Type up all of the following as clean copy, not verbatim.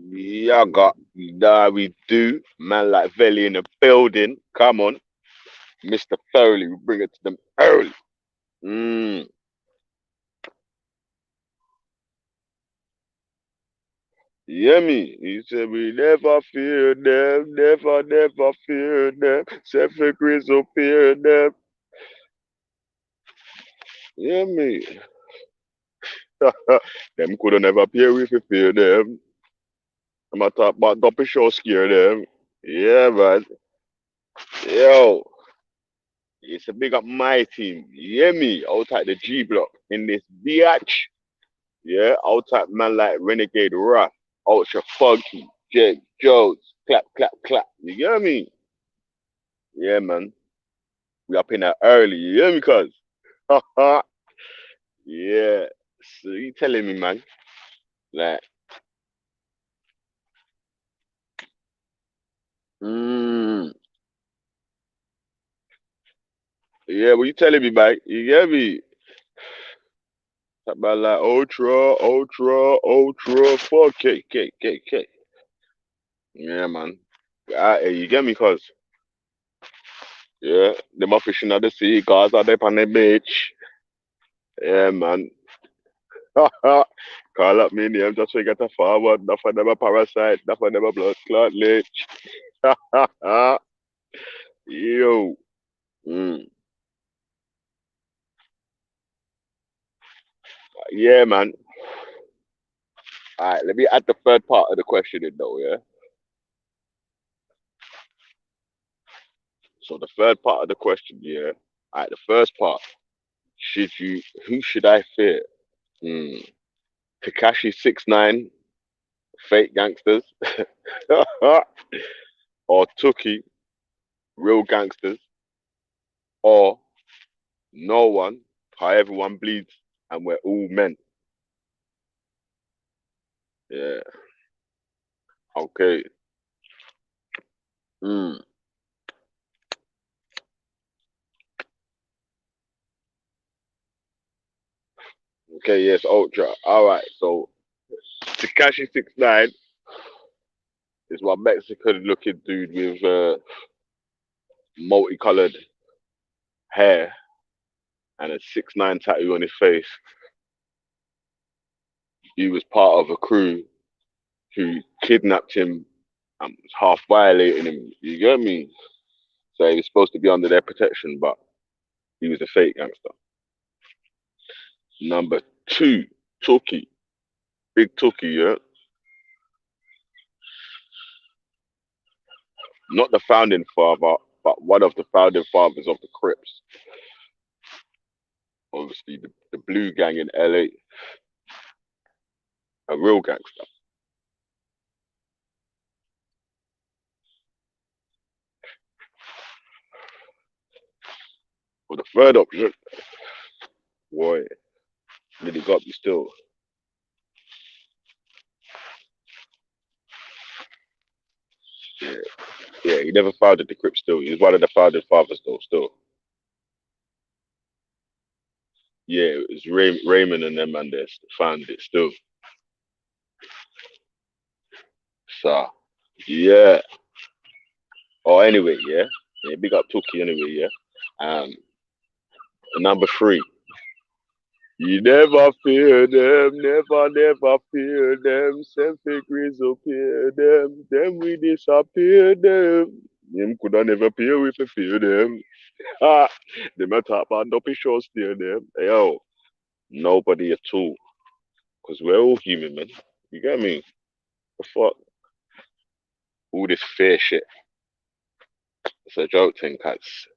Yaga, that we do. Man like Velly in the building. Come on, Mr. Thoroughly, we bring it to them early. Mm. Yeah, me. He said we never fear them, never fear them. Seven Chris will fear them. Yeah, me. Them could never appear if you fear them. I'm a talk about double show scare them. Yeah, man. Yo, it's a big up my team. You hear me? Out at the G block in this bitch. Yeah, out at man like Renegade Rough, Ultra Funky, Jake Jones, clap, clap, clap. You get me? Yeah, man. We up in that early. You hear me, cuz? Yeah. So you telling me, man? Like, mm, yeah, what you telling me, man? You get me? Talk about like fuck K. Yeah, man. You get me, cuz? Yeah, them are fishing at the sea, guys are there on the beach. Yeah, man. Call up me name just to get a forward. Not for them a parasite, not for them a blood clot leech. Yo. Mm. Yeah, man. All right, let me add the third part of the question in though, yeah? So the third part of the question, yeah? All right, the first part. Who should I fear? Hmm. Takashi 69, fake gangsters, or Tuki, real gangsters, or no one, how everyone bleeds, and we're all men. Yeah. Okay. Mm. Okay. Yes. Ultra. All right. So Takashi 69 is one Mexican looking dude with multicolored hair and a 69 tattoo on his face. He was part of a crew who kidnapped him and was half violating him. You get me? So he was supposed to be under their protection, but he was a fake gangster. Number two, Tookie. Big Tookie, yeah? Not the founding father, but one of the founding fathers of the Crips. Obviously, the Blue Gang in LA, a real gangster. For the third option, boy, really got me still. Yeah, yeah, he never founded the Crips still. He's one of the founding fathers though, still. Yeah, it was Raymond and them and they founded it still. So, yeah. Oh, anyway, yeah. Yeah, big up Tookie anyway, yeah. Um, number three. You never fear them, never fear them. Self appear them, them we disappear them. Them coulda never appear if you fear them. Ah, them a top and up show steer them. Yo, nobody at all. Cause we're all human, man. You get me? The fuck? All this fear shit. It's a joke thing, cuz.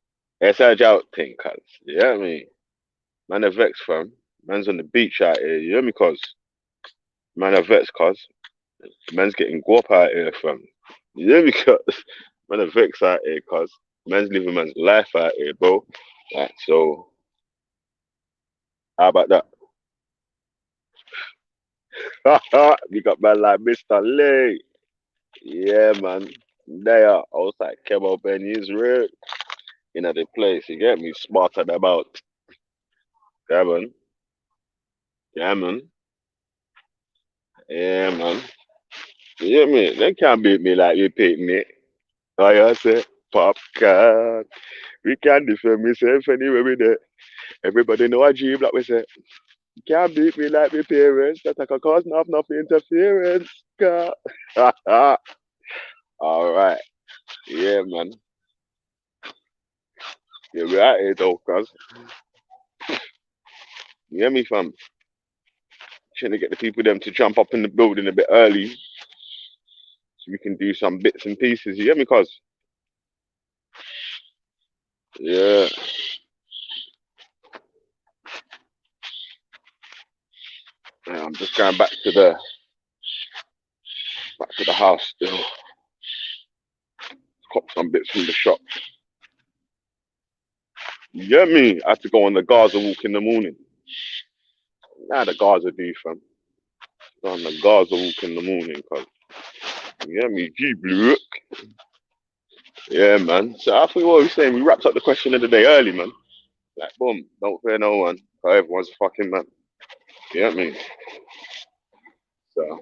It's a joke thing, cuz. You get me? Man, a vex, fam. Man's on the beach out here. You hear me, cuz? Man, a vex, cuz. Man's getting guap out here, fam. You hear me, cuz? Man, a vex out here, cuz. Man's living man's life out here, bro. Like, so, how about that? You got man like Mr. Lee. Yeah, man. They are outside Kemo Ben Israel in the place. You get me? Smarter about. Yeah, man. Yeah, man. Yeah, man. You get me? They can't beat me like you beat me. I say, popcorn. We can't defend myself anyway with it. Everybody know a G Black we say. You can't beat me like my parents. That I can cause enough interference. All right. Yeah, man. Yeah, we out here though, cuz. You hear me, fam? Trying to get the people them to jump up in the building a bit early so we can do some bits and pieces. You hear me, cuz? Yeah. Yeah, I'm just going back to the house still. Cop some bits from the shop. You get me? I had to go on the Gaza walk in the morning. Nah, the Gaza do, fam. Go on the Gaza walk in the morning, cuz. You get me? G Blue. Yeah, man. So I think what we saying, we wrapped up the question of the day early, man. Like, boom, don't fear no one. Everyone's a fucking man. You get me? So,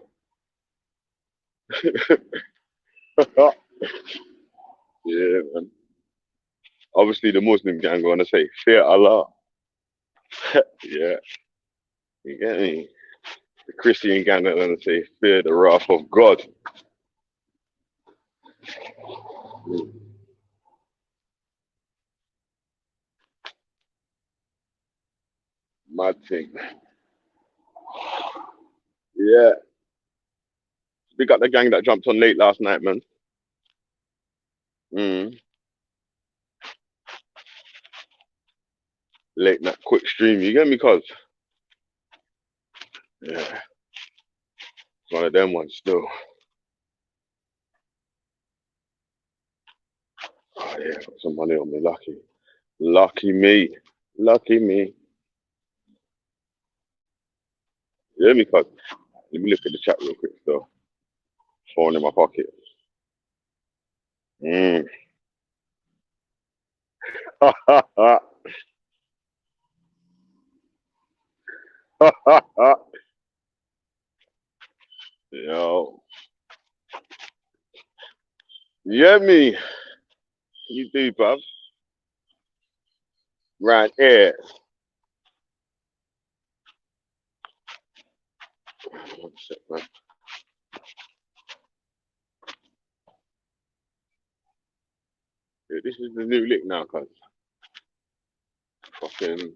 yeah, man. Obviously, the Muslim gang gonna say, fear Allah. Yeah, you get me? The Christian gang are gonna say, fear the wrath of God. Mad thing. Yeah. We got the gang that jumped on late last night, man. Mm. Late night, quick stream. You get me, cuz? Yeah. It's one of them ones still. Oh, yeah. Got some money on me. Lucky. Lucky me. Lucky me. You hear me, cuz? Let me look at the chat real quick, still. Phone in my pocket. Mm. Yo. You hear me? You do, bruv. Right here. One sec, man. Yeah, this is the new lick now, cuz. Fucking.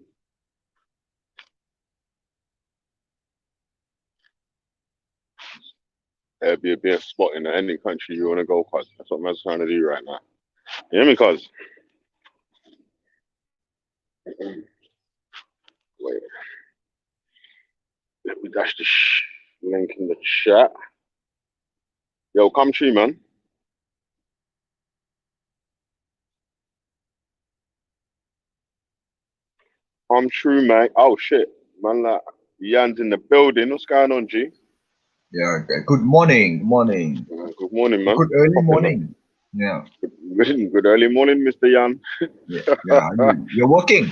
Airbnb a spot in any country you want to go, cuz. That's what I'm trying to do right now. You hear me, cuz? Wait. Let me dash the link in the chat. Yo, come true, man. Come true, man. Oh, shit. Man, like, Yan's in the building. What's going on, G? Yeah, good morning. Good morning, man. Good early Popping, morning. Yeah. Good early morning, Mr. Yan. Yeah. You're working.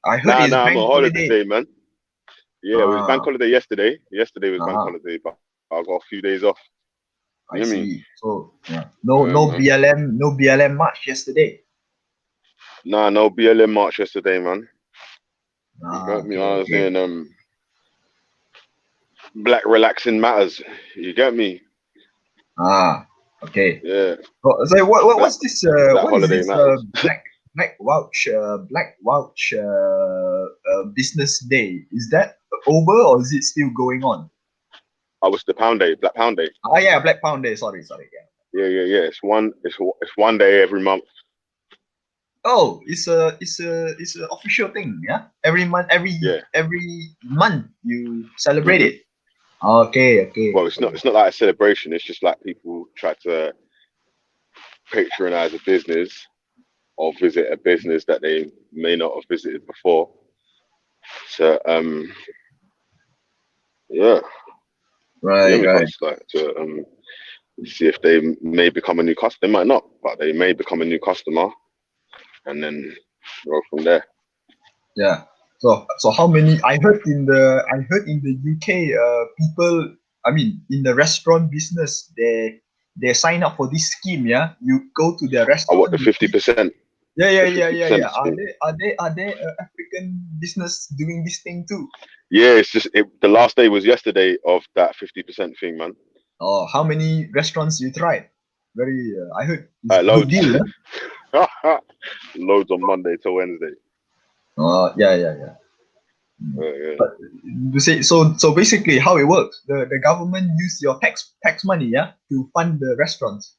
I heard Nah, it's I'm bank on holiday. holiday, man. Yeah, it was bank Ah, holiday yesterday. Yesterday was bank uh-huh. holiday, but I got a few days off. I You know what I mean? see. So yeah. Yeah, No man. BLM march yesterday. Nah, no BLM March yesterday, man. You Ah, got me? okay, I was okay. saying, black relaxing matters. You get me? Ah, okay. Yeah, So black what's this black what is holiday this matters. black vouch business day? Is that over or is it still going on? I was the pound day, Black Pound Day. Ah, yeah, Black Pound Day. Sorry, yeah. Yeah. It's one day every month. Oh, it's a official thing, yeah. Every month, Yeah. every month you celebrate hmm it. Okay. Well, it's not like a celebration. It's just like people try to patronize a business or visit a business that they may not have visited before. So yeah, yeah, Right. because like to see if they may become a new customer. They might not, but they may become a new customer, and then go from there. Yeah. So how many? I heard in the UK, people I mean, in the restaurant business, they sign up for this scheme. Yeah, you go to the I want restaurant. the 50%. Yeah. The 50% Are scheme. they African business doing this thing too? Yeah, it's just the last day was yesterday of that 50% thing, man. Oh, how many restaurants you tried? Very, I heard it's good Loads. deal. Loads on Monday to Wednesday. Yeah. Yeah. But you say so basically how it works, the government use your tax money, yeah, to fund the restaurants.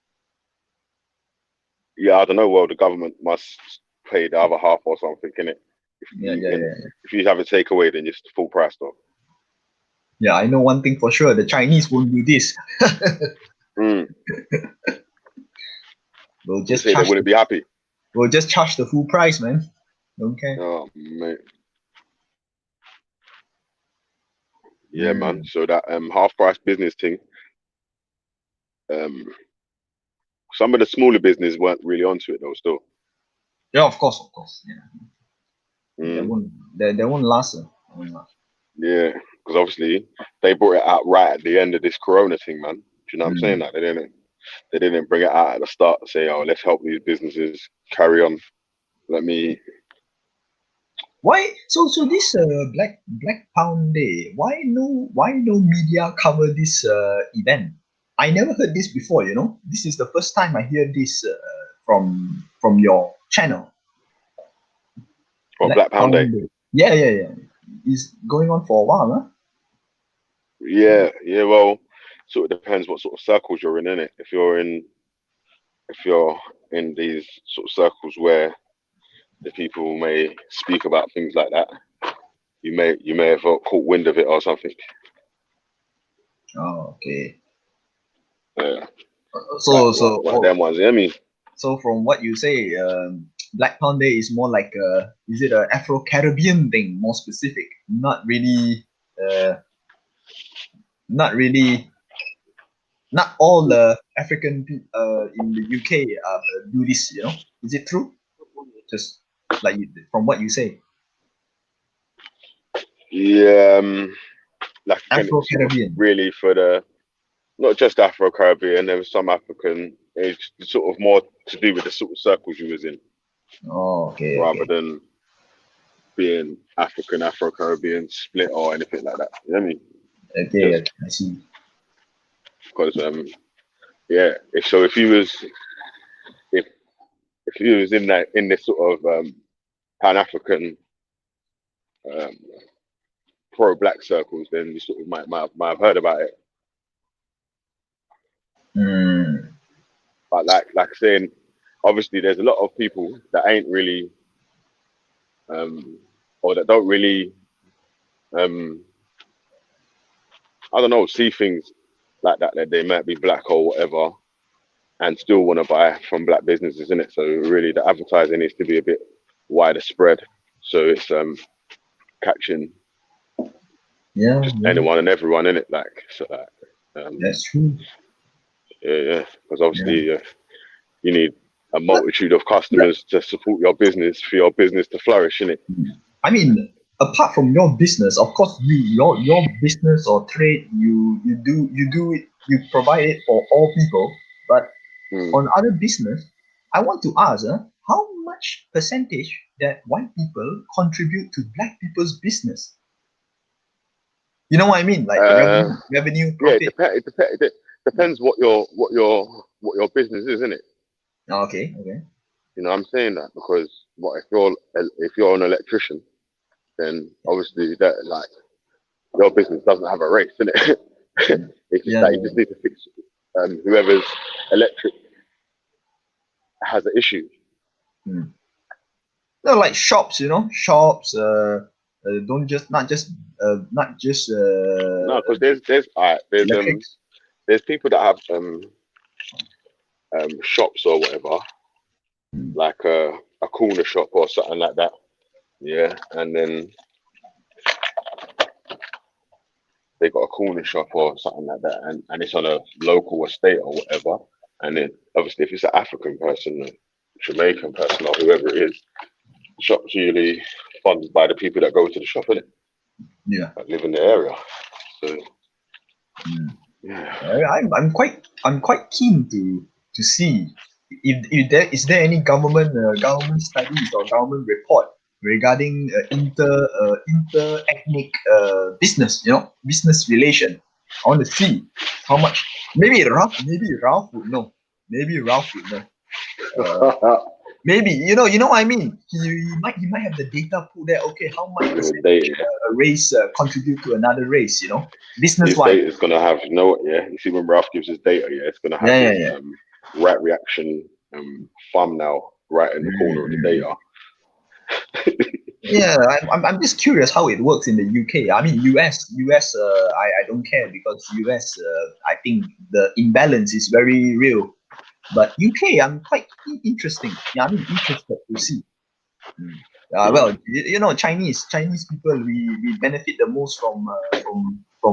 Yeah, I don't know. Well, the government must pay the other half or something, innit? Yeah. If you have a takeaway, then it's full price though. Yeah, I know one thing for sure, the Chinese won't do this. Mm. We'll They just say they charge wouldn't be happy. the full price, man. Don't care. Oh mate. Yeah, man. Mm. So that half price business thing, some of the smaller business weren't really onto it though. Still, Yeah, of course. Yeah. mm, They won't last. They won't last. yeah, because obviously they brought it out right at the end of this Corona thing, man. Do you know what I'm saying? Mm. Like they didn't bring it out at the start to say, oh, let's help these businesses carry on. Let me. Why so this Black Pound Day? Why no media cover this event? I never heard this before. You know, this is the first time I hear this from your channel. What, Black Black Pound Day? Pound Day. Yeah. It's going on for a while, huh? Yeah. Well, sort of depends what sort of circles you're in it. If you're in these sort of circles where the people may speak about things like that, you may have caught wind of it or something. Oh, okay. Yeah. So One of them ones. I mean, so from what you say, Black Pound Day is more like is it a Afro Caribbean thing, more specific? Not really. Not all the African in the UK do this. You know, is it true? Just like from what you say, yeah. Like again, it Afro was sort of Caribbean. really for the not just Afro Caribbean. There was some African. It's sort of more to do with the sort of circles you was in, Oh, rather okay. than being African, Afro Caribbean split or anything like that. You know what I mean? Okay, Just I see. because yeah. If you was if you was in this sort of Pan African um, pro black circles, then you sort of might have heard about it. Mm, But like saying, obviously, there's a lot of people that ain't really or that don't really um, I don't know, see things like that they might be black or whatever, and still want to buy from black businesses in it. So really, the advertising needs to be a bit wider spread, so it's catching yeah, just anyone and everyone in it. Like so, that's true. yeah, because obviously Yeah. you need a But, multitude of but customers to support your business for your business to flourish in it. I mean, apart from your business, of course, your business or trade, you do it, you provide it for all people. But Mm. on other business, I want to ask, how much percentage that white people contribute to black people's business? You know what I mean? Like Uh, revenue, yeah, profit. it depends what your business is, isn't it? Okay. You know, I'm saying that because what if you're an electrician, then obviously that like your business doesn't have a race, in it. It's just Yeah. that you just need to fix whoever's electric has an issue. Hmm. No, like shops, shops. Don't just not just No, because there's all right, electrics. there's people that have shops or whatever, like a corner shop or something like that. Yeah, and then they got a corner shop or something like that, and it's on a local estate or whatever. And then obviously, if it's an African person, a Jamaican person, or whoever it is, the shop's usually funded by the people that go to the shop, innit? Yeah. That live in the area. So Yeah. I'm quite keen to see if there is there any government studies or government report regarding inter ethnic business, business relation. I want to see how much. Maybe Ralph would know. Maybe Ralph would know. Maybe what I mean. He might have the data pool there. Okay, how much The percentage data, a race contribute to another race? Business his wise. data is gonna have, yeah. You see when Ralph gives his data, yeah, it's gonna have Yeah, his yeah. right reaction thumbnail right in the corner of the data. Yeah, I'm just curious how it works in the UK. I mean, US. I don't care because US. I think the imbalance is very real. But UK, I'm quite interesting. Yeah, I mean, interested to see. Well, Chinese people, we benefit the most from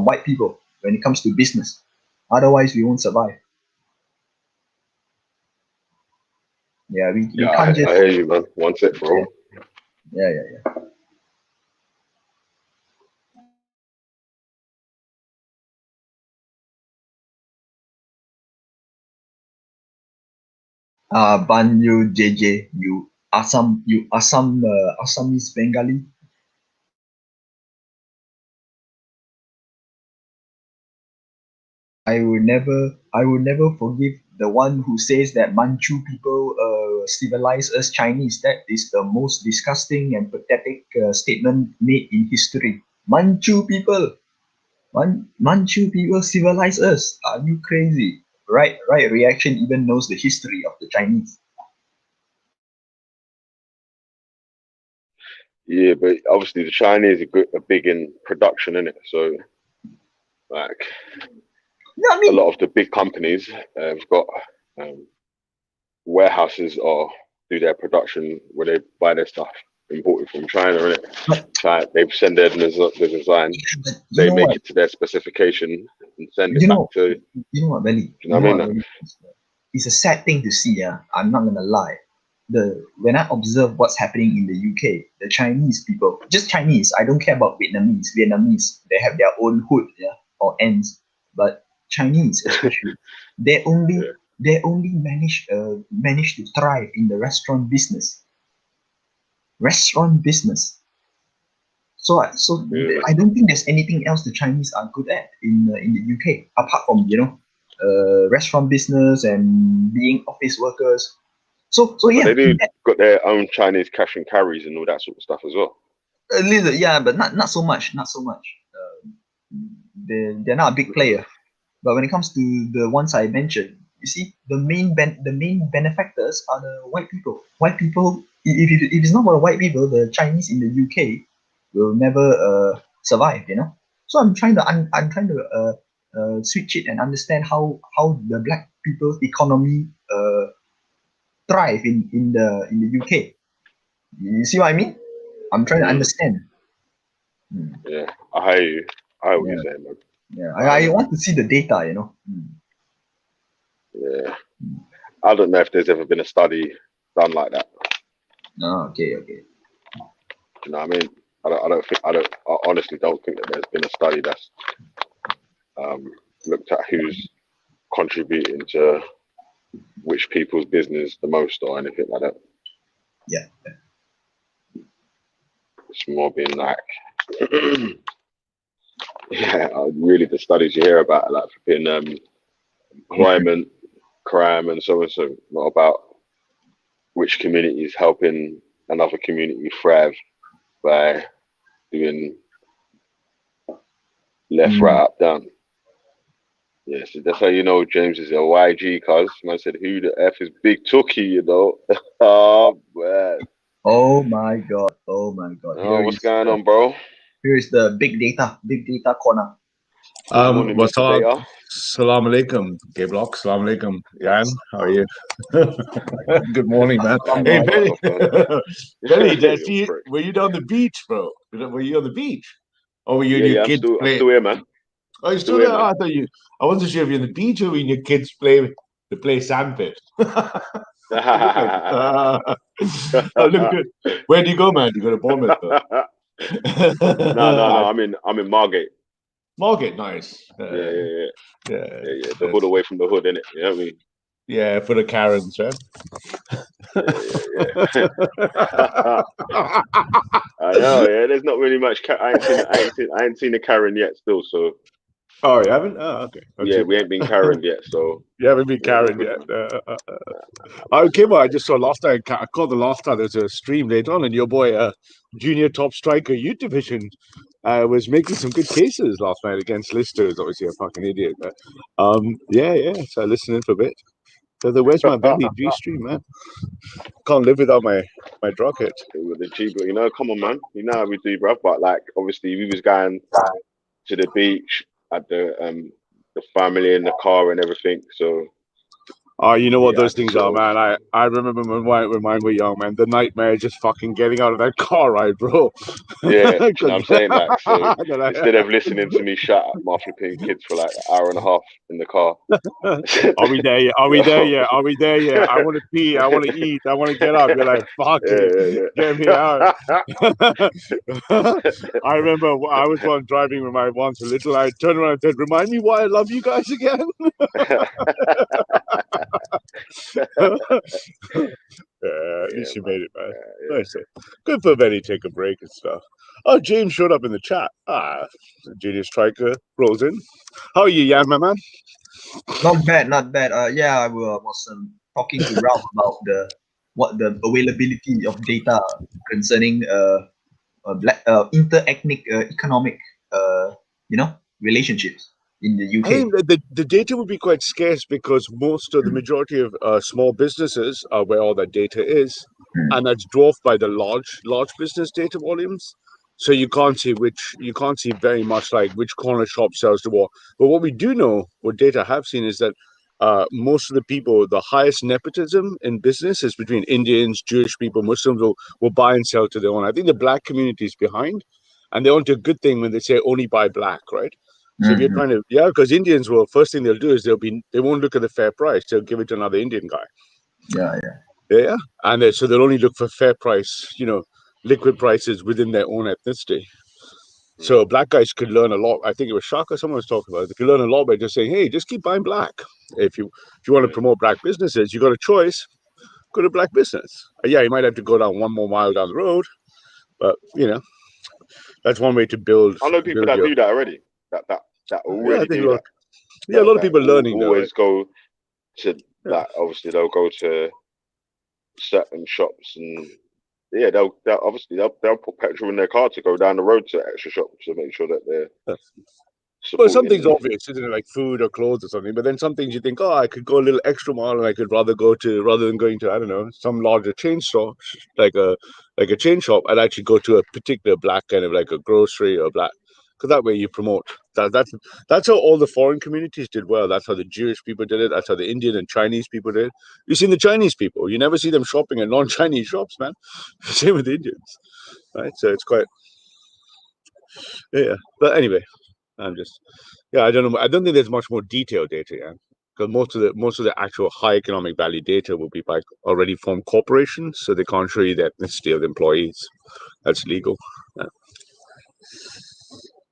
white people when it comes to business. Otherwise, we won't survive. Yeah, we Yeah, can't I just. hear you, man. One sec, bro. Yeah. Banyu JJ, Assamese Bengali. I will never forgive the one who says that Manchu people civilize us Chinese. That is the most disgusting and pathetic statement made in history. Manchu people civilize us. Are you crazy? Right reaction even knows the history of the Chinese. Yeah, but obviously the Chinese are big in production, innit? So, like, No, I a mean, lot of the big companies have got um, warehouses or do their production where they buy their stuff imported from China, innit? but, They send their the design, but you they know make what? it to their specification and send it You back know, to, you know what, Belly? you know what I mean? It's a sad thing to see. Yeah, I'm not gonna lie. When I observe what's happening in the UK, the Chinese people, just Chinese, I don't care about Vietnamese. Vietnamese, they have their own hood, yeah, or ends. But Chinese, especially, they only Yeah. they only manage to thrive in the restaurant business. Restaurant business. So Yeah. I don't think there's anything else the Chinese are good at in the UK apart from restaurant business and being office workers. So But yeah, they do got their own Chinese cash and carries and all that sort of stuff as well. a little, yeah, but not so much, not so much. They're not a big player. But when it comes to the ones I mentioned, you see, the main benefactors are the white people. White people, if it's not for the white people, the Chinese in the UK will never survive. So I'm trying to switch it and understand how the black people's economy thrive in the UK. You see what I mean? I'm trying to Mm. understand. Mm. Yeah, I hear you. I hear what you're Yeah, saying, man. yeah. I want to see the data. Yeah, I don't know if there's ever been a study done like that. Oh, okay. You know what I mean? I honestly don't think that there's been a study that's looked at who's contributing to which people's business the most or anything like that. Yeah. It's more being like, yeah, really the studies you hear about, like flipping employment, crime, and so and so, not about which community is helping another community thrive by doing left, right, Mm. up, down. Yeah, so that's how you know James is a YG, cuz man said, who the F is Big Tookie? Oh, man. Oh my god. Oh my god. Oh, what's going on, bro? Here is the big data corner. Good morning, What's Mr. up? Data. Salam alaikum, K-Block. Salam alaikum, Yan. How are you? Good morning, man. Hey, Billy. Billy, did I see you? Were you down the beach, bro? Were you on the beach? Or were you and your I'm kids still play? here, man. Oh, you're still here, there? man. I thought you. I wasn't sure if you're in the beach or when your kids play sandpit. Oh, look good. Where do you go, man? Do you go to Bournemouth? No. I'm in Margate. Market, nice. Yeah. Yeah. The hood away from the hood, innit? You know what I mean? Yeah, for the Karens, right? Yeah. I know. Yeah, there's not really much. I ain't seen a Karen yet. Still, so. Oh, you haven't? Oh, okay. Yeah, we ain't been Karen yet, so. You haven't been Karen yet. I came on. I just saw last night. I called the last time. There's a stream later on, and your boy, junior top striker, Youth Division, was making some good cases last night against Lister. Is obviously a fucking idiot. But, yeah. So I listened in for a bit. So where's my belly G stream, man? Can't live without my drug hit. With the G, but come on, man. You know how we do, bruv. But like, obviously, we was going to the beach at the family in the car and everything. So. Oh, you know what those things are, man. I remember when mine were young, man. The nightmare just fucking getting out of that car ride, bro. Yeah, you know what I'm saying? Like, so instead of listening to me shout at my flipping kids for like an hour and a half in the car. Are we there yet? Are we there yet? Are we there yet? I want to pee. I want to eat. I want to get up. You're like, fuck it. Get me out. I remember I was one driving with my once a little. I turned around and said, remind me why I love you guys again. At least you made it, man. Nice. Good for Benny. Take a break and stuff. Oh, James showed up in the chat. Junior striker rolls in. How are you, Jan, my man? Not bad. I was talking to Ralph about the availability of data concerning inter-ethnic economic relationships in the UK. I think the data would be quite scarce because the majority of small businesses are where all that data is, and that's dwarfed by the large business data volumes. So you can't see very much like which corner shop sells to what. But what we do know, what data have seen, is that most of the people, the highest nepotism in business is between Indians, Jewish people, Muslims will buy and sell to their own. I think the black community is behind, and they onto a good thing when they say only buy black, right? So if you're trying to, because Indians will, first thing they'll do is they won't look at the fair price. They'll give it to another Indian guy. Yeah. And so they'll only look for fair price, liquid prices within their own ethnicity. So black guys could learn a lot. I think it was Shaka, someone was talking about it. They could learn a lot by just saying, hey, just keep buying black. If you want to promote black businesses, you got a choice, go to black business. Yeah, you might have to go down one more mile down the road, but that's one way to build. I know people that do that already. That already do that. Yeah, a lot of people learning. Always go to obviously they'll go to certain shops and they'll put petrol in their car to go down the road to extra shops to make sure that they're. Well, something's obvious, isn't it? Like food or clothes or something. But then some things you think, I could go a little extra mile, and I could rather than going to, I don't know, some larger chain store, like a chain shop. I'd actually go to a particular black kind of like a grocery or black, because that way you promote. That's how all the foreign communities did well. That's how the Jewish people did it. That's how the Indian and Chinese people did it. You see the Chinese people, you never see them shopping at non-Chinese shops, man. Same with the Indians, right? So it's quite, But anyway. I don't know. I don't think there's much more detailed data, because most of the actual high economic value data will be by already formed corporations, so they can't show you the ethnicity of the employees. That's legal.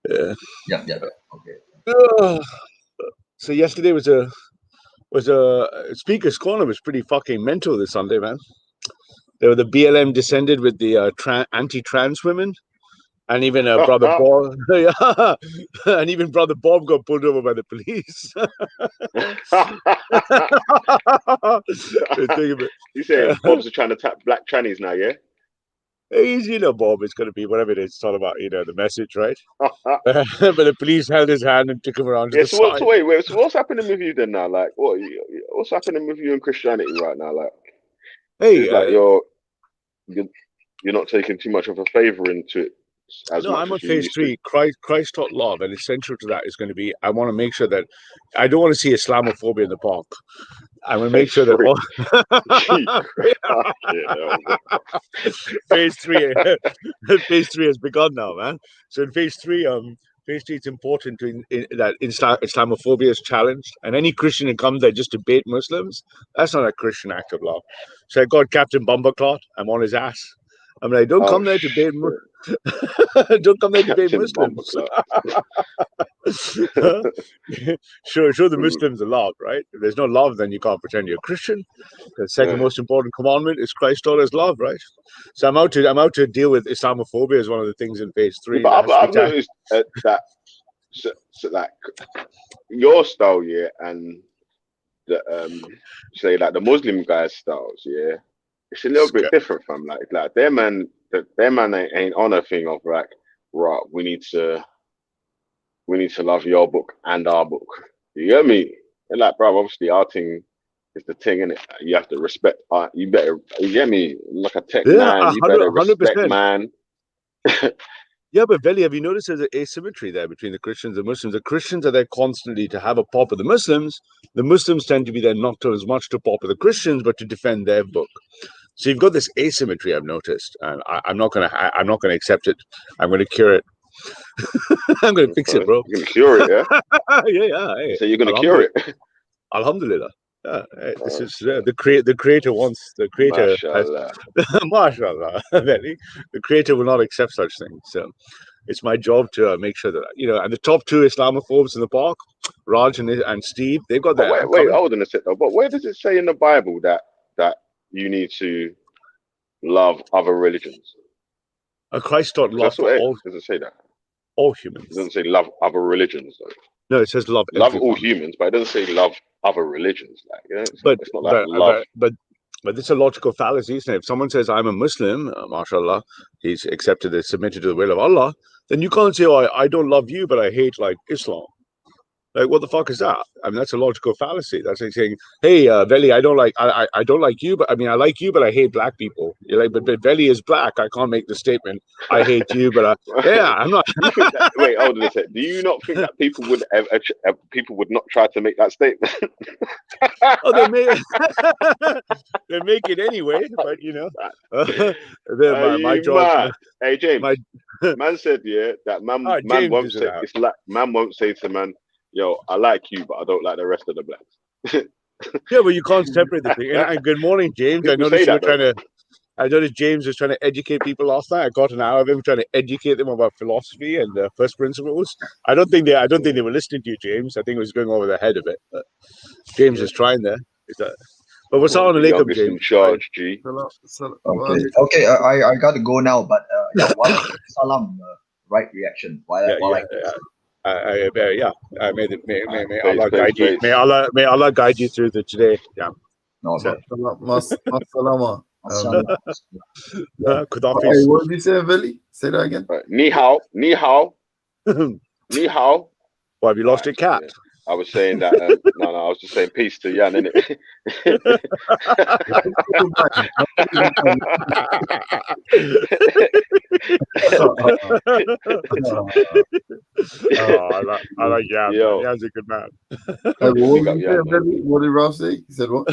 Yeah. Okay. So yesterday was a speaker's corner. Was pretty fucking mental this Sunday, man. There were the BLM descended with the anti-trans women. And even brother Bob, and even brother Bob got pulled over by the police. You say Bob's trying to tap black trannies now, yeah? He's, Bob is going to be whatever it is. It's all about, the message, right? But the police held his hand and took him around to the side. So what's happening with you then now? Like, what's happening with you in Christianity right now? Like, hey, like you're not taking too much of a favor into it. I'm on phase 3. Christ taught love, and essential to that is going to be, I want to make sure that I don't want to see Islamophobia in the park. I want to make sure that phase 3 phase 3 has begun now, man. So in phase 3, it's important that Islamophobia is challenged, and any Christian who comes there just to bait Muslims, that's not a Christian act of love. So I got Captain Bumperclot. I'm on his ass. I'm like, don't come there to bait Muslims. Don't come there to debate Captain Muslims. Show the Muslims the love, right? If there's no love, then you can't pretend you're a Christian. The second most important commandment is Christ taught us love, right? So I'm out to deal with Islamophobia as one of the things in page 3. But I've noticed that so like your style, yeah, and the say like the Muslim guys' styles, yeah, it's a little bit different from like their man ain't on a thing of like, right, we need to love your book and our book. You get me? And like, bro, obviously our thing is the thing, innit? You have to respect art. You get me? Like a tech man, you better respect 100%. Man. Yeah, but Veli, have you noticed there's an asymmetry there between the Christians and Muslims? The Christians are there constantly to have a pop of the Muslims. The Muslims tend to be there not to as much to pop of the Christians, but to defend their book. So you've got this asymmetry, I've noticed, and I'm not gonna accept it. I'm gonna cure it. I'm gonna fix it, bro. You're gonna cure it, yeah? yeah. Hey, so you're gonna cure it? Alhamdulillah. This is the creator wants the creator. Mashallah. Mashallah. The creator will not accept such things. So it's my job to make sure that and the top 2 Islamophobes in the park, Raj and Steve, they've got that. Wait, hold on a sec though. But where does it say in the Bible that you need to love other religions? Christ taught love for all. Does it say that? All humans. It doesn't say love other religions though. No, it says love all humans, but it doesn't say love other religions. Like, it's not like love. But it's a logical fallacy, isn't it? If someone says I'm a Muslim, mashallah, he's accepted and submitted to the will of Allah, then you can't say, oh, I don't love you, but I hate like Islam. Like, what the fuck is that? I mean, that's a logical fallacy. That's like saying, hey, Veli, I don't like you, but I mean, I like you, but I hate black people. You're like, but Veli is black. I can't make the statement, I hate you, but I'm not. Wait, hold on a sec. Do you not think that people would not try to make that statement? Oh, they make it anyway, but my job. Hey, James, man said, yeah, that man won't say, it's like, man won't say to man, yo, I like you, but I don't like the rest of the blacks. Yeah, but you can't separate the thing. And good morning, James. I noticed James was trying to educate people last night. I got an hour of him trying to educate them about philosophy and first principles. I don't think they were listening to you, James. I think it was going over their head a bit. But James is trying there. But what's on the Alaikum, James? In charge, G. Okay. I got to go now. But salam, right reaction. May Allah guide you. May Allah guide you through the today. Yeah. No, Masalama. What did you say, Veli? Say that again. Ni hao. Ni hao. Why have you lost your cat? Yeah. I was saying that. No, I was just saying peace to Jan, innit? I like Jan. Jan's a good man. What did Ralph say? He said what?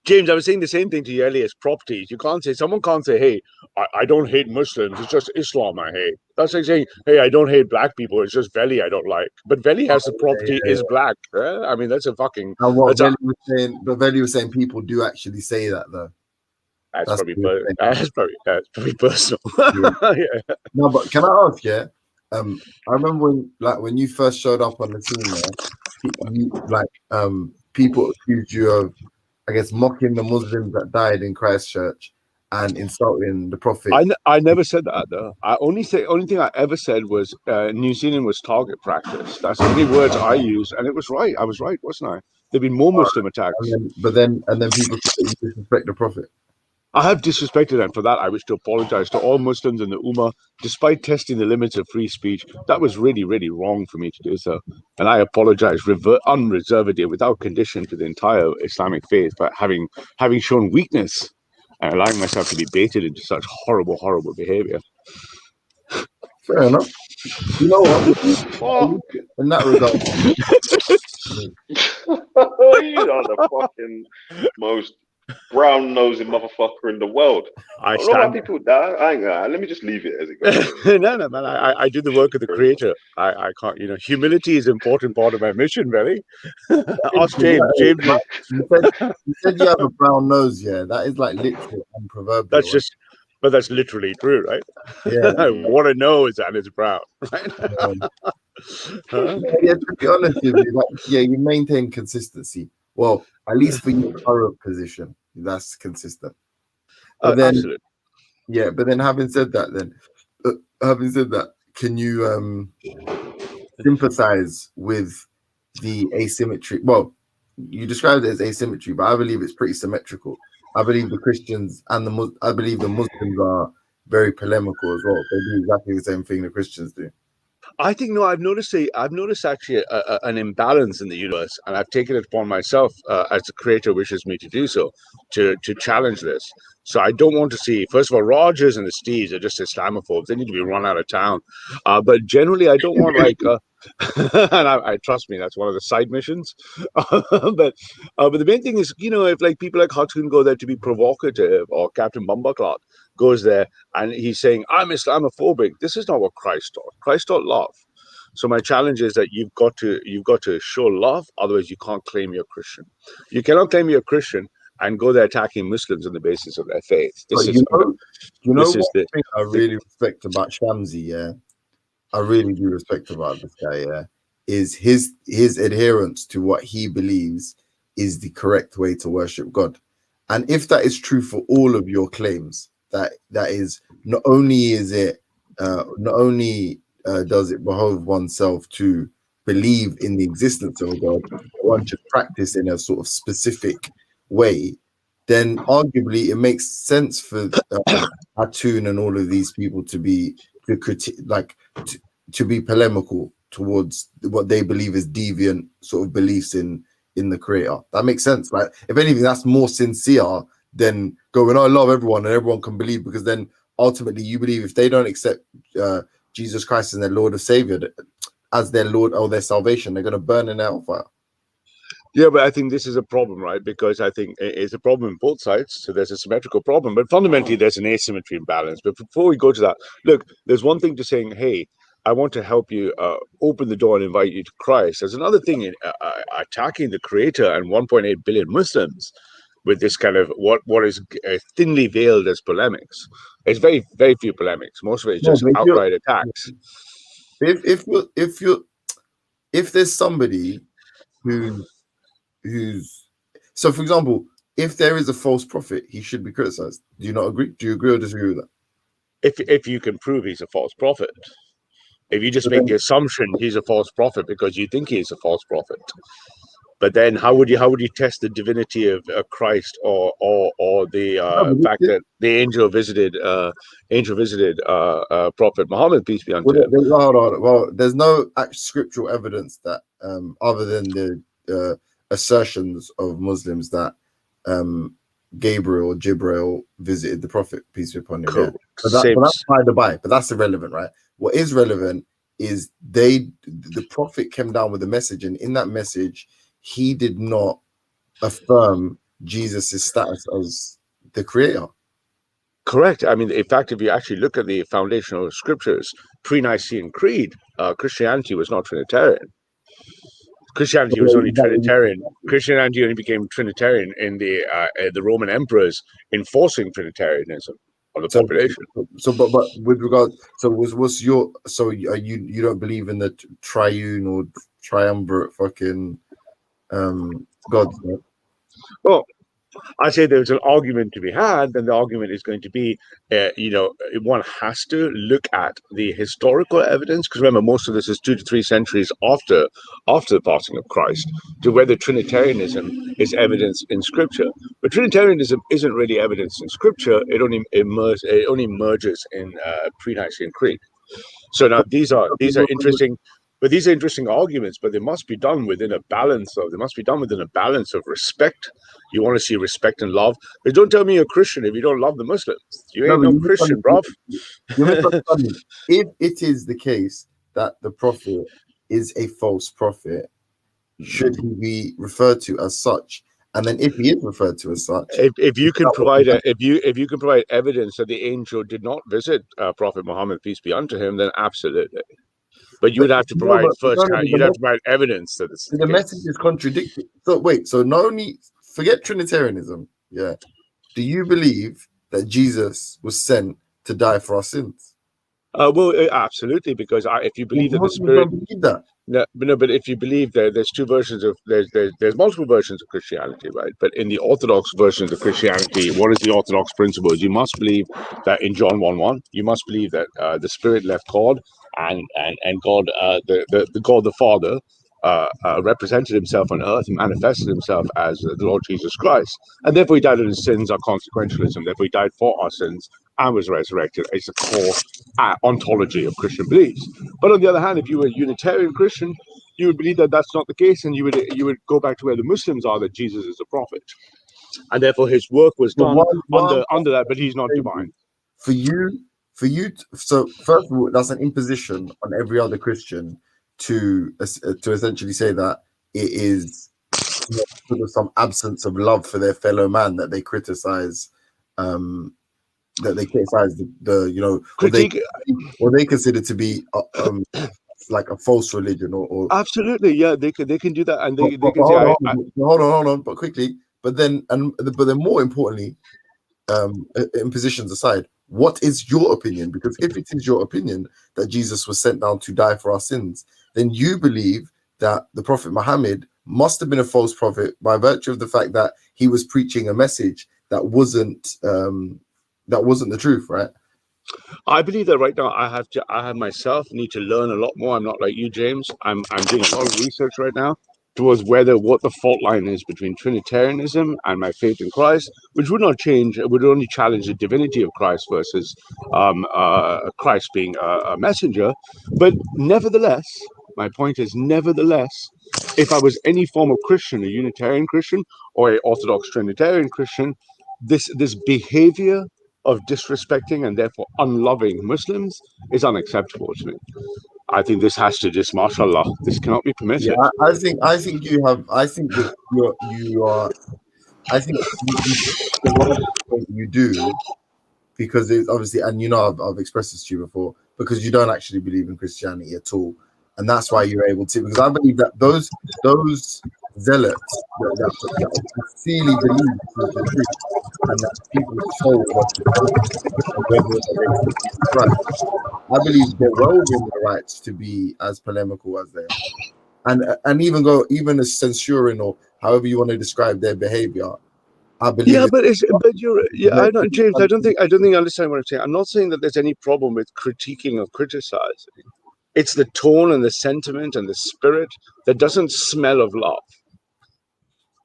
James, I was saying the same thing to you earlier. It's properties. Someone can't say, hey, I don't hate Muslims. It's just Islam I hate. That's like saying, hey, I don't hate black people. It's just Veli I don't like. But Veli has the property is black. I mean, that's a fucking. But Veli was saying people do actually say that though. That's probably personal. Yeah. No, but can I ask? Yeah, I remember when you first showed up on the team. People accused you of, I guess, mocking the Muslims that died in Christchurch and insulting the Prophet. I never said that though. Only thing I ever said was New Zealand was target practice. That's the only words I used, and it was right. I was right, wasn't I? There've been more Muslim attacks. But then people disrespect the Prophet. I have disrespected, and for that I wish to apologize to all Muslims in the Ummah, despite testing the limits of free speech. That was really, really wrong for me to do so. And I apologize unreservedly, without condition, to the entire Islamic faith for having shown weakness and allowing myself to be baited into such horrible, horrible behavior. Fair enough. You know what? In that regard. You are the fucking most brown-nosing motherfucker in the world. I don't know how people die. Let me just leave it as it goes. No, man. I do the work of the Creator. I can't. Humility is an important part of my mission, really. Ask James. You said you have a brown nose. Yeah, that is like literal and proverbial. That's just. but that's literally true, right? Yeah. What a nose and it's brown, right? Yeah, to be honest with you, like, yeah, you maintain consistency. Well, at least for your current position, that's consistent. But then, Absolutely. yeah, but then having said that, can you sympathize with the asymmetry? Well, you described it as asymmetry, but I believe it's pretty symmetrical. I believe the Christians and I believe the Muslims are very polemical as well. They do exactly the same thing the Christians do. I think no. I've noticed actually an imbalance in the universe, and I've taken it upon myself as the creator wishes me to do so, to challenge this. So I don't want to see. First of all, Rogers and the Steves are just Islamophobes. They need to be run out of town. But generally, I don't want like. And I trust me, that's one of the side missions. but the main thing is, if like people like Khatun go there to be provocative, or Captain Bumbleclot goes there and he's saying, I'm Islamophobic. This is not what Christ taught. Christ taught love. So my challenge is that you've got to show love, otherwise you can't claim you're Christian. You cannot claim you're Christian and go there attacking Muslims on the basis of their faith. This is one thing I really respect about Shamsi, yeah. I really do respect about this guy, yeah, is his adherence to what he believes is the correct way to worship God. And if that is true for all of your claims, that is not only does it behove oneself to believe in the existence of a God, one should practice in a sort of specific way, then arguably it makes sense for Khatun and all of these people to be to be polemical towards what they believe is deviant sort of beliefs in the creator. That makes sense. Like, if anything, that's more sincere than going, I love everyone and everyone can believe, because then ultimately you believe if they don't accept Jesus Christ as their Lord and Savior, as their Lord or their salvation, they're going to burn in hellfire. Yeah, but I think this is a problem, right? Because I think it's a problem in both sides. So there's a symmetrical problem, but fundamentally there's an asymmetry imbalance. But before we go to that, look, there's one thing to saying, hey, I want to help you open the door and invite you to Christ. There's another thing in attacking the Creator and 1.8 billion Muslims with this kind of what is thinly veiled as polemics. It's very, very few polemics. Most of it is just outright attacks. If there's somebody who's so, for example, if there is a false prophet, he should be criticized. Do you not agree? Do you agree or disagree with that? If you can prove he's a false prophet. If you just make the assumption he's a false prophet because you think he is a false prophet, but then how would you test the divinity of Christ or the fact that the angel visited Prophet Muhammad, peace be unto him? Well, there's no scriptural evidence that other than the assertions of Muslims that Jibril visited the Prophet, peace be upon him. Cool. Yeah. But that's by the by. But that's irrelevant, right? What is relevant is the Prophet came down with a message, and in that message, he did not affirm Jesus' status as the creator. Correct. I mean, in fact, if you actually look at the foundational scriptures, pre-Nicene Creed, Christianity was not Trinitarian. Christianity was only Trinitarian. Christianity only became Trinitarian in the Roman emperors enforcing Trinitarianism on the population. But with regards, you don't believe in the triune or triumvirate fucking gods? Right? Well, I say there's an argument to be had, then the argument is going to be, one has to look at the historical evidence, because remember, most of this is 2 to 3 centuries after the passing of Christ, to whether Trinitarianism is evidence in Scripture. But Trinitarianism isn't really evidence in Scripture; it only emerges in pre-Nicene Creed. So now these are interesting. But these are interesting arguments, but they must be done within a balance of respect. You want to see respect and love. But don't tell me you're Christian if you don't love the Muslims. You ain't no Christian, bruv. If it is the case that the prophet is a false prophet, should he be referred to as such? And then if he is referred to as such, if you can provide evidence that the angel did not visit Prophet Muhammad, peace be unto him, then absolutely. But you would have to provide you'd have to provide evidence that the message is contradicted. So wait, so not only forget Trinitarianism, yeah. Do you believe that Jesus was sent to die for our sins? Absolutely, because if you believe that the Muslims Spirit, don't believe that. but if you believe that there's two versions of there's multiple versions of Christianity, right? But in the Orthodox version of Christianity, what is the Orthodox principle? Is you must believe that in John 1:1, you must believe that the Spirit left God, and God, the God the Father, represented himself on earth and manifested himself as the Lord Jesus Christ, and therefore he died in his sins, our consequentialism. Therefore he died for our sins and was resurrected. It's a core ontology of Christian beliefs. But on the other hand, if you were a Unitarian Christian, you would believe that that's not the case, and you would go back to where the Muslims are, that Jesus is a prophet, and therefore his work was done under that, but he's not divine. For you, so first of all, that's an imposition on every other Christian to essentially say that it is sort of some absence of love for their fellow man that they criticize. That they criticize what they consider to be like a false religion or absolutely, yeah, they can do that, and they can hold say, hold on, but quickly, but then more importantly, impositions aside, what is your opinion? Because if it is your opinion that Jesus was sent down to die for our sins, then you believe that the Prophet Muhammad must have been a false prophet by virtue of the fact that he was preaching a message that wasn't the truth, right? I believe that right now I have myself need to learn a lot more. I'm not like you, James. I'm doing a lot of research right now towards what the fault line is between Trinitarianism and my faith in Christ, which would not change. It would only challenge the divinity of Christ versus Christ being a messenger. But nevertheless, my point is, if I was any form of Christian, a Unitarian Christian or an Orthodox Trinitarian Christian, this behavior of disrespecting and therefore unloving Muslims is unacceptable to me. I think this has to just, mashallah, this cannot be permitted. Yeah, I think you have. I think that you are. I think you do, because it's obviously, and I've expressed this to you before, because you don't actually believe in Christianity at all, and that's why you're able to. Because I believe that those zealots that sincerely believe the truth, and that people soul I believe they're well within the rights to be as polemical as they are, and even as censuring or however you want to describe their behavior. I believe. Yeah, but I don't, James. I don't think you understand what I'm saying. I'm not saying that there's any problem with critiquing or criticizing. It's the tone and the sentiment and the spirit that doesn't smell of love.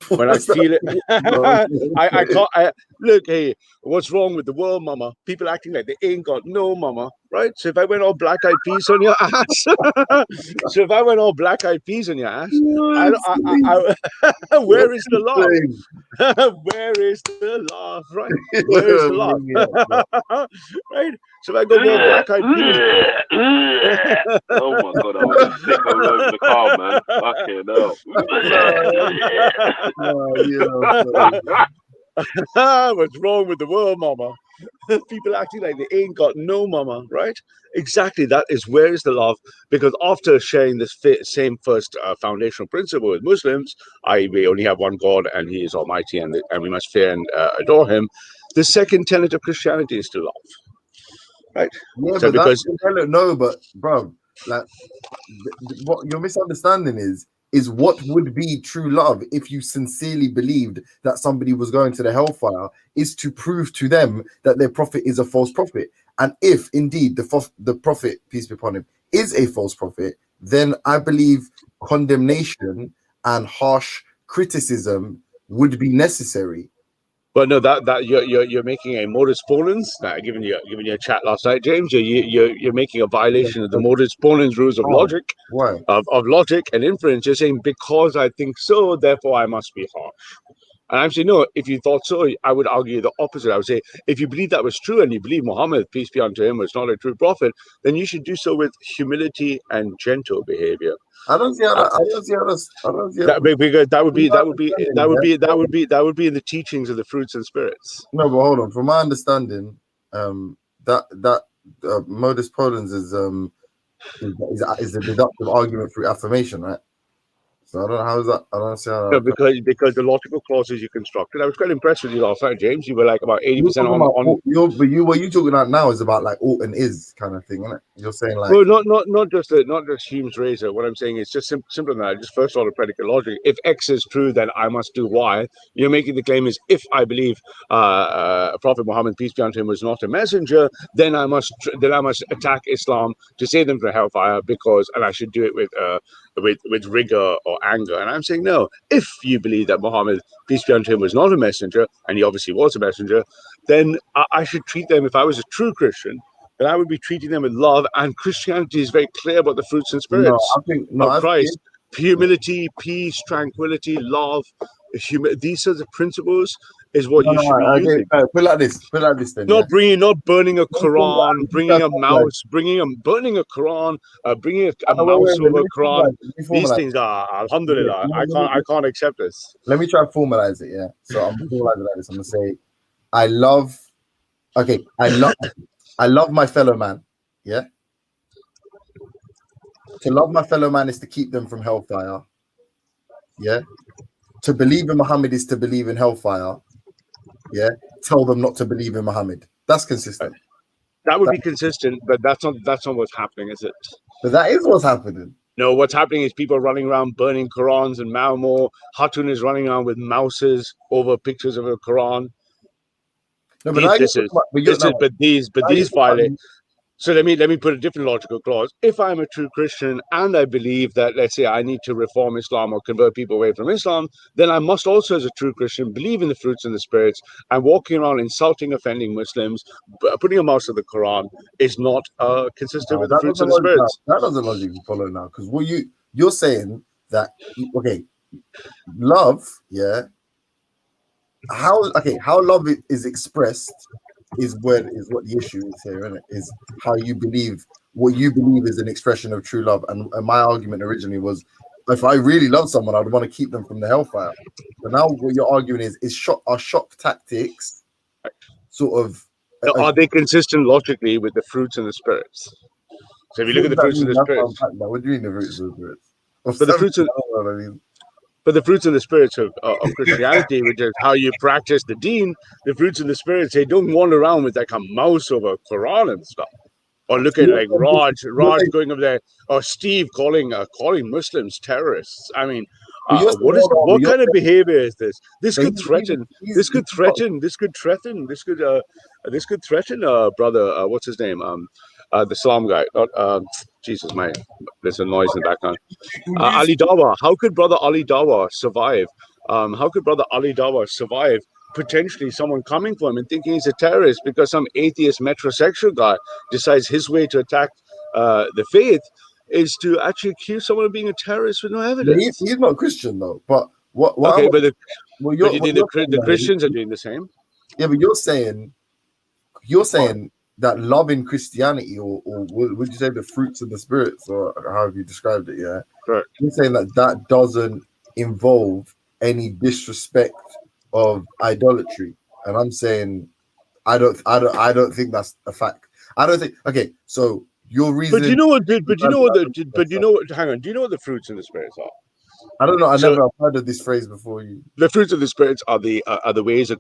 When I feel it, I can't. Look, hey, what's wrong with the world, mama? People acting like they ain't got no mama, right? So if I went all Black Eyed Peas on your ass, where is the love? Where is the love, right? Where is the love? Right? So if I go more Black Eyed Peas. Oh my god, I was sick all over the car, man. Fucking hell. What's wrong with the world, mama? People acting like they ain't got no mama, right? Exactly, that is where is the love? Because after sharing this same first foundational principle with Muslims, we only have one God and he is almighty, and we must fear and adore him. The second tenet of Christianity is to love, right? Yeah, so but but bro, like what you're misunderstanding is what would be true love if you sincerely believed that somebody was going to the hellfire, is to prove to them that their prophet is a false prophet. And if indeed the prophet, peace be upon him, is a false prophet, then I believe condemnation and harsh criticism would be necessary. But no, that you're making a modus ponens. Given you a chat last night, James, you're making a violation of the modus ponens rules of logic. Why? Of logic and inference. You're saying because I think so, therefore I must be harsh. And I'm saying no. If you thought so, I would argue the opposite. I would say if you believe that was true and you believe Muhammad, peace be unto him, was not a true prophet, then you should do so with humility and gentle behavior. I don't see how that, because that would be in the teachings of the fruits and spirits. No, but hold on. From my understanding, that modus ponens is a deductive argument through affirmation, right? So I don't know how is that. I don't see how. Because the logical clauses you constructed. I was quite impressed with you last night, James. You were like about 80% on. What you talking about now is about like ought and is kind of thing, isn't it? You're saying like Well, not just Hume's razor. What I'm saying is just simple than that. Just first order predicate logic. If X is true, then I must do Y. You're making the claim is if I believe Prophet Muhammad, peace be unto him, was not a messenger, then I must attack Islam to save them from hellfire and I should do it with rigor or anger. And I'm saying no. If you believe that Muhammad, peace be unto him, was not a messenger, and he obviously was a messenger, then I should treat them, if I was a true Christian, then I would be treating them with love. And Christianity is very clear about the fruits and spirits of Christ. Humility, peace, tranquility, love. These are the principles is what you should be using. Put it like this then. Not burning a Quran, bringing a mouse, burning a Quran, bringing a mouse over a Quran. These things are, alhamdulillah, I can't accept this. Let me try to formalize it, yeah. So I'm gonna formalize it like this. I'm gonna say, I love my fellow man, yeah. To love my fellow man is to keep them from hellfire, yeah. To believe in Muhammad is to believe in hellfire, yeah. Tell them not to believe in Muhammad. That's consistent. That would be consistent, but that's not what's happening, is it? But that is what's happening. No, what's happening is people running around burning Qurans and Malmo. Hatun is running around with mouses over pictures of a Quran. No, but these violate. So let me put a different logical clause. If I'm a true Christian and I believe that, let's say, I need to reform Islam or convert people away from Islam, then I must also, as a true Christian, believe in the fruits and the spirits. And walking around insulting, offending Muslims, putting a mouse of the Quran is not consistent with the fruits and the spirits. That doesn't logically follow now, because what you're saying that love, yeah. How love is expressed is what the issue is here, isn't it? Is how you believe what you believe is an expression of true love. And my argument originally was, if I really love someone, I'd want to keep them from the hellfire. But now what you're arguing is shock tactics sort of are they consistent logically with the fruits and the spirits? So if you look at the fruits and the spirits, what do you mean the fruits and the spirits? But the fruits and But the fruits and the spirits of Christianity, which is how you practice the deen, the fruits and the spirits, they don't wander around with like a mouse over Quran and stuff. Or look at like Raj going over there, or Steve calling Muslims terrorists. I mean, what kind of behavior is this? This could threaten, brother. What's his name? The Islam guy. Jesus, there's a noise in the background. Ali Dawa. How could brother Ali Dawa survive? How could brother Ali Dawa survive potentially someone coming for him and thinking he's a terrorist because some atheist metrosexual guy decides his way to attack the faith is to actually accuse someone of being a terrorist with no evidence? He's not Christian though. But the Christians are doing the same. Yeah, but you're saying that love in Christianity, or would you say the fruits of the spirits, or however you described it, yeah? Correct. You're saying that doesn't involve any disrespect of idolatry, and I'm saying I don't think that's a fact. I don't think. Okay, so your reason. But you know what? Hang on. Do you know what the fruits and the spirits are? I don't know. I never heard of this phrase before. The fruits of the spirits are the ways a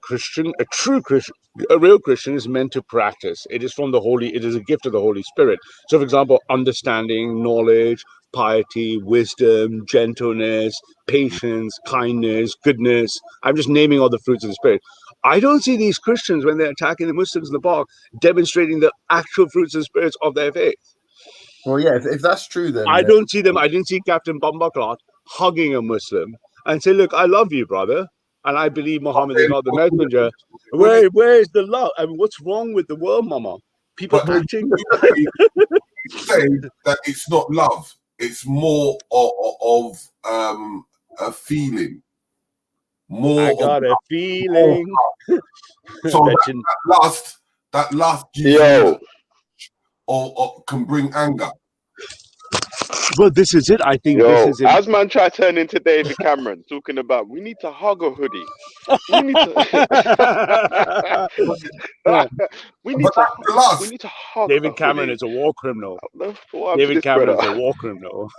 true Christian, a real Christian is meant to practice. It is from the Holy. It is a gift of the Holy Spirit. So, for example, understanding, knowledge, piety, wisdom, gentleness, patience, kindness, goodness. I'm just naming all the fruits of the Spirit. I don't see these Christians when they're attacking the Muslims in the park demonstrating the actual fruits and spirits of their faith. Well, yeah, if that's true, then I don't see them. I didn't see Captain Bumbaclot hugging a Muslim and say, "Look, I love you, brother, and I believe Muhammad is not the messenger." Where is the love? I mean, what's wrong with the world, Mama? People acting. Say that it's not love; it's more of a feeling. I got a feeling. So that last yo, or can bring anger. Well, this is it. I think Yo, this is it. Asman try to turn into David Cameron, talking about we need to hug a hoodie. We need to. we need But to. that's the love. We need to hug. David a Cameron hoodie. is a war criminal. What David this Cameron brother? is a war criminal.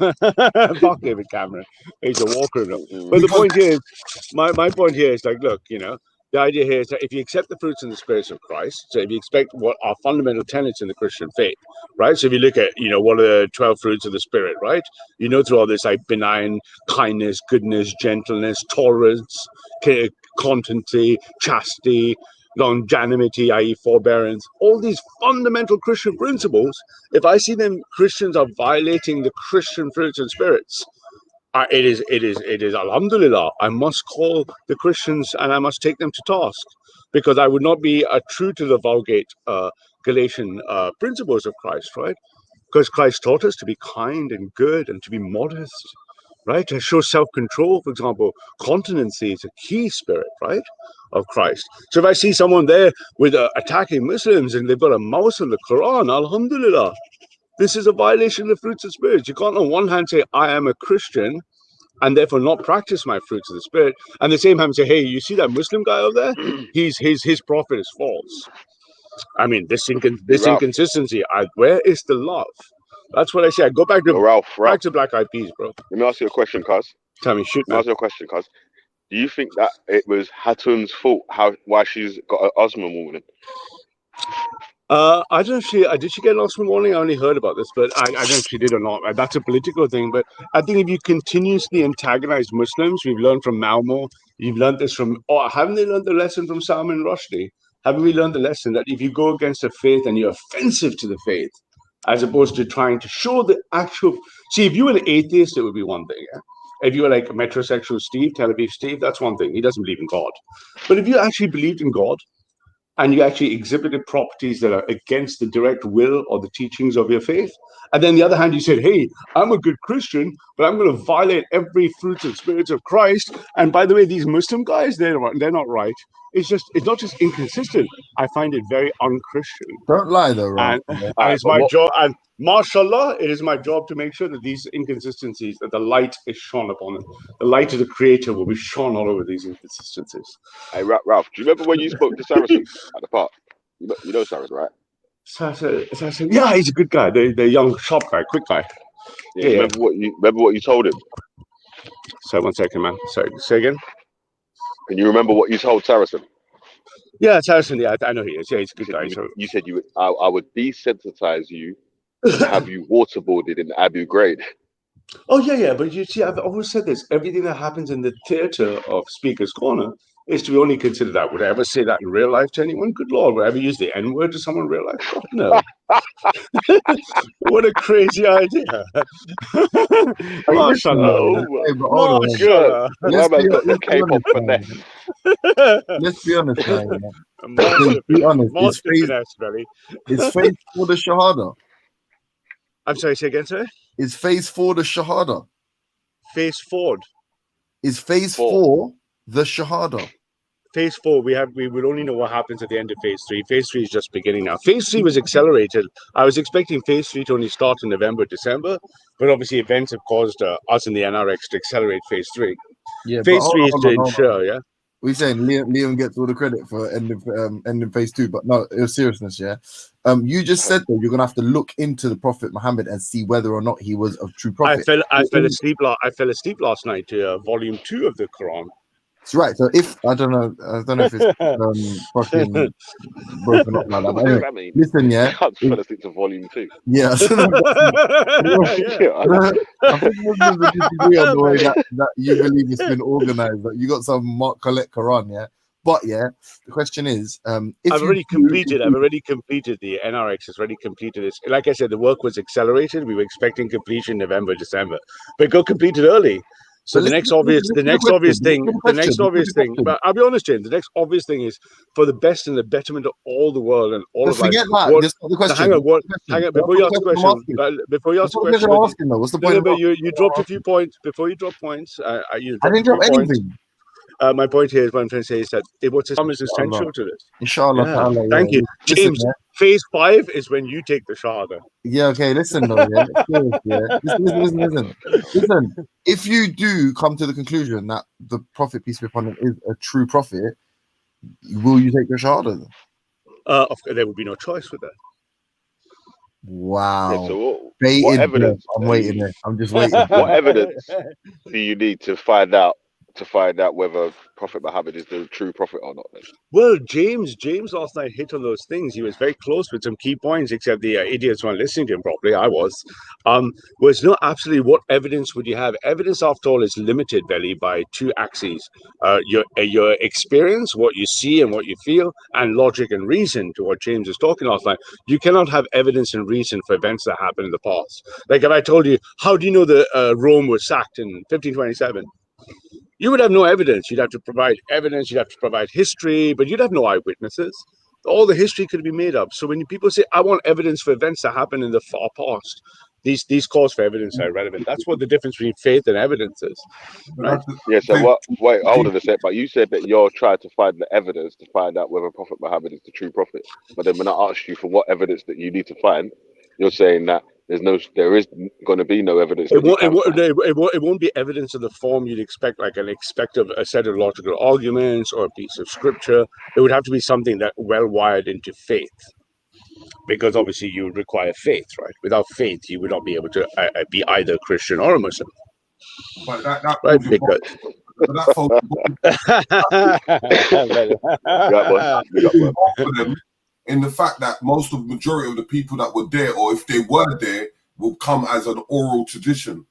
Fuck David Cameron. He's a war criminal. Mm-mm. But the Because point here is, my point here is like, look, the idea here is that if you accept the fruits and the spirits of Christ, so if you expect what are fundamental tenets in the Christian faith, right? So if you look at, what are the 12 fruits of the spirit, right? Through all this like benign kindness, goodness, gentleness, tolerance, constancy, chastity, longanimity, i.e. forbearance, all these fundamental Christian principles, if I see them, Christians are violating the Christian fruits and spirits, it is alhamdulillah. I must call the Christians and I must take them to task, because I would not be true to the Vulgate Galatian principles of Christ, right? Because Christ taught us to be kind and good and to be modest, right? To show self-control, for example, continency is a key spirit, right, of Christ. So if I see someone there with attacking Muslims and they've got a mouse on the Quran, alhamdulillah, this is a violation of the fruits of spirits. You can't on one hand say, I am a Christian, and therefore not practice my fruits of the spirit, and at the same time say, hey, you see that Muslim guy over there? His prophet is false. I mean, this inconsistency, where is the love? That's what I say. I go back to Ralph, back to Black Eyed Peas, bro. let me ask you a question, cuz. Tell me, shoot, Let me man. ask you a question, cuz. Do you think that it was Hatun's fault why she's got an asthma warning? I don't know if did she get an Oscar warning? I only heard about this, but I don't know if she did or not. That's a political thing. But I think if you continuously antagonize Muslims, we've learned from Malmo, you've learned this from, haven't they learned the lesson from Salman Rushdie? Haven't we learned the lesson that if you go against the faith and you're offensive to the faith, as opposed to trying to show the actual, see, if you were an atheist, it would be one thing. Yeah? If you were like a metrosexual Steve, Tel Aviv Steve, that's one thing. He doesn't believe in God. But if you actually believed in God, and you actually exhibited properties that are against the direct will or the teachings of your faith. And then the other hand, you said, hey, I'm a good Christian, but I'm going to violate every fruits and spirits of Christ. And by the way, these Muslim guys, they're not right. It's not just inconsistent. I find it very unchristian. Don't lie though, Ralph. And it's my job, and mashallah, it is my job to make sure that these inconsistencies, that the light is shone upon them. The light of the Creator will be shone all over these inconsistencies. Hey, Ralph, do you remember when you spoke to Saracen at the park? You know Saracen, right? Saracen, yeah, he's a good guy. The young, sharp guy, quick guy. Yeah. Remember what you told him? So 1 second, man. Sorry, say again. Can you remember what you told Saracen? Yeah, Saracen. Yeah, I know he is. Yeah, he's a good guy. You said I would desensitize you and have you waterboarded in Abu Ghraib. Oh yeah. But you see, I've always said this. Everything that happens in the theater of Speaker's Corner is to be only considered that. Would I ever say that in real life to anyone? Good Lord, would I ever use the N-word to someone in real life? God, no. What a crazy idea. Mashallah. Mashallah. Let's be honest, man. Be honest. Is phase 4 the Shahada? I'm sorry, say again, sir? Is phase 4 the Shahada? Phase 4. Is phase 4 the Shahada? Phase 4, we will only know what happens at the end of phase 3. Phase 3 is just beginning now. Phase 3 was accelerated. I was expecting phase 3 to only start in November, December, but obviously events have caused us in the NRX to accelerate phase 3. Yeah, phase 3 is to ensure, yeah. We're saying Liam gets all the credit for ending phase 2, but no, it was seriousness, yeah. You just said though you're gonna have to look into the Prophet Muhammad and see whether or not he was a true prophet. I fell asleep last night to volume 2 of the Quran. That's right. So if I don't know if it's fucking broken up like that. But anyway, listen, yeah. I fell asleep to volume 2. Yeah. I think Muslims would disagree on the way that you believe it's been organized. That you got some Mark Collect Quran, yeah. But yeah, the question is, I've already completed the NRX has already completed this. Like I said, the work was accelerated. We were expecting completion November, December, but got completed early. So the next obvious thing, but I'll be honest, James, the next obvious thing is for the best and the betterment of all the world and all of life. Forget that. That's not the question. Hang on, before you ask the question, what's the point? You dropped a few points. Before you drop points, I didn't drop anything. My point here is what I'm trying to say is that Islam is essential to this. Inshallah. Yeah. Thank you, James. phase 5 is when you take the Shahada. Yeah, okay, listen though, yeah. Seriously, yeah. Listen. If you do come to the conclusion that the Prophet, peace be upon him, is a true prophet, will you take the Shahada? Oh. There would be no choice with that. Wow. Yeah, so what Baited evidence? breath. I'm waiting there. I'm just waiting. What evidence do you need to find out whether Prophet Muhammad is the true prophet or not? Then? Well, James last night hit on those things. He was very close with some key points, except the idiots weren't listening to him properly. I was. Was no, absolutely. What evidence would you have? Evidence, after all, is limited, Belly, by two axes: your experience, what you see and what you feel, and logic and reason. To what James was talking last night, you cannot have evidence and reason for events that happened in the past. Like if I told you, how do you know that Rome was sacked in 1527? You would have no evidence. You'd have to provide evidence. You'd have to provide history, but you'd have no eyewitnesses. All the history could be made up. So when people say, I want evidence for events that happened in the far past, these calls for evidence are irrelevant. That's what the difference between faith and evidence is. Right? Yeah, so what? Wait, hold on a sec. But you said that you're trying to find the evidence to find out whether Prophet Muhammad is the true prophet. But then when I asked you for what evidence that you need to find, you're saying that there is going to be no evidence. It won't be evidence in the form you'd expect, like a set of logical arguments or a piece of scripture. It would have to be something that well wired into faith, because obviously you would require faith, right? Without faith, you would not be able to be either Christian or a Muslim. But that Right? Because in the fact that majority of the people that were there, or if they were there, will come as an oral tradition.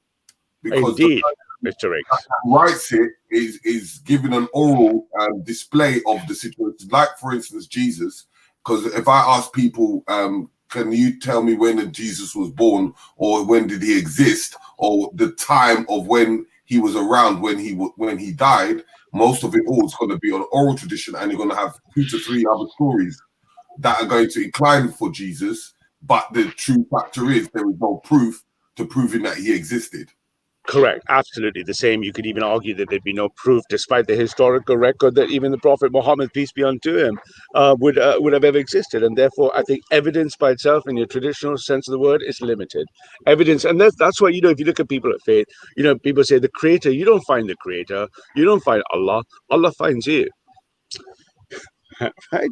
Because indeed, Mr. Riggs writes it is given an oral display of the situation. Like, for instance, Jesus. Because if I ask people, can you tell me when Jesus was born, or when did he exist, or the time of when he was around, when he died, most of it all is going to be on oral tradition, and you're going to have 2 to 3 other stories that are going to incline for Jesus, but the true factor is there is no proof to proving that he existed. Correct, absolutely the same. You could even argue that there'd be no proof, despite the historical record, that even the Prophet Muhammad, peace be unto him, would have ever existed. And therefore, I think evidence by itself, in your traditional sense of the word, is limited. Evidence, and that's why, if you look at people of faith, people say the Creator. You don't find the Creator. You don't find Allah. Allah finds you. Right?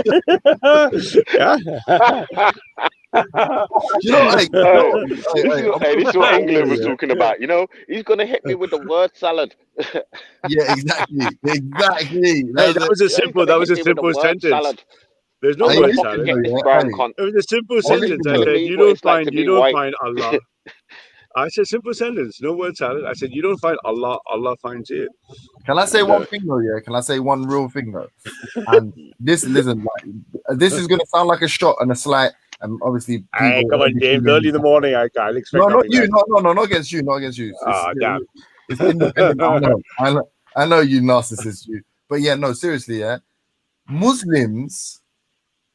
Yeah. This is what England was talking about. He's gonna hit me with the word salad. Yeah, exactly. Hey, that was a simple sentence. Salad. There's no word salad. It was a simple sentence. I said, you don't find Allah. I said simple sentence, no word salad. I said, you don't find Allah, Allah finds you. Can I say one thing though? Yeah, can I say one real thing though? And this is gonna sound like a shot and a slight, and obviously. Hey, come on, James. Early in the morning, I can't expect. No, not you. No, not against you. Not against you. Damn. It's independent. I know you narcissist, you. But yeah, no, seriously, yeah. Muslims,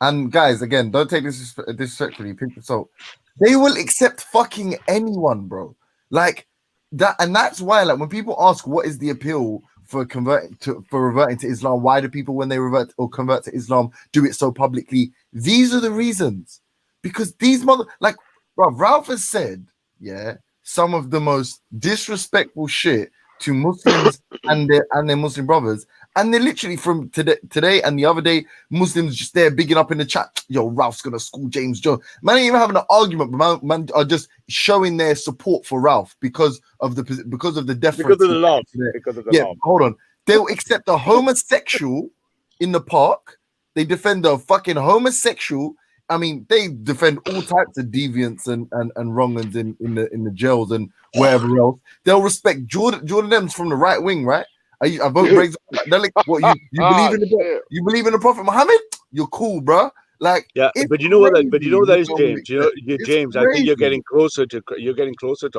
and guys, again, don't take this disrespectfully. So they will accept fucking anyone, bro. Like that, and that's why, like, when people ask what is the appeal for reverting to Islam, why do people, when they revert or convert to Islam, do it so publicly? These are the reasons. Because these bro, Ralph has said, yeah, some of the most disrespectful shit to Muslims and their Muslim brothers. And they're literally, from today and the other day, Muslims just there bigging up in the chat. Yo, Ralph's gonna school James Jones. Man ain't even having an argument, but man are just showing their support for Ralph because of the deference. Because of the love. Hold on. They'll accept a homosexual in the park. They defend a fucking homosexual. I mean, they defend all types of deviants and wrong-uns in the jails and wherever else. They'll respect Jordan M's from the right wing, right? I vote breaks. They're like, what you believe in the Prophet Muhammad? You're cool, bro. Like, yeah, but you know what? But you know what that is, James. James. I think you're getting closer to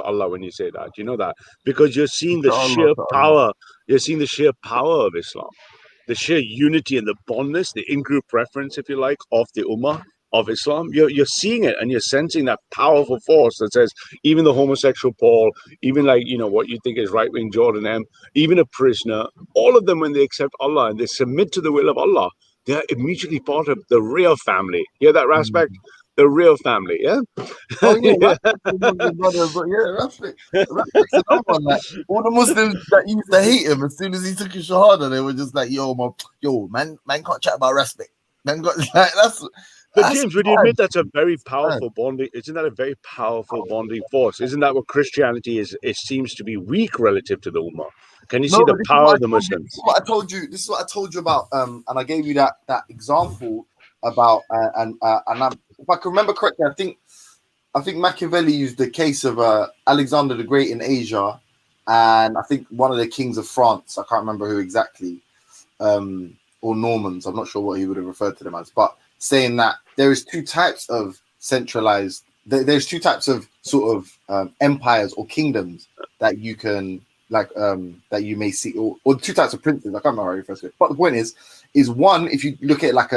Allah when you say that. You know that because you're seeing the sheer power. You're seeing the sheer power of Islam, the sheer unity and the bondness, the in-group preference, if you like, of the Ummah of Islam. You're seeing it and you're sensing that powerful force that says even the homosexual Paul, even like, you know, what you think is right-wing Jordan M, even a prisoner, all of them, when they accept Allah and they submit to the will of Allah, they're immediately part of the real family. You hear that, Raspect? The real family, yeah? Oh yeah, brother, but yeah, Raspect's another one. Like all the Muslims that used to hate him, as soon as he took his shahada, they were just like, yo, man can't chat about respect. Man got like But James, would you admit that's a very powerful bonding? Isn't that a very powerful bonding force? Isn't that what Christianity is? It seems to be weak relative to the Ummah. Can you see the power of the Muslims? This is what I told you about. And I gave you that example about if I can remember correctly, I think Machiavelli used the case of Alexander the Great in Asia, and I think one of the kings of France. I can't remember who exactly, or Normans. I'm not sure what he would have referred to them as, but saying that there is two types of centralized. There's two types of sort of empires or kingdoms that you can that you may see, or two types of princes. I can't remember how I refer to it. But the point is one, if you look at it like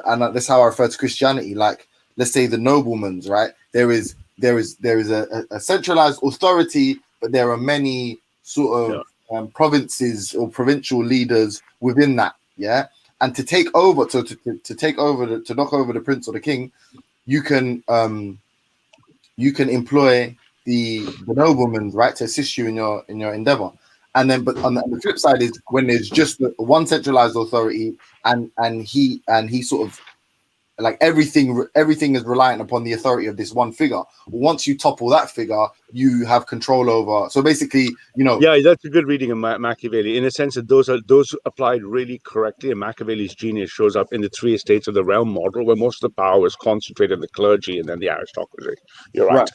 and that's how I refer to Christianity, like let's say the noblemen's, right? There is a centralized authority, but there are many sort of provinces or provincial leaders within that, yeah. And to take over, to knock over the prince or the king, you can employ the noblemen, right, to assist you in your endeavor. And then, but on the flip side is when there's just one centralized authority, and he sort of like everything is reliant upon the authority of this one figure. Once you topple that figure, you have control over. So basically, you know. Yeah, that's a good reading of Machiavelli, in a sense that those applied really correctly. And Machiavelli's genius shows up in the three estates of the realm model, where most of the power was concentrated in the clergy and then the aristocracy. You're right.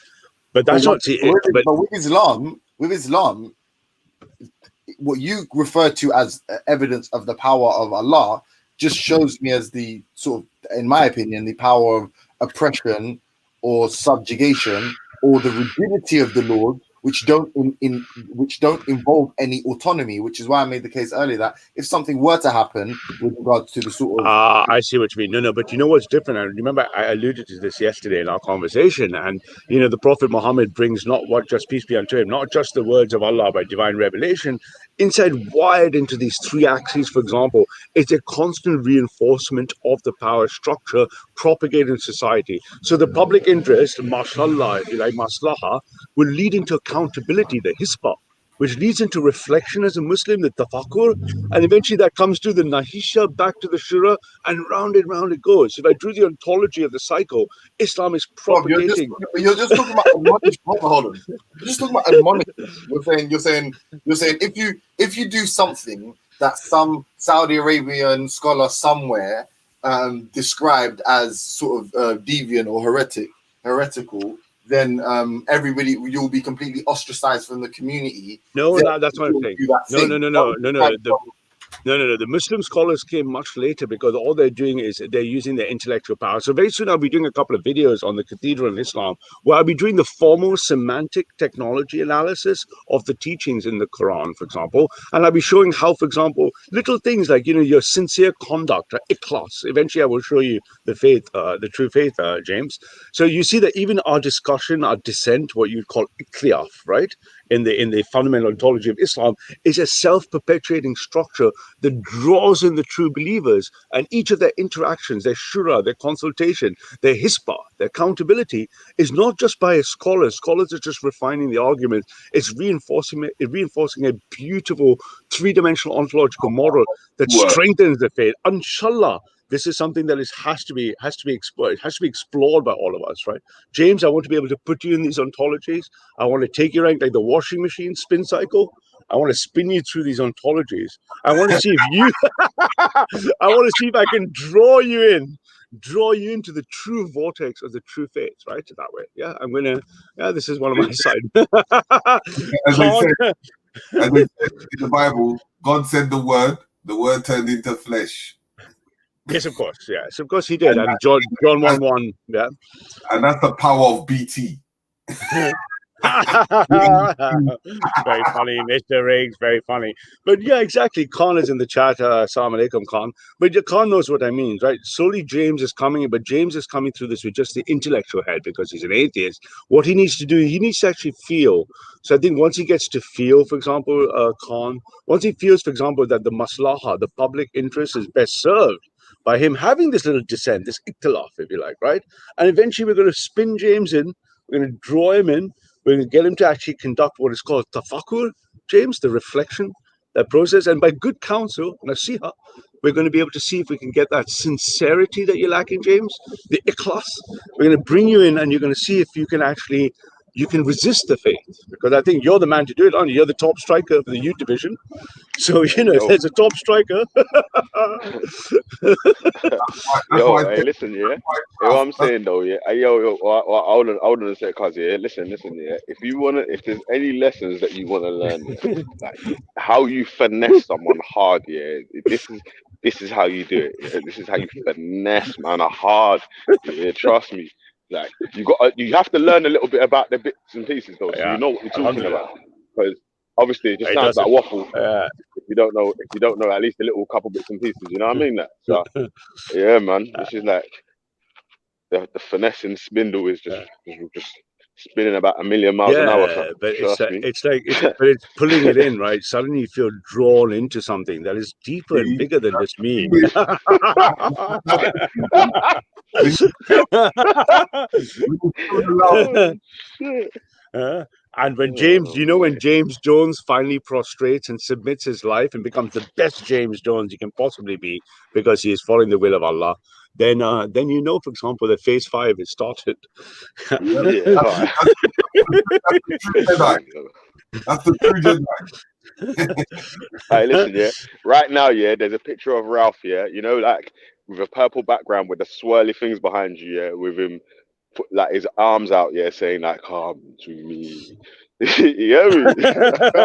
But that's not. But with Islam, what you refer to as evidence of the power of Allah just shows me as the sort of, in my opinion, the power of oppression or subjugation or the rigidity of the Lord, which don't involve any autonomy. Which is why I made the case earlier that if something were to happen with regards to the sort of I see what you mean. No, but you know what's different? I remember I alluded to this yesterday in our conversation, and you know the Prophet Muhammad brings not what just peace be unto him, not just the words of Allah by divine revelation. Inside, wired into these three axes, for example, it's a constant reinforcement of the power structure propagated in society. So the public interest, mashallah, if you like, maslaha, will lead into accountability, the hisbah, which leads into reflection as a Muslim, the tafakkur, and eventually that comes to the nahisha, back to the shura, and round it goes. If I drew the ontology of the cycle, Islam is propagating. You're just talking about admonition. Hold on. You're just talking about admonition. You're saying if you do something that some Saudi Arabian scholar somewhere described as sort of deviant or heretical, then you'll be completely ostracized from the community. No, that's what I'm saying. No. The Muslim scholars came much later because all they're doing is they're using their intellectual power. So very soon I'll be doing a couple of videos on the Cathedral in Islam, where I'll be doing the formal semantic technology analysis of the teachings in the Quran, for example. And I'll be showing how, for example, little things like, you know, your sincere conduct, ikhlas. Eventually I will show you the faith, the true faith, James. So you see that even our discussion, our dissent, what you'd call ikhliyaf, right? In the fundamental ontology of Islam, is a self-perpetuating structure that draws in the true believers, and each of their interactions, their shura, their consultation, their hisbah, their accountability is not just by a scholar. Scholars are just refining the argument. It's reinforcing a beautiful three-dimensional ontological model that strengthens the faith. Inshallah, this is something that has to be explored. It has to be explored by all of us, right? James, I want to be able to put you in these ontologies. I want to take you like the washing machine spin cycle. I want to spin you through these ontologies. I want to see if I can draw you into the true vortex of the true faith, right? That way. Yeah, this is one of my side. As they said in the Bible, God said the word turned into flesh. Yes, of course. Yes, of course he did. And John 1:1. Yeah. And that's the power of BT. Very funny, Mr. Riggs, very funny. But yeah, exactly. Khan is in the chat. Assalamu alaikum, Khan. But Khan knows what I mean, right? Slowly James is coming, but James is coming through this with just the intellectual head because he's an atheist. What he needs to do, he needs to actually feel. So I think once he gets to feel, for example, Khan, once he feels, for example, that the maslaha, the public interest is best served by him having this little dissent, this ikhtilaf, if you like, right? And eventually we're going to spin James in, we're going to draw him in, we're going to get him to actually conduct what is called tafakkur, James, the reflection, that process. And by good counsel, nasiha, we're going to be able to see if we can get that sincerity that you're lacking, James, the ikhlas. We're going to bring you in and you're going to see if you can actually, you can resist the faith. Because I think you're the man to do it, aren't you? You're the top striker of the youth division. So, you know, if there's a top striker. Yo, hey, listen, yeah. What I'm saying though, yeah. Hold on a sec, cuz, yeah. Listen, yeah. If there's any lessons that you wanna learn, yeah, like how you finesse someone hard, yeah. This is how you do it. Yeah? This is how you finesse man hard. Yeah, trust me. Like you have to learn a little bit about the bits and pieces though, so you know what we're talking about. Because obviously it just sounds like waffle. If you don't know at least a little couple bits and pieces, you know what I mean? That so yeah, man. This is like the finessing spindle is just spinning about 1,000,000 miles an hour. So, but it's pulling it in, right? Suddenly you feel drawn into something that is deeper and bigger than just me. And when James, when James Jones finally prostrates and submits his life and becomes the best James Jones he can possibly be because he is following the will of Allah, then for example, that phase 5 is started. That's the true Jedi. Hey, listen, yeah. Right now, yeah, there's a picture of Ralph, yeah, like with a purple background with the swirly things behind you, yeah, with him put like his arms out, yeah, saying like, "Come to me." You hear me? Trying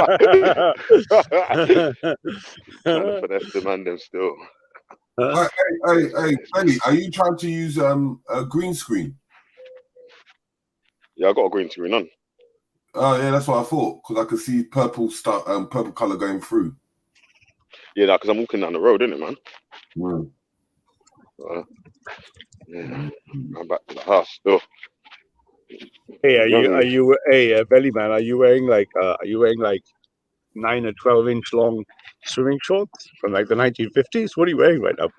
to finesse the man them still. Hey, Benny, are you trying to use a green screen? Yeah, I got a green screen on. Oh yeah, that's what I thought because I could see purple color going through. Yeah, because I'm walking down the road, innit, man? Yeah, I'm back to the house still. Hey, Belly man, are you wearing like 9 or 12-inch long swimming shorts from like the 1950s? What are you wearing right now?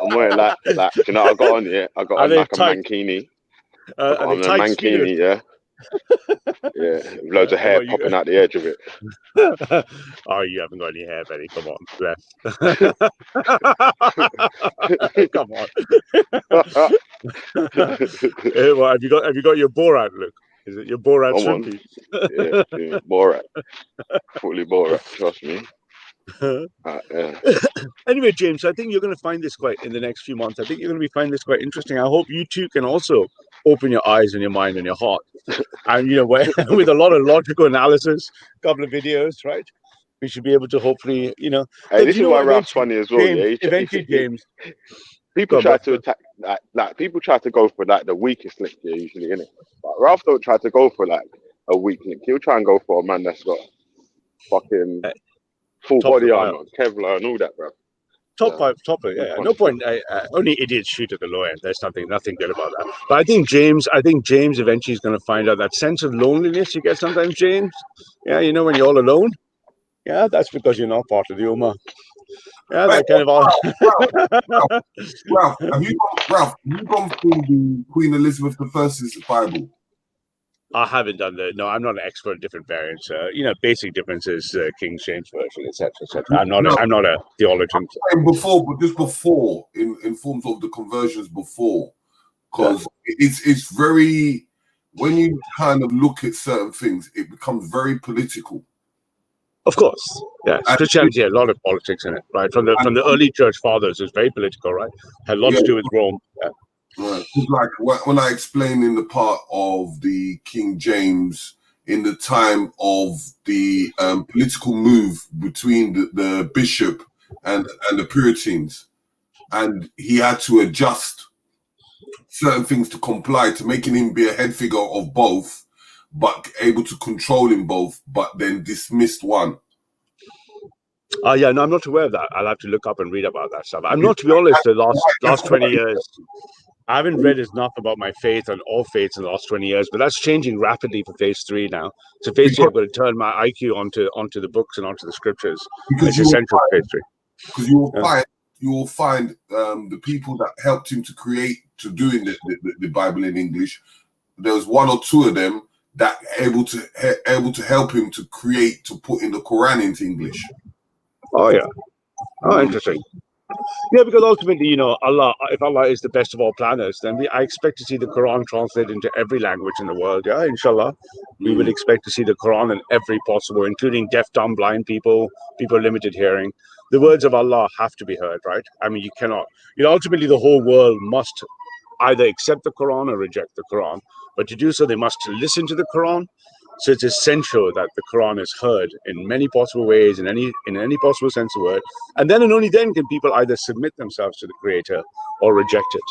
I'm wearing like I got on, yeah. I got on like a mankini. On a mankini, yeah. Yeah, with loads of hair popping out the edge of it. Oh, you haven't got any hair, Benny. Come on, come on. Well, have you got your Borat look? Is it your Borat swim? Yeah, Borat. Fully Borat, trust me. Anyway, James, I think you're going to find this in the next few months. I think you're going to find this quite interesting. I hope you too can also open your eyes and your mind and your heart. And, with a lot of logical analysis, a couple of videos, right? We should be able to hopefully, Hey, this is why Ralph's funny as well. James, eventually, James. People try to attack, like people try to go for like the weakest link here, usually, innit? But Ralph don't try to go for like a weak link. He'll try and go for a man that's got fucking full body armor, Kevlar, and all that, bro. Top 5, yeah. No point. Only idiots shoot at the low end. There's nothing good about that. But I think James eventually is going to find out that sense of loneliness you get sometimes, James. Yeah, when you're all alone. Yeah, that's because you're not part of the Ummah. Yeah, that kind of. Ralph, have you gone through the Queen Elizabeth I's Bible? I haven't done No, I'm not an expert in different variants. Basic differences, King James version, etc., etc. I'm not a theologian. Just before, in forms of the conversions before, because it's very, when you kind of look at certain things, it becomes very political. Of course, yeah. Christianity had a lot of politics in it, right? From the early church fathers, it was very political, right? Had a lot to do with Rome. Yeah. Right. Like when I explained in the part of the King James in the time of the political move between the bishop and the Puritans, and he had to adjust certain things to comply to, making him be a head figure of both, but able to control him both, but then dismissed one. Oh yeah, no, I'm not aware of that. I'll have to look up and read about that stuff. I'm not, to be honest, the last 20 years, I haven't read enough about my faith and all faiths in the last 20 years, but that's changing rapidly for phase 3 now. So phase 3, I've got to turn my IQ onto the books and onto the scriptures. It's essential for phase 3. Because you will find the people that helped him to doing the Bible in English. There was 1 or 2 of them that able to help him to put in the Quran into English. Oh yeah. Oh, interesting. Yeah, because ultimately, you know, if Allah is the best of all planners, then I expect to see the Quran translated into every language in the world. Yeah, inshallah. We would expect to see the Quran in every possible, including deaf, dumb, blind people, people limited hearing. The words of Allah have to be heard, right? I mean, you cannot, you know, ultimately the whole world must either accept the Quran or reject the Quran. But to do so, they must listen to the Quran. So it's essential that the Quran is heard in many possible ways, in any possible sense of the word. And then and only then can people either submit themselves to the Creator or reject it.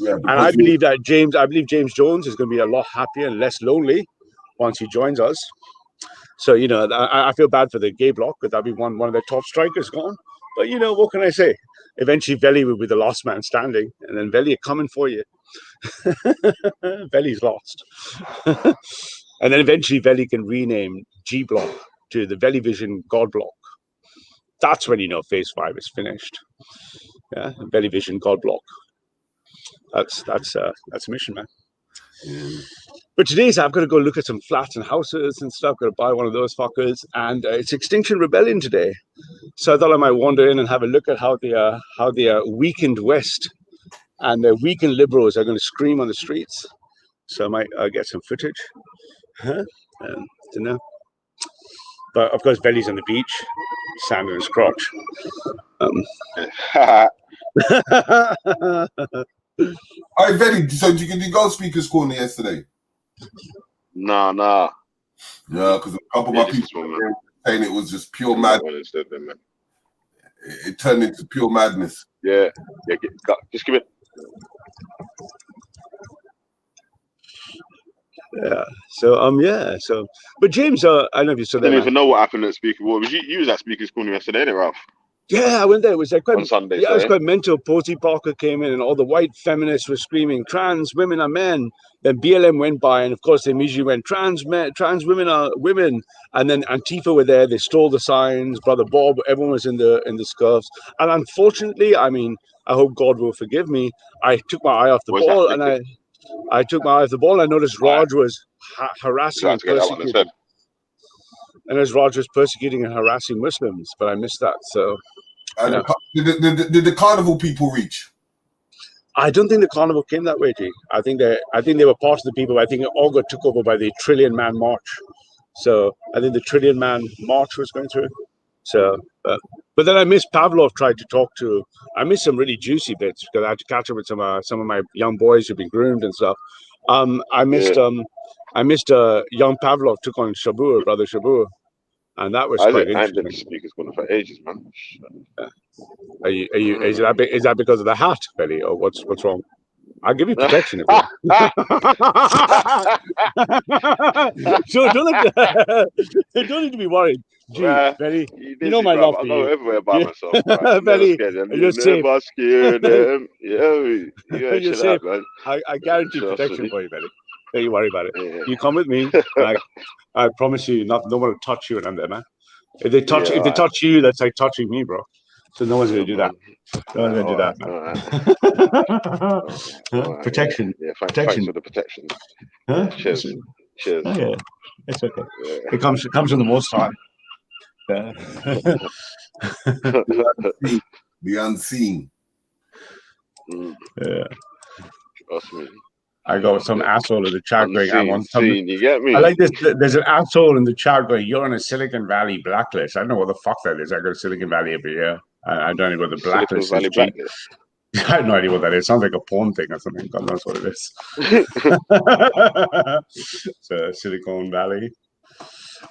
Yeah, and I believe James Jones is going to be a lot happier and less lonely once he joins us. So, you know, I feel bad for the gay bloc, but that'll be one of their top strikers gone. But, you know, what can I say? Eventually, Veli will be the last man standing, and then Veli are coming for you. Veli's lost. And then eventually Veli can rename G Block to the Veli Vision God Block. That's when you know phase 5 is finished. Yeah, Veli Vision God Block. That's a mission, man. But today's I've got to go look at some flats and houses and stuff. Got to buy one of those fuckers, and it's Extinction Rebellion today. So I thought I might wander in and have a look at how the weakened West and the weakened liberals are going to scream on the streets. So I might get some footage. Don't know. But of course, Veli's on the beach, sand in his crotch. Hi, Veli. So did you go speakers corner yesterday? Nah. Yeah, because a couple of my people were saying it was just pure madness. It turned into pure madness. Yeah. Just give it. Yeah. So but James, I don't know if you saw that. I didn't even know what happened at Speaker. What was you was at Speaker's Corner yesterday, innit, Ralph? Yeah, I went there. It was like quite on Sunday. Yeah, it was quite mental. Posey Parker came in, and all the white feminists were screaming, "Trans women are men." Then BLM went by, and of course they immediately went, "Trans women are women." And then Antifa were there. They stole the signs. Brother Bob, everyone was in the scarves. And unfortunately, I mean, I hope God will forgive me. I took my eye off the ball, and I took my eye off the ball. And I noticed Raj was harassing and persecuting. And as Raj was persecuting and harassing Muslims, but I missed that. So, did the carnival people reach? I don't think the carnival came that way, G. I think they were part of the people. I think it all got took over by the Trillion Man March. So I think the Trillion Man March was going through. So, but then I missed Pavlov tried to talk to. I missed some really juicy bits because I had to catch up with some of my young boys who've been groomed and stuff. I missed young Pavlov took on Shabur, brother Shabur, and that was quite interesting. I've been speakers corner for ages, man. Yeah. Is that because of the hat, Billy, or what's wrong? I'll give you protection if you So don't need to be worried. Gee, Billy, you know my love for you. I go everywhere by myself. Billy, you're safe. You're safe. I guarantee protection for you, Billy. Don't you worry about it. Yeah. You come with me. I promise you, no one will touch you and there, man. If they touch you, that's like touching me, bro. So no one's gonna do that. No one's gonna do that, man. Protection. Yeah, thanks for the protection. Huh? Cheers. Oh, yeah, it's okay. Yeah. It comes from the Most High. The unseen. Yeah. Trust me. I got some asshole in the chat going, I want something. You get me? I like this. There's an asshole in the chat going, you're on a Silicon Valley blacklist. I don't know what the fuck that is. I go to Silicon Valley every year. I don't know what the blacklist is. Blacklist. I have no idea what that is. It sounds like a porn thing or something. God knows what it is. So Silicon Valley.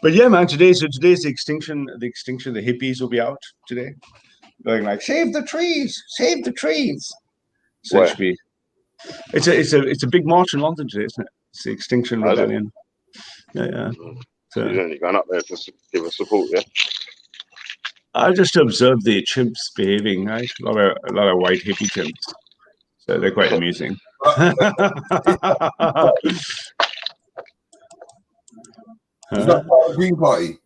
But yeah, man, today's the extinction. The hippies will be out today. Going like, save the trees. Essentially. It's a big march in London today, isn't it? It's the Extinction Has it? Rebellion. Yeah. So you're only going up there to give us support, yeah? I just observed the chimps behaving. Right? A lot of white hippie chimps, so they're quite amusing. Is that part of the Green Party?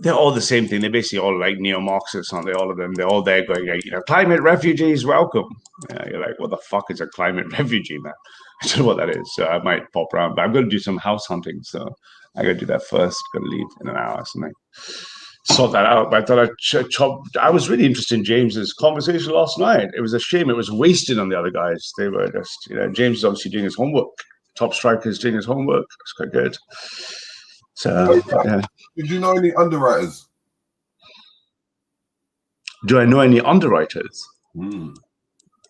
They're all the same thing. They're basically all like neo-Marxists, aren't they? All of them. They're all there going, like, climate refugees, welcome. Yeah, you're like, what the fuck is a climate refugee, man? I don't know what that is. So I might pop around, but I'm going to do some house hunting. So I got to do that first. Got to leave in an hour or something. Sort that out. But I thought I was really interested in James's conversation last night. It was a shame it was wasted on the other guys. They were just, James is obviously doing his homework. Top striker is doing his homework. It's quite good. So, yeah. Did you know any underwriters? Do I know any underwriters? Mm.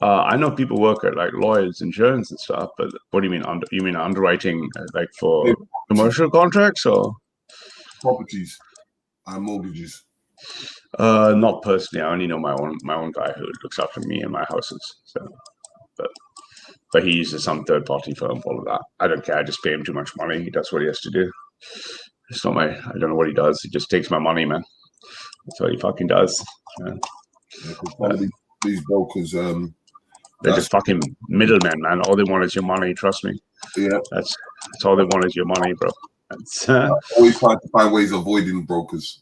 I know people work at like Lloyd's Insurance and stuff, but what do you mean? You mean underwriting like for commercial contracts or properties and mortgages? Not personally. I only know my own guy who looks after me and my houses. So, but he uses some third party firm for all of that. I don't care. I just pay him too much money. He does what he has to do. It's not I don't know what he does. He just takes my money, man. That's what he fucking does. These brokers, they're just fucking middlemen, man. All they want is your money. Trust me. Yeah, that's all they want is your money, bro. Always trying to find ways of avoiding brokers.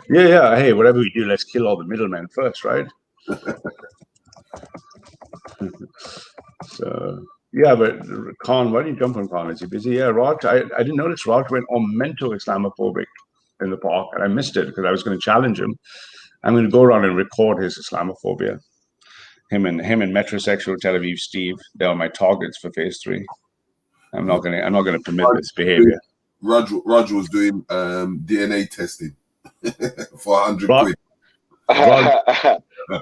Yeah. Hey, whatever we do, let's kill all the middlemen first, right? So. Yeah, but Khan, why did you jump on Khan? Is he busy? Yeah, Raj, I didn't notice Raj went on mental Islamophobic in the park, and I missed it because I was going to challenge him. I'm going to go around and record his Islamophobia. Him and metrosexual Tel Aviv Steve, they are my targets for phase 3. I'm not going to permit this behavior. Raj was doing DNA testing for 100 quid.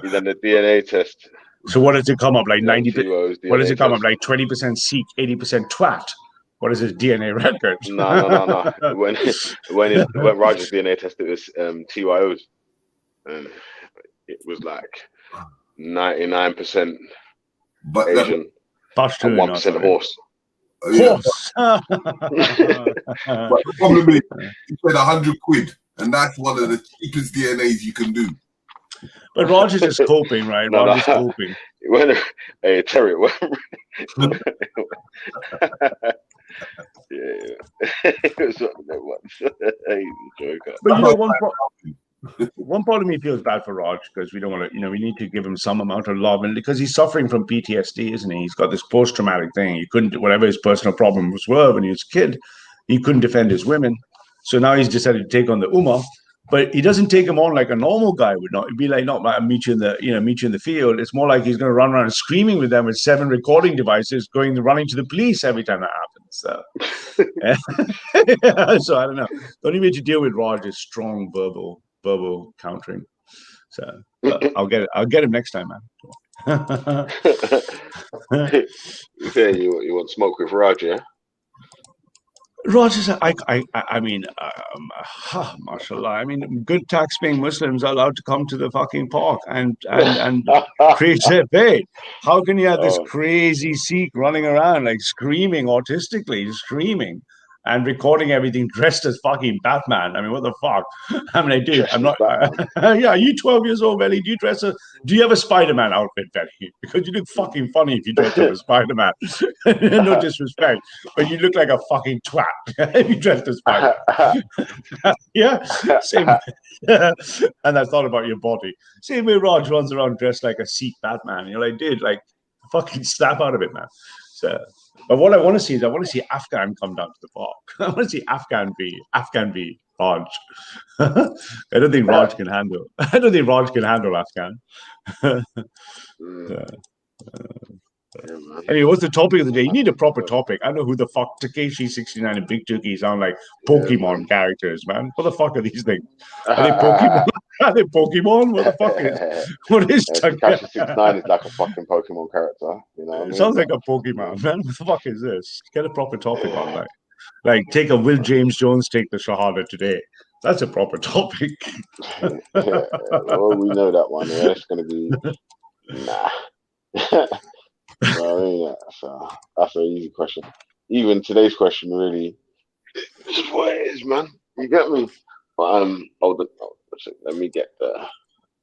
He's done the DNA test. So what does it come up like 90%? What does it come up like 20% Sikh, 80% twat? What is his DNA record? No. When Raj's DNA test, it was TYOs, and it was like 99% Asian, and 1% horse. Horse. But the problem is, you said 100 quid, and that's one of the cheapest DNAs you can do. But Raj is just coping, right? Raj is coping. Hey, Terry. But one part of me feels bad for Raj because we don't want to, we need to give him some amount of love, and because he's suffering from PTSD, isn't he? He's got this post-traumatic thing. He couldn't, whatever his personal problems were when he was a kid, he couldn't defend his women. So now he's decided to take on the Ummah. But he doesn't take him on like a normal guy would not. It'd be like, not meet you in the field. It's more like he's going to run around screaming with them with 7 recording devices, running to the police every time that happens. So, so I don't know. The only way to deal with Raj is strong verbal countering. So I'll get him next time, man. Okay, you want smoke with Raj, yeah? Raj is, I mean, mashallah. I mean, good tax-paying Muslims are allowed to come to the fucking park and create their bait. How can you have this crazy Sikh running around like screaming autistically, and recording everything dressed as fucking Batman? I mean, what the fuck? I mean, dude, I'm not. Yeah, are you 12 years old, Belly? Do you have a Spider-Man outfit, Belly? Because you look fucking funny if you dress up as Spider-Man. No disrespect, but you look like a fucking twat if you dressed as Spider-Man. Yeah, same. And I thought about your body. Same way Raj runs around dressed like a Sikh Batman. You're like, dude, like, fucking snap out of it, man. So. But what I want to see is Afghan come down to the park. I want to see Afghan be Raj. I don't think Raj can handle. Afghan. Anyway, what's the topic of the day? You need a proper topic. I know who the fuck Takeshi69 and Big Tookie sound like Pokemon characters, man. What the fuck are these things? Are they Pokemon? Are they Pokemon? What the fuck is? What is Takeshi69 is like a fucking Pokemon character. It sounds like a Pokemon, man. What the fuck is this? Get a proper topic on like take a Will James Jones take the Shahada today. That's a proper topic. Well, we know that one. Yeah, it's gonna be nah. So that's an easy question. Even today's question, really, is what it is, man. You get me? But let me get the.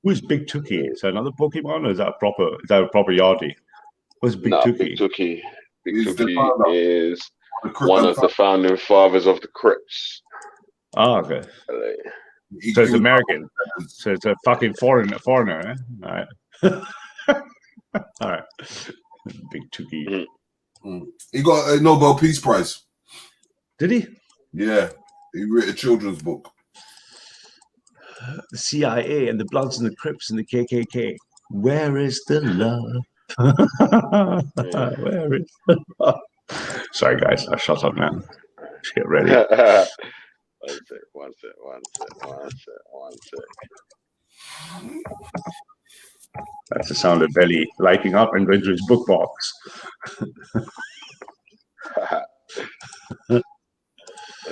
Who's Big Tookie? Is that another Pokemon, or is that a proper Yardie? Who's Big Tookie? Big Tookie. Big He's the Tookie founder. is one of the founding fathers of the Crips. Oh, okay. So it's American. So it's a fucking foreigner, eh? All right. All right. Big Tookie. He got a Nobel Peace Prize. Did he? Yeah. He wrote a children's book. The CIA and the Bloods and the Crips and the KKK. Where is the love? Where is the love? Sorry, guys. I shut up now. Let's get ready. One sec. That's the sound of Belly lighting up and going to his book box. Hold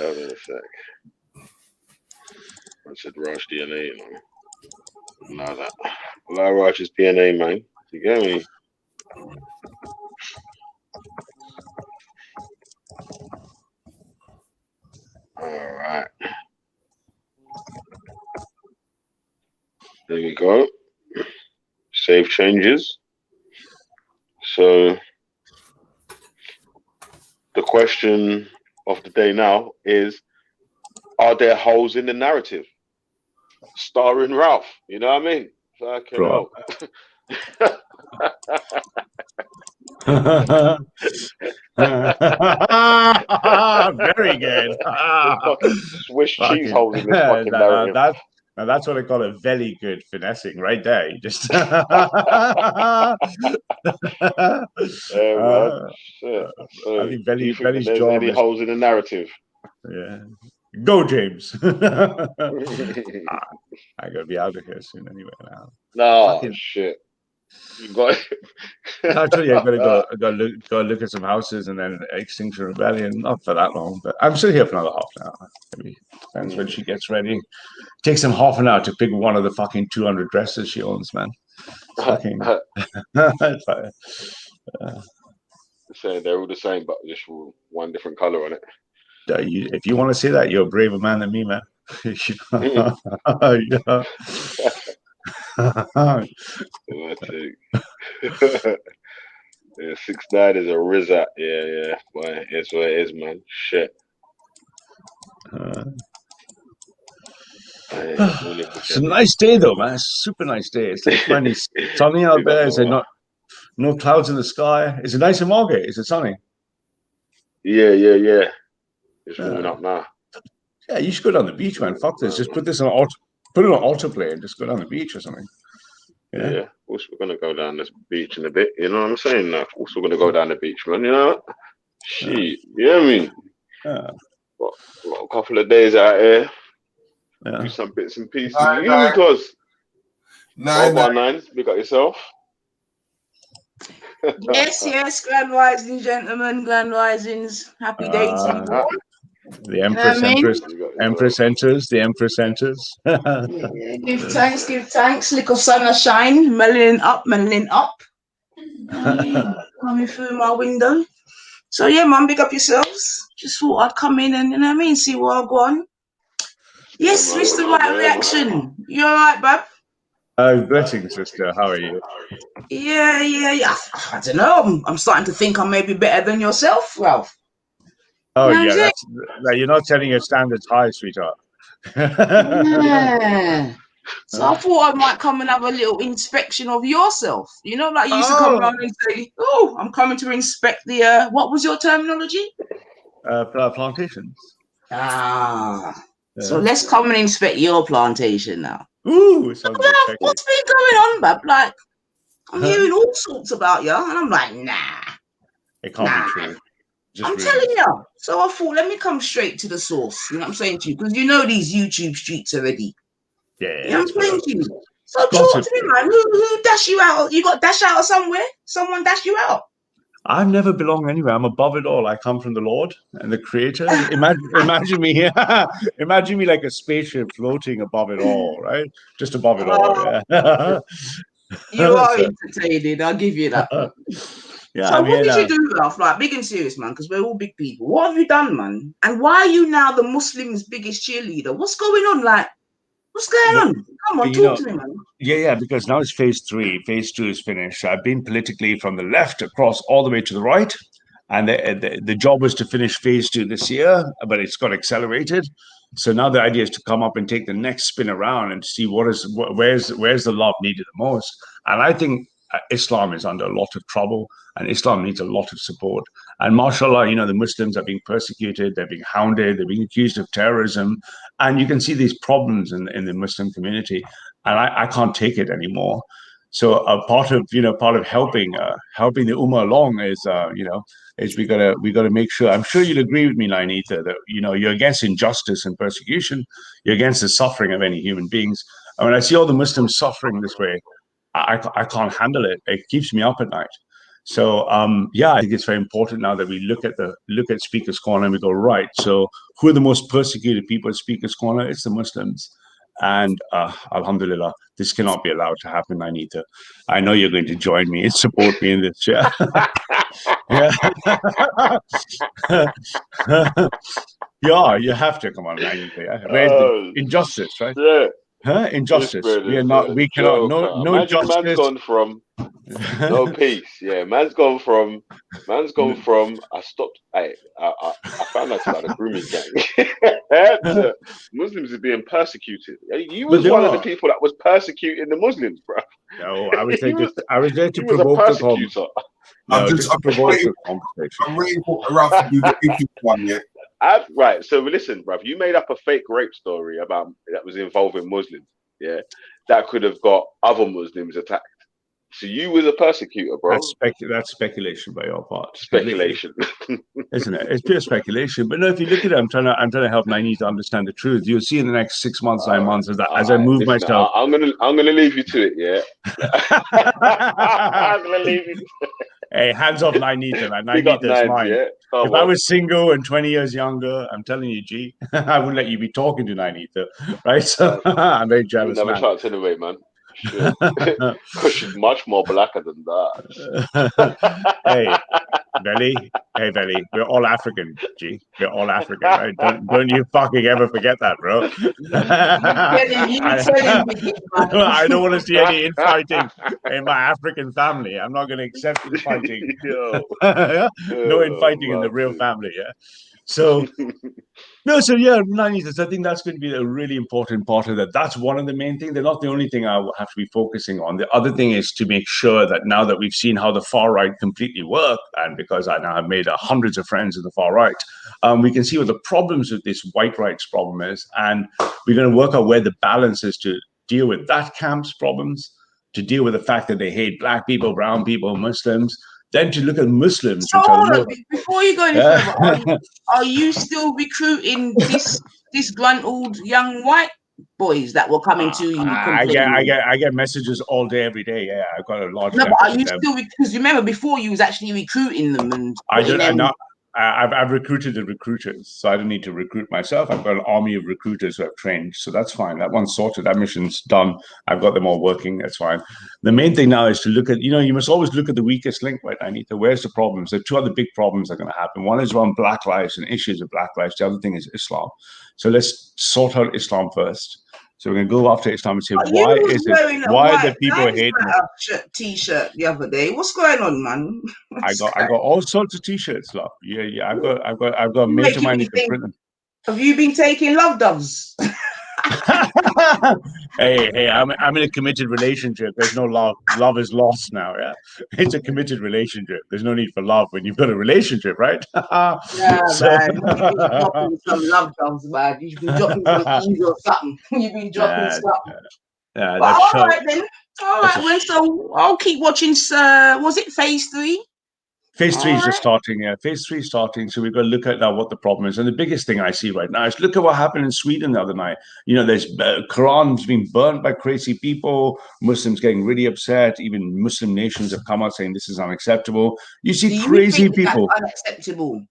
on a sec. I said Raj DNA, you know. No, that. Allow Raj's DNA, man. You get me? All right. There we go. Save changes. So the question of the day now is, are there holes in the narrative? Starring Ralph, you know what I mean? Fucking hell. Very good. Swiss cheese holes in this fucking narrative. Now that's what I call a very good finessing right there. You just man. Shit. So, I think Belly's there's job any holes in the narrative? Yeah. Go, James. I gotta be out of here soon anyway now. No, shit. You got it. I tell you, I gotta look at some houses and then Extinction Rebellion. Not for that long, but I'm still here for another half an hour. Maybe depends when she gets ready. Takes him half an hour to pick one of the fucking 200 dresses she owns, man. Fucking. So they're all the same, but just one different color on it. If you want to say that, you're a braver man than me, man. Yeah. Yeah, 6ix9ine is a Rizat. Yeah. Boy, it's what it is, man. Shit. It's a nice day, though, man. It's a super nice day. It's like finally sunny out there. Is there no clouds in the sky? Is it nice in Margate? Is it sunny? Yeah. It's warming up now. Yeah, you should go down the beach, man. Fuck this. Just put this on put it on autoplay and just go down the beach or something. Yeah. Also, we're gonna go down this beach in a bit. You know what I'm saying? Also, gonna go down the beach, man. You know? Shit. Yeah, I mean, got a couple of days out here. Yeah. Do some bits and pieces. Because 919, you got yourself. Yes, Grand Rising, gentlemen, Grand Risings. Happy day to you all. The Empress enters. The Empress enters. Give thanks. Little sunshine, melanin up. Coming through my window. So yeah, man, big up yourselves. Just thought I'd come in and, you know what I mean, see what I'll go on. Yes, Mr. Right Reaction. You all right, bub? Blessings, sister. How are you? Yeah. I don't know. I'm starting to think I'm maybe better than yourself, Ralph. Oh, yeah. You're not setting your standards high, sweetheart. Yeah. So I thought I might come and have a little inspection of yourself. You know, like you used to come around and say, "Oh, I'm coming to inspect the." What was your terminology? Plantations. So let's come and inspect your plantation now. Ooh, what's been going on, bub? Like, I'm hearing all sorts about you, and I'm like, nah. It can't be true. I'm telling you. So I thought, let me come straight to the source. You know what I'm saying to you? Because you know these YouTube streets already. Yeah. You know what I'm saying to you? So talk to me, man. Who dashed you out? You got dashed out of somewhere? Someone dashed you out? I've never belonged anywhere. I'm above it all. I come from the Lord and the Creator. Imagine me here. Imagine me like a spaceship floating above it all, right? Just above it all. Yeah. You are So- entertaining. I'll give you that. Yeah, So I what mean, did you do, Ralph? Like, big and serious, man, because we're all big people. What have you done, man? And why are you now the Muslims' biggest cheerleader? What's going on? Like, what's going Look, on? Come on, you talk know, to me, man. yeah, because now it's phase 3. Phase 2 is finished. I've been politically from the left across all the way to the right. And the job was to finish phase 2 this year, but it's got accelerated. So now the idea is to come up and take the next spin around and see where's the love needed the most. And I think Islam is under a lot of trouble, and Islam needs a lot of support. And mashallah, the Muslims are being persecuted, they're being hounded, they're being accused of terrorism, and you can see these problems in the Muslim community. And I can't take it anymore. So a part of helping the ummah along is we gotta make sure. I'm sure you'll agree with me, Lainita, that you're against injustice and persecution. You're against the suffering of any human beings. And when I see all the Muslims suffering this way, I can't handle it. It keeps me up at night. So I think it's very important now that we look at Speaker's Corner and we go, right, so who are the most persecuted people at Speaker's Corner? It's the Muslims. And alhamdulillah, this cannot be allowed to happen, Anita. I know you're going to join me and support me in this. Yeah. Yeah, you have to come on, Anita. Yeah? Where's the injustice, right? Yeah. Huh? Injustice. We cannot. No justice. Man's gone from no peace. Yeah, man's gone from. I stopped. I found out about the grooming gang. Muslims are being persecuted. You was one of the people that was persecuting the Muslims, bro. No, I was there to provoke the conversation. I'm waiting for Ralph to do the biggest one yet. Right, so listen, bruv, you made up a fake rape story that was involving Muslims, yeah, that could have got other Muslims attacked. So you was a persecutor, bro. That's speculation by your part. Speculation, isn't it? It's pure speculation. But no, if you look at it, I'm trying to help Naini to understand the truth. You'll see in the next 6 months, 9 months as I move myself. I'm gonna leave you to it, yeah. I'm gonna leave you. Hey, hands off Nainita, man. Nainita's mine. Yeah? If I was single and 20 years younger, I'm telling you, G, I wouldn't let you be talking to Nainita, right? So I'm very jealous, never man. chance anyway, man. Because she's much more blacker than that. Hey, Belly, we're all African, G. We're all African, right? Don't you fucking ever forget that, bro. I don't want to see any infighting in my African family. I'm not going to accept infighting. No infighting in the real family, yeah? So, Nainita, I think that's going to be a really important part of that. That's one of the main things. They're not the only thing I will have to be focusing on. The other thing is to make sure that now that we've seen how the far right completely work, and because I now have made hundreds of friends in the far right, we can see what the problems with this white rights problem is. And we're going to work out where the balance is to deal with that camp's problems, to deal with the fact that they hate black people, brown people, Muslims, then to look at Muslims. So before you go any further, are you still recruiting this disgruntled young white boys that were coming to you? I get messages all day, every day. Yeah, I've got a large. No, but are you still? Because remember, before you was actually recruiting them, and I've recruited the recruiters, so I don't need to recruit myself. I've got an army of recruiters who have trained, so that's fine. That one's sorted. That mission's done. I've got them all working. That's fine. The main thing now is to look at, you must always look at the weakest link, right, Anita? Where's the problems? There are 2 other big problems that are going to happen. One is around Black lives and issues of Black lives. The other thing is Islam. So let's sort out Islam first. So we're going to go after Islam and say, why the people hate me? T-shirt the other day. What's going on, man? I got all sorts of T-shirts, love. Yeah. I've got a mate of mine who can print them. Have you been taking love doves? Hey, I'm in a committed relationship. There's no love. Love is lost now. Yeah, it's a committed relationship. There's no need for love when you've got a relationship, right? Man. You've been dropping some love doves, man. You've been dropping some keys or something. You've been dropping something. Yeah, all right then. All right, so I'll keep watching. Was it phase 3? Phase 3 is just starting. Yeah, phase 3 is starting. So we've got to look at now what the problem is. And the biggest thing I see right now is look at what happened in Sweden the other night. There's Quran's being burnt by crazy people. Muslims getting really upset. Even Muslim nations have come out saying this is unacceptable. You see crazy people. That's unacceptable.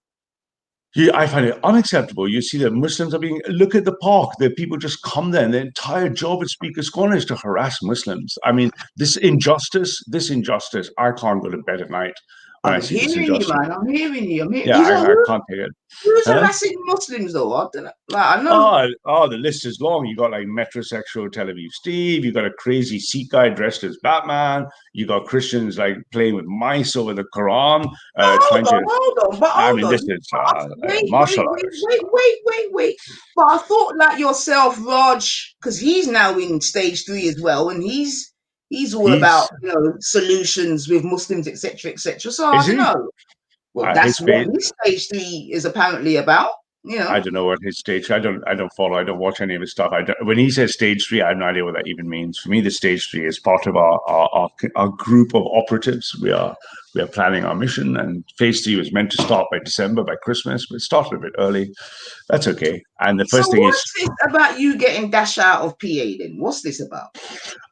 I find it unacceptable. You see that Muslims are being, look at the park, the people just come there and their entire job at Speaker's Corner is to harass Muslims. I mean, this injustice, I can't go to bed at night when I I'm see this hearing you, injustice. man. I'm hearing you. Yeah, I can't take it. Who's Huh? harassing Muslims though? I don't know. Like, I know. Oh, the list is long. You got like metrosexual Tel Aviv Steve. You got a crazy Sikh guy dressed as Batman. You got Christians like playing with mice over the Quran. Hold on. But I hold mean, on. this is Wait. But I thought like yourself, Raj, because he's now in stage 3 as well, and he's all about solutions with Muslims, etc., etc. So I don't know. Well, that's what his stage 3 is apparently about. I don't know what his stage. I don't follow. I don't watch any of his stuff. When he says stage 3, I have no idea what that even means. For me, the stage 3 is part of our group of operatives. We are planning our mission, and phase 3 was meant to start by December, by Christmas, but it started a bit early. That's okay. And the first thing what's this about you getting dashed out of PA then? What's this about?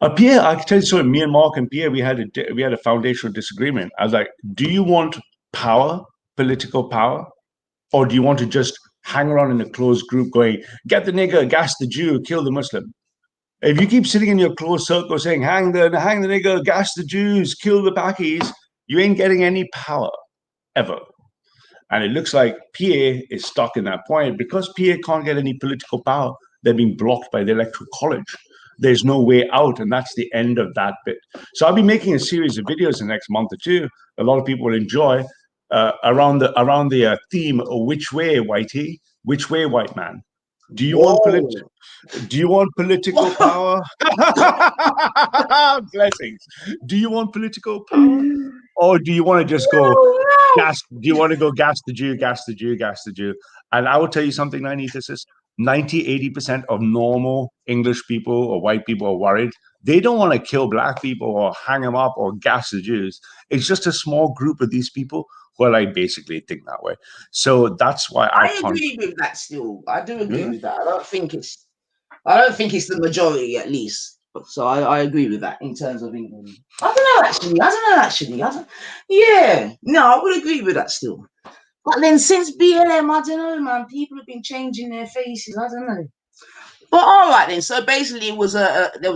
PA, I can tell you so. Me and Mark and PA, we had a foundational disagreement. I was like, do you want power, political power, or do you want to just hang around in a closed group going, get the nigger, gas the Jew, kill the Muslim? If you keep sitting in your closed circle saying, hang the nigger, gas the Jews, kill the Pakis, you ain't getting any power, ever. And it looks like PA is stuck in that point. Because PA can't get any political power, they're being blocked by the Electoral College. There's no way out, and that's the end of that bit. So I'll be making a series of videos in the next month or two. A lot of people will enjoy around the theme of which way, whitey, which way, white man. Do you want political power? Blessings. Do you want political power, or do you want to just go gas? Do you want to go gas the Jew, gas the Jew, gas the Jew? And I will tell you something, 90-80% of normal English people or white people are worried. They don't want to kill black people or hang them up or gas the Jews. It's just a small group of these people who are like basically think that way. So that's why I agree with that still. I do agree with that. I don't think it's the majority, at least. So I agree with that in terms of England. I don't know actually. Yeah. No, I would agree with that still. But then since BLM, I don't know, man. People have been changing their faces. I don't know. But all right then. So basically, there was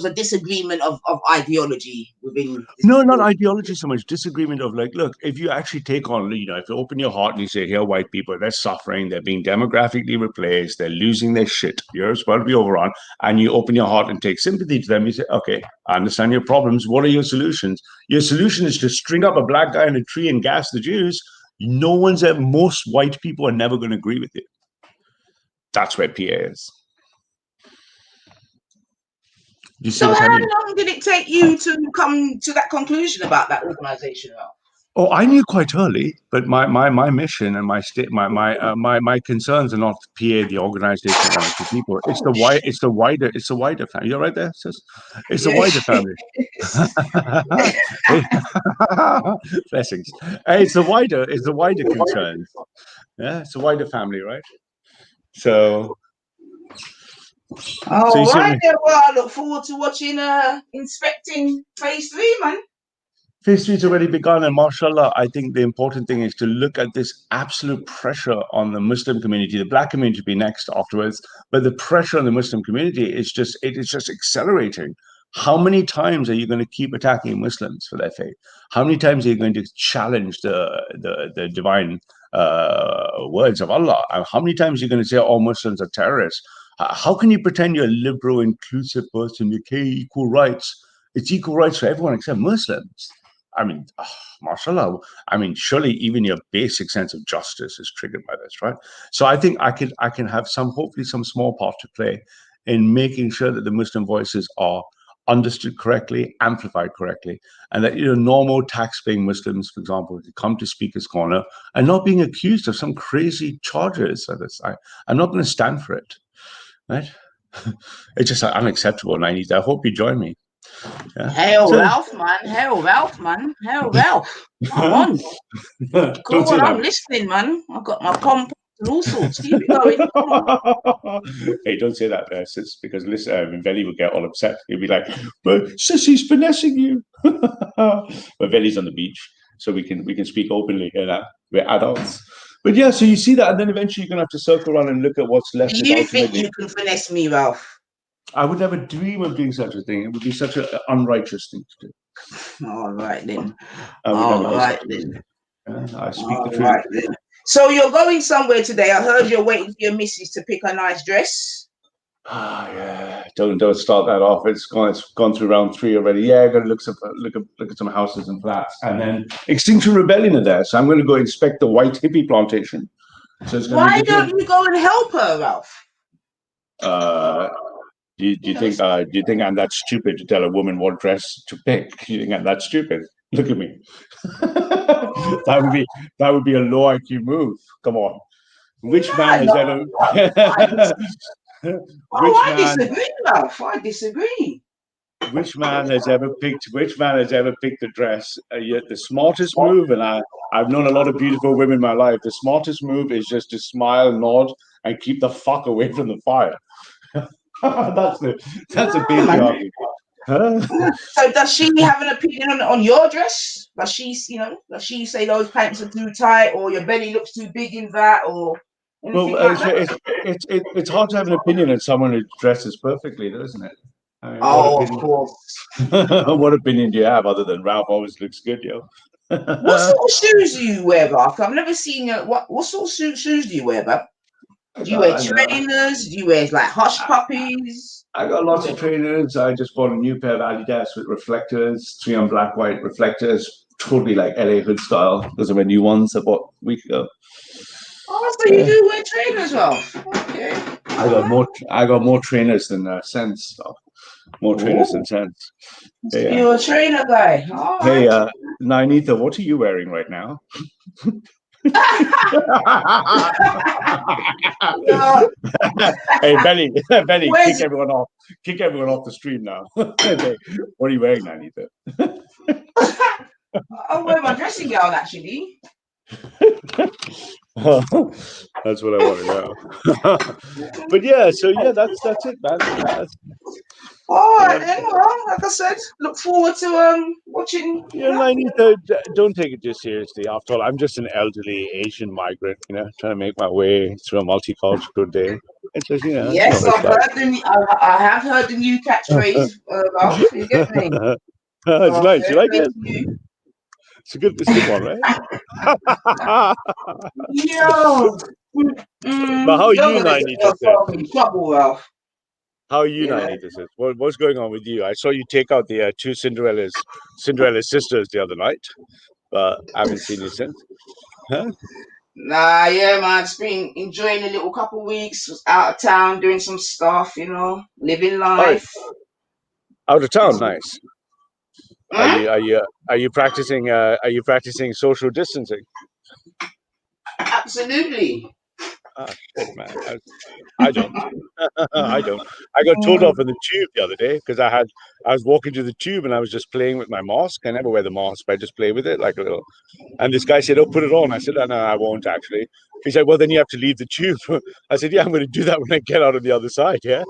a disagreement of ideology within. No, not ideology so much. Disagreement of like, look, if you actually take on, if you open your heart and you say, here, white people, they're suffering, they're being demographically replaced, they're losing their shit. You're supposed to be overrun, and you open your heart and take sympathy to them. You say, okay, I understand your problems. What are your solutions? Your solution is to string up a black guy in a tree and gas the Jews. Most white people are never going to agree with you. That's where PA is. So how long did it take you to come to that conclusion about that organization? Oh, I knew quite early, but my mission and my concerns are not PA, the organization, one or two people. It's the wider family. You're right there, sis. It's the wider family. Blessings. It's the wider concerns. Yeah, it's the wider family, right? So. All right, well, I look forward to inspecting phase 3, man. Phase 3 has already begun, and mashallah, I think the important thing is to look at this absolute pressure on the Muslim community. The black community will be next afterwards, but the pressure on the Muslim community is just accelerating. How many times are you going to keep attacking Muslims for their faith? How many times are you going to challenge the divine words of Allah? How many times are you going to say all Muslims are terrorists? How can you pretend you're a liberal, inclusive person? Okay, equal rights. It's equal rights for everyone except Muslims. I mean, mashallah. I mean, surely even your basic sense of justice is triggered by this, right? So I think I can have hopefully some small part to play in making sure that the Muslim voices are understood correctly, amplified correctly, and that normal tax-paying Muslims, for example, can come to Speaker's Corner and not being accused of some crazy charges like this. I'm not going to stand for it. Right? It's just unacceptable, and I hope you join me. Yeah. Hail Ralph, man. Hail Ralph. Come on. Come on, I'm listening, man. I've got my pomp and all sorts. Keep it going. Hey, don't say that, sis, because Veli will get all upset. He'll be like, but Sissy's finessing you. But Veli's on the beach, so we can speak openly here now. We're adults. But yeah, so you see that, and then eventually you're gonna have to circle around and look at what's left. Do you think you can finesse me, Ralph? I would never dream of doing such a thing. It would be such an unrighteous thing to do. All right then. I speak the truth. Right, then. So you're going somewhere today. I heard you're waiting for your missus to pick a nice dress. Yeah. Don't start that off. It's gone through round 3 already. Yeah, I'm gonna look at some houses and flats, and then Extinction Rebellion are there. So I'm gonna go inspect the white hippie plantation. So it's gonna Why don't you go and help her, Ralph? Do you think I'm that stupid to tell a woman what dress to pick? Do you think I'm that stupid? Look at me. that would be a low IQ move. Come on. Which man has ever? I disagree, Ralph. I disagree. Which man has ever picked the dress? The smartest move, and I've known a lot of beautiful women in my life. The smartest move is just to smile, nod, and keep the fuck away from the fire. That's a big argument. Huh? So does she have an opinion on your dress? Does she say those pants are too tight, or your belly looks too big in that, or anything it's hard to have an opinion on someone who dresses perfectly, though, isn't it? I mean, of course. What opinion do you have other than Ralph always looks good, yo? What sort of shoes do you wear, Ralph? I've never seen what sort of shoes do you wear, Bob? Do you wear trainers? Do you wear like hush puppies? I got lots of trainers. I just bought a new pair of Adidas with reflectors, 3 on black, white reflectors, totally like LA Hood style. Those are my new ones I bought a week ago. Oh, so you do wear trainers, Ralph? Okay. I got more trainers than sense. So. More trainers than sense. Yeah. You're a trainer guy. Hey, Nainita, what are you wearing right now? Hey, Belly, kick everyone off the stream now. What are you wearing, Nainita? I'll wear my dressing gown, actually. That's what I want to know. But yeah, so yeah, that's it, man. All right, then. Well, like I said, look forward to watching. Nainita, don't take it too seriously. After all, I'm just an elderly Asian migrant, trying to make my way through a multicultural day. It's just, yes, I have heard the new catchphrase. You get me? It's nice. You like it? It's a good one, right? Yo. But how are you, Nainita? How are you, Nainita? What's going on with you? I saw you take out the 2 Cinderella sisters the other night, but I haven't seen you since. Huh? Nah, yeah, man. It's been enjoying a little couple weeks. Was out of town doing some stuff, living life. Out of town, nice. Are you practicing social distancing? Absolutely. Shit, man. I don't. I don't. I got told off in the tube the other day because I was walking to the tube and I was just playing with my mask. I never wear the mask, but I just play with it like a little. And this guy said, "Oh, put it on." I said, "No, I won't actually." He said, "Well, then you have to leave the tube." I said, "Yeah, I'm going to do that when I get out on the other side." Yeah.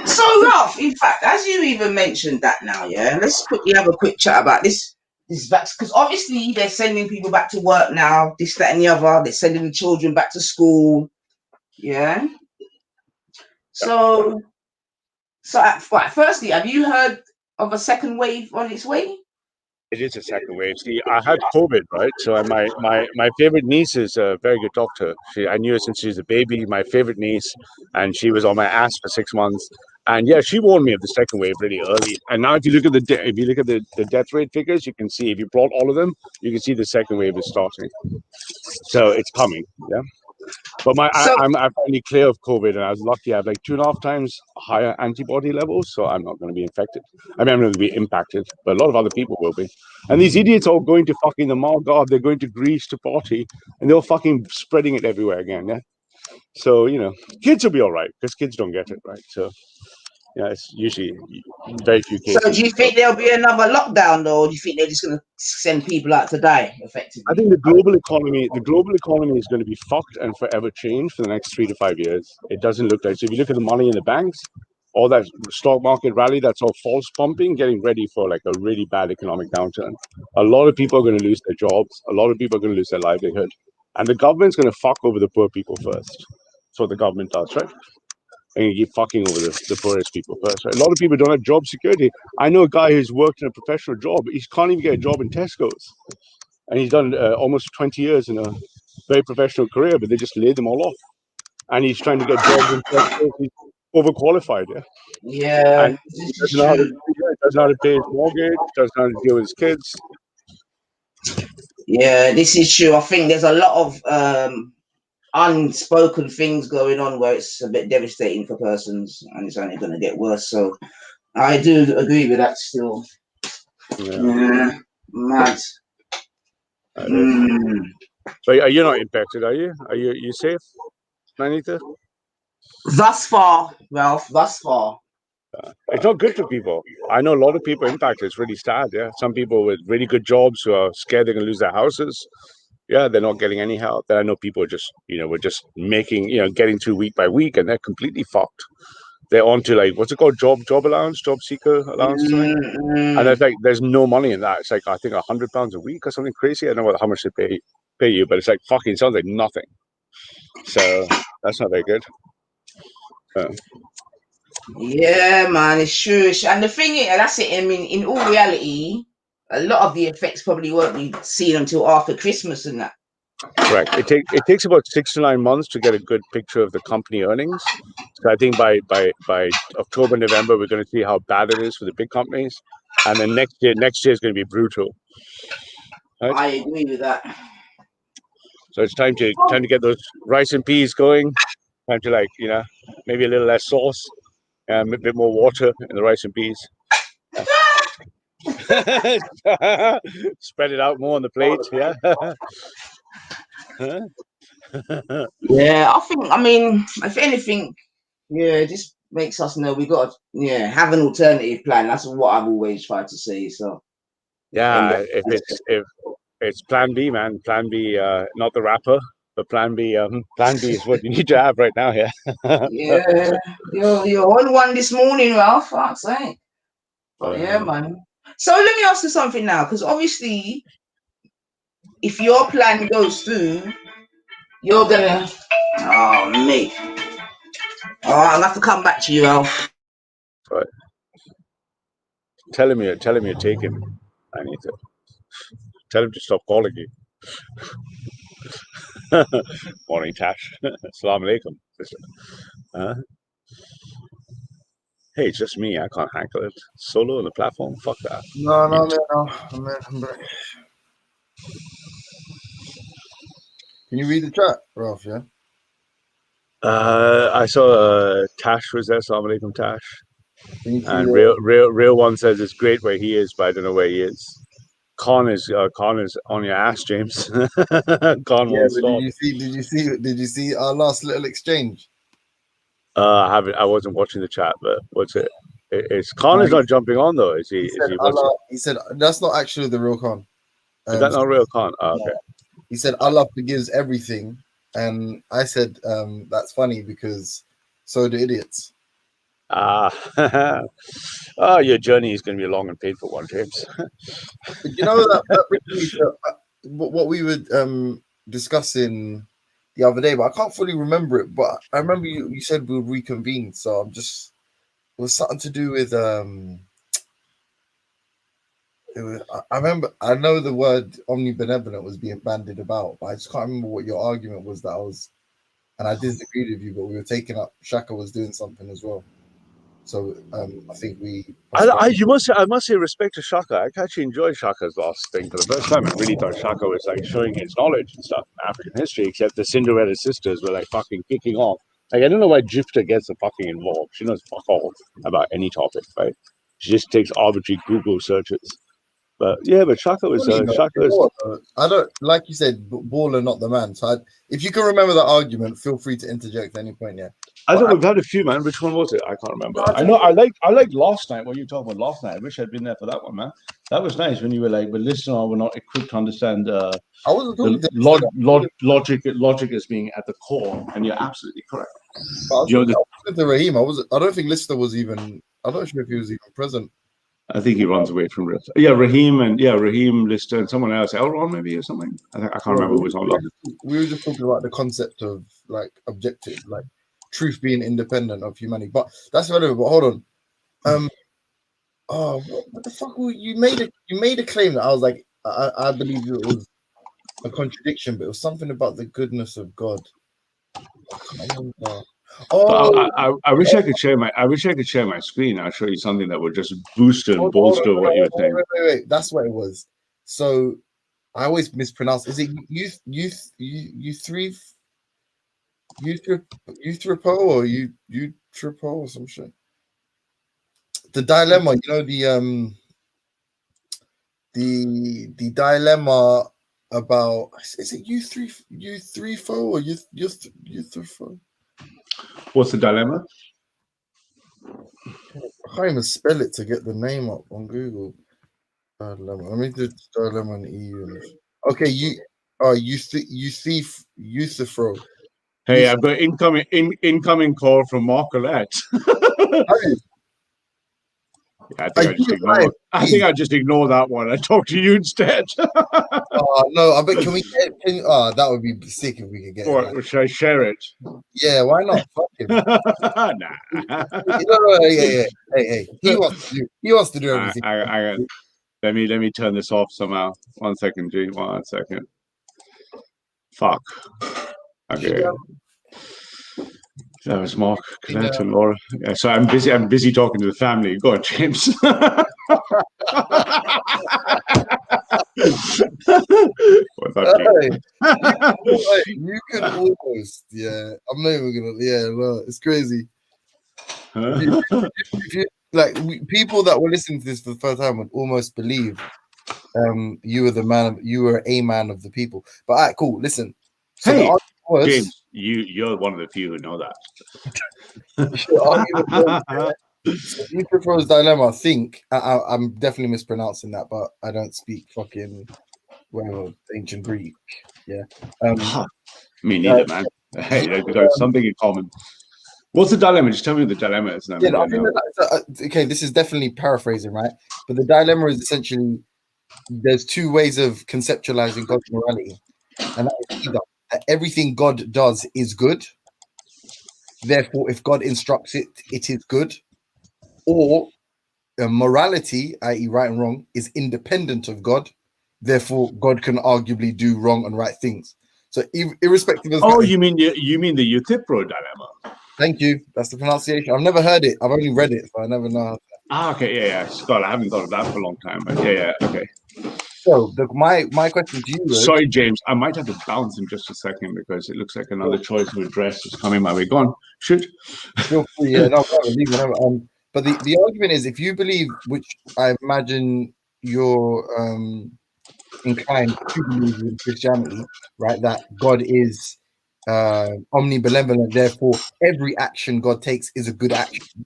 So, Ralph, in fact, as you even mentioned that now, yeah, let's quickly have a quick chat about this because obviously they're sending people back to work now, this, that, and the other. They're sending the children back to school. Yeah. So firstly, have you heard of a second wave on its way? It is a second wave. See, I had COVID, right? So my favorite niece is a very good doctor. I knew her since she was a baby. My favorite niece, and she was on my ass for 6 months. And yeah, she warned me of the second wave really early. And now, if you look at the death rate figures, you can see if you plot all of them, you can see the second wave is starting. So it's coming. Yeah. But I'm finally clear of COVID, and I was lucky. I have like 2.5 times higher antibody levels, so I'm not going to be infected. I mean, I'm going to be impacted, but a lot of other people will be. And these idiots are going to fucking the Maldives. They're going to Greece to party, and they're fucking spreading it everywhere again. Yeah. So kids will be all right because kids don't get it, right? So yeah, it's usually very few cases. So do you think there'll be another lockdown, though, or do you think they're just going to send people out to die, effectively? I think the global economy is going to be fucked and forever changed for the next 3 to 5 years. It doesn't look like. So if you look at the money in the banks, all that stock market rally, that's all false pumping, getting ready for like a really bad economic downturn. A lot of people are going to lose their jobs. A lot of people are going to lose their livelihood. And the government's going to fuck over the poor people first. That's what the government does, right? And you keep fucking over the poorest people first, right? A lot of people don't have job security. I know a guy who's worked in a professional job. He can't even get a job in Tesco's. And he's done almost 20 years in a very professional career, but they just laid them all off. And he's trying to get jobs in Tesco's. He's overqualified, yeah? Yeah, And he doesn't know how to pay his mortgage, doesn't know how to deal with his kids. Yeah, this is true. I think there's a lot of unspoken things going on where it's a bit devastating for persons, and it's only going to get worse. So I do agree with that still. Yeah, mad. So you're not impacted, are you? Are you safe, Manita? Thus far, Ralph, thus far. It's not good for people. I know a lot of people impacted. It's really sad, yeah. Some people with really good jobs who are scared they're going to lose their houses. Yeah, they're not getting any help. Then I know people are just, we're just making, getting through week by week, and they're completely fucked. They're on to like, what's it called? Job allowance, job seeker allowance or something. And it's like, there's no money in that. It's like, I think £100 a week or something crazy. I don't know how much they pay you, but it's like fucking sounds like nothing. So that's not very good. Yeah, man, it's true. And the thing is, that's it. I mean, in all reality, a lot of the effects probably won't be seen until after Christmas and that. Correct. It takes about 6 to 9 months to get a good picture of the company earnings. So I think by October, November, we're going to see how bad it is for the big companies, and then next year is going to be brutal. Right? I agree with that. So it's time to get those rice and peas going. Time to maybe a little less sauce and a bit more water in the rice and peas. Spread it out more on the plate, yeah. Yeah, I mean, if anything, just makes us know we got to have an alternative plan. That's what I've always tried to say. So if it's plan B, man. Plan B, not the rapper, but plan B. Plan B is what you need to have right now. Yeah. Yeah, you're on one this morning, Ralph. Fuck's sake. But yeah, man. So let me ask you something now, because obviously, if your plan goes through, you're gonna. Oh, mate. Oh, I'll have to come back to you, Ralph. Right. Tell him you're taking. I need to tell him to stop calling you. Morning, Tash. Assalamu alaikum. Hey, it's just me. I can't handle it. Solo on the platform? Fuck that. No. Can you read the chat, Ralph? Yeah. I saw Tash was there. Assalamu alaikum, Tash. And real one says it's great where he is, but I don't know where he is. Con is on your ass, James. Con won't stop. Did you see our last little exchange? I haven't. I wasn't watching the chat, but what's it? Is Con is not jumping on though? Is he? He said that's not actually the real Con. Is that not real Con? Oh, okay. He said Allah forgives everything, and I said that's funny because so do idiots. Your journey is going to be a long and painful one, James. But you know that what we were discussing the other day, but I can't fully remember it. But I remember you said we'll reconvene, so it was something to do with I know the word omnibenevolent was being bandied about, but I just can't remember what your argument was and I disagreed with you, but we were taking up Shaka was doing something as well. So I think I must say respect to Shaka. I actually enjoyed Shaka's last thing. For the first time, I really thought Shaka was like showing his knowledge and stuff in African history, except the Cinderella sisters were like fucking kicking off. Like, I don't know why Jifta gets fucking involved. She knows fuck all about any topic, right? She just takes arbitrary Google searches. But yeah, but Shaka was I don't, like you said, Baller not the man. So if you can remember that argument, feel free to interject at any point. Yeah, I thought we've had a few, man. Which one was it? I can't remember. I know I like last night. What you talking about last night? I wish I'd been there for that one, man. That was nice when you were like, "But listen, we're not equipped to understand." I wasn't talking logic as being at the core, and you're absolutely correct. You know, the Raheem. I don't think Lister was even. I'm not sure if he was even present. I think he runs away from Lister. Yeah, Raheem, Lister, and someone else, Elron maybe or something. I can't remember who was on. We were just talking about the concept of like objective, like truth being independent of humanity. But that's relevant. But hold on. What the fuck? You made a claim that I was like, I believe it was a contradiction, but it was something about the goodness of God. I wish I could share my screen. I'll show you something that would just boost and bolster what you're saying. Wait. That's what it was. So I always mispronounce. Is it Euthripo or Eutripo or some shit? The dilemma, you know, the dilemma about, is it Euthripo or Euthripo? What's the dilemma? I can't even spell it to get the name up on Google. Dilemma. Let me do dilemma in EU. Okay, Euthripo. Hey, I've got incoming call from Mark Collette. I think I just ignore that one. I talk to you instead. No, I bet can we get? That would be sick if we could get. What, should I share it? Yeah, why not? Fuck him. Nah. Yeah. Hey. He wants to do everything. Let me turn this off somehow. 1 second, G. 1 second. Fuck. Okay. That was Mark Collette and Laura. Yeah, so I'm busy talking to the family. Go on, James. You can almost, yeah. I'm not even gonna, no, it's crazy. If you people that were listening to this for the first time would almost believe you were a man of the people. But all right, cool. Listen. So hey, James, you're one of the few who know that. Euthripo's dilemma. I think I'm definitely mispronouncing that, but I don't speak fucking ancient Greek. Yeah. Me neither, man. Hey, we've got something in common. What's the dilemma? Just tell me what the dilemma is. Okay, this is definitely paraphrasing, right? But the dilemma is essentially there's two ways of conceptualizing God's morality, and that is either that everything God does is good. Therefore, if God instructs it, it is good. Or morality, i.e. right and wrong, is independent of God. Therefore, God can arguably do wrong and right things. So irrespective of... Oh, you mean the Euthripo dilemma? Thank you. That's the pronunciation. I've never heard it. I've only read it, so I never know. Okay, yeah. Scott, I haven't thought of that for a long time. But yeah, okay. So my question to you is... Sorry, James. I might have to bounce in just a second because it looks like another choice of address is coming my way. Go on. Shoot. Feel free. Yeah, no, leave whenever. But the argument is, if you believe, which I imagine you're inclined to believe in Christianity, right, that God is omnibenevolent, therefore every action God takes is a good action.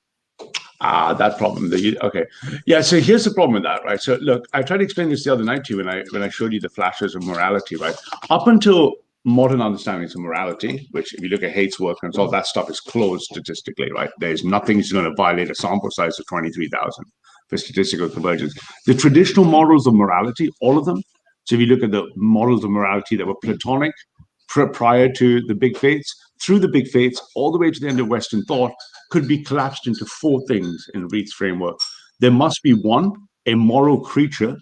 That problem. Okay. Yeah, so here's the problem with that, right? So look, I tried to explain this the other night to you when I showed you the flashes of morality, right? Up until modern understandings of morality, which if you look at Haidt's work and all that stuff is closed statistically, right? There's nothing that's going to violate a sample size of 23,000 for statistical convergence. The traditional models of morality, all of them. So if you look at the models of morality that were Platonic prior to the big faiths, through the big faiths, all the way to the end of Western thought, could be collapsed into four things in Reid's framework. There must be one, a moral creature,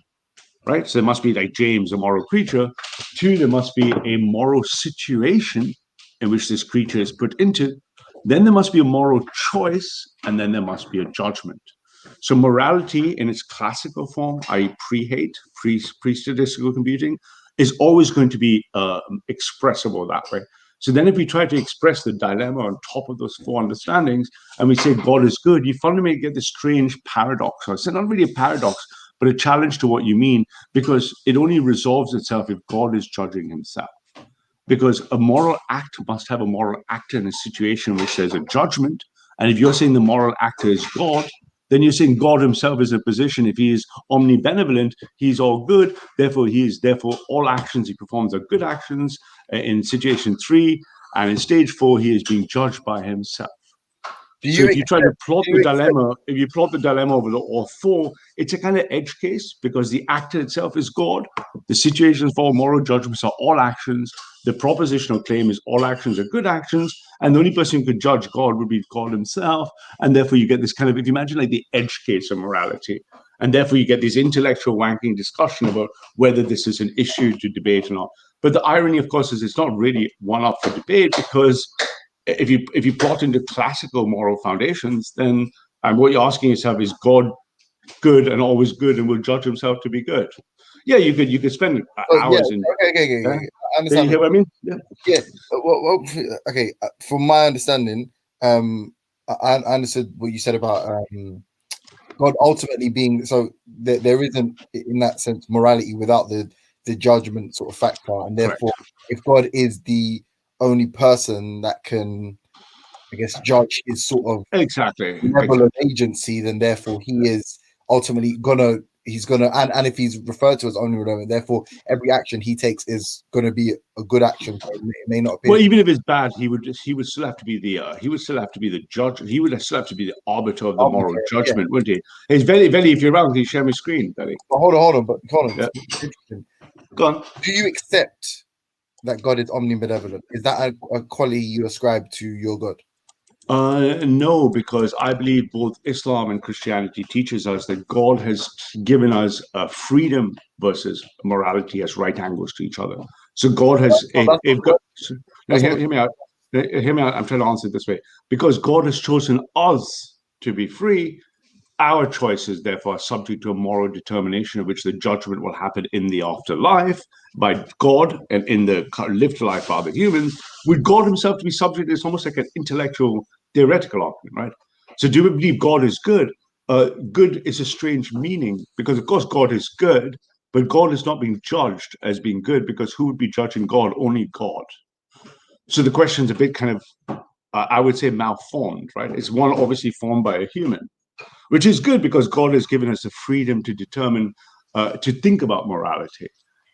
right? So there must be, like James, a moral creature. Two, there must be a moral situation in which this creature is put into. Then there must be a moral choice, and then there must be a judgment. So morality in its classical form, i.e. pre-Haidt, pre-statistical computing, is always going to be expressible that way. So then if we try to express the dilemma on top of those four understandings, and we say God is good, you fundamentally get this strange paradox. Or it's not really a paradox, but a challenge to what you mean, because it only resolves itself if God is judging himself. Because a moral act must have a moral actor in a situation in which there's a judgment. And if you're saying the moral actor is God, then you're saying God himself is in a position, if he is omnibenevolent, he's all good, therefore all actions he performs are good actions. In situation 3, And in stage 4, he is being judged by himself. Do If you try to plot the dilemma, if you plot the dilemma over the all 4, it's a kind of edge case because the actor itself is God. The situations for moral judgments are all actions. The propositional claim is all actions are good actions, and the only person who could judge God would be God himself. And therefore, you get this kind of, if you imagine like the edge case of morality, and therefore you get this intellectual wanking discussion about whether this is an issue to debate or not. But the irony, of course, is it's not really one up for debate because if you plot into classical moral foundations, then what you're asking yourself is God good and always good and will judge himself to be good? Yeah, you could spend hours in. Okay. Yeah? I understand. You hear what I mean? Yeah. Well, okay. From my understanding, I understood what you said about God ultimately being so. There isn't, in that sense, morality without the judgment sort of factor, and therefore, if God is the only person that can, I guess, judge his sort of benevolent agency, then therefore he is ultimately he's gonna and if he's referred to as omnibenevolent, therefore every action he takes is gonna be a good action. It may not appear. Well, even if it's bad, he would still have to be the judge. He would still have to be the arbiter of the moral judgment, wouldn't he? It's very, if you're around, can you share my screen, Belly? Hold on. Yeah. Go on. Do you accept that God is omnibenevolent? Is that a quality you ascribe to your God? No, because I believe both Islam and Christianity teaches us that God has given us freedom versus morality as right angles to each other. So God has, hear me out. I'm trying to answer it this way. Because God has chosen us to be free, our choices, therefore, are subject to a moral determination of which the judgment will happen in the afterlife by God and in the lived life by other humans. With God himself to be subject, it's almost like an intellectual, theoretical argument, right? So do we believe God is good? Good is a strange meaning because, of course, God is good, but God is not being judged as being good because who would be judging God? Only God. So the question's a bit kind of, I would say, malformed, right? It's one obviously formed by a human, which is good because God has given us the freedom to determine, to think about morality.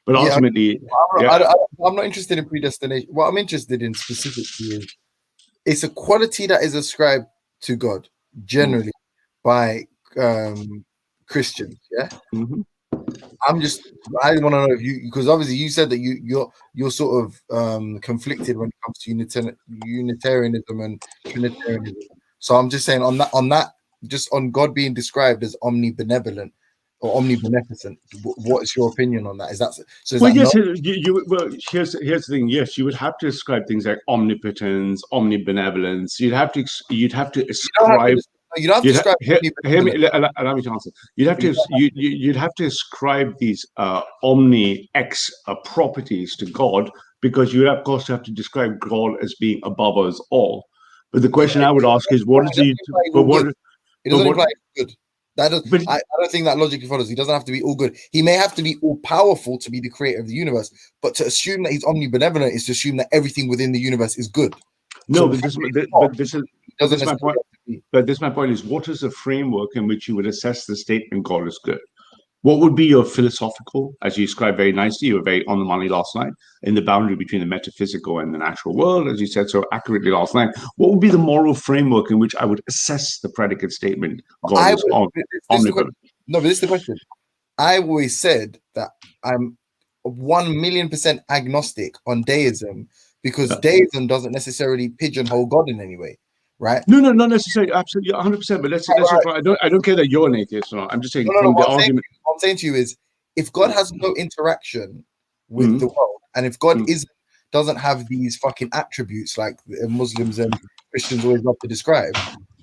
But ultimately, I'm not interested in predestination. What I'm interested in specifically is it's a quality that is ascribed to God generally by Christians. Yeah. Mm-hmm. I want to know if you, because obviously you said that you're sort of conflicted when it comes to Unitarianism and Trinitarianism. So I'm just saying on that, just on God being described as omnibenevolent or omnibeneficent, what is your opinion on that? Is that so? Well, yes. Here's the thing. Yes, you would have to describe things like omnipotence, omnibenevolence. You'd have to ascribe. You don't have to describe. Hear me. Allow me to answer. You'd have to ascribe these omni-X properties to God because you of course have to describe God as being above us all. But the question I would ask is, what is the? It doesn't imply good. I don't think that logically follows. He doesn't have to be all good. He may have to be all powerful to be the creator of the universe, but to assume that he's omnibenevolent is to assume that everything within the universe is good. No, but this is my point. But this my point is, what is the framework in which you would assess the statement God is good? What would be your philosophical, as you described very nicely, you were very on the money last night, in the boundary between the metaphysical and the natural world, as you said so accurately last night. What would be the moral framework in which I would assess the predicate statement God is omnipotent? No, but this is the question. I always said that I'm 1,000,000% agnostic on deism because deism doesn't necessarily pigeonhole God in any way. Right? No, not necessarily. Absolutely, 100%. But let's I don't care that you're an atheist or not. I'm just saying from the argument. What I'm saying to you is, if God has no interaction with the world, and if God doesn't have these fucking attributes like Muslims and Christians always love to describe,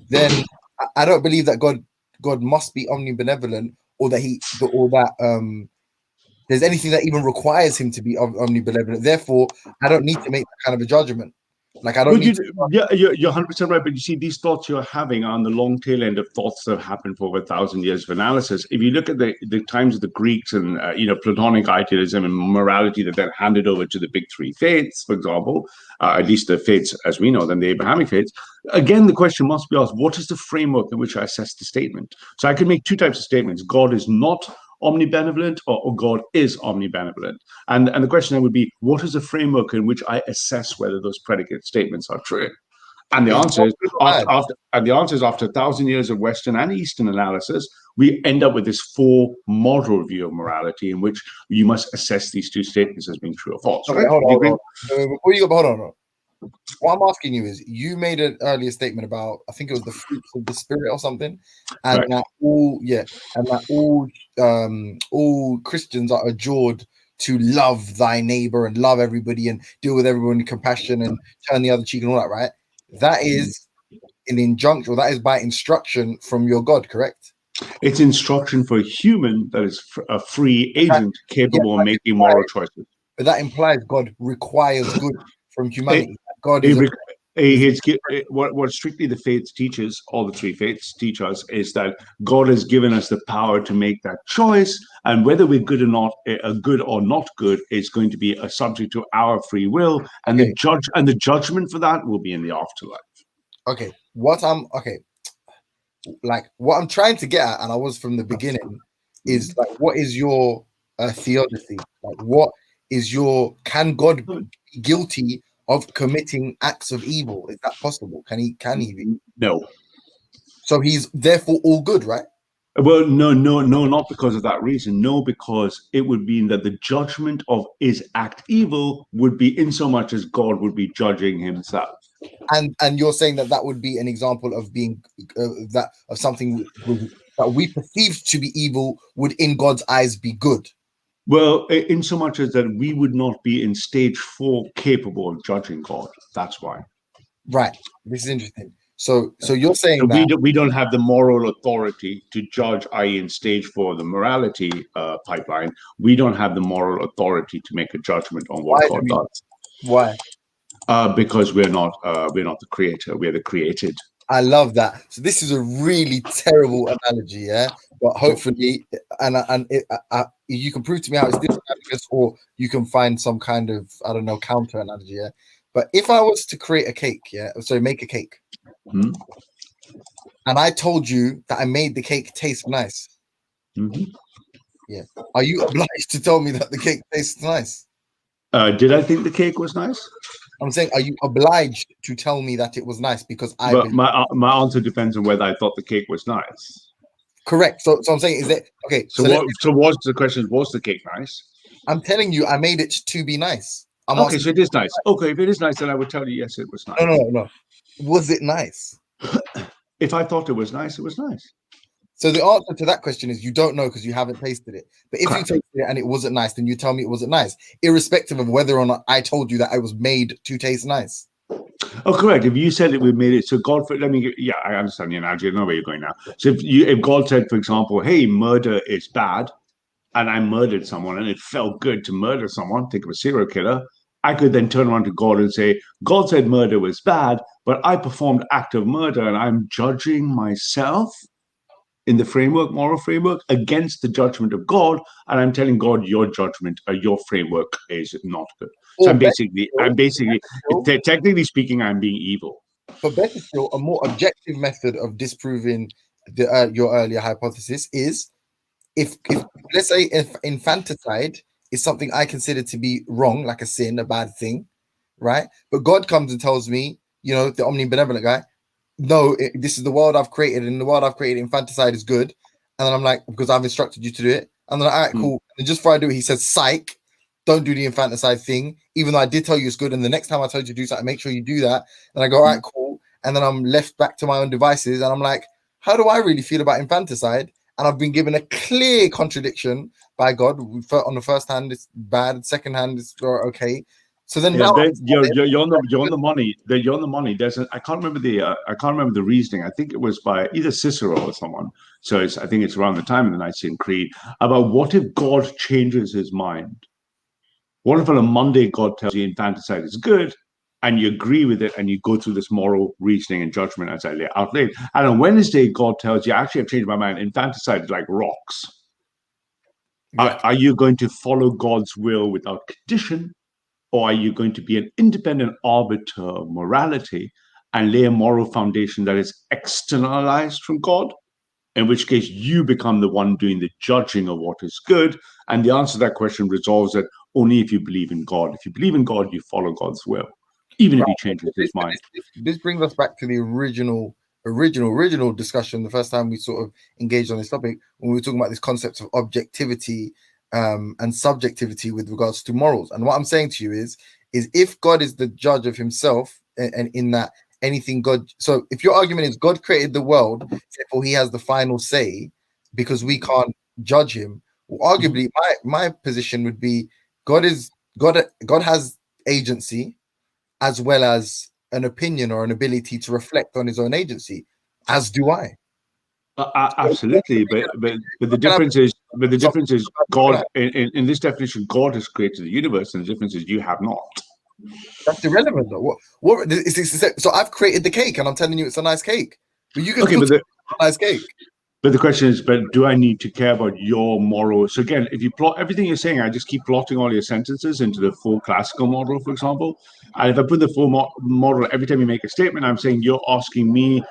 then I don't believe that God must be omnibenevolent or that there's anything that even requires him to be omnibenevolent. Therefore, I don't need to make that kind of a judgment. Like I don't. You're 100% right. But you see, these thoughts you're having are on the long tail end of thoughts that have happened for over 1,000 years of analysis. If you look at the times of the Greeks and Platonic idealism and morality that then handed over to the big three faiths, for example, at least the faiths as we know them, the Abrahamic faiths. Again, the question must be asked: what is the framework in which I assess the statement? So I can make two types of statements: God is not omnibenevolent or God is omnibenevolent? And the question then would be, what is the framework in which I assess whether those predicate statements are true? And the answer is after 1,000 years of Western and Eastern analysis, we end up with this four model view of morality in which you must assess these two statements as being true or false. Okay, right? hold on. Before you go, hold on. What I'm asking you is, you made an earlier statement about, I think it was the fruits of the spirit or something, and Right. that all Christians are adjured to love thy neighbor and love everybody and deal with everyone with compassion and turn the other cheek and all that, right? That is an injunction, or that is by instruction from your God, correct? It's instruction for a human that is a free agent capable of making moral choices. But that implies God requires good from humanity. God is what strictly the faith teaches, all the three faiths teach us, is that God has given us the power to make that choice, and whether we're good or not good is going to be a subject to our free will, and the judgment for that will be in the afterlife. Okay, what I'm trying to get at, and I was from the beginning, is like, what is your theodicy? Like, what is can God be guilty of committing acts of evil? Is that possible? Can he be? No. So he's therefore all good, right? Well, no, not because of that reason. No, because it would mean that the judgment of his act evil would be in so much as God would be judging himself. And you're saying that would be an example of being of something that we perceive to be evil would in God's eyes be good. Well, in so much as that we would not be in stage 4 capable of judging God. That's why. Right. This is interesting. So you're saying that we don't have the moral authority to judge, i.e. in stage 4 of the morality pipeline. We don't have the moral authority to make a judgment on what God does. Why? Because we're not the creator. We're the created. I love that. So this is a really terrible analogy, yeah. But hopefully, you can prove to me how it's different, or you can find some kind of, I don't know, counter analogy, yeah. But if I was to create a cake, make a cake, and I told you that I made the cake taste nice, are you obliged to tell me that the cake tastes nice? Did I think the cake was nice? I'm saying, are you obliged to tell me that it was nice? Because my answer depends on whether I thought the cake was nice. Correct. So I'm saying, is it okay? So what's the question? Was the cake nice? I'm telling you, I made it to be nice. Okay, so it is nice. Okay, if it is nice, then I would tell you yes, it was nice. No. Was it nice? If I thought it was nice, it was nice. So the answer to that question is you don't know because you haven't tasted it. But if you tasted it and it wasn't nice, then you tell me it wasn't nice, irrespective of whether or not I told you that I was made to taste nice. Oh, correct. If you said that we made it, so God, I understand the analogy. I know where you're going now. So if God said, for example, hey, murder is bad, and I murdered someone, and it felt good to murder someone, think of a serial killer, I could then turn around to God and say, God said murder was bad, but I performed act of murder, and I'm judging myself in the moral framework, against the judgment of God, and I'm telling God your judgment, your framework is not good. So I'm basically, technically speaking, I'm being evil. But better still, a more objective method of disproving your earlier hypothesis is if let's say if infanticide is something I consider to be wrong, like a sin, a bad thing, right? But God comes and tells me, the omnibenevolent guy, no, this is the world I've created, and the world I've created, infanticide is good. And then I'm like, because I've instructed you to do it. And then, all right, cool. And just before I do it, he says, psych, don't do the infanticide thing, even though I did tell you it's good. And the next time I told you to do something, make sure you do that. And I go, all right, cool. And then I'm left back to my own devices. And I'm like, how do I really feel about infanticide? And I've been given a clear contradiction by God. On the first hand, it's bad. Second hand, it's okay. So then you're on the money. You're on the money. I can't remember the reasoning. I think it was by either Cicero or someone. So I think it's around the time of the Nicene Creed about what if God changes his mind? What if on a Monday God tells you infanticide is good, and you agree with it, and you go through this moral reasoning and judgment as I outlaid, and on Wednesday God tells you, actually I've changed my mind. Infanticide is like rocks. Yeah. Are you going to follow God's will without condition? Or are you going to be an independent arbiter of morality and lay a moral foundation that is externalized from God? in which case you become the one doing the judging of what is good. And the answer to that question resolves that only if you believe in God. If you believe in God, you follow God's will, even if he changes his mind. This brings us back to the original discussion the first time we sort of engaged on this topic, when we were talking about this concept of objectivity and subjectivity with regards to morals. And what I'm saying to you is if God is the judge of himself, and in that anything God, so if your argument is God created the world, therefore he has the final say because we can't judge him, well, arguably my position would be God has agency as well as an opinion or an ability to reflect on his own agency, as do I. Absolutely, but the difference is God in this definition, God has created the universe, and the difference is you have not. That's irrelevant though. So I've created the cake, and I'm telling you it's a nice cake. But you can a nice cake. But the question is, but do I need to care about your moral? So again, if you plot everything you're saying, I just keep plotting all your sentences into the full classical model, for example. And if I put the full model, every time you make a statement, I'm saying you're asking me,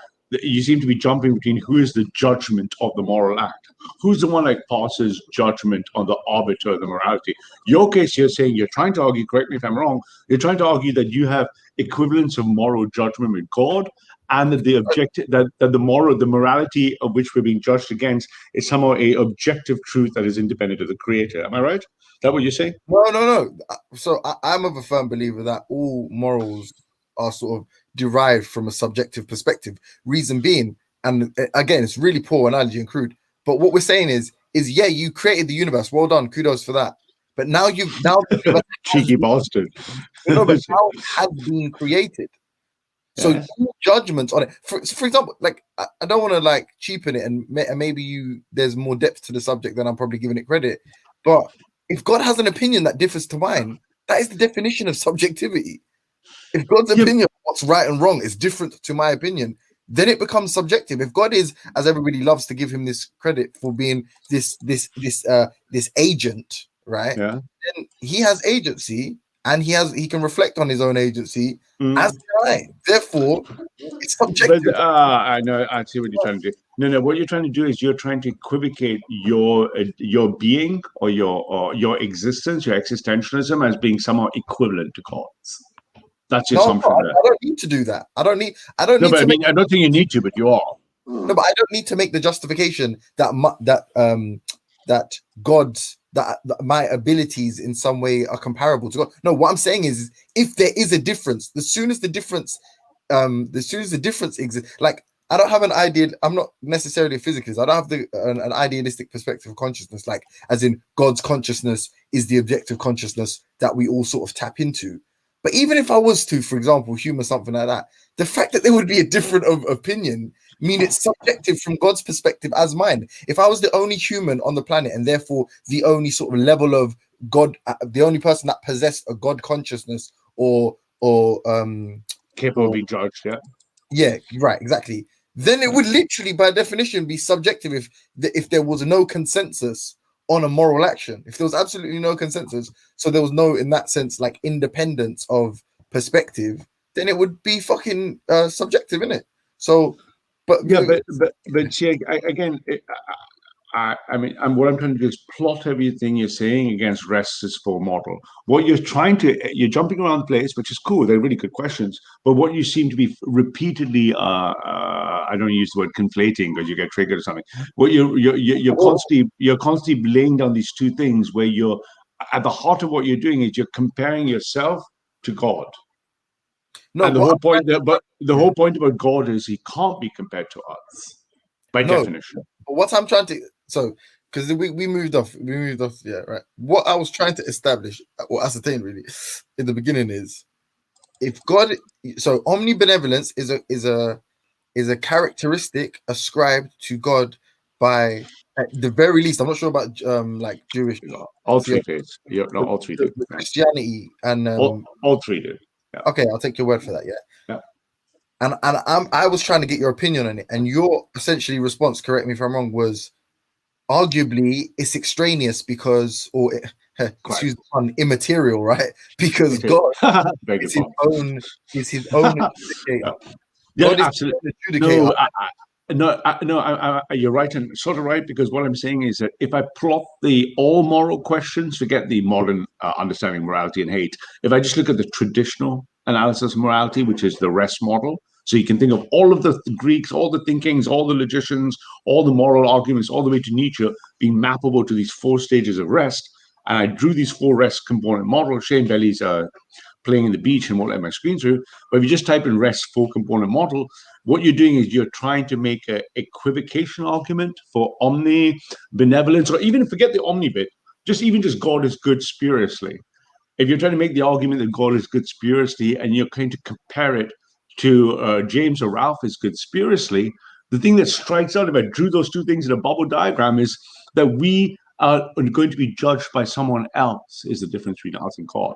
you seem to be jumping between who is the judgment of the moral act. Who's the one that passes judgment on the arbiter of the morality? Your case, you're saying, you're trying to argue, correct me if I'm wrong, you're trying to argue that you have equivalence of moral judgment with God, and that the objective, that the morality of which we're being judged against is somehow a objective truth that is independent of the creator. Am I right? Is that what you're saying? No. So I'm of a firm believer that all morals are sort of derived from a subjective perspective. Reason being, and again, it's really poor analogy and crude, but what we're saying is yeah, you created the universe. Well done, kudos for that. But now cheeky bastard. No, but now it has been created. So Yeah. judgments on it, for example, like I don't want to like cheapen it, and maybe there's more depth to the subject than I'm probably giving it credit. But if God has an opinion that differs to mine, that is the definition of subjectivity. If God's opinion of what's right and wrong is different to my opinion, then it becomes subjective. If God is, as everybody loves to give him this credit for being this agent, right? Yeah. Then he has agency, and he can reflect on his own agency as can I. Therefore, it's subjective. But I know, I see what you're trying to do. No, what you're trying to do is you're trying to equivocate your being or your existence, your existentialism, as being somehow equivalent to God's. That's your assumption. I don't need to do that. I don't need. I don't think you need to, but you are. No, but I don't need to make the justification that my abilities in some way are comparable to God. No, what I'm saying is, if there is a difference, as soon as the difference exists, like I don't have an idea. I'm not necessarily a physicist. I don't have an idealistic perspective of consciousness, like as in God's consciousness is the objective consciousness that we all sort of tap into. But even if I was to, for example, humor something like that, the fact that there would be a different opinion mean it's subjective from God's perspective as mine. If I was the only human on the planet and therefore the only sort of level of God, the only person that possessed a God consciousness or capable of being judged, yeah, right, exactly. Then it would literally, by definition, be subjective if there was no consensus on a moral action. If there was absolutely no consensus, so there was no, in that sense, like independence of perspective, then it would be fucking subjective, innit? So, but see, again, I mean, what I'm trying to do is plot everything you're saying against Rest's full model. What you're jumping around the place, which is cool. They're really good questions. But what you seem to be repeatedly, I don't use the word conflating because you get triggered or something. What you're constantly laying down these two things where you're at the heart of what you're doing is you're comparing yourself to God. No, and the whole point about God is he can't be compared to us by definition. But what I'm trying to because we moved off, yeah, right. What I was trying to establish or ascertain really in the beginning is if God, so omnibenevolence is a characteristic ascribed to God by, at the very least, I'm not sure about like Jewish, all three faiths, all three do. Christianity and all three do. Yeah. Okay, I'll take your word for that. Yeah. And I was trying to get your opinion on it, and your essentially response, correct me if I'm wrong, was arguably it's extraneous because, or excuse the pun, immaterial, right? Because God is his own. Yeah, absolutely. No, You're right, and sort of right, because what I'm saying is that if I plot all moral questions, forget the modern understanding of morality and hate. If I just look at the traditional analysis of morality, which is the rest model, so you can think of all of the Greeks, all the thinkings, all the logicians, all the moral arguments, all the way to Nietzsche being mappable to these 4 stages of rest. And I drew these 4 rest component models. Shane Belly's playing in the beach and won't let my screen through. But if you just type in rest 4-component model, what you're doing is you're trying to make an equivocation argument for omni-benevolence, or even forget the omni bit, just God is good spuriously. If you're trying to make the argument that God is good spuriously and you're going to compare it to James or Ralph is good spuriously, the thing that strikes out if I drew those 2 things in a bubble diagram is that we are going to be judged by someone else is the difference between us and God.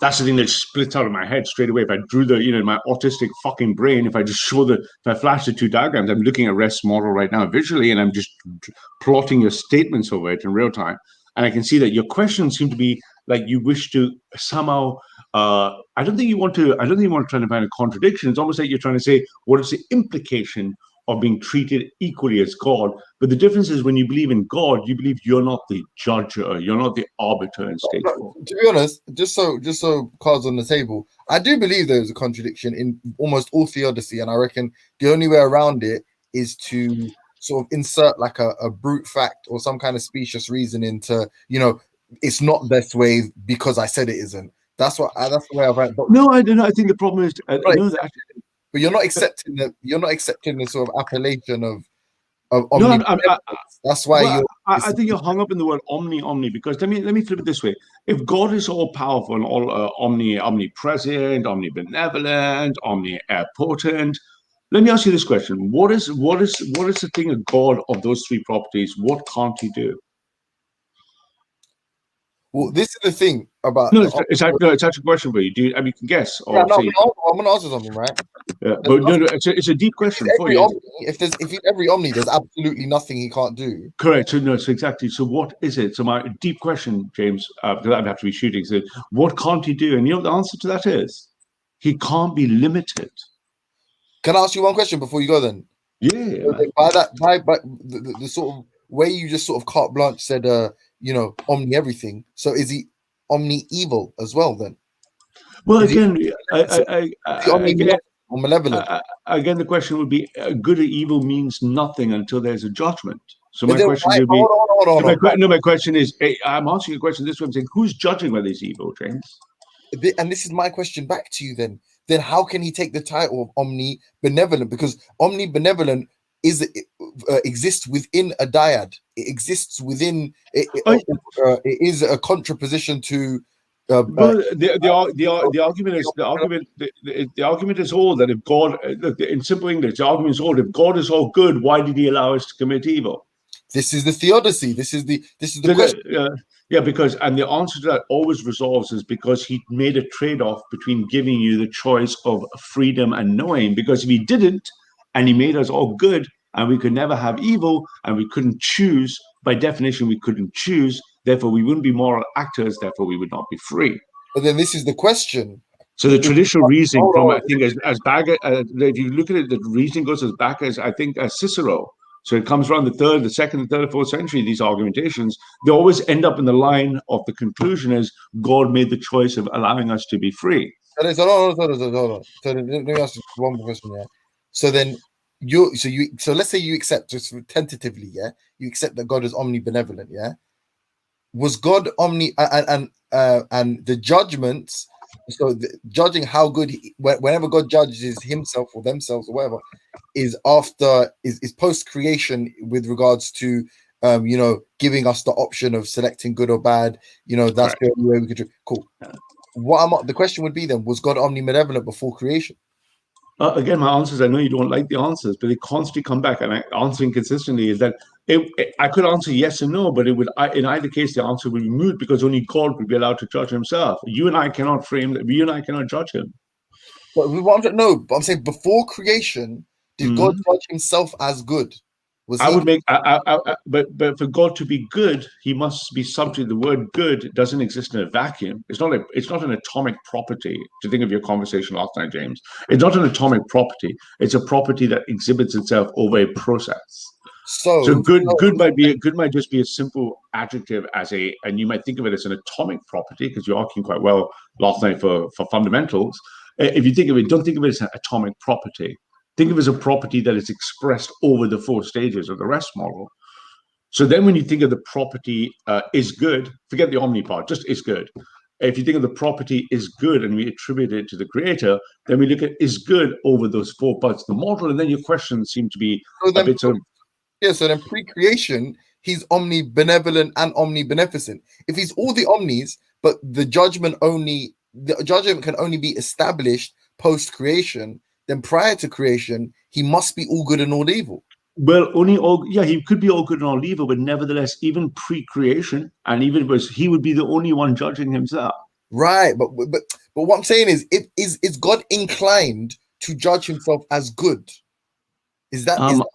That's the thing that splits out of my head straight away. If I drew my autistic fucking brain, if I just if I flash the 2 diagrams, I'm looking at rest model right now visually, and I'm just plotting your statements over it in real time. And I can see that your questions seem to be like you wish to somehow, I don't think you want to try to find a contradiction. It's almost like you're trying to say, what is the implication of being treated equally as God? But the difference is when you believe in God, you believe you're not the judger, you're not the arbiter in stage 4. To be honest, just so cards on the table, I do believe there's a contradiction in almost all theodicy, and I reckon the only way around it is to sort of insert like a brute fact or some kind of specious reasoning to, it's not this way because I said it isn't. That's the way I've read. No, I don't know. I think the problem is but you're not accepting the sort of appellation of no, that's why I think you're hung up in the word omni, because let me flip it this way. If God is all powerful and all omnipresent, omnibenevolent, omnipotent, let me ask you this question: what is the thing of God of those 3 properties? What can't he do? Well, this is the thing about. No, it's actually a question for you. You can guess. Or I'm going to answer something, right? Yeah, but no, it's a deep question for you. If every omni, there's absolutely nothing he can't do. Correct. So exactly. So what is it? So my deep question, James, because I'd have to be shooting. So what can't he do? And you know what the answer to that is? He can't be limited. Can I ask you one question before you go? Then. Yeah. By the sort of way you just sort of carte blanche said, omni everything. So is he omni evil as well then? Well, again, malevolent. Again, the question would be: good or evil means nothing until there's a judgment. So my question would be: hold on. My question is: I'm answering your question this way. I'm saying, who's judging whether he's evil, James? And this is my question back to you. Then how can he take the title of omnibenevolent? Because omnibenevolent exists within a dyad. It exists within. It is a contraposition to. The argument is all that if God, look, in simple English, the argument is all: if God is all good, why did he allow us to commit evil? This is the theodicy. This is the question. Because the answer to that always resolves is because he made a trade-off between giving you the choice of freedom and knowing. Because if he didn't, and he made us all good, and we could never have evil, and we couldn't choose, by definition, we couldn't choose. Therefore, we wouldn't be moral actors. Therefore, we would not be free. But then this is the question. So the traditional reasoning from, I think, as back, if you look at it, the reasoning goes as back as, I think, as Cicero. So it comes around the second, third, fourth century, these argumentations, they always end up in the line of the conclusion is God made the choice of allowing us to be free. Hold on. So let me ask you one more question, yeah? So then so let's say you accept, just tentatively, yeah? You accept that God is omnibenevolent, yeah? Was God omni and the judgments, judging how good whenever God judges himself or themselves or whatever, is post creation with regards to giving us the option of selecting good or bad. That's the only way we could do. Cool. The question would be then: was God omnibenevolent before creation? Again, my answers, I know you don't like the answers, but they constantly come back, and answering consistently is that I could answer yes and no, but it would, in either case, the answer would be moot because only God would be allowed to judge himself. You and I cannot judge him. But I'm saying before creation, did God judge himself as good? I would make, but for God to be good, he must be subject. The word good doesn't exist in a vacuum. It's not an atomic property. To think of your conversation last night, James, it's not an atomic property. It's a property that exhibits itself over a process. So good might just be a simple adjective and you might think of it as an atomic property because you're arguing quite well last night for fundamentals. If you think of it, don't think of it as an atomic property. Think of it as a property that is expressed over the 4 stages of the rest model. So then when you think of the property is good, forget the omni part, just is good. If you think of the property is good and we attribute it to the creator, then we look at is good over those 4 parts of the model. And then your questions seem to be a bit sort of... Yeah, so then pre-creation, he's omni-benevolent and omni-beneficent. If he's all the omnis, but the judgment can only be established post-creation, then prior to creation, he must be all good and all evil. Well, he could be all good and all evil, but nevertheless, even pre-creation, and even he would be the only one judging himself. Right, but what I'm saying is God inclined to judge himself as good? Is that the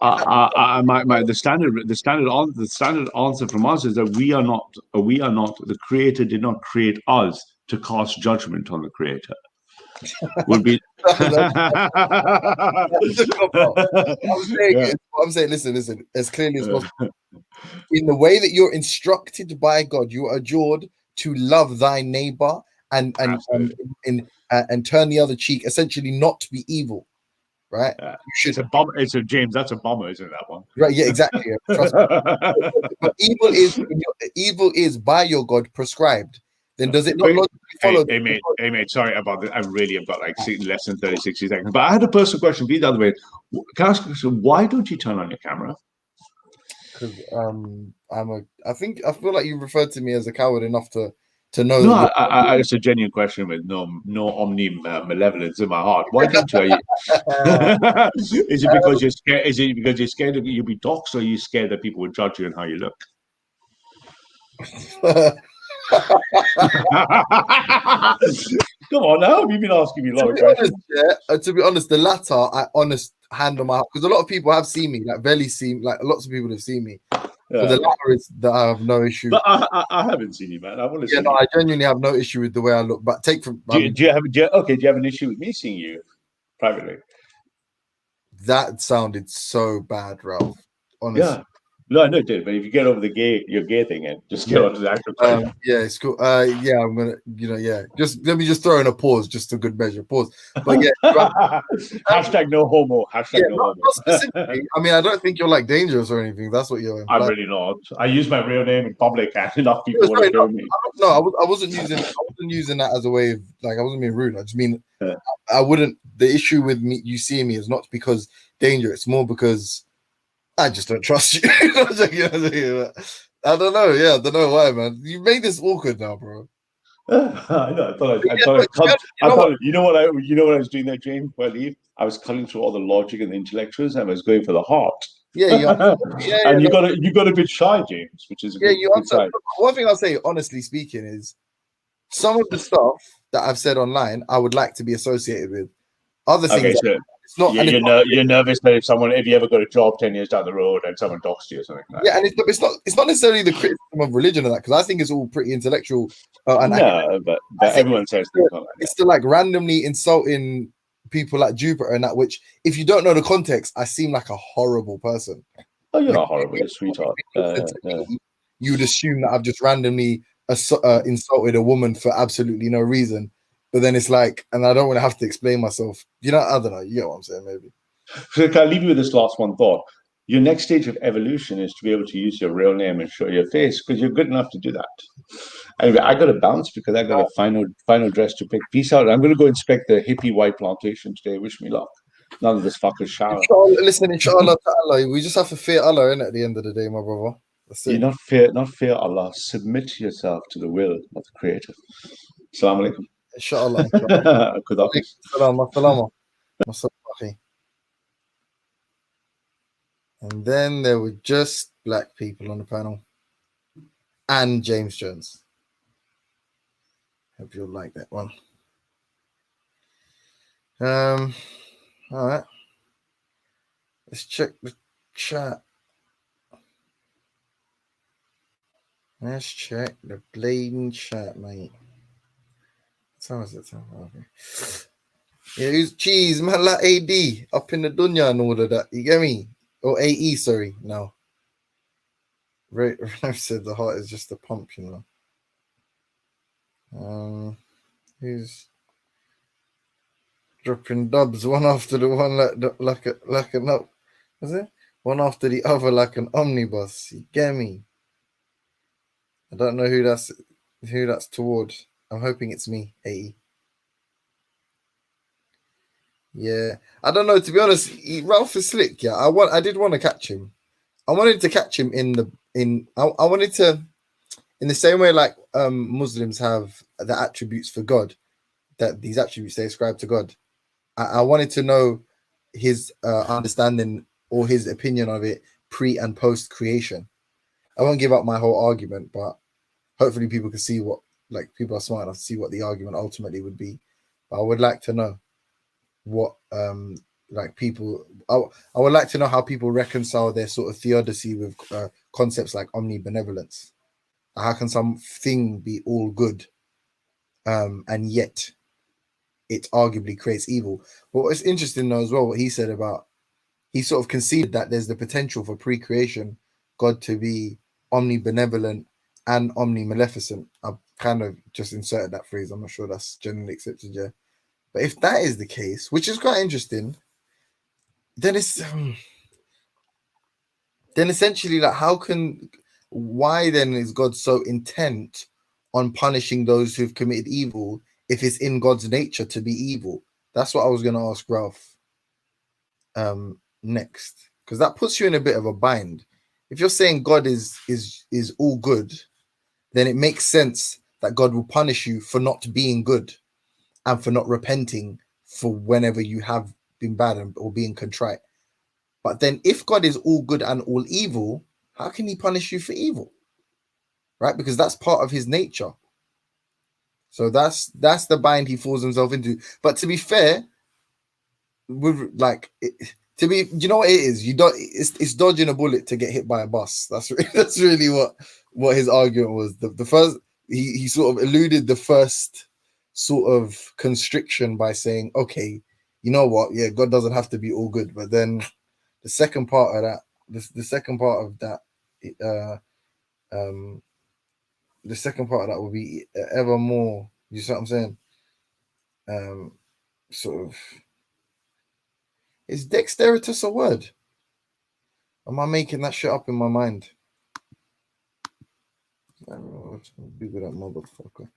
standard answer from us is that we are not the creator did not create us to cast judgment on the creator. Would be I'm saying, listen, as clearly as possible. In the way that you're instructed by God, you are adjured to love thy neighbor and turn the other cheek, essentially not to be evil. Right? It's a bomb. James. That's a bomber, isn't that one? Right. Yeah. Exactly. Trust me. But evil is by your God prescribed. Then does it not logically follow? Hey, mate. Sorry about this. I've got like less than 30, 60 seconds. But I had a personal question. Be the other way. Can I ask you? So why don't you turn on your camera? Because I feel like you referred to me as a coward enough to know. No, it's a genuine question with no omni malevolence in my heart. Why don't you? Is it because you're scared? Is it because you're scared that you'll be doxxed, or are you scared that people will judge you on how you look? Come on now, you've been asking me a lot of questions. To be honest, the latter, I honest hand on my heart, because a lot of people have seen me, like Veli seen, like lots of people have seen me. Yeah. But the latter is that I have no issue. But I haven't seen you, man. I want to see. Yeah, no, I genuinely have no issue with the way I look. But take from do you have an issue with me seeing you privately? That sounded so bad, Ralph. Honestly. Yeah. No, I know it did, but if you get over your gay thing and just get on to the actual question. Yeah, it's cool. Yeah, I'm gonna, just let me just throw in a pause, just a good measure. Pause. But yeah, hashtag no homo. Hashtag no homo. Not specifically. I mean, I don't think you're like dangerous or anything. That's what you're implying. I'm really not. I use my real name in public and enough people want to know me. No, I wasn't using that as a way of, like, I wasn't being rude. I just mean I wouldn't. The issue with me, you seeing me, is not because danger. It's more because I just don't trust you. I don't know. Yeah, I don't know why, man. You made this awkward now, bro. I know. You know what I was doing there, James? When I leave, I was cutting through all the logic and the intellectuals, and I was going for the heart. Yeah, and you got a bit shy, James, which is good sign. One thing I'll say, honestly speaking, is some of the stuff that I've said online, I would like to be associated with. Other things. Okay, so you're nervous that if you ever got a job 10 years down the road and someone doxed you or something like that. Yeah, and it's not necessarily the criticism of religion or that, because I think it's all pretty intellectual. But everyone says things like that. It's still like randomly insulting people like Jupiter and that, which, if you don't know the context, I seem like a horrible person. Oh, you're not horrible, you're a sweetheart. You would assume that I've just randomly insulted a woman for absolutely no reason. But then it's like, and I don't want to have to explain myself. I don't know. You get what I'm saying, maybe. So can I leave you with this last one thought? Your next stage of evolution is to be able to use your real name and show your face, because you're good enough to do that. Anyway, I got to bounce because I got a final dress to pick. Peace out. I'm going to go inspect the hippie white plantation today. Wish me luck. None of this fucking shower. Inshallah, we just have to fear Allah, innit, at the end of the day, my brother. That's it. You not fear Allah. Submit yourself to the will of the Creator. Assalamu alaikum. Inshallah. And then there were just black people on the panel and James Jones. Hope you'll like that one. All right. Let's check the chat. Let's check the bleeding chat, mate. How is it? Okay. Yeah, who's cheese, man, like AD up in the dunya and all of that. You get me? Or AE, sorry. No. Rav said the heart is just a pump, you know. Who's dropping dubs one after the one like a no, was it? One after the other like an omnibus. You get me? I don't know who that's toward. I'm hoping it's me, AE. Yeah, I don't know. To be honest, Ralph is slick. Yeah, I did want to catch him. I wanted to catch him I wanted to, in the same way like Muslims have the attributes for God, that these attributes they ascribe to God. I wanted to know his understanding or his opinion of it pre and post creation. I won't give up my whole argument, but hopefully people can see what, like, people are smart enough to see what the argument ultimately would be. But I would like to know what like people I would like to know how people reconcile their sort of theodicy with concepts like omnibenevolence. How can something be all good and yet it arguably creates evil? But what's interesting though as well, what he said about, he sort of conceded that there's the potential for pre-creation God to be omnibenevolent and omni-maleficent. I've kind of just inserted that phrase. I'm not sure that's generally accepted, yeah. But if that is the case, which is quite interesting, then it's then essentially like why then is God so intent on punishing those who've committed evil if it's in God's nature to be evil? That's what I was going to ask Ralph next, because that puts you in a bit of a bind. If you're saying God is all good, then it makes sense that God will punish you for not being good and for not repenting for whenever you have been bad or being contrite. But then if God is all good and all evil, how can he punish you for evil? Right? Because that's part of his nature. So that's the bind he falls himself into. But to be fair, with like you know what it is? It's dodging a bullet to get hit by a bus. That's really what his argument was. The first he sort of eluded the first sort of constriction by saying, okay, you know what? Yeah, God doesn't have to be all good. But then the second part of that, the second part of that will be ever more. You see what I'm saying? Sort of. Is dexterous a word? Am I making that shit up in my mind? I don't know. Let's Google that motherfucker.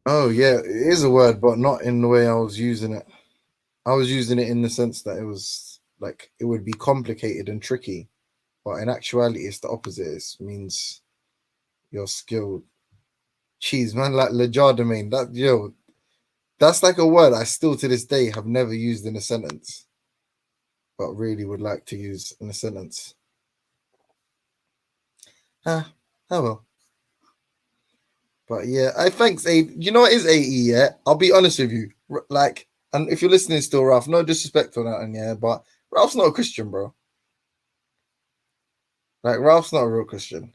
Oh yeah, it is a word, but not in the way I was using it. I was using it in the sense that it was like it would be complicated and tricky, but in actuality, it's the opposite. It means you're skilled. Jeez, man, like legerdemain. That's like a word I still to this day have never used in a sentence, but really would like to use in a sentence. Oh well. But yeah, thanks, AE. You know what is AE, yeah? I'll be honest with you. Like, and if you're listening still, Ralph, no disrespect on that, and yeah, but Ralph's not a Christian, bro. Like, Ralph's not a real Christian.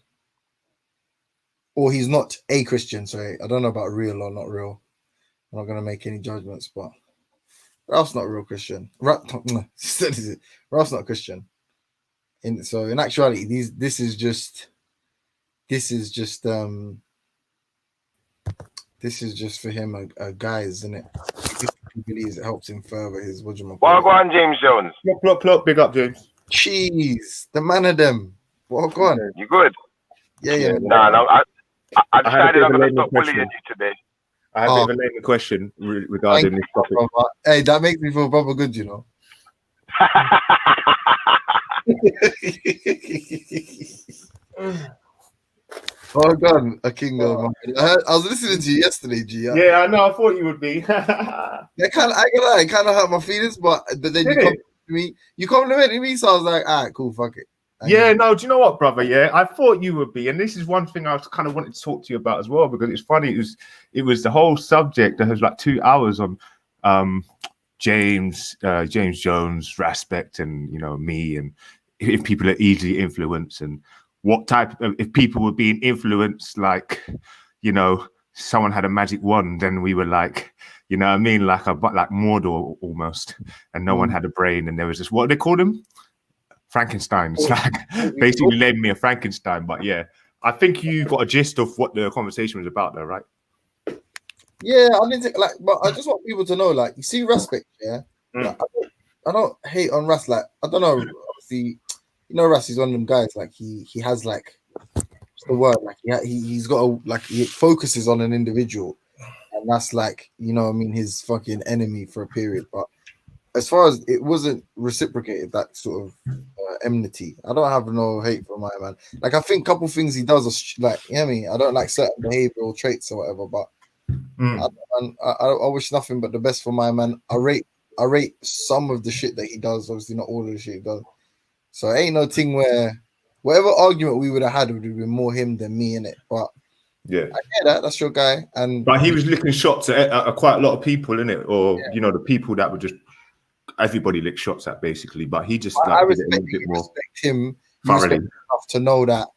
Or he's not a Christian, sorry. I don't know about real or not real. I'm not going to make any judgments, but Ralph's not a real Christian. Ralph's not a Christian. So in actuality, this is just for him a guy, isn't it? He believes it helps him further his Well, go on, James Jones. Plop, big up, James. Jeez, the man of them. Well, go on. You good? Yeah. No, I decided I'm going to stop bullying you today. I have a bit of a lame question regarding this topic. Hey, that makes me feel proper good, you know. Oh God, a king of I was listening to you yesterday, G. Yeah, I know. I thought you would be. It kind of hurt my feelings, but then you complimented me, so I was like, all right, cool, fuck it. Yeah, no, do you know what, brother? Yeah, I thought you would be, and this is one thing I was kind of wanted to talk to you about as well, because it's funny. It was the whole subject that has like 2 hours on James Jones, Raspect, and me, and if people are easily influenced, and what type of, if people were being influenced, like, you know, someone had a magic wand, then we were like, you know what I mean, like Mordor almost, and no one had a brain, and there was just, what do they call them? Frankenstein. It's like basically named me a Frankenstein. But yeah, I think you got a gist of what the conversation was about there, right? Yeah, I didn't think, like, but I just want people to know, like, you see Respect, yeah? Like, I don't hate on Ras, like, I don't know, obviously, you know, Ras is one of them guys, like, he has, like, what's the word, like, he's got a, like, he focuses on an individual, and that's, like, you know what I mean, his fucking enemy for a period. But as far as it wasn't reciprocated, that sort of enmity, I don't have no hate for my man. Like, I think a couple things he does are, like, you know what I mean, I don't like certain behavioral traits or whatever, but I wish nothing but the best for my man. I rate some of the shit that he does, obviously not all of the shit he does. So it ain't no thing where whatever argument we would have had would have been more him than me in it. But yeah, I get that. That's your guy. But he was licking shots at quite a lot of people, innit? Or you know, the people that were just everybody licked shots at basically. But he just I respect him thoroughly enough to know that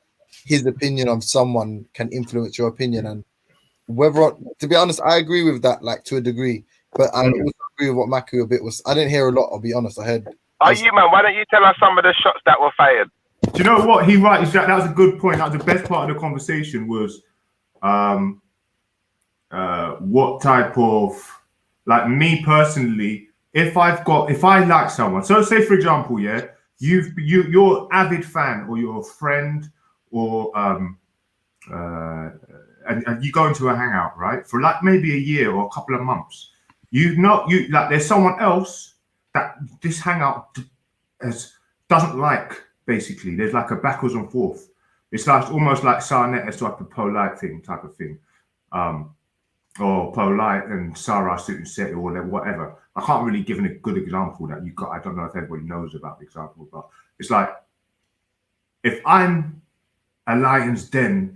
his opinion of someone can influence your opinion, and whether, to be honest, I agree with that, like, to a degree, but I also agree with what Maku a bit was. I didn't hear a lot, I'll be honest. I heard. You, man, why don't you tell us some of the shots that were fired? Do you know what he right? That was a good point. That was the best part of the conversation was, what type of, like, me personally, if I like someone. So say for example, yeah, you're an avid fan, or you're a friend, or and you go into a hangout, right, for like maybe a year or a couple of months. Like, there's someone else that this hangout doesn't like. Basically, there's like a backwards and forth. It's like almost like Sarnet as like a polite thing type of thing, or polite and Sarah suit and set or whatever. I can't really give a good example that you got. I don't know if everybody knows about the example, but it's like if I'm a Lions Den,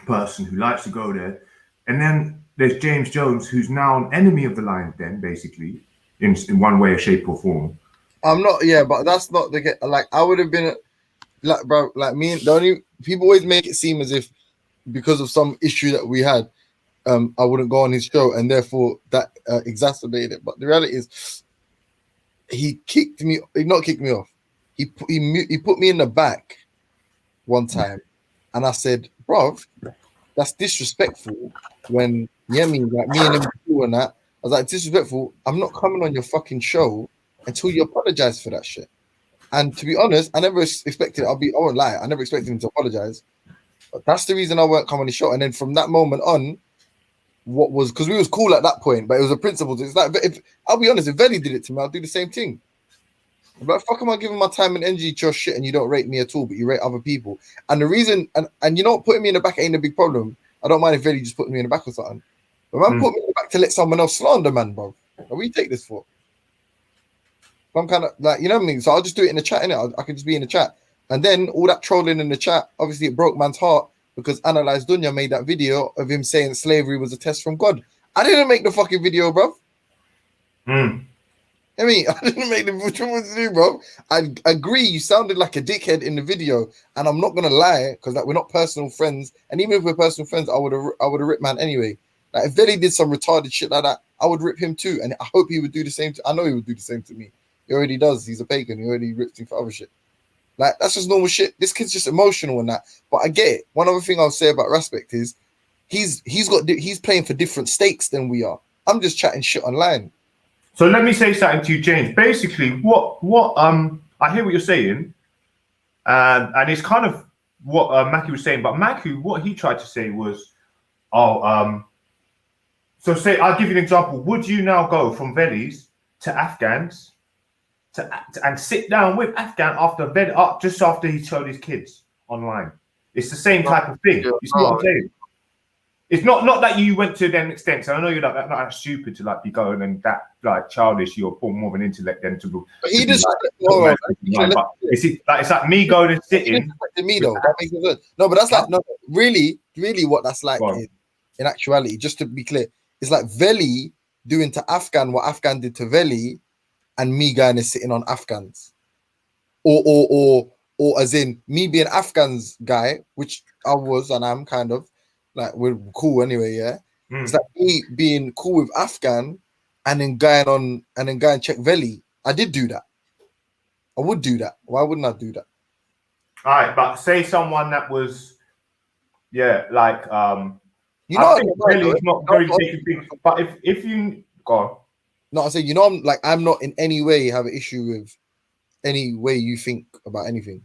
person who likes to go there, and then there's James Jones, who's now an enemy of the Lions Den, basically, in one way, shape, or form. I'm not, yeah, but that's not the, like, I would have been, like, bro, like, me, the only people always make it seem as if because of some issue that we had, I wouldn't go on his show, and therefore that exacerbated it. But the reality is, he not kicked me off. He put me in the back one time, and I said, bro, that's disrespectful. When, yeah, me, like, me and him doing that, I was like, disrespectful. I'm not coming on your fucking show until you apologize for that shit. And to be honest, I never expected, I won't lie, I never expected him to apologize. But that's the reason I weren't coming on the show. And then from that moment on, because we was cool at that point, but it was a principle. It's like, if I'll be honest, if Veli did it to me, I'll do the same thing. But fuck, am I giving my time and energy to your shit and you don't rate me at all, but you rate other people? And the reason, and you know what, putting me in the back ain't a big problem. I don't mind if Veli just put me in the back or something. But man, put me in the back to let someone else slander, man, bro. What do you take this for? I'm kind of like, you know what I mean? So I'll just do it in the chat, innit? I can just be in the chat. And then all that trolling in the chat, obviously it broke man's heart because Analyze Dunya made that video of him saying slavery was a test from God. I didn't make the fucking video, bro. I mean, I didn't make the video, bro. I agree, you sounded like a dickhead in the video, and I'm not gonna lie, because like we're not personal friends, and even if we're personal friends, I would have ripped man anyway. Like if Veli did some retarded shit like that, I would rip him too, and I hope he would do the same. I know he would do the same to me. He already does. He's a pagan. He already rips him for other shit. Like that's just normal shit. This kid's just emotional and that. But I get it. One other thing I'll say about Respect is he's playing for different stakes than we are. I'm just chatting shit online. So let me say something to you, James. Basically, what I hear what you're saying, and it's kind of what Maku was saying. But Maku, what he tried to say was, so say I'll give you an example. Would you now go from Velis to Afghans? And sit down with Afghan just after he showed his kids online. It's the same type of thing. You see what I'm saying? It's not that you went to that extent. So I know you're not that stupid to like be going and that like childish. You're more of an intellect than to. But he just it's like me going and sitting. Me though, that makes sense. No, but that's like really what that's like in actuality. Just to be clear, it's like Veli doing to Afghan what Afghan did to Veli. and me going and sitting on Afghans, or as in me being Afghans guy, which I was and I'm kind of like we're cool anyway, yeah. It's like me being cool with Afghan and then going check Veli. I did do that. I would do that. Why wouldn't I do that? All right, but say someone that was, like you know, I think Veli's not very taking things. But if you go on. No, I say, I'm not in any way have an issue with any way you think about anything.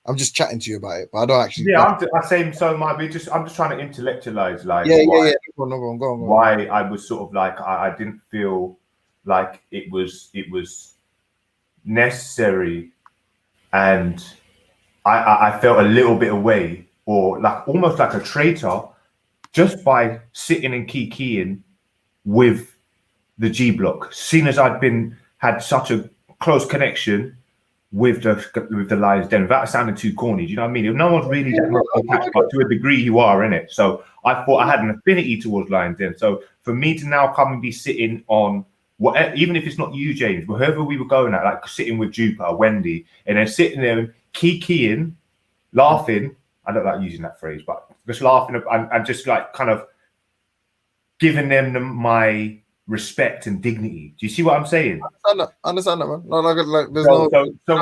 I'm just chatting to you about it, but I don't actually. Yeah, I'm saying so. I'm just trying to intellectualize, like, No, go on. Why I was sort of like I didn't feel like it was necessary, and I felt a little bit away, or like almost like a traitor, just by sitting and keying with the G Block, seeing as had such a close connection with the Lions Den, without sounding too corny. Do you know what I mean? No one's really that much attached, but to a degree you are in it. So I thought I had an affinity towards Lions Den. So for me to now come and be sitting on whatever, even if it's not you, James, whoever we were going at, like sitting with Jupiter, Wendy, and then sitting there and keying, laughing. I don't like using that phrase, but just laughing and just like kind of giving them my respect and dignity. Do you see what I'm saying? I understand that, man. No, like there's so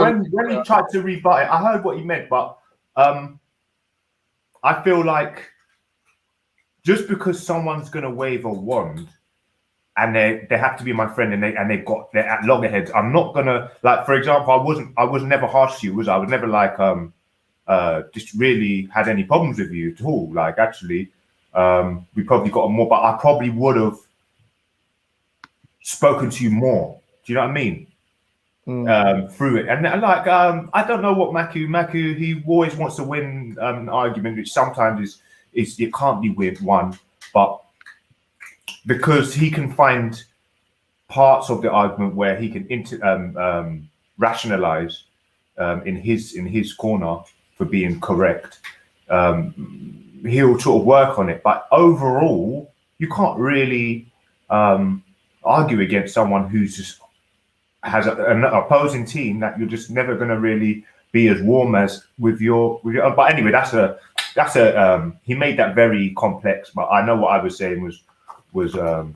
when he tried to rebut it, I heard what he meant, but I feel like just because someone's gonna wave a wand and they have to be my friend and they're at loggerheads, I'm not gonna, like, for example, I was never harsh to you, was I? I was never like just really had any problems with you at all. Like, actually, we probably got more, but I probably would have spoken to you more. Do you know what I mean? Through it. And like, I don't know what Maku, he always wants to win an argument, which sometimes is it can't be won, but because he can find parts of the argument where he can rationalize in his corner for being correct, he'll sort of work on it. But overall, you can't really argue against someone who's just has an opposing team that you're just never going to really be as warm as with your. But anyway, that's a he made that very complex. But I know what I was saying was complex.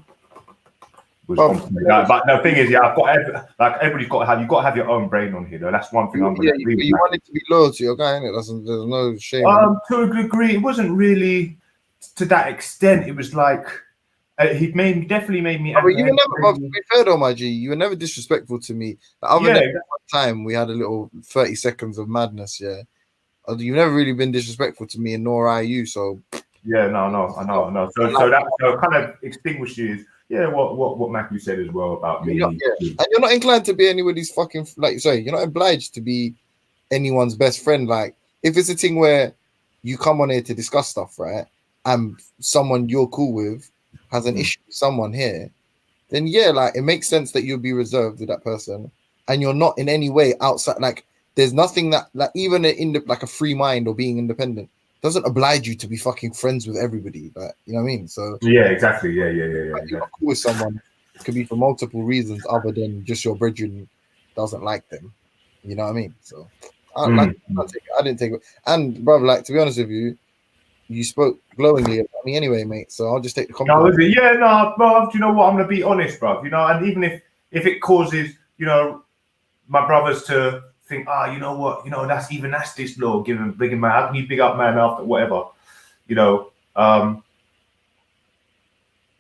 But the thing is, I've got everybody's got to have, you've got to have your own brain on here, though. That's one thing I'm going to agree with. You want it to be loyal to your guy, innit? There's no shame. To a degree, it wasn't really to that extent. It was like. He definitely made me. But you were never, to be fair though, my G, you were never disrespectful to me. Other than one time we had a little 30 seconds of madness, you've never really been disrespectful to me, and nor are you. So I know. So that kind of extinguishes, what Matthew said as well about me. And you're not inclined to be anybody's fucking you're not obliged to be anyone's best friend. Like, if it's a thing where you come on here to discuss stuff, right, and someone you're cool with has an issue with someone here, then like, it makes sense that you'll be reserved with that person, and you're not in any way outside. Like, there's nothing that, like, even like a free mind or being independent doesn't oblige you to be fucking friends with everybody. Like, you know what I mean? So exactly. Like, you're not cool with someone. It could be for multiple reasons other than just your brethren doesn't like them. You know what I mean? So I didn't take it. And brother, like, to be honest with you, you spoke glowingly about me anyway, mate. So I'll just take the compliment. Bro. Do you know what? I'm gonna be honest, bro. You know, and even if it causes, my brothers to think, you know what, that's this blow, give him big man, how can you big up man after whatever,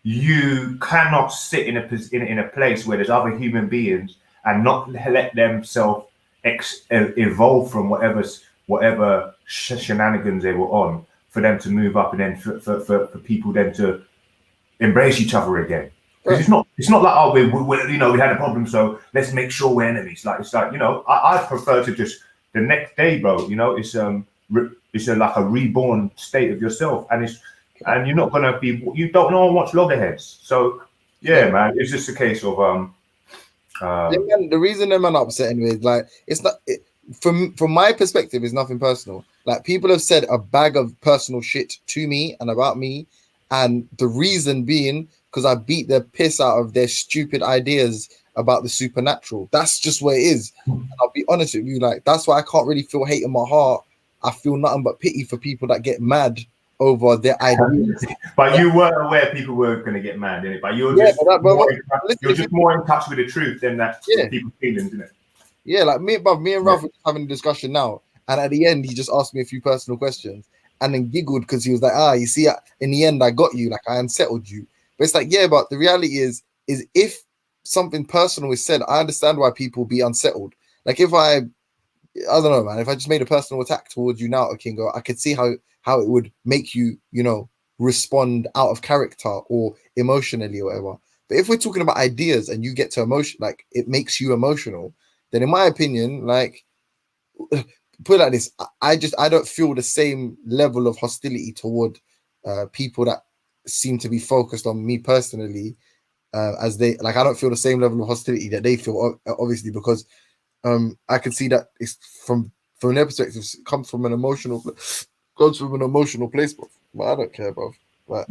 you cannot sit in a place where there's other human beings and not let themselves evolve from whatever shenanigans they were on, for them to move up, and then for people then to embrace each other again. Because it's not like, we had a problem, so let's make sure we're enemies. Like, it's like, I prefer to just the next day, bro. It's like a reborn state of yourself, and you're not gonna be. You don't know what's loggerheads. So man, it's just a case of the reason them man upset anyway is like, it's not. From my perspective, it's nothing personal. Like, people have said a bag of personal shit to me and about me, and the reason being because I beat the piss out of their stupid ideas about the supernatural. That's just what it is. And I'll be honest with you, like that's why I can't really feel hate in my heart. I feel nothing but pity for people that get mad over their ideas. But you were aware people were going to get mad, innit? But you're just more in touch with the truth than that people's feelings, isn't it? Yeah, like me and Ralph were having a discussion now, and at the end he just asked me a few personal questions and then giggled because he was like, you see, in the end I got you, like I unsettled you. But it's like, yeah, but the reality is if something personal is said, I understand why people be unsettled. Like if I don't know, man, if I just made a personal attack towards you now, Kingo, I could see how it would make you, respond out of character or emotionally or whatever. But if we're talking about ideas and you get to emotion, like it makes you emotional, then in my opinion, like put it like this, I don't feel the same level of hostility toward people that seem to be focused on me personally as they, like, I don't feel the same level of hostility that they feel, obviously, because I can see that it's from their perspective, it comes from an emotional place, but I don't care, bro. But,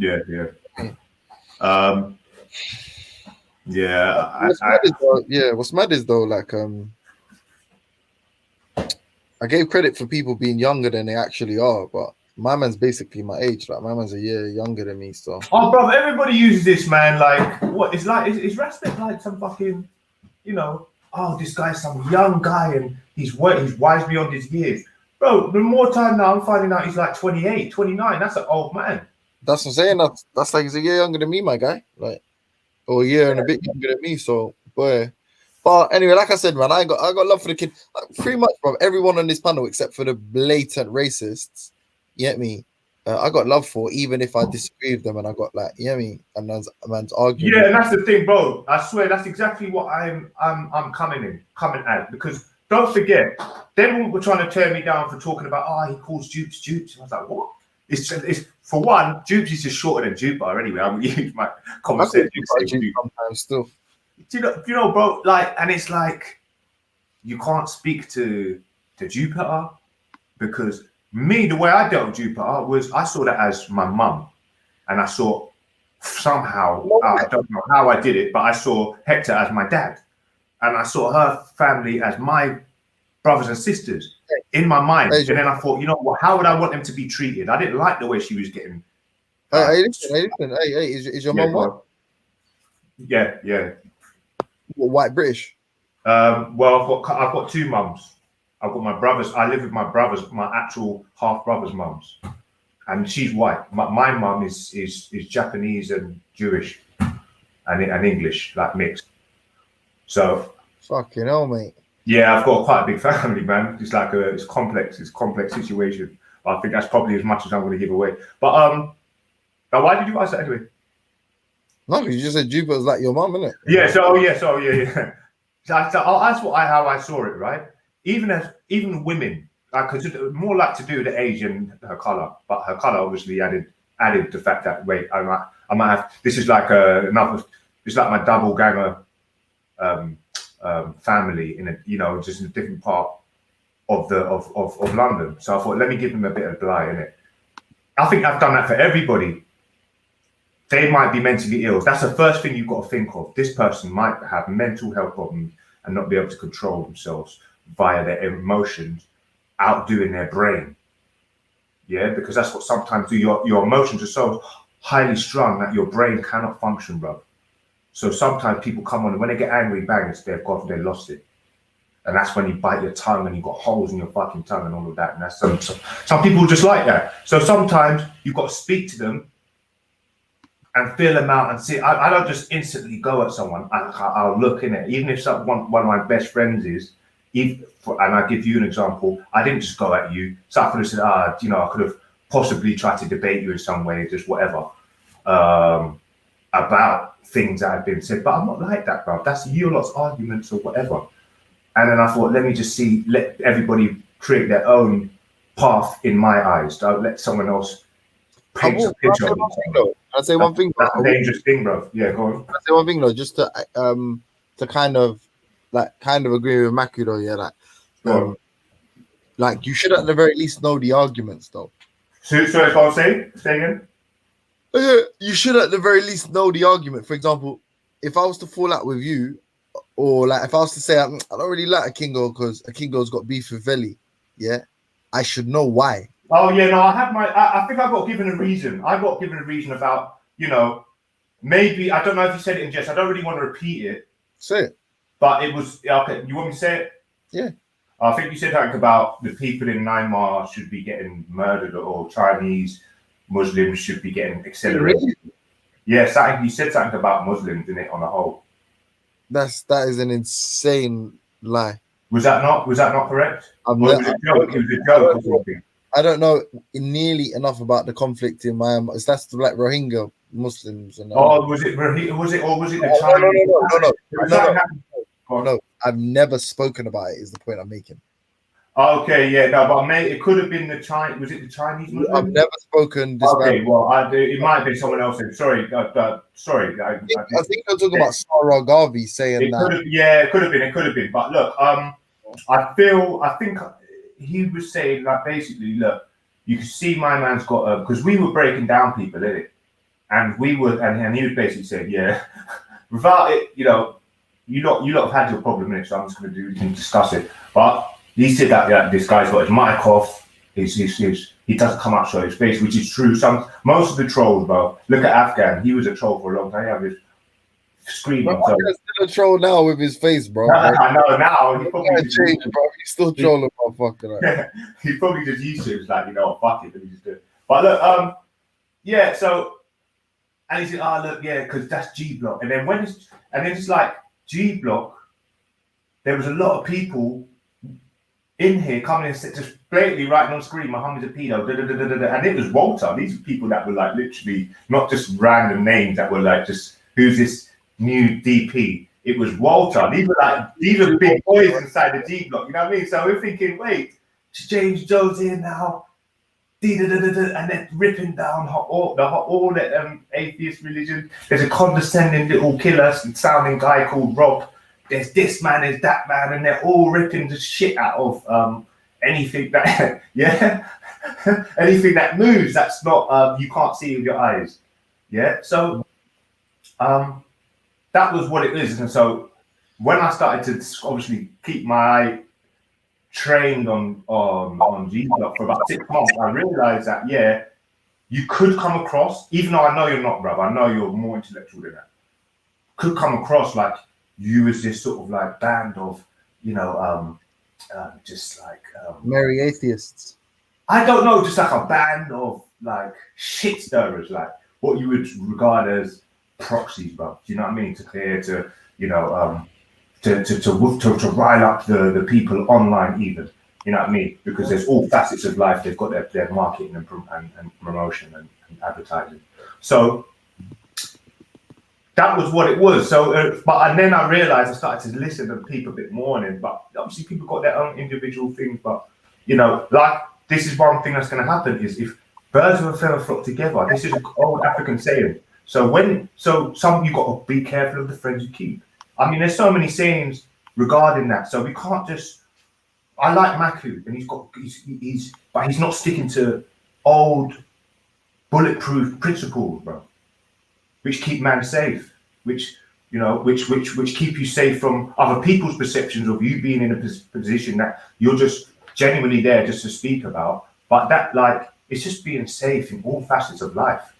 what's mad is though, like I gave credit for people being younger than they actually are, but my man's basically my age. Like my man's a year younger than me, so. Oh, bro, everybody uses this, man. Like, what? It's like, is Respect like some fucking, this guy's some young guy and he's wise beyond his years. Bro, the more time now, I'm finding out he's like 28, 29. That's an old man. That's what I'm saying. That's like he's a year younger than me, my guy. Like, or a year and a bit younger than me. So, boy. But anyway, like I said, man, I got love for the kid. Like, pretty much, bro. Everyone on this panel, except for the blatant racists, you get me? I got love for, even if I disagree with them, and I got like, you get me? And man's arguing. Yeah, and that's the thing, bro. I swear that's exactly what I'm coming at, because don't forget, then were trying to tear me down for talking about, he calls Dupes. I was like, what? It's for one, Dupes is just shorter than Jupiter anyway. I'm gonna use my common sense. Sometimes still. Do you know, bro? Like, and it's like you can't speak to Jupiter, because me, the way I dealt with Jupiter was I saw that as my mum, and I saw somehow, I don't know how I did it, but I saw Hector as my dad, and I saw her family as my brothers and sisters in my mind. And then I thought, you know what, how would I want them to be treated? I didn't like the way she was getting. Hey, listen. Hey, is your mum what? Yeah. White British? Well, I've got two mums. I've got my brothers. I live with my brothers, my actual half brothers' mums, and she's white. My mum is Japanese and Jewish, and English, like mixed. So fucking hell, mate. Yeah, I've got quite a big family, man. It's like it's complex situation. I think that's probably as much as I'm going to give away. But now why did you ask that anyway? No, you just said Jupiter's like your mum, innit? Yeah. So yeah. So that's how I saw it, right? Even women, because more like to do with the age and her color, but her color obviously added the fact that I might have, this is like it's like my double ganger family in just in a different part of London. So I thought, let me give them a bit of bly in it. I think I've done that for everybody. They might be mentally ill. That's the first thing you've got to think of. This person might have mental health problems and not be able to control themselves via their emotions, outdoing their brain. Yeah, because that's what sometimes do. Your emotions are so highly strung that your brain cannot function, bro. So sometimes people come on and when they get angry, bang, it's their God, they lost it. And that's when you bite your tongue and you've got holes in your fucking tongue and all of that. And that's some people just like that. So sometimes you've got to speak to them and feel them out and see. I don't just instantly go at someone. I'll look in it. Even if one of my best friends is, and I give you an example, I didn't just go at you. So I could have said, I could have possibly tried to debate you in some way, just whatever, about things that have been said. But I'm not like that, bro. That's your lot's arguments or whatever. And then I thought, let me just let everybody create their own path in my eyes. Don't let someone else paint a picture of it. I'll say one thing. That's a dangerous thing, bro. Yeah, go on. I'll say one thing though, just to kind of agree with Maku though. Yeah, like you should at the very least know the arguments though. So if I was saying, say again. You should at the very least know the argument. For example, if I was to fall out with you, or like if I was to say I don't really like Akingo because Akingo's got beef with Veli, yeah, I should know why. Oh yeah, no, I have I think I got given a reason. I got given a reason about, you know, maybe I don't know if you said it in jest. I don't really want to repeat it. Say it. But it was okay. You want me to say it? Yeah. I think you said something about the people in Myanmar should be getting murdered, or Chinese Muslims should be getting accelerated. Really? Yeah, you said something about Muslims in it on the whole. That is an insane lie. Was that not correct? Or was it a joke? It was a joke or something. I don't know nearly enough about the conflict in Myanmar. That's like Rohingya Muslims and was it the Chinese? No, I've never spoken about it. Is the point I'm making? Okay, yeah, no, but mate, it could have been the Chinese. Was it the Chinese Muslims? I've never spoken. Okay, well, it might have been someone else. Sorry. I think you're talking about Sarah Garvey saying that. It could have been. But look, I think he was saying that basically, look, you can see my man's got because we were breaking down people, innit? And we would, and he was basically saying, yeah, without it, you know, you lot have had your problem in it, so I'm just going to discuss it. But he said that this guy's got his mic off, he doesn't come out show his face, which is true. Most of the trolls, bro. Look at Afghan, he was a troll for a long time. He had this screaming. Bro, he's still a troll now with his face, bro. I know now. He probably changed, bro. He's still trolling, motherfucker. Like. He probably just used to it. It's like, you know, fuck it, let me just do it. But look, yeah. So, and he said, look, yeah, because that's G Block. And then it's like G Block. There was a lot of people in here coming and just blatantly writing on screen, Muhammad's a pedo, and it was Walter. These are people that were like literally not just random names that were like just who's this new DP. It was Walter. These are big boys inside the G Block. You know what I mean? So we're thinking, wait, James Jones here now, and then ripping down all that atheist religion. There's a condescending little killer sounding guy called Rob. There's this man, there's that man, and they're all ripping the shit out of anything that, yeah, anything that moves. That's not you can't see with your eyes, yeah. So that was what it is, and so when I started to obviously keep my eye trained on G Block for about 6 months, I realized that yeah, you could come across, even though I know you're not, bruv, I know you're more intellectual than that, could come across like you as this sort of like band of, you know, just like merry atheists. I don't know, just like a band of like shit stirrers, like what you would regard as proxies, bro. Do you know what I mean? To you know, to rile up the people online, even. You know what I mean? Because there's all facets of life. They've got their marketing and promotion and advertising. So that was what it was. So, and then I realized I started to listen to people a bit more, but obviously people got their own individual things. But you know, like this is one thing that's going to happen is if birds of a feather flock together. This is an old African saying. So you got to be careful of the friends you keep. I mean, there's so many sayings regarding that. So we can't just. I like Maku, and he's not sticking to old bulletproof principles, bro, which keep man safe, which keep you safe from other people's perceptions of you being in a position that you're just genuinely there just to speak about. But that, like, it's just being safe in all facets of life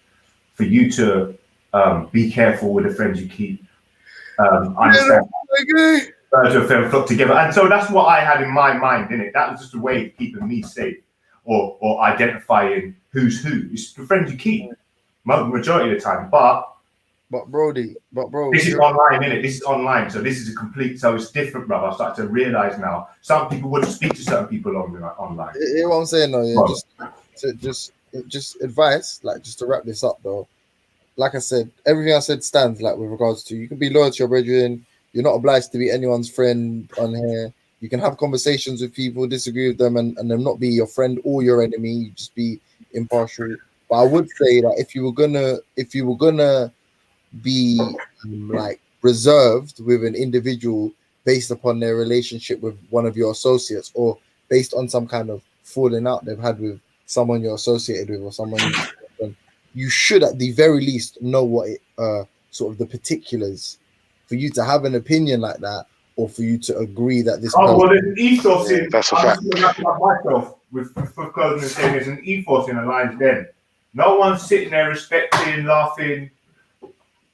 for you to be careful with the friends you keep. Understand. Birds of a feather flock together, and so that's what I had in my mind, innit? That was just a way of keeping me safe, or identifying who's who. It's the friends you keep, majority of the time. But bro, this is online, innit? This is online, so this is a complete. So it's different, brother. I start to realize now. Some people wouldn't speak to certain people online. You know what I'm saying, though? Yeah, just advice, like just to wrap this up, though. Like I said, everything I said stands. Like with regards to, you can be loyal to your brethren. You're not obliged to be anyone's friend on here. You can have conversations with people, disagree with them, and them not be your friend or your enemy. You just be impartial. But I would say that if you were gonna be like reserved with an individual based upon their relationship with one of your associates, or based on some kind of falling out they've had with someone you're associated with, or someone you should at the very least know what sort of the particulars for you to have an opinion like that, or for you to agree that this. Oh well, there's an ethos in. That's a I'm fact. just looking at myself with closing and saying there's an ethos in the Lions Den. No one's sitting there respecting, laughing,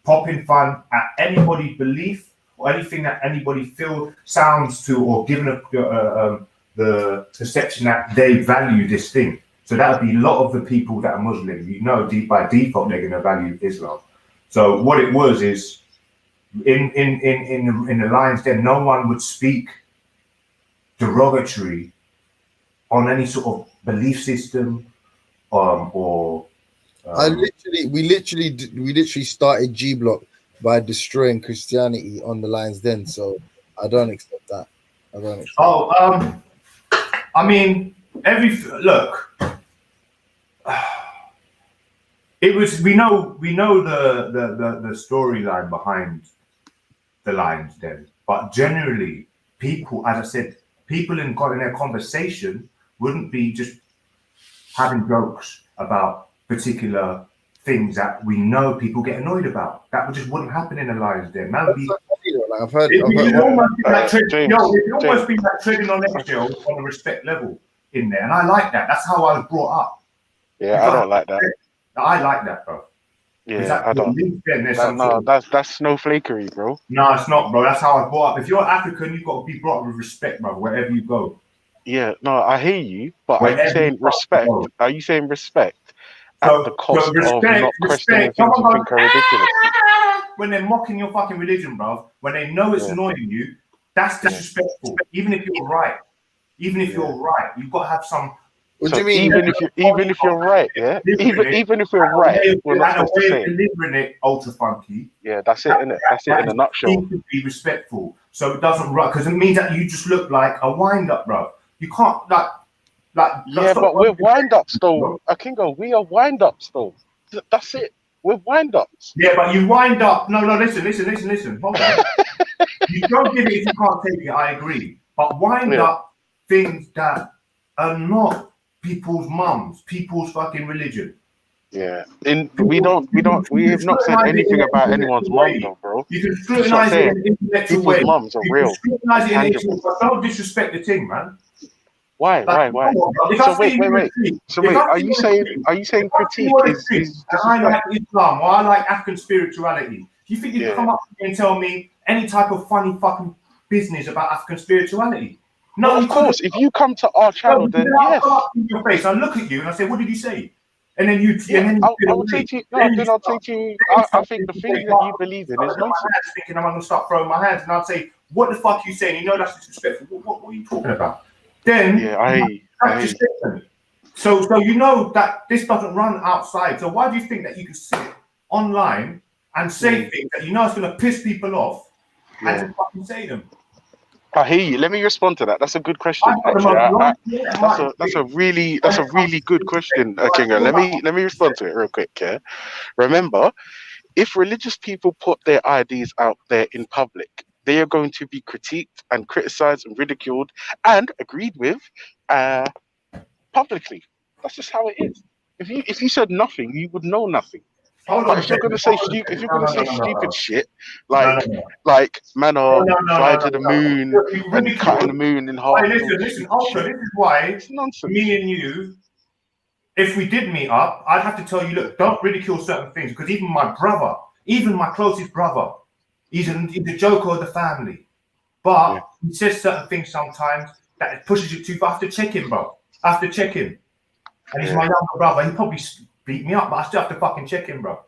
popping fun at anybody's belief or anything that anybody feels, sounds to, or given the perception that they value this thing. So that would be a lot of the people that are Muslim. You know, by default, they're going to value Islam. So what it was is, in the Lions Den, no one would speak derogatory on any sort of belief system, or. We literally started G Block by destroying Christianity on the Lions Den. So I don't accept that. I mean, look. It was we know the storyline behind the Lions Den, but generally people, as I said, people in their conversation wouldn't be just having jokes about particular things that we know people get annoyed about. That just wouldn't happen in the Lions Den. That would be like I've heard. It'd almost be like treading on eggshells on a respect level in there, and I like that. That's how I was brought up. Yeah, I don't like that. I like that, bro. Yeah, I don't. That's snowflakery, bro. No, it's not, bro. That's how I was brought up. If you're African, you've got to be brought up with respect, bro, wherever you go. Yeah, no, I hear you, but are you saying respect? Bro. Are you saying respect at the cost of not questioning things you think are ridiculous? When they're mocking your fucking religion, bro, when they know it's annoying you, that's disrespectful. Even if you're right, you've got to have some. What do you mean? Even if you're right, yeah. Even if you're right, we're not supposed to say it. Delivering it ultra funky. Yeah, that's it, innit? That's it in a nutshell. You need to be respectful, so it doesn't run, because it means that you just look like a wind-up, bro. You can't like. Yeah, but we're wind-ups though. Akingo, we are wind-ups though. That's it. We're wind-ups. Yeah, but you wind up. No, listen. Hold on. You don't give it if you can't take it. I agree, but wind up things that are not people's mums, people's fucking religion. Yeah, we have not said anything about anyone's mum though, bro. You can scrutinize it in an intellectual way. People's mums are real. Scrutinize it in intellectual, but don't disrespect the thing, man. Why? So wait. So wait, are you saying critique is I like Islam, or I like African spirituality? Do you think you can come up and tell me any type of funny fucking business about African spirituality? No, of course. If you come to our channel, then yes. In your face, I look at you and I say, "What did you say?" And then I'll take you. I think the thing that you believe in is nonsense. Thinking I'm going to start throwing my hands, and I'd say, "What the fuck are you saying? You know that's disrespectful. What are you talking about?" Then So you know that this doesn't run outside. So why do you think that you can sit online and say things that you know is going to piss people off and just fucking say them? I hear you. Let me respond to that. That's a good question. Actually, that's a really good question, Kinga. Let me respond to it real quick. Yeah. Remember, if religious people put their ideas out there in public, they are going to be critiqued and criticized and ridiculed and agreed with publicly. That's just how it is. If you said nothing, you would know nothing. But if you're gonna say stupid shit, like man are flying to the moon and cutting the moon in half. Listen. Also, this is why it's nonsense. Me and you, if we did meet up, I'd have to tell you, look, don't ridicule certain things, because even my brother, even my closest brother, he's a joker of the family, but he says certain things sometimes that it pushes it too far. I have to check him, bro. I have to check him, and he's my younger brother. He probably beat me up, but I still have to fucking check him, bro.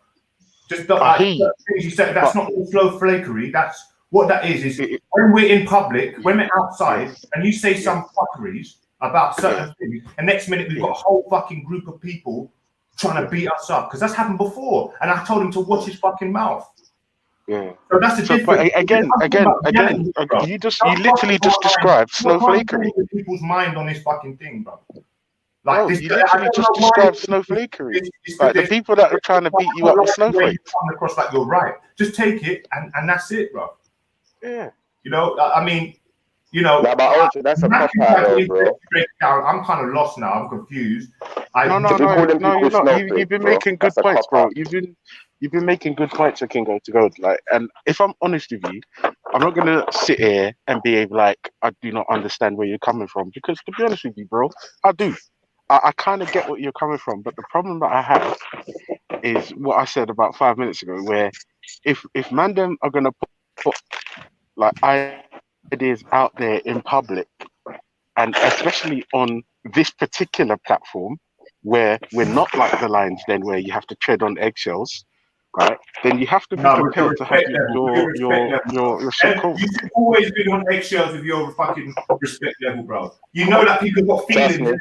Just don't like things you said. That's not all slow flakery. That's what that is when we're in public, when we're outside, and you say some fuckeries about certain things, and next minute we've got a whole fucking group of people trying to beat us up, because that's happened before, and I told him to watch his fucking mouth. Yeah. So that's the difference. But again, you literally just described snowflakery. People's mind on this fucking thing, bro. Like you literally just described snowflakery. Like the people that are trying to beat you up with snowflakes. Come across like you're right. Just take it and that's it, bro. Yeah. You know, I mean, you know, Nah, but Ultra, that's a cop out though, bro. I'm kind of lost now. I'm confused. No, you've been making good points, bro. You've been making good points, Kingo, to go. Like, and if I'm honest with you, I'm not gonna sit here and be like, I do not understand where you're coming from, because to be honest with you, bro, I do. I kind of get what you're coming from, but the problem that I have is what I said about 5 minutes ago, where if Mandem are gonna put like ideas out there in public, and especially on this particular platform where we're not like the Lions Den, where you have to tread on eggshells, right? Then you have to be prepared to have your shit called. You should always be on eggshells with your fucking respect level, bro. You know that people got feelings.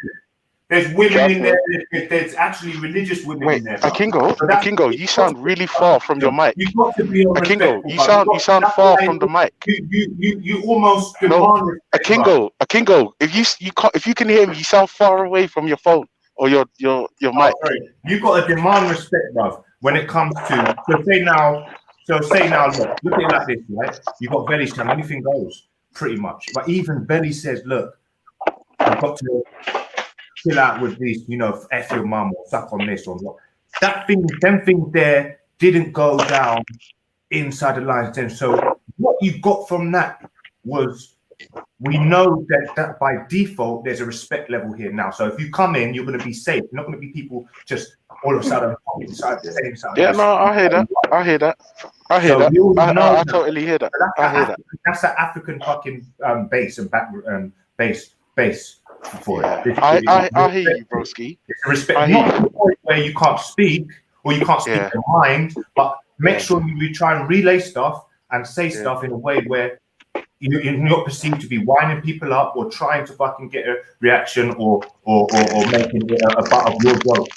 There's women in there. There's actually religious women in there. Akingo, you sound really far from your mic. You've got to be on Akingo, you sound far from the mic. You almost demand Akingo, if you can hear me, you sound far away from your phone or your mic. Sorry. You've got to demand respect, bruv, when it comes to say now, look at it like this, right? You've got Belly Sham, anything goes, pretty much. But even Belly says, look, I've got to chill out with these, you know, F your mum or suck on this or what. Them things there didn't go down inside the Lions Den. So what you got from that was, we know that by default there's a respect level here now. So if you come in, you're going to be safe. You're not going to be people just all of a sudden inside the same side. Yeah, no, I hear that. I totally hear that. That's the African fucking base and back base for it. I hear you, broski. It's a respect, not to the point where you can't speak or you can't speak your mind, but make sure you try and relay stuff and say stuff in a way where you're not perceived to be winding people up or trying to fucking get a reaction or making it a butt of your joke.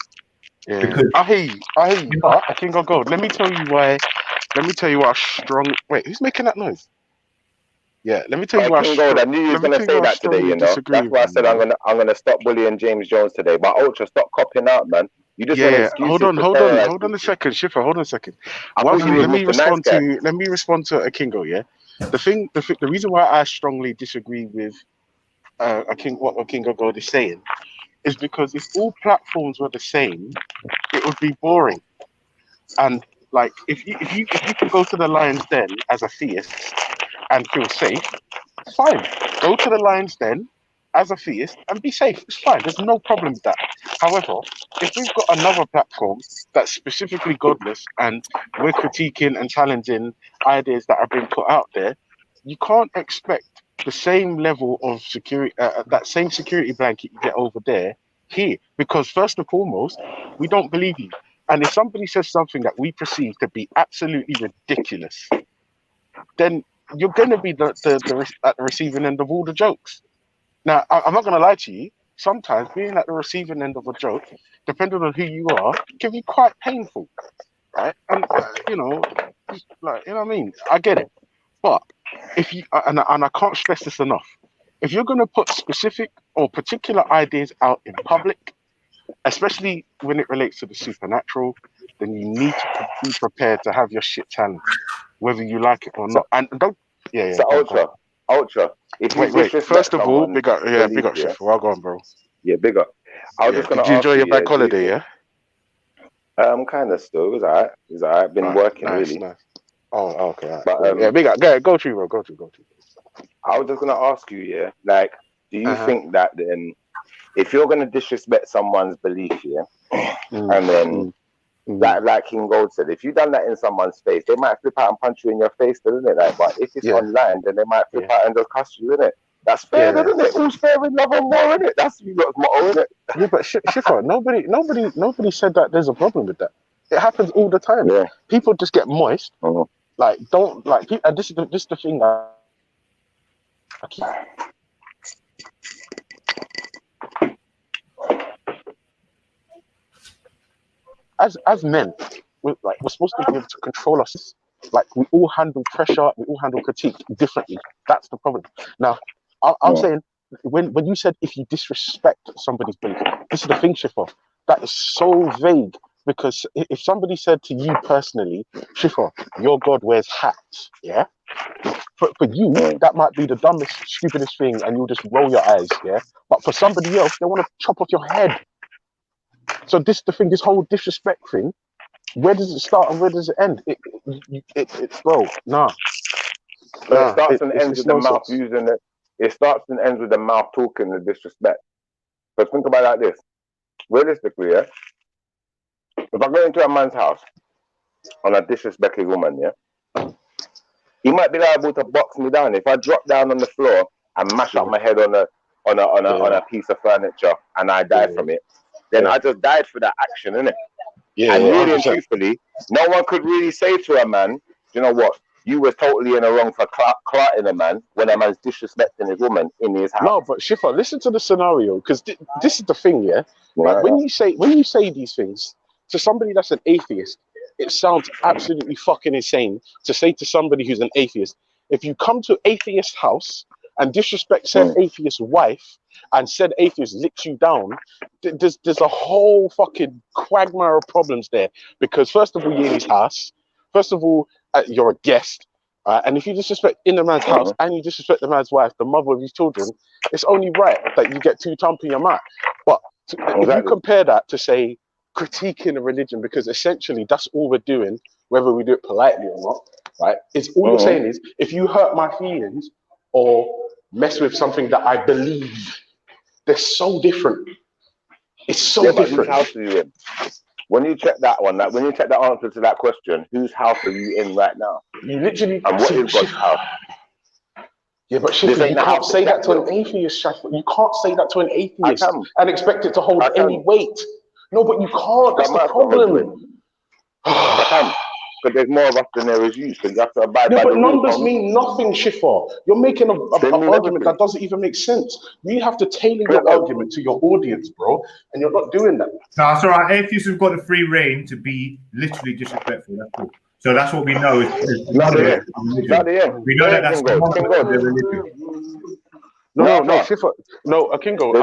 Yeah. Because I hear you. I can go. Let me tell you why. Wait, who's making that noise? Yeah, let me tell you why. I knew you was gonna say that today. You know, that's why I said I'm gonna stop bullying James Jones today. But Ultra, stop copping out, man. You just want excuses. Hold on a second, Schiffer. Hold on a second. Let me respond to Akingo. Yeah, the reason why I strongly disagree with what Akingo Gold is saying is because if all platforms were the same, it would be boring. And like, if you could go to the Lions Den as a theist and feel safe, fine. Go to the Lions Den as a theist and be safe. It's fine. There's no problem with that. However, if we've got another platform that's specifically godless and we're critiquing and challenging ideas that are being put out there, you can't expect the same level of security, that same security blanket you get over there, here. Because first and foremost, we don't believe you. And if somebody says something that we perceive to be absolutely ridiculous, then you're going to be at the receiving end of all the jokes. Now, I'm not going to lie to you. Sometimes being at the receiving end of a joke, depending on who you are, can be quite painful, right? And you know what I mean. I get it, but if you and I can't stress this enough, if you're going to put specific or particular ideas out in public, especially when it relates to the supernatural, then you need to be prepared to have your shit challenged, whether you like it or not. And don't. Yeah. So Ultra. Wait. First of all, big up, Chef. Well, go on, bro. Yeah, big up. I was just gonna. Did you enjoy your bank holiday? Yeah. Kind of still. It was alright. Been working really. Nice. Oh, okay. Right. But big up. Go through, bro. Go through. I was just gonna ask you, yeah, like, do you think that then, if you're gonna disrespect someone's belief, and then, like King Gold said, if you done that in someone's face, they might flip out and punch you in your face, doesn't it? Like, but if it's online, then they might flip out and just cuss you, isn't it? That's fair, isn't it? Who's fair in love and war, isn't it? That's you lot's motto, isn't it? Yeah, but Schiffer, nobody said that there's a problem with that. It happens all the time. Yeah. People just get moist. Like, don't like. And this is the thing. As men, we're supposed to be able to control us. Like, we all handle pressure, we all handle critique differently. That's the problem. Now, I'm saying, when you said if you disrespect somebody's belief, this is the thing, Schiffer. That is so vague, because if somebody said to you personally, Schiffer, your God wears hats, yeah? For you, that might be the dumbest, stupidest thing, and you'll just roll your eyes, yeah? But for somebody else, they want to chop off your head. So this the thing, this whole disrespect thing, where does it start and where does it end? Bro, nah. So it starts and ends with the mouth using it. It starts and ends with the mouth talking the disrespect. So think about it like this. Realistically, yeah? If I go into a man's house and I disrespect his woman, yeah? He might be liable to box me down. If I drop down on the floor and mash up my head on a piece of furniture and I die from it, then I just died for that action, innit? Yeah, and really 100%. and truthfully, no one could really say to a man, you know what, you was totally in the wrong for clarting a man when a man's disrespecting his woman in his house. No, but Shifa, listen to the scenario, because this is the thing, yeah? Like, when you say these things to somebody that's an atheist, it sounds absolutely fucking insane to say to somebody who's an atheist, if you come to atheist house and disrespect said atheist wife and said atheist licks you down, there's a whole fucking quagmire of problems there. Because first of all, you're in his house. First of all, you're a guest. And if you disrespect in the man's house and you disrespect the man's wife, the mother of his children, it's only right that you get two thump in your mouth. But if you compare that to, say, critiquing a religion, because essentially that's all we're doing, whether we do it politely or not, right? It's all you're saying is, if you hurt my feelings or mess with something that I believe, they're so different. It's so different. Whose house are you in? When you check that one, when you check the answer to that question, whose house are you in right now? You literally. And what is God's house? Yeah, but Shifa, you can't say that to an atheist, Shifa. You can't say that to an atheist and expect it to hold any weight. No, but you can't. That's the problem. But there's more of us than there is you, so you have to abide by the rules. No, but numbers rules. mean nothing, Shifa. You're making an argument that doesn't even make sense. You have to tailor your argument to your audience, bro, and you're not doing that. No, that's all right. Atheists have got the free reign to be literally disrespectful. That's cool. So that's what we know. We know that that's the monster of their religion. No, Shifa. No, Akingo.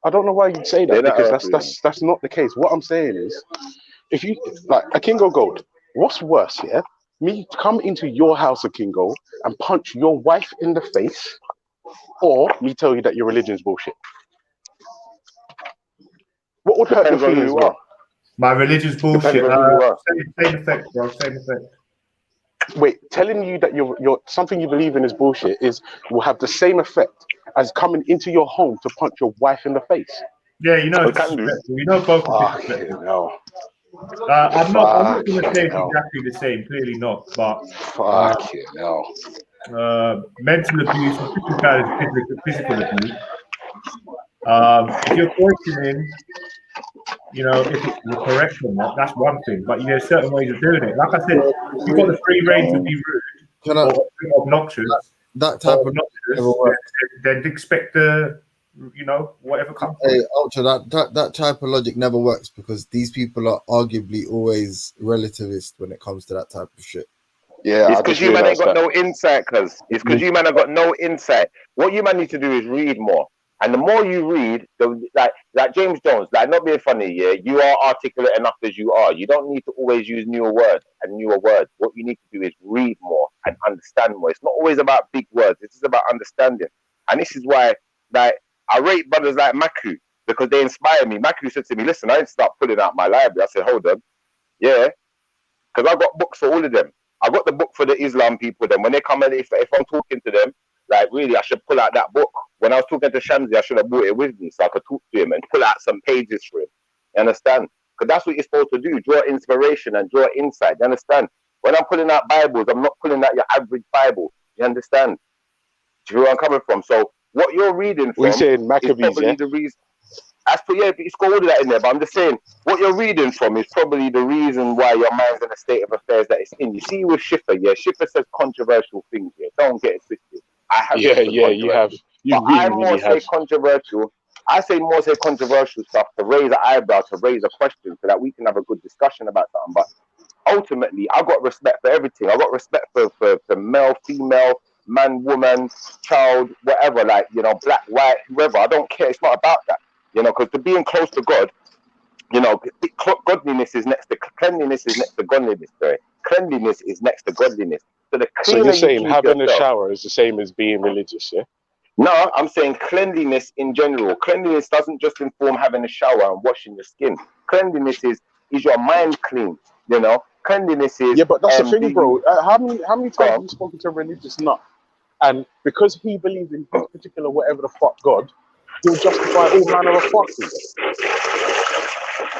I don't know why you'd say that, because that's not the case. What I'm saying is, if you like Akingo Gold, what's worse, yeah? Me come into your house, Akingo, and punch your wife in the face, or me tell you that your religion's bullshit? What would hurt your feelings more? My religion's bullshit. Same effect, bro. Same effect. Wait, telling you that you're something you believe in is bullshit will have the same effect as coming into your home to punch your wife in the face. Yeah, you know, you know both. No. I'm not going to say it's exactly the same. Clearly not. But mental abuse, physical abuse. If you're questioning, you know, if it's correct or not, that's one thing. But there's certain ways of doing it. Like I said, you've got the free reign to be rude or obnoxious. That type of obnoxious. Then expect whatever comes. Hey, Ultra, that type of logic never works, because these people are arguably always relativist when it comes to that type of shit. Yeah, it's because you man ain't got no insight. It's because you man have got no insight. What you man need to do is read more. And the more you read, like James Jones, like, not being funny, yeah, you are articulate enough as you are. You don't need to always use newer words. What you need to do is read more and understand more. It's not always about big words. This is about understanding. And this is why, like, I rate brothers like Maku, because they inspire me. Maku said to me, listen, I didn't start pulling out my library. I said, hold on. Yeah. Because I got books for all of them. I got the book for the Islam people. Then when they come in, if I'm talking to them, like, really, I should pull out that book. When I was talking to Shamsi, I should have brought it with me so I could talk to him and pull out some pages for him. You understand? Because that's what you're supposed to do. Draw inspiration and draw insight. You understand? When I'm pulling out Bibles, I'm not pulling out your average Bible. You understand? Do you know where I'm coming from? So what you're reading from is probably the reason. It's got all of that in there, but I'm just saying, what you're reading from is probably the reason why your mind's in the state of affairs that it's in. You see with Shifa, Shifa says controversial things here. Don't get it twisted. You have. I say more controversial stuff to raise an eyebrow, to raise a question, so that we can have a good discussion about something. But ultimately, I got respect for everything. I got respect for male, female, man, woman, child, whatever, like, black, white, whoever. I don't care. It's not about that, because to being close to God, godliness is next to cleanliness is next to godliness. Sorry. Cleanliness is next to godliness. So the So cleaner you're saying you keep having a yourself. shower is the same as being religious, yeah? No, I'm saying cleanliness in general. Cleanliness doesn't just inform having a shower and washing your skin. Cleanliness is your mind clean? You know, cleanliness is Yeah, but that's the do thing, you bro. How many go times have on. you spoken to a religious nut? And because he believes in his particular whatever the fuck God, he'll justify all manner of fuckery.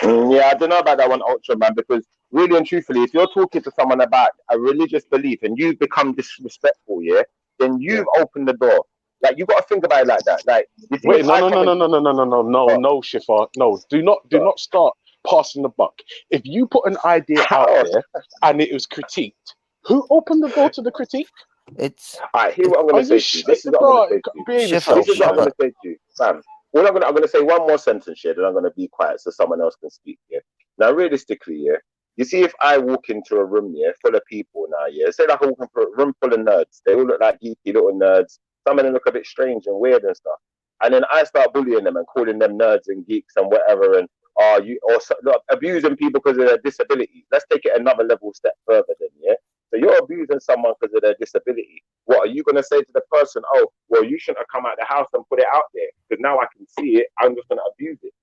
Yeah, I don't know about that one, Ultra Man, because really and truthfully, if you're talking to someone about a religious belief and you become disrespectful, yeah, then you've opened the door. Like, you got to think about it like that. Like, you see, Wait, if no, I no, come no, and no, no, no, no, no, no, no, Shifa. No, do not start passing the buck. If you put an idea out there and it was critiqued, who opened the door to the critique? It's all right, here's what I'm Are going to you say to you. shit, This is what I'm bro? going to say to you. Behave This yourself, is what I'm man. going to say to you, fam. Well, I'm going to say one more sentence here, then I'm going to be quiet so someone else can speak. Yeah. Now, realistically, yeah, you see, if I walk into a room, yeah, full of people now, yeah, say like I walk into a room full of nerds, they all look like geeky little nerds. Some of them look a bit strange and weird and stuff. And then I start bullying them and calling them nerds and geeks and whatever, and abusing people because of their disability. Let's take it another level step further, then, yeah. So you're abusing someone because of their disability. What are you going to say to the person? Oh, well, you shouldn't have come out the house and put it out there because now I can see it. I'm just going to abuse it.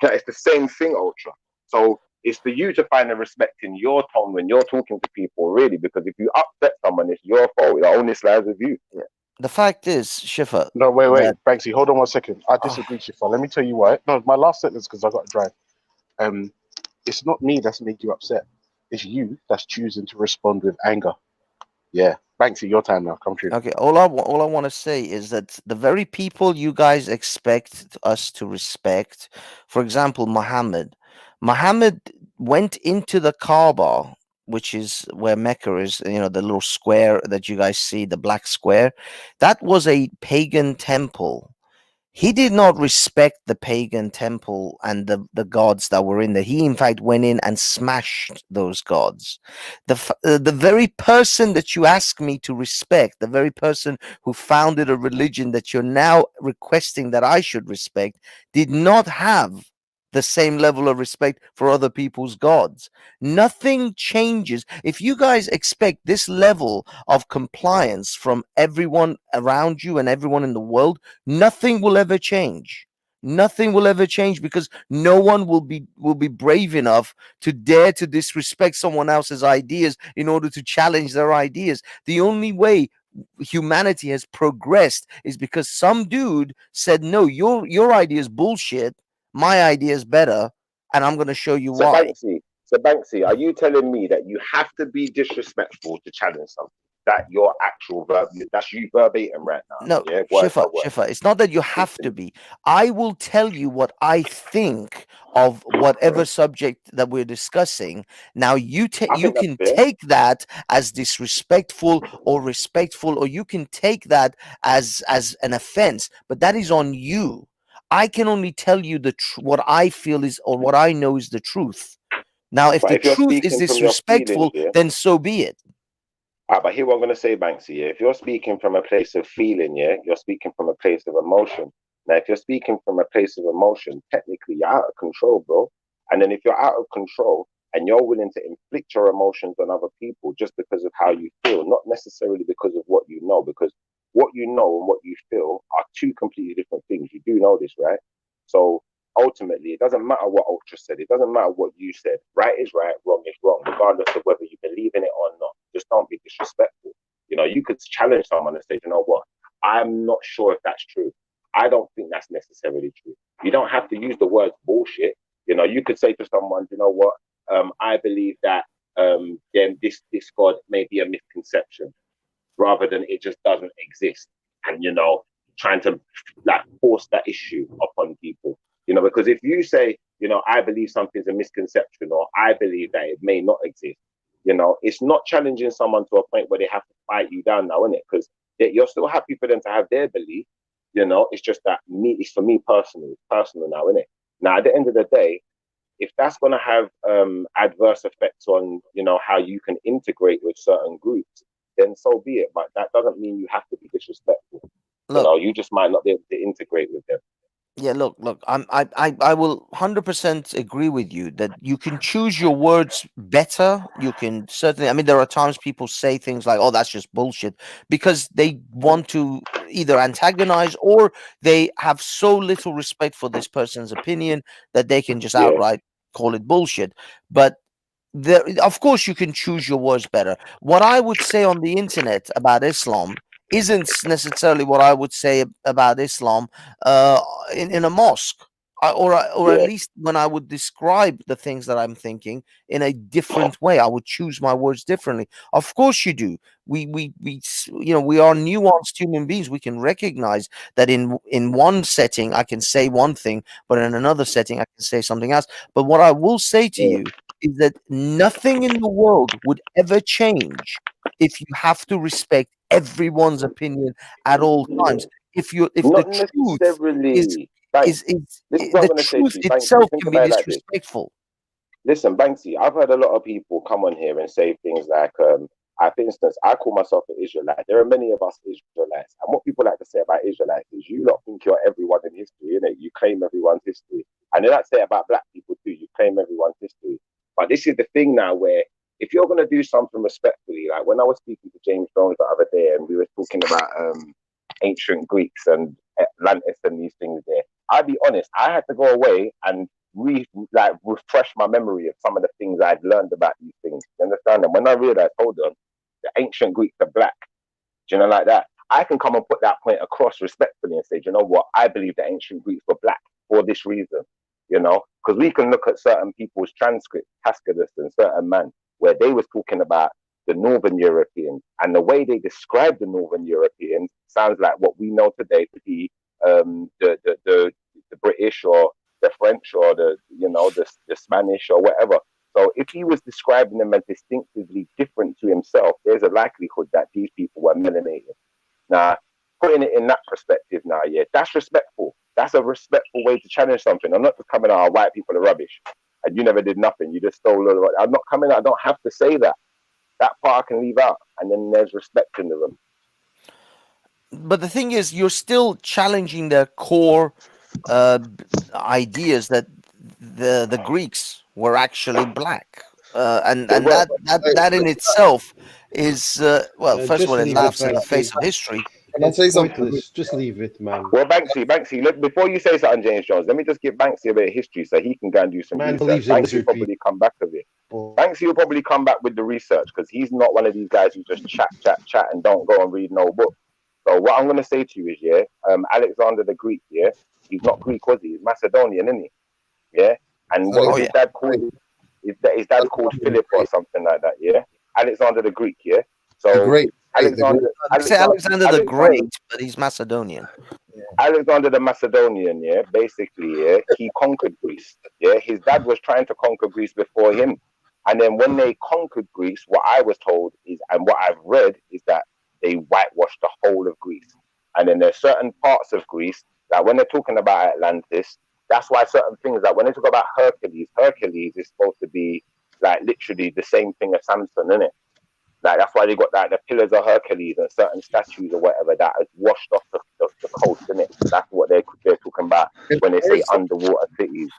Yeah, it's the same thing, Ultra. So it's for you to find the respect in your tone when you're talking to people, really, because if you upset someone, it's your fault. The onus lies with you. Yeah. The fact is, Shifa. No, wait, Banksy, hold on 1 second. I disagree, Shifa. Let me tell you why. No, my last sentence because I got to drive. It's not me that's made you upset. It's you that's choosing to respond with anger. Yeah, Banksy, your time now. Come through. Okay, all I want to say is that the very people you guys expect us to respect, for example, Muhammad went into the Kaaba, which is where Mecca is, the little square that you guys see, the black square. That was a pagan temple. He did not respect the pagan temple and the gods that were in there. He, in fact, went in and smashed those gods. The very person that you ask me to respect, the very person who founded a religion that you're now requesting that I should respect, did not have the same level of respect for other people's gods. Nothing changes. If you guys expect this level of compliance from everyone around you and everyone in the world, nothing will ever change. Nothing will ever change because no one will be brave enough to dare to disrespect someone else's ideas in order to challenge their ideas. The only way humanity has progressed is because some dude said, no, your idea is bullshit. My idea is better, and I'm going to show you why. Banksy, are you telling me that you have to be disrespectful to challenge something? That your actual that's you verbatim right now? No, yeah? Shifa, it's not that you have to be. I will tell you what I think of whatever subject that we're discussing. Now, you can take that as disrespectful or respectful, or you can take that as an offense, but that is on you. I can only tell you what I feel is, or what I know is the truth. Now, if the truth is disrespectful, then so be it. But here what I'm going to say, Banksy, yeah? If you're speaking from a place of feeling, yeah, you're speaking from a place of emotion. Now, if you're speaking from a place of emotion, technically you're out of control, bro. And then if you're out of control and you're willing to inflict your emotions on other people just because of how you feel, not necessarily because of what you know, because what you know and what you feel are two completely different things. You do know this, right? So ultimately, it doesn't matter what Ultra said. It doesn't matter what you said. Right is right, wrong is wrong, regardless of whether you believe in it or not. Just don't be disrespectful. You could challenge someone and say, you know what? I'm not sure if that's true. I don't think that's necessarily true. You don't have to use the word bullshit. You could say to someone, you know what? I believe that then this God may be a misconception, rather than it just doesn't exist. And trying to force that issue upon people. Because if you say, I believe something's a misconception, or I believe that it may not exist, it's not challenging someone to a point where they have to fight you down now, isn't it? Because you're still happy for them to have their belief. It's just that it's for me personal now, isn't it? Now, at the end of the day, if that's going to have adverse effects on, how you can integrate with certain groups, then so be it. But that doesn't mean you have to be disrespectful. Look, you just might not be able to integrate with them. Yeah, look, I will 100% agree with you that you can choose your words better. You can certainly, I mean, there are times people say things like, "Oh, that's just bullshit," because they want to either antagonize or they have so little respect for this person's opinion that they can just Yeah. outright call it bullshit. But of course, you can choose your words better. What I would say on the internet about Islam isn't necessarily what I would say about Islam in a mosque, or at Yeah. least when I would describe the things that I'm thinking in a different way. I would choose my words differently. Of course, you do. We we are nuanced human beings. We can recognize that in one setting I can say one thing, but in another setting I can say something else. But what I will say to you is that nothing in the world would ever change if you have to respect everyone's opinion at all times. If Not the truth necessarily. Banks. This is what I'm the going to say to truth you. Banksy, itself think can be about it like this. disrespectful. Listen, Banksy, I've heard a lot of people come on here and say things like, for instance, I call myself an Israelite. There are many of us Israelites. And what people like to say about Israelites is you lot think you're everyone in history, innit? You claim everyone's history. And then I say about black people too, you claim everyone's history. But this is the thing now where if you're going to do something respectfully, like when I was speaking to James Jones the other day and we were talking about ancient Greeks and Atlantis and these things there, I'll be honest, I had to go away and refresh my memory of some of the things I'd learned about these things. You understand? And when I realized, hold on, the ancient Greeks are black. Do you know, like that? I can come and put that point across respectfully and say, do you know what? I believe the ancient Greeks were black for this reason. You know, because we can look at certain people's transcripts, Tacitus and certain man, where they was talking about the Northern Europeans, and the way they described the Northern Europeans sounds like what we know today to be the British or the French or the Spanish or whatever. So if he was describing them as distinctively different to himself, there's a likelihood that these people were melanated. Now, putting it in that perspective now, yeah, that's respectful. That's a respectful way to challenge something. I'm not just coming out, white people are rubbish and you never did nothing. You just stole a lot. I'm not coming out. I don't have to say that. That part I can leave out. And then there's respect in the room. But the thing is, you're still challenging their core ideas that the Greeks were actually black, and that in itself is first of all, it laughs in the face of history. Can I say something? Just leave it, man. Well, Banksy, look, before you say something, James Jones, let me just give Banksy a bit of history so he can go and do some research. Banksy will probably come back with it. Banksy will probably come back with the research because he's not one of these guys who just chat and don't go and read no book. So what I'm going to say to you is, Alexander the Greek, he's not Greek, was he? He's Macedonian, isn't he? Yeah? And what was his dad called? His dad called Philip or something like that, yeah? Alexander the Greek, yeah? So Alexander the Great, but he's Macedonian. Alexander the Macedonian, basically, he conquered Greece. Yeah, his dad was trying to conquer Greece before him. And then when they conquered Greece, what I was told is, and what I've read, is that they whitewashed the whole of Greece. And then there's certain parts of Greece that when they're talking about Atlantis, that's why certain things, like when they talk about Hercules is supposed to be like literally the same thing as Samson, isn't it? Like that's why they got like the pillars of Hercules and certain statues or whatever that has washed off the coast, isn't it? That's what they're talking about when they say underwater cities,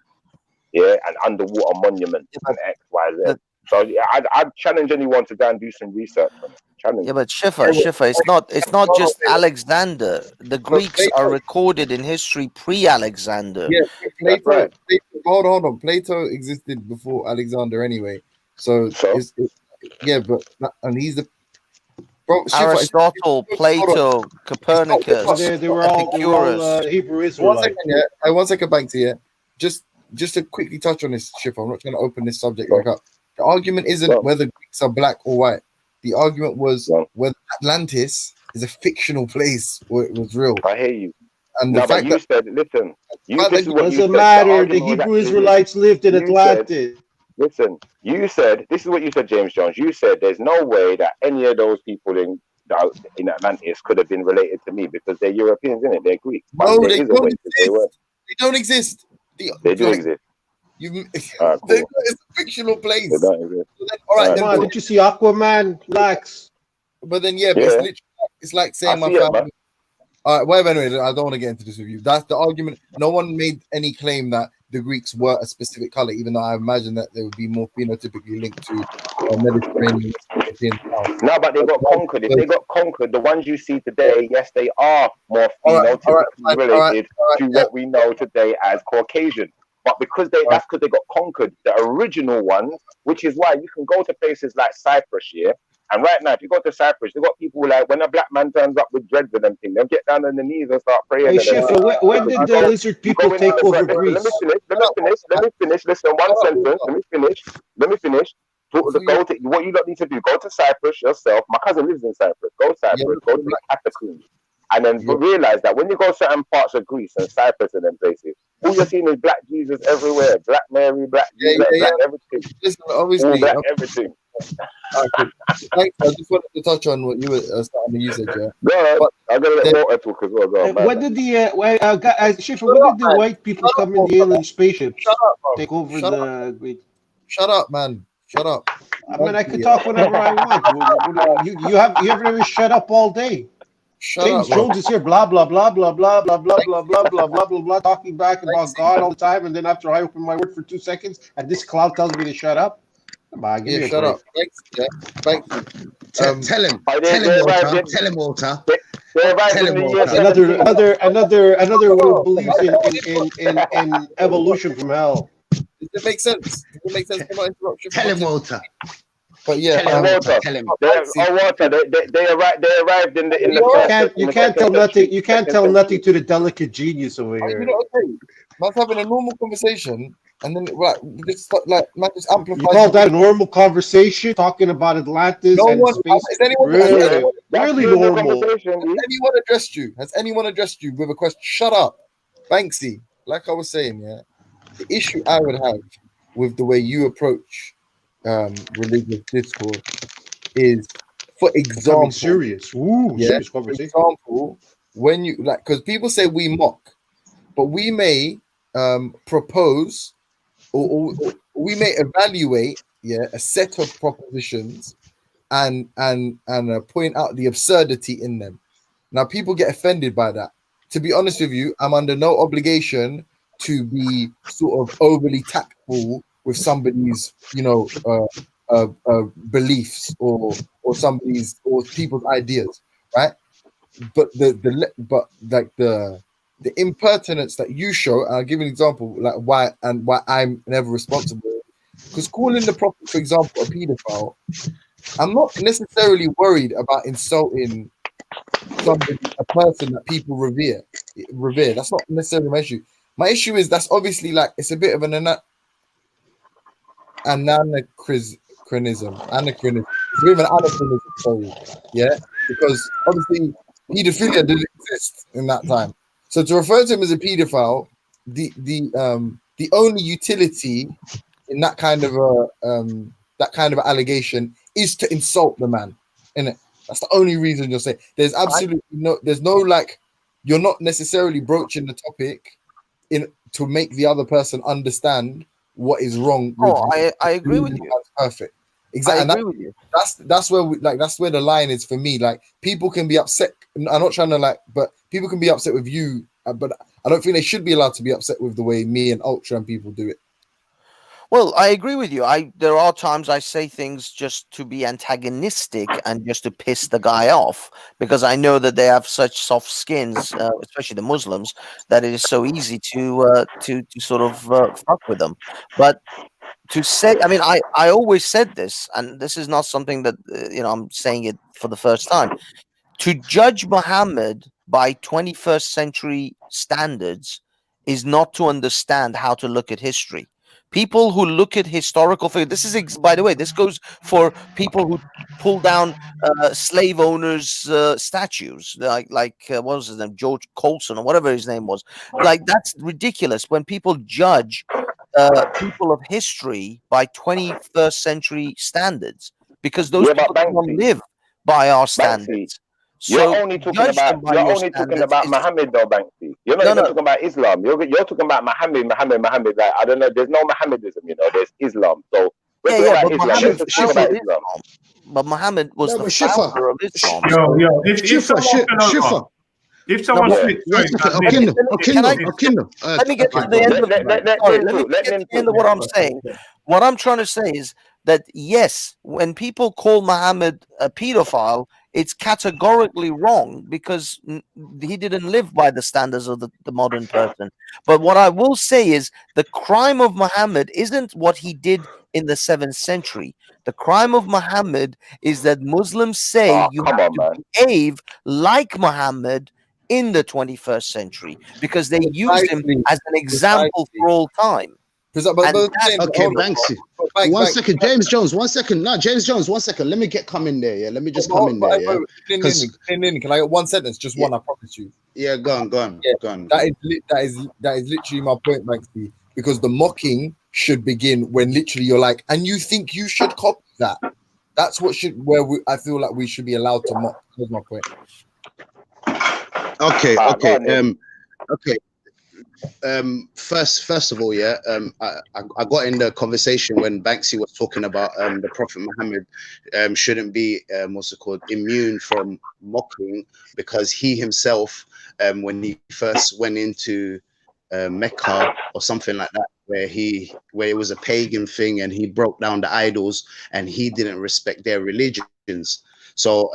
and underwater monuments and X, Y, Z. So I'd challenge anyone to go and do some research on it. Challenge. Yeah, but Shifa, it's not just Alexander. The Greeks are recorded in history pre-Alexander. Yeah, Plato. Hold on. Plato existed before Alexander anyway. So? And he's the Aristotle, Plato, Copernicus, they were all Hebrew Israelites. One second, Banksy. Just to quickly touch on this, Shifa. I'm not trying to open this subject back up. The argument isn't whether Greeks are black or white. The argument was whether Atlantis is a fictional place or it was real. I hear you. And the fact you said, listen, doesn't matter. The Hebrew Israelites lived in Atlantis. Listen, you said, this is what you said, James Jones. You said there's no way that any of those people in Atlantis could have been related to me because they're Europeans, isn't it? They're Greek. No, they don't exist. They don't exist. They do exist. It's a fictional place. They don't exist. All right, then, did you see Aquaman? Lax. But then, but it's like saying my family. All right, whatever. Anyway, I don't want to get into this with you. That's the argument. No one made any claim that the Greeks were a specific color, even though I imagine that they would be more phenotypically linked to Mediterranean. No, but they got conquered. If they got conquered, the ones you see today, yes, they are more phenotypically related to what we know today as Caucasian. But because that's because they got conquered, the original ones, which is why you can go to places like Cyprus, yeah. And right now, if you go to Cyprus, they got people like when a black man turns up with dreads and them things, they'll get down on the knees and start praying. Hey, Shifa, when did the lizard people take over Greece? Let me finish. Listen, one sentence. Let me finish. What you don't need to do, go to Cyprus yourself. My cousin lives in Cyprus. Go to Cyprus, go to the catacombs. And then realize that when you go to certain parts of Greece and Cyprus and them places, all you're seeing is black Jesus everywhere. Black Mary, black Jesus, black everything. Listen, obviously, all black everything. Thanks. I just wanted to touch on what you were starting to use it, yeah. No, I'm gonna let Walter talk as well. When did Shifa, when did the white people come in the alien spaceships take over the Greek? Shut up, man. Shut up. I mean, I could talk whenever I want. You haven't even shut up all day. James Jones is here, blah blah blah blah blah blah blah blah blah blah blah blah blah, talking back about God all the time, and then after I open my word for 2 seconds, and this cloud tells me to shut up. Come on, give me a shut break. up. Thanks. Yeah. Thanks. Tell him, Walter. Tell him, Walter. Another one believes in evolution from hell. Does it make sense? Does it make sense? Tell him, Walter. But yeah, tell him. Walter, they arrived in the. You can't tell nothing. You can't tell nothing to the delicate genius over here. You know, okay, man's having a normal conversation, and then just man just amplify. You call that a normal conversation? Talking about Atlantis and space? Is anyone really normal? Has anyone addressed you? Has anyone addressed you with a question? Shut up, Banksy. Like I was saying, yeah. The issue I would have with the way you approach religious discourse is, for example, serious. Serious conversation. For example, when you because people say we mock, but we may propose or we may evaluate a set of propositions and point out the absurdity in them. Now, people get offended by that. To be honest with you, I'm under no obligation to be sort of overly tactful with somebody's, beliefs or somebody's or people's ideas, right? But the impertinence that you show, and I'll give you an example, like why I'm never responsible. Because calling the prophet, for example, a pedophile, I'm not necessarily worried about insulting somebody, a person that people revere. That's not necessarily my issue. My issue is that's obviously it's a bit of an anachronism. It's a bit of an anachronism, sorry. Yeah, because obviously pedophilia didn't exist in that time. So to refer to him as a pedophile, the only utility in that kind of allegation is to insult the man. Innit? That's the only reason you'll say. There's absolutely you're not necessarily broaching the topic to make the other person understand what is wrong with I agree with you. That's perfect. Exactly. I agree with you. That's where that's where the line is for me. Like, people can be upset. I'm not trying to but people can be upset with you, but I don't think they should be allowed to be upset with the way me and Ultra and people do it. Well, I agree with you. There are times I say things just to be antagonistic and just to piss the guy off, because I know that they have such soft skins, especially the Muslims, that it is so easy to sort of fuck with them. But to say, I mean, I always said this, and this is not something that I'm saying it for the first time. To judge Muhammad by 21st century standards is not to understand how to look at history. People who look at historical figures, this is, by the way, this goes for people who pull down slave owners' statues, like what was his name, George Colson or whatever his name was. That's ridiculous when people judge people of history by 21st century standards, because those people don't live by our standards. So you're only talking about Muhammad, though, Banksy. You're not even talking about Islam. You're talking about Muhammad. Like, I don't know. There's no Mohammedism, there's Islam. So but Muhammad was the founder of Islam. Shifa. If someone No, slips, One sorry, second. Nick, Can I Okindle. let me get to the end of sorry, let me get to the end of what I'm saying. What I'm trying to say is that yes, when people call Muhammad a pedophile, it's categorically wrong because he didn't live by the standards of the modern person. But what I will say is the crime of Muhammad isn't what he did in the 7th century. The crime of Muhammad is that Muslims say you have to behave like Muhammad in the 21st century because they used him as an example for all time. Okay, Banksy. One second, James Jones. 1 second. No, James Jones. 1 second. Let me come in there. Yeah, let me just come in there. Yeah. Can I get one sentence? Just one. I promise you. Yeah, go on. Yeah, go on. That is literally my point, Banksy. Because the mocking should begin when literally you're like, and you think you should copy that. That's what I feel like we should be allowed to mock. That's my point. Okay. Okay. First of all, yeah, I got in the conversation when Banksy was talking about the Prophet Muhammad shouldn't be immune from mocking because he himself when he first went into Mecca or something like that, where it was a pagan thing and he broke down the idols and he didn't respect their religions. So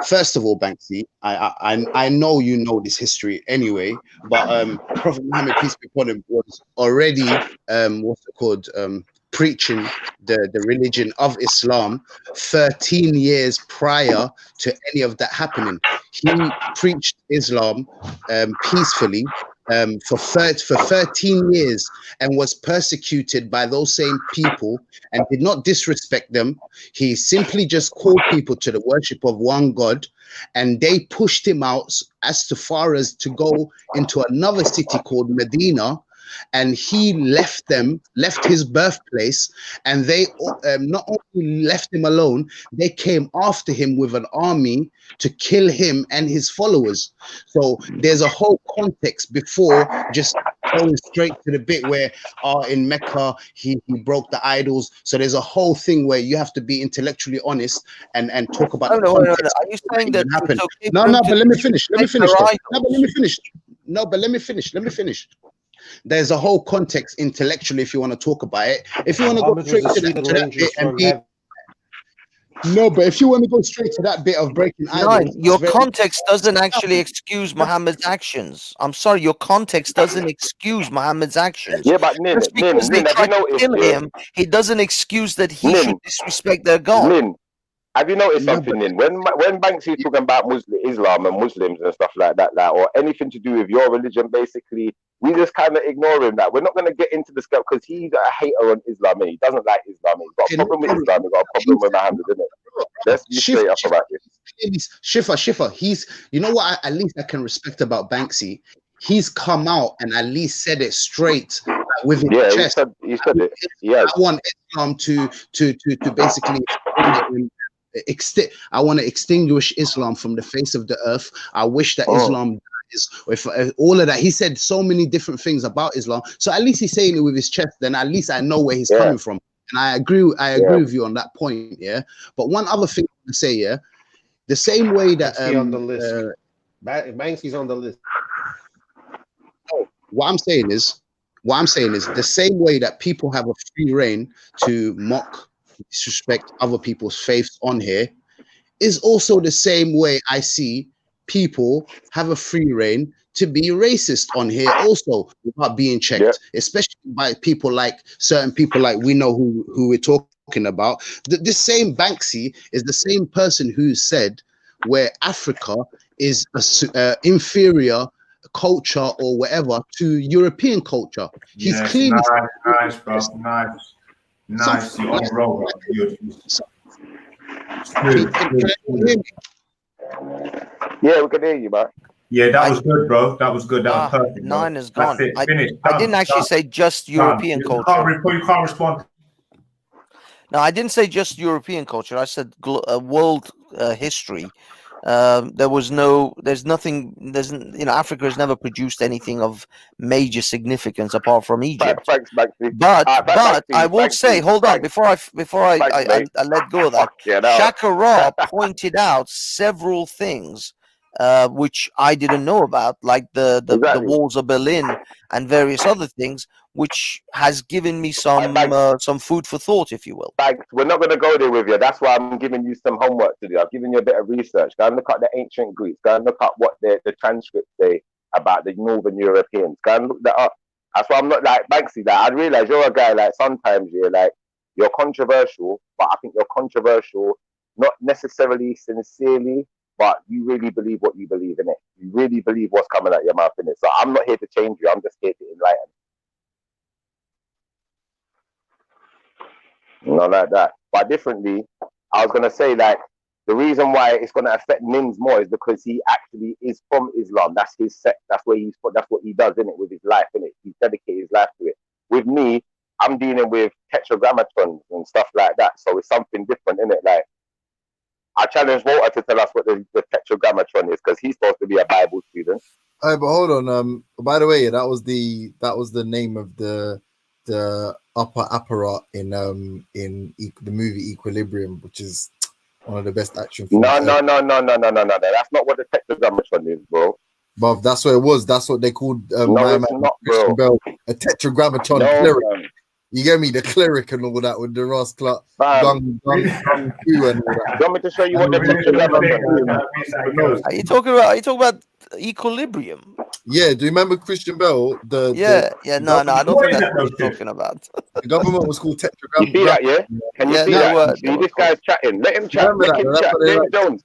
first of all, Banksy, I know you know this history anyway, but Prophet Muhammad, peace be upon him, was already preaching the religion of Islam 13 years prior to any of that happening. He preached Islam peacefully for 13 years and was persecuted by those same people and did not disrespect them. He simply just called people to the worship of one God, and they pushed him out as far as to go into another city called Medina, and he left his birthplace, and they not only left him alone, they came after him with an army to kill him and his followers. So there's a whole context before just going straight to the bit where in Mecca he broke the idols. So there's a whole thing where you have to be intellectually honest and talk about the context. Are you saying that happened? Okay No, but let me finish. Let me finish. There's a whole context intellectually if you want to talk about it. If you want to go straight to that bit and be no, but if you want to go straight to that bit of breaking idols, your context doesn't actually excuse Muhammad's actions. I'm sorry, your context doesn't excuse Muhammad's actions. Yeah, but Nin, just because they tried to kill him, it doesn't excuse that he should disrespect their God. Have you noticed something, Nin? When Banksy is talking about Islam and Muslims and stuff like that, or anything to do with your religion, basically, we just kind of ignore him. That we're not going to get into the scope because he's a hater on Islam. And he doesn't like Islam. He's got a problem with Islam. He's got a problem with Muhammad, isn't it? Let's be straight up about this. Shifa. He's, you know what? At least I can respect about Banksy. He's come out and at least said it straight with his chest. He said it. Yes. I want Islam to basically. I want to extinguish Islam from the face of the earth. I wish that Islam is if all of that. He said so many different things about Islam. So at least he's saying it with his chest. Then at least I know where he's coming from, and I agree with you on that point. Yeah. But one other thing I want to say, yeah, the same way that on the list, Banksy's on the list. What I'm saying is the same way that people have a free reign to mock, disrespect other people's faiths on here is also the same way I see people have a free reign to be racist on here also without being checked, especially by certain people like we know who we're talking about. This same Banksy is the same person who said where Africa is a inferior culture or whatever to European culture. He's clearly nice, bro. Nice, you're on roll. Yeah, we can hear you, man. Yeah, that was good, bro. That was good. That was perfect. 9 is gone. I didn't actually say just European culture. You can't respond. No, I didn't say just European culture. I said world history. There's nothing. Africa has never produced anything of major significance apart from Egypt. But I will say, hold on, before I let go of that, Shaka Ra pointed out several things which I didn't know about, like the walls of Berlin and various other things, which has given me some food for thought, if you will. We're not going to go there with you. That's why I'm giving you some homework to do. I've given you a bit of research. Go and look at the ancient Greeks. Go and look at what the transcripts say about the Northern Europeans. Go and look that up. That's why I'm not like Banksy. Like, I realize you're a guy, like, sometimes you're controversial, but I think you're controversial not necessarily sincerely, but you really believe what you believe in it. You really believe what's coming out your mouth in it. So I'm not here to change you. I'm just here to enlighten. Not like that. But differently, I was going to say, like, the reason why it's going to affect Nims more is because he actually is from Islam. That's his sect. That's where he's. That's what he does in it with his life. In it, he's dedicated his life to it. With me, I'm dealing with tetragrammatons and stuff like that. So it's something different, in it. Like, I challenge Walter to tell us what the tetragrammaton is, because he's supposed to be a Bible student. All right, but hold on. By the way, that was the name of the upper apparat in the movie Equilibrium, which is one of the best action films. No. That's not what the tetragrammaton is, bro. But that's what it was. That's what they called Christian Bell, a tetragrammaton cleric. You get me? The cleric and all that with the Ross Clark, and all that. Do you want me to show you what the tetragrammaton is? Are you talking about Equilibrium? Yeah. Do you remember Christian Bell? No, I don't think that's what you're talking about. The government was called tetragrammaton. You see that, yeah? Can you see that? See, this guy's chatting. Let him chat. Let him chat. James Jones.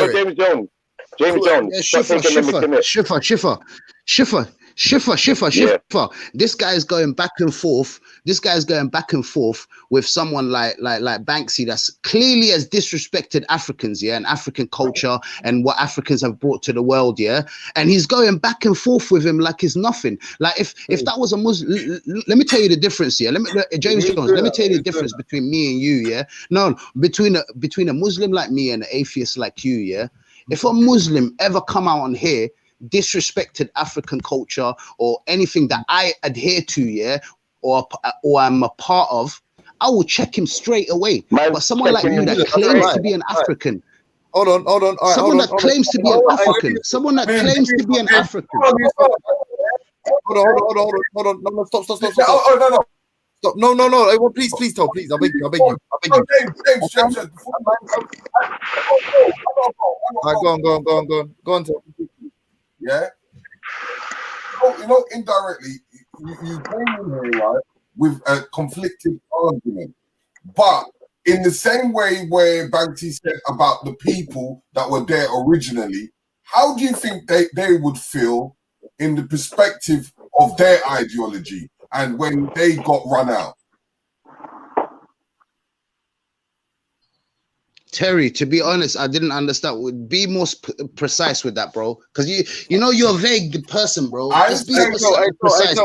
James Jones. James Jones. Schiffer. This guy is going back and forth. With someone like Banksy that's clearly has disrespected Africans, and African culture and what Africans have brought to the world, and he's going back and forth with him like it's nothing. Like if that was a Muslim, let me tell you the difference here. James Jones, let me tell you the difference between me and you, No, between a Muslim like me and an atheist like you, If a Muslim ever come out on here disrespected African culture or anything that I adhere to, or I'm a part of, I will check him straight away. But someone like you that claims to be an African, hold on. Someone that claims to be an African, someone that claims to be an African. Hold on. No, stop. Stop. No. Everyone, please, Tom, please. I beg you. James. Go on, Tom. Yeah. Indirectly, you came in here, right, with a conflicted argument. But in the same way where Banksy said about the people that were there originally, how do you think they would feel in the perspective of their ideology and when they got run out? Terry, to be honest, I didn't understand. Be more precise with that, bro. Because you're a vague person, bro. Just be precise.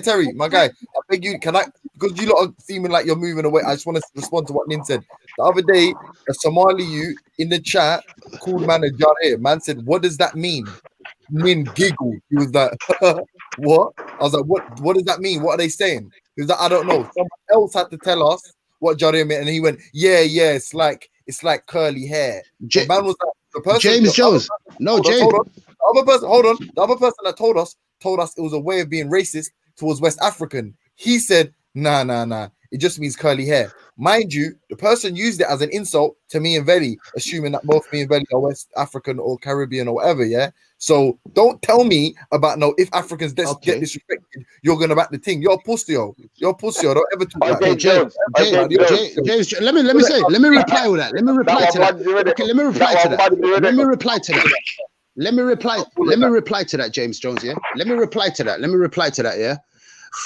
Terry, my guy. I beg you, can I? Because you lot are seeming like you're moving away. I just want to respond to what Nin said. The other day, a Somali youth in the chat called man a Jarir. Man said, "What does that mean?" Nin giggled. He was like, "What?" I was like, "What does that mean? What are they saying?" He was like, "I don't know." Someone else had to tell us what Jarir meant, and he went, yeah, it's like curly hair. The man was like, the person, James Jones. The other person that told us it was a way of being racist towards West African. He said, nah. It just means curly hair. Mind you, the person used it as an insult to me and Veli, assuming that both me and Veli are West African or Caribbean or whatever, So don't tell me about if Africans get disrespected, you're gonna back the thing. You're a pussy. Don't ever talk about that. James, let me reply with that. Let me reply to that, James Jones. Let me reply to that.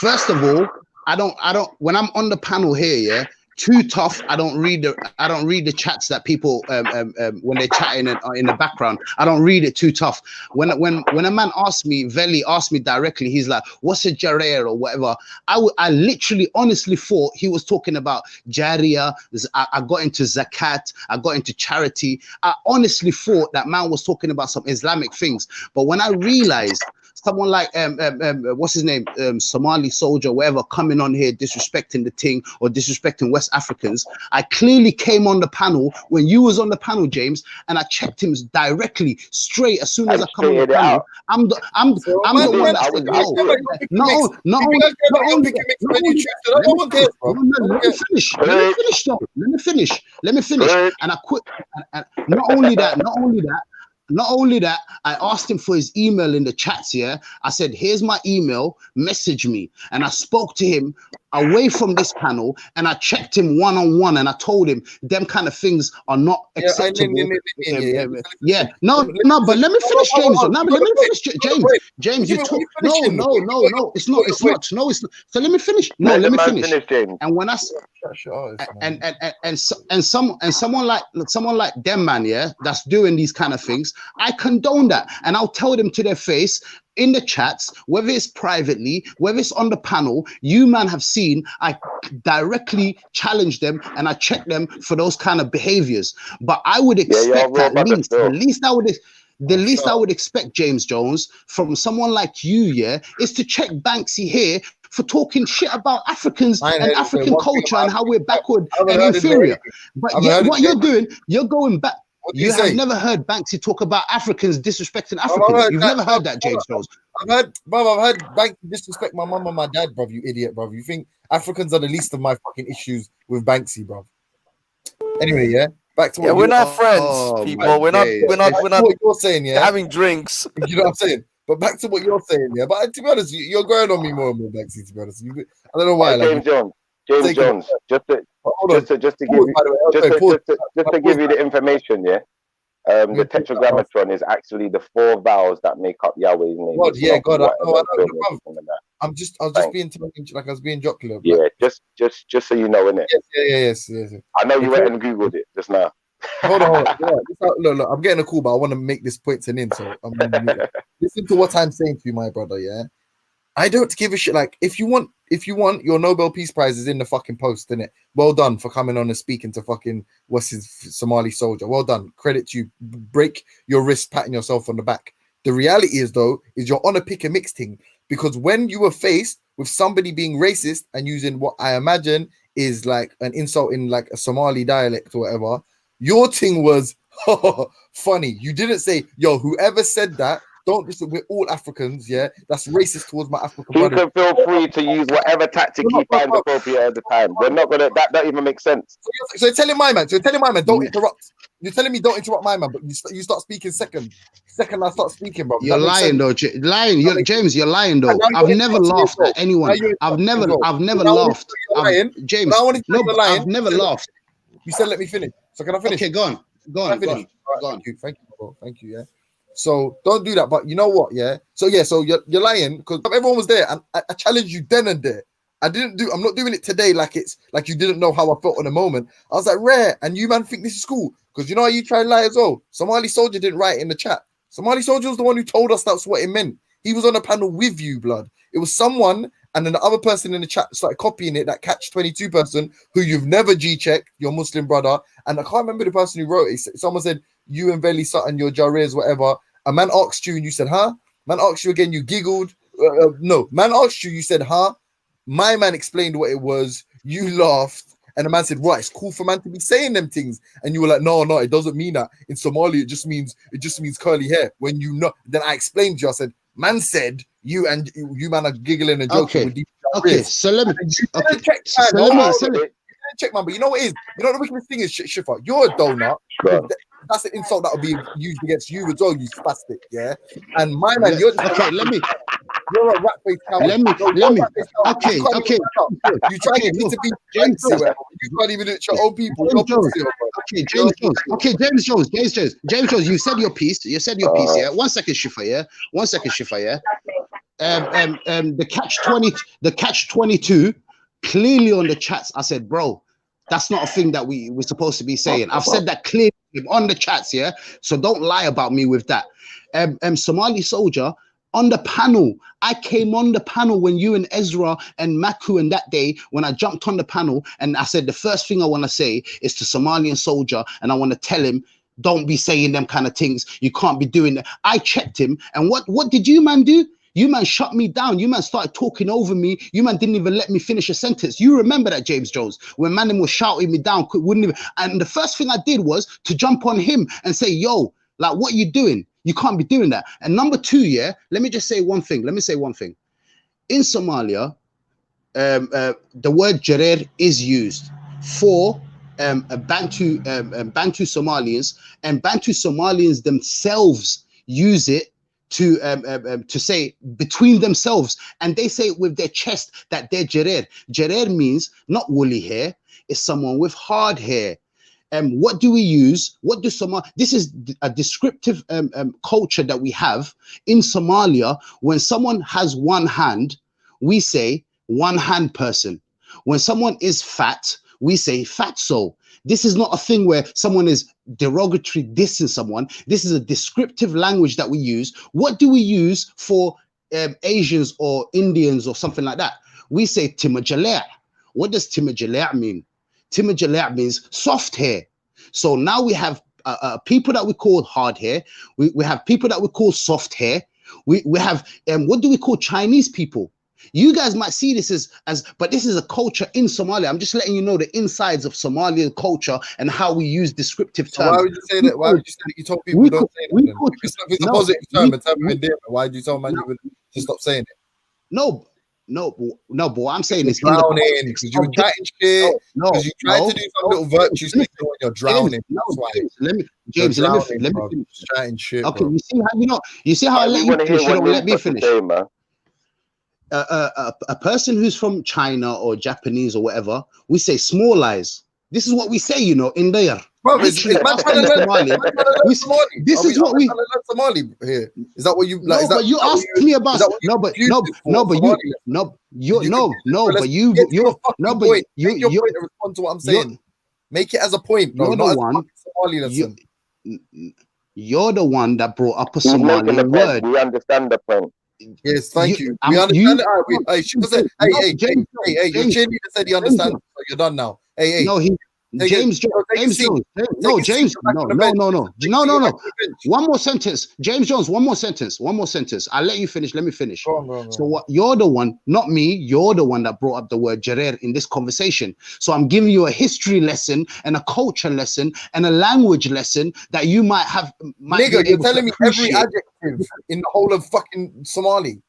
First of all, I don't. When I'm on the panel here, too tough. I don't read the chats that people when they're chatting in the background. I don't read it too tough. When a man asks me, Veli asked me directly, he's like, "What's a jarir or whatever?" I literally, honestly thought he was talking about Jariya. I got into zakat. I got into charity. I honestly thought that man was talking about some Islamic things. But when I realized someone like what's his name, Somali soldier, whatever, coming on here disrespecting the thing or disrespecting West Africans. I clearly came on the panel when you was on the panel, James, and I checked him directly, straight as soon as I come on the panel. I'm the one that said, let me finish. And I quit. And not only that, I asked him for his email in the chats. Yeah, I said, here's my email, message me. And I spoke to him away from this panel, and I checked him one-on-one, and I told him them kind of things are not acceptable. No, but let me finish, James. No, but let me finish, James. You talk. No, it's not. So let me finish. No, let me finish. And when I and someone like them, man, yeah, that's doing these kind of things, I condone that, and I'll tell them to their face in the chats, whether it's privately, whether it's on the panel. You man have seen I directly challenge them and I check them for those kind of behaviors. But I would expect the least I would expect, James Jones, from someone like you, yeah, is to check Banksy here for talking shit about Africans and African culture and how we're backward and inferior. But what you're doing, you're going back. You have never heard Banksy talk about Africans disrespecting Africans. You've never heard that, James Jones. I've heard Banksy disrespect my mum and my dad, bruv. You idiot, bruv. You think Africans are the least of my fucking issues with Banksy, bruv? Anyway, yeah. Back to what we're not friends, people. We're not what you're saying, yeah. Having drinks. You know what I'm saying? But back to what you're saying, yeah. But to be honest, you're growing on me more and more, Banksy. To be honest, I don't know why. James Jones, just to give you the information, yeah. The Tetragrammaton is actually the 4 vowels that make up Yahweh's name. God, yeah, God, I know. I was just being like I was being jocular. Yeah, just so you know, innit? Yes. I know you went and googled it just now. Hold on. Look, I'm getting a call, but I want to make this point to Nin. So listen to what I'm saying to you, my brother. Yeah, I don't give a shit. Like, if you want your Nobel Peace Prize is in the fucking post, innit? Well done for coming on and speaking to fucking what's his Somali soldier. Well done. Credit to you. Break your wrist, patting yourself on the back. The reality is, though, is you're on a pick and mix thing, because when you were faced with somebody being racist and using what I imagine is like an insult in like a Somali dialect or whatever, your thing was funny. You didn't say, yo, whoever said that, don't listen, we're all Africans, yeah? That's racist towards my African He brother. can feel free to use whatever tactic he finds appropriate at the time. We're not gonna, that don't even make sense. So you're telling my man, don't interrupt. You're telling me don't interrupt my man, but you start speaking second. Second I start speaking, bro. You're lying though, James, you're lying though. I've never laughed at anyone. I've never laughed. James, no, I've never laughed. You said let me finish. So can I finish? Okay, go on. Thank you, bro. Thank you, yeah. So don't do that. But you know what? Yeah. So you're lying because everyone was there, and I challenged you then and there. I'm not doing it today like it's like you didn't know how I felt in the moment. I was like, rare, and you man think this is cool because you know how you try and lie as well. Somali soldier didn't write it in the chat. Somali soldier was the one who told us that's what it meant. He was on a panel with you, blood. It was someone, and then the other person in the chat started copying it. That Catch 22 person who you've never G-checked, your Muslim brother, and I can't remember the person who wrote it. Someone said you and Veli Sutton, your Jarez, whatever. A man asked you and you said, huh? Man asked you again, you giggled. No, man asked you, you said, huh? My man explained what it was. You laughed. And the man said, right, it's cool for man to be saying them things. And you were like, no, it doesn't mean that. In Somali, it just means curly hair. When you know, then I explained to you, I said, man said you man are giggling and joking. Okay, so let me check, man. But you know what it is? You know what the wickedest thing is, Shifa? You're a donut. That's an insult that would be used against you as well, you spastic, yeah? And my man, you're a rat face coward. Let me. Okay. You try to be fancy, you can't even do it to your own people. James Jones, you said your piece. Yeah. 1 second, Shifa, yeah. The catch 22, clearly on the chats, I said, bro, that's not a thing that we're supposed to be saying. I've said that clearly on the chats, yeah? So don't lie about me with that. Somali soldier, on the panel, I came on the panel when you and Ezra and Maku and that day, when I jumped on the panel and I said, the first thing I want to say is to Somalian soldier, and I want to tell him, don't be saying them kind of things. You can't be doing that. I checked him, and what did you man do? You man shut me down. You man started talking over me. You man didn't even let me finish a sentence. You remember that, James Jones, when man was shouting me down, wouldn't even. And the first thing I did was to jump on him and say, yo, like, what are you doing? You can't be doing that. And number two, yeah, let me just say one thing. Let me say one thing. In Somalia, the word Jarer is used for Bantu Somalians, and Bantu Somalians themselves use it to say between themselves, and they say it with their chest that they're Jarer. Jarer means not woolly hair, it's someone with hard hair. What do we use? What do this is a descriptive culture that we have in Somalia. When someone has one hand, we say one hand person. When someone is fat, we say fatso. This is not a thing where someone is derogatory dissing someone. This is a descriptive language that we use. What do we use for Asians or Indians or something like that? We say timajalea. What does timajalea mean? Timajalea means soft hair. So now we have people that we call hard hair. We have people that we call soft hair. We have, what do we call Chinese people? You guys might see this as, but this is a culture in Somalia. I'm just letting you know the insides of Somalian culture and how we use descriptive terms. So why would you say that? Why would you say that you told people don't say that? It's a positive term, a term of endearment. Why did you tell man to stop saying it? No, but what I'm saying is drowning because you were chatting shit. Because you tried to do some little virtue thing when you're drowning. James, let me finish. Chatting shit. Okay, bro. You see how I let you finish. You don't let me finish. A person who's from China or Japanese or whatever, we say small eyes. This is what we say, you know, in there. Bro, this is what we Somali here. Is that what you like? No, but you asked me about but you respond to what I'm saying. Make it as a point, bro. Not as a Somali lesson. You're the one that brought up a Somalian word. We understand the point. Yes, thank you. We understand it. She said, hey, your cheerleader said he understands. So you're done now. Hey. No, James Jones. No. One more sentence. James Jones, one more sentence. I'll let you finish. Let me finish. Go on. So what you're the one, not me, you're the one that brought up the word Jarer in this conversation. So I'm giving you a history lesson and a culture lesson and a language lesson that you might have. Nigga, you're telling me every adjective in the whole of fucking Somali.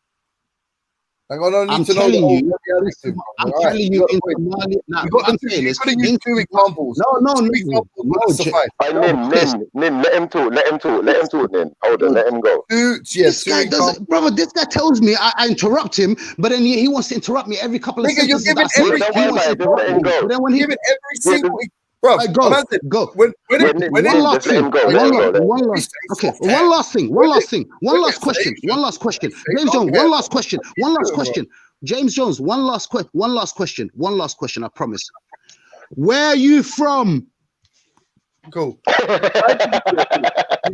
Like, I don't need to know the whole adjective. I'm telling you in Somali. I'm saying is two examples. No. Nin, let him talk, Nin. Hold on, let him go. This guy doesn't, brother. This guy tells me I interrupt him, but then he wants to interrupt me every couple of seconds. You're giving every single. Bro, go. One last question. James Jones, one last question. James Jones, one last question. I promise. Where are you from? Cool. You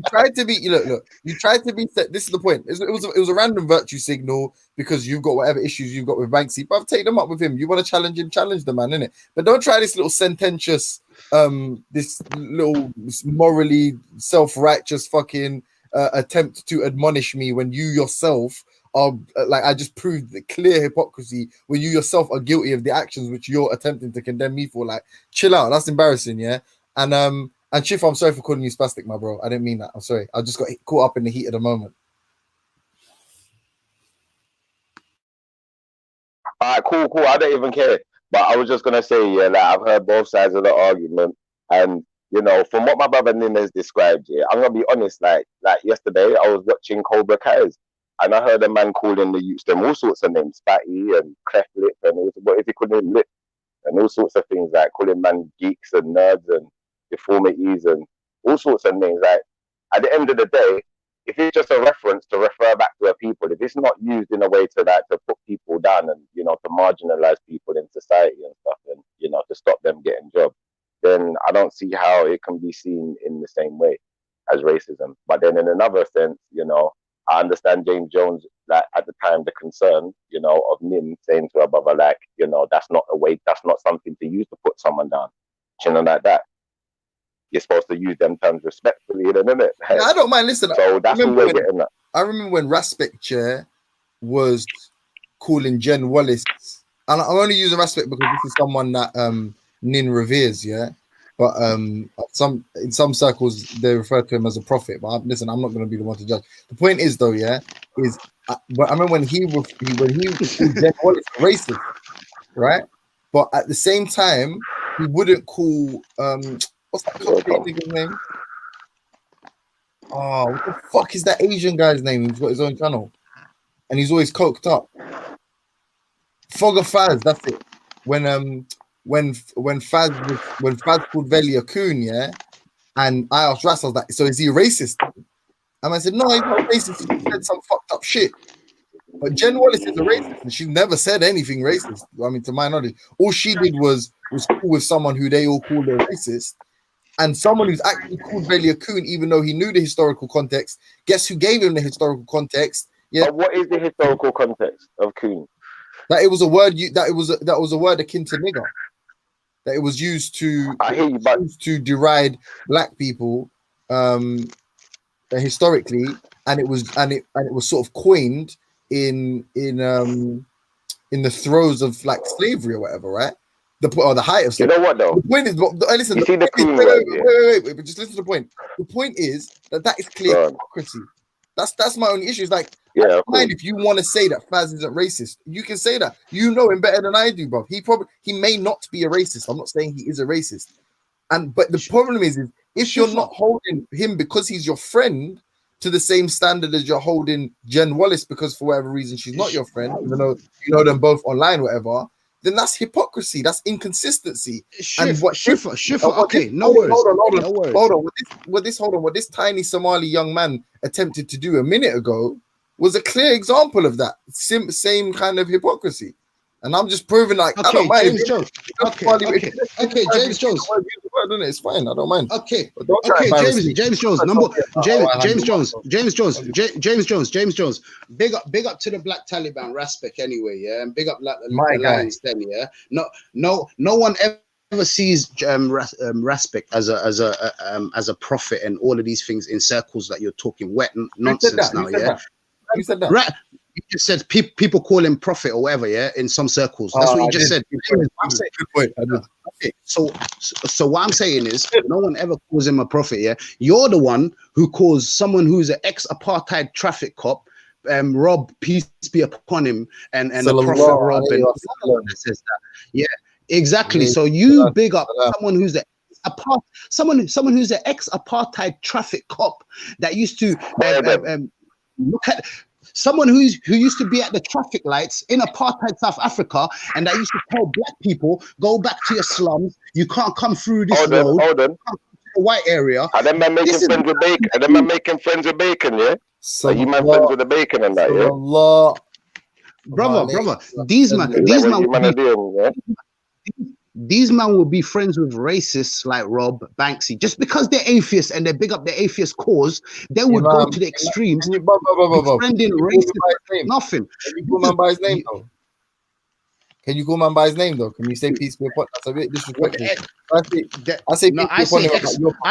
tried to be. Look. You tried to be. This is the point. It was a random virtue signal because you've got whatever issues you've got with Banksy. But take them up with him. You want to challenge him, challenge the man, innit? But don't try this little sententious, this little morally self-righteous fucking attempt to admonish me when you yourself are like, I just proved the clear hypocrisy when you yourself are guilty of the actions which you're attempting to condemn me for. Like, chill out. That's embarrassing, yeah. And Chief, I'm sorry for calling you spastic, my bro. I didn't mean that. I'm sorry. I just got caught up in the heat of the moment. All right, cool. I don't even care. But I was just gonna say, yeah, like I've heard both sides of the argument, and you know, from what my brother Nin has described, yeah, I'm gonna be honest. Like yesterday, I was watching Cobra Kai's, and I heard a man calling the youths them all sorts of names, fatty and cleft lip, and what if he couldn't lip, and all sorts of things, like calling man geeks and nerds and deformities and all sorts of names. Like at the end of the day, if it's just a reference to refer back to a people, if it's not used in a way to put people down and, you know, to marginalize people in society and stuff, and, you know, to stop them getting jobs, then I don't see how it can be seen in the same way as racism. But then in another sense, you know, I understand James Jones, like at the time, the concern, you know, of Nin saying to a brother, like, you know, that's not something to use to put someone down, you know, like that. You're supposed to use them terms respectfully, isn't it? Yeah, I don't mind. Listen, so that's what we're getting at. I remember when Raspek Chair was calling Jen Wallace, and I'm only using respect because this is someone that Nin reveres, yeah. But in some circles they refer to him as a prophet. But listen, I'm not going to be the one to judge. The point is, though, yeah, is I remember when he called Jen Wallace racist, right? But at the same time, he wouldn't call what's that nigga's name? Oh, what the fuck is that Asian guy's name? He's got his own channel, and he's always coked up. Fogger Faz, that's it. When Faz called Veli a coon, yeah, and I asked Ras, I was like, so is he a racist? And I said, no, he's not racist. He said some fucked up shit. But Jen Wallace is a racist, and she never said anything racist. I mean, to my knowledge, all she did was cool with someone who they all called a racist, and someone who's actually called Veli a coon, even though he knew the historical context. Guess who gave him the historical context? Yeah. But what is the historical context of coon? That it was a word that was a word akin to nigger. That it was used to deride black people historically, and it was sort of coined in the throes of like slavery or whatever, right? The height of slavery. You know what though? The point is, listen. You see the coon wait, but just listen to the point. The point is that is clear hypocrisy. That's my only issue. It's like, I don't mind if you want to say that Faz isn't racist. You can say that. You know him better than I do, bro. He may not be a racist. I'm not saying he is a racist. But the problem is if you're not holding him because he's your friend to the same standard as you're holding Jen Wallace because for whatever reason she's not your friend, even though you know them both online, whatever, then that's hypocrisy. That's inconsistency. Shifa. Okay, no worries. Hold on. What this tiny Somali young man attempted to do a minute ago was a clear example of that same kind of hypocrisy. And I'm just proving like I don't mind. James Jones. Okay, James Jones. It's fine. I don't mind. Okay. James Jones. James Jones. Big up to the Black Taliban respect anyway, yeah, and big up the Lions then, yeah. No one ever sees respect as a prophet and all of these things in circles that you're talking wet nonsense now, yeah. You said that. Right. You just said people call him prophet or whatever, yeah, in some circles. That's what you just said. Good point. Okay, so what I'm saying is, no one ever calls him a prophet, yeah. You're the one who calls someone who's an ex-apartheid traffic cop, Rob, peace be upon him, and the prophet Rob, and says that, yeah, exactly. So you big up someone who's someone who's an ex-apartheid traffic cop that used to look at. Someone who used to be at the traffic lights in apartheid South Africa, and that used to tell black people, go back to your slums. You can't come through this road. Hold on. The white area. And then man making friends with bacon. And then man making friends with bacon, yeah? So you man friends with the bacon and that, yeah? Brother, these man will be friends with racists like Rob Banksy. Just because they're atheists and they big up the atheist cause, they would go to the extremes. Befriending racists, nothing. Can you call man by his name though? Can you call man by his name though? Can you say peace be upon? That's a bit disrespectful. I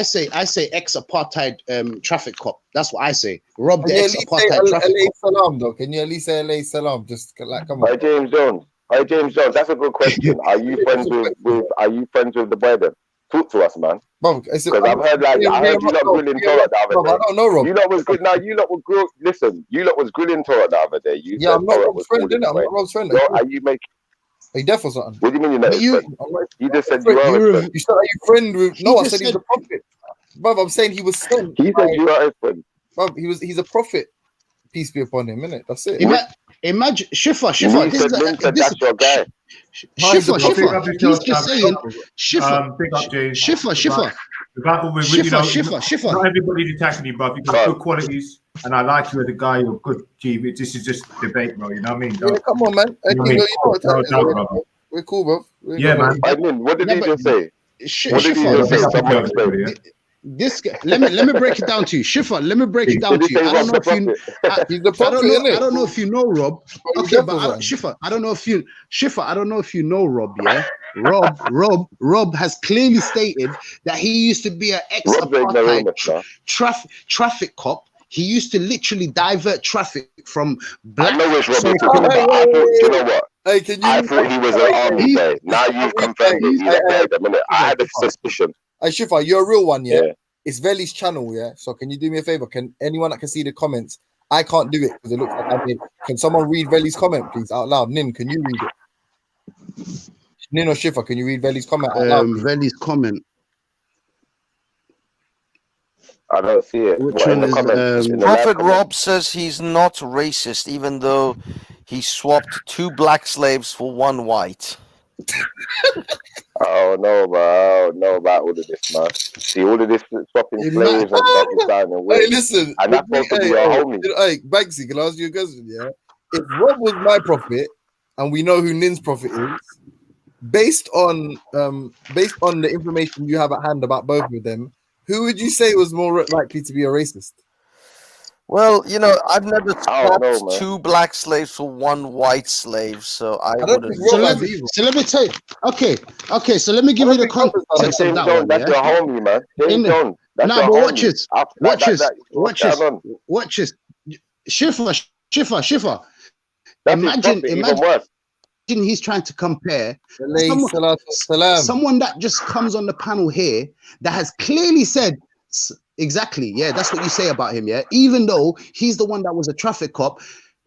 say ex-apartheid traffic cop. That's what I say. Rob the ex-apartheid traffic cop. Salam though. Can you at least say LA Salam? Just like come on. Hi James Jones, that's a good question. Are you friends with the boy then? Talk to us, man. Because I've heard you lot grilling Torah the other day. I don't know, Rob. You lot was good. Now you lot were listen. You lot was grilling Torah the other day. I'm not Rob's friend, innit? I'm not Rob's friend. Are you making? Are you deaf or something? What do you mean you're not? You just said you are a friend. You said are you friend with? No, I said he's a prophet. Bruv, I'm saying he was sent. He said you are a friend. Bruv, he's a prophet. Peace be upon him, innit? That's it. Imagine Shifa. That's your guy. Shifa. He's just saying. Shifa. Not everybody's attacking you, but you've got good qualities, and I like you as a guy. You're good, G. This is just debate, bro. You know what I mean? Come on, man. We're cool, bro. Man. I mean, what did he just say? What did he just say? Let me break it down to you, Shifa. Let me break it down to you. I don't know if you know Rob. Okay, but Shifa, I don't know if you know Rob. Yeah, Rob has clearly stated that he used to be an ex-apartheid traffic cop He used to literally divert traffic from black. I know it's Robert so- talking about. I thought, you know what? Hey, can you? I thought he was an army guy. Now you've confirmed it. He's a the minute. I had a suspicion. Hey, Shifa, you're a real one, yeah? Yeah. It's Veli's channel, yeah? So can you do me a favor? Can anyone that can see the comments? I can't do it because it looks like I did. Can someone read Veli's comment, please, out loud? Nin, can you read it? Nin or Shifa, can you read Veli's comment out loud? Veli's comment. I don't see it. Which What, in one the is, comments? In the Prophet live comments? Rob says he's not racist, even though he swapped 2 black slaves for 1 white. Oh no, man. I don't know about all of this, man. See, all of this swapping slaves and stuff is sounding Hey, weird. listen. And that's supposed to be your homie. Hey, Banksy, can I ask you a question, yeah? If Rob was my prophet, and we know who Nin's prophet is, based on the information you have at hand about both of them, who would you say was more likely to be a racist? Well, you know, I've never I don't know, swapped man. 2 black slaves for 1 white slave, so I don't wouldn't. think So Rob let, has either. so let me tell you. Okay. So let me give you the context of James that Jones, one. that's Yeah? your homie, man. James In the- Jones, that's Nah, your but homie. watch this. That- Watch that- this. that- Watch what's this. going on? Watch this. Shifa. That's his Imagine, prophet, even worse. he's trying to compare Alayhi salatu wassalam. someone that just comes on the panel here that has clearly said exactly, yeah, that's what you say about him, yeah. Even though he's the one that was a traffic cop,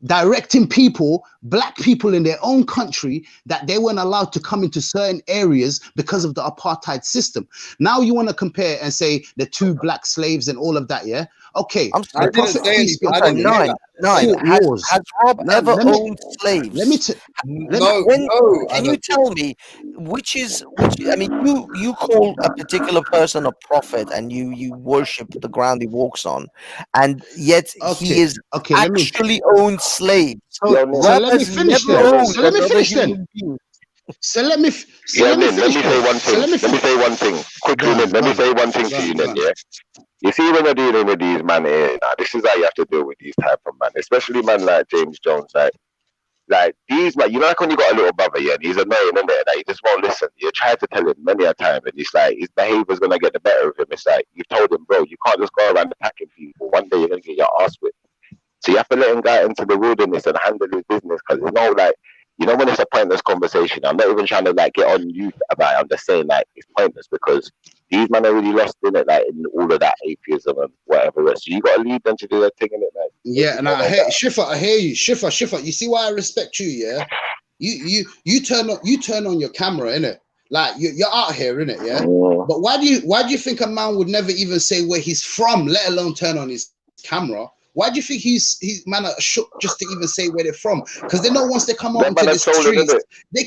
directing people, black people in their own country, that they weren't allowed to come into certain areas because of the apartheid system. Now you want to compare and say the 2 black slaves and all of that, yeah. Okay, I'm I sorry, didn't Prophet say peace be anything. I upon didn't him. say Nine. that. Wars. Has Rob No, ever let me- owned slaves? Let me t- No, When, no. I can you don't. tell me which? I mean, you call a particular person a prophet, and you worship the ground he walks on, and yet he Okay, is okay, let me actually owned slaves. so Yo, Nin, Rob let me has finish never then. owned So let me another finish then. human being. So let me Yo, Nin, let finish me say then. one So thing. let me Let me say one thing. Quickly, Go on, Nin, let go me on, say one thing go to you, on, go Nin, on. yeah? You see, when you're dealing with these man here, now, this is how you have to deal with these type of man, especially man like James Jones. Like these man, you know, like when you got a little brother, yeah, and he's annoying, isn't it? Like he just won't listen. You try to tell him many a time, and it's like his behavior's gonna get the better of him. It's like you've told him, bro, you can't just go around attacking people. One day you're gonna get your ass whipped. So you have to let him go out into the wilderness and handle his business, because you know when it's a pointless conversation. I'm not even trying to like get on you about it. I'm just saying like it's pointless because these men are really lost in it, like in all of that atheism and whatever else. So you got to leave them to do their thing in it, like. Yeah, and I hear Shifa. I hear you, Shifa. You see why I respect you, yeah? You turn on your camera, innit? Like you're out here, innit? Yeah. But why do you think a man would never even say where he's from, let alone turn on his camera? Why do you think he's man are shook just to even say where they're from? Because they know once they come out into the streets, they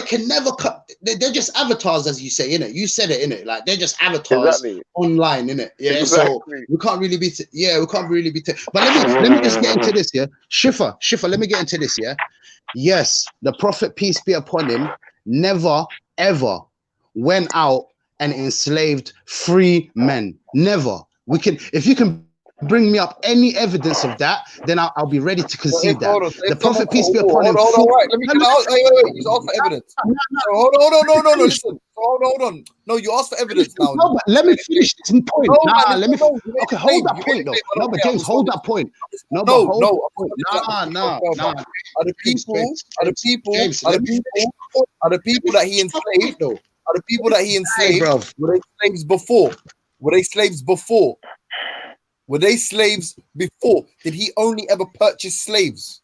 can never cut. They're just avatars, as you say, innit? You said it, innit? Like they're just avatars online, innit? Yeah. Exactly. So we can't really be. We can't really be. But let me just get into this, yeah. Shifa. Let me get into this, yeah. Yes, the Prophet, peace be upon him, never ever went out and enslaved free men. Never. If you can bring me up any evidence of that, then I'll be ready to concede that. The Prophet, peace be upon him. Hold on, right. Let me wait. You asked for evidence. Hold on, no, listen. Hold on. No, you asked for evidence now. No, but let me finish this point. Okay, hold that point though. No, but James, hold that point. No. Are the people that he enslaved though? Are the people that he enslaved? Bro. Were they slaves before? Were they slaves before? Did he only ever purchase slaves?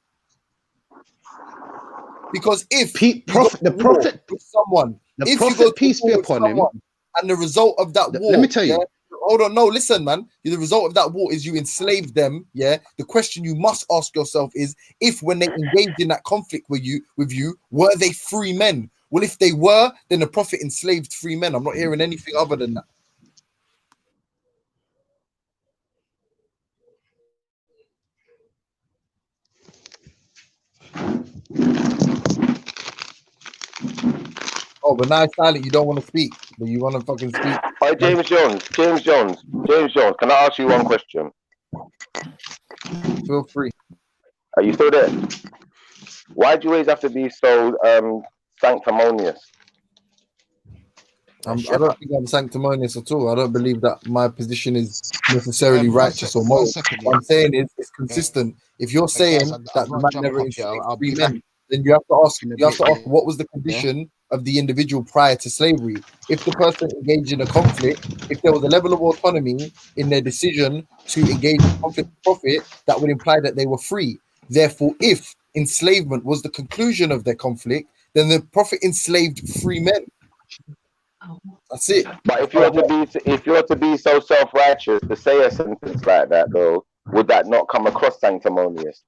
Because if the prophet, peace be upon him, and the result of that war, let me tell you. Hold on, no, listen, man. The result of that war is you enslaved them. Yeah. The question you must ask yourself is, if when they engaged in that conflict with you, were they free men? Well, if they were, then the prophet enslaved free men. I'm not hearing anything other than that. Oh, but now it's silent. You don't want to speak, but you want to fucking speak. Hi, James Jones. Can I ask you one question? Feel free. Are you still there? Why do you always have to be so sanctimonious? I don't think I'm sanctimonious at all. I don't believe that my position is necessarily righteous or moral. What I'm saying is it's Yeah. consistent. If you're Guys, saying I've that the got man to jump never off here. enslaved I'll free be back men, then you have to ask. in a You have bit. to ask what was the Yeah. condition of the individual prior to slavery. If the person engaged in a conflict, if there was a level of autonomy in their decision to engage in conflict with profit, that would imply that they were free. Therefore, if enslavement was the conclusion of their conflict, then the prophet enslaved free men. That's it. But if you're to be so self-righteous to say a sentence like that, though, would that not come across sanctimonious?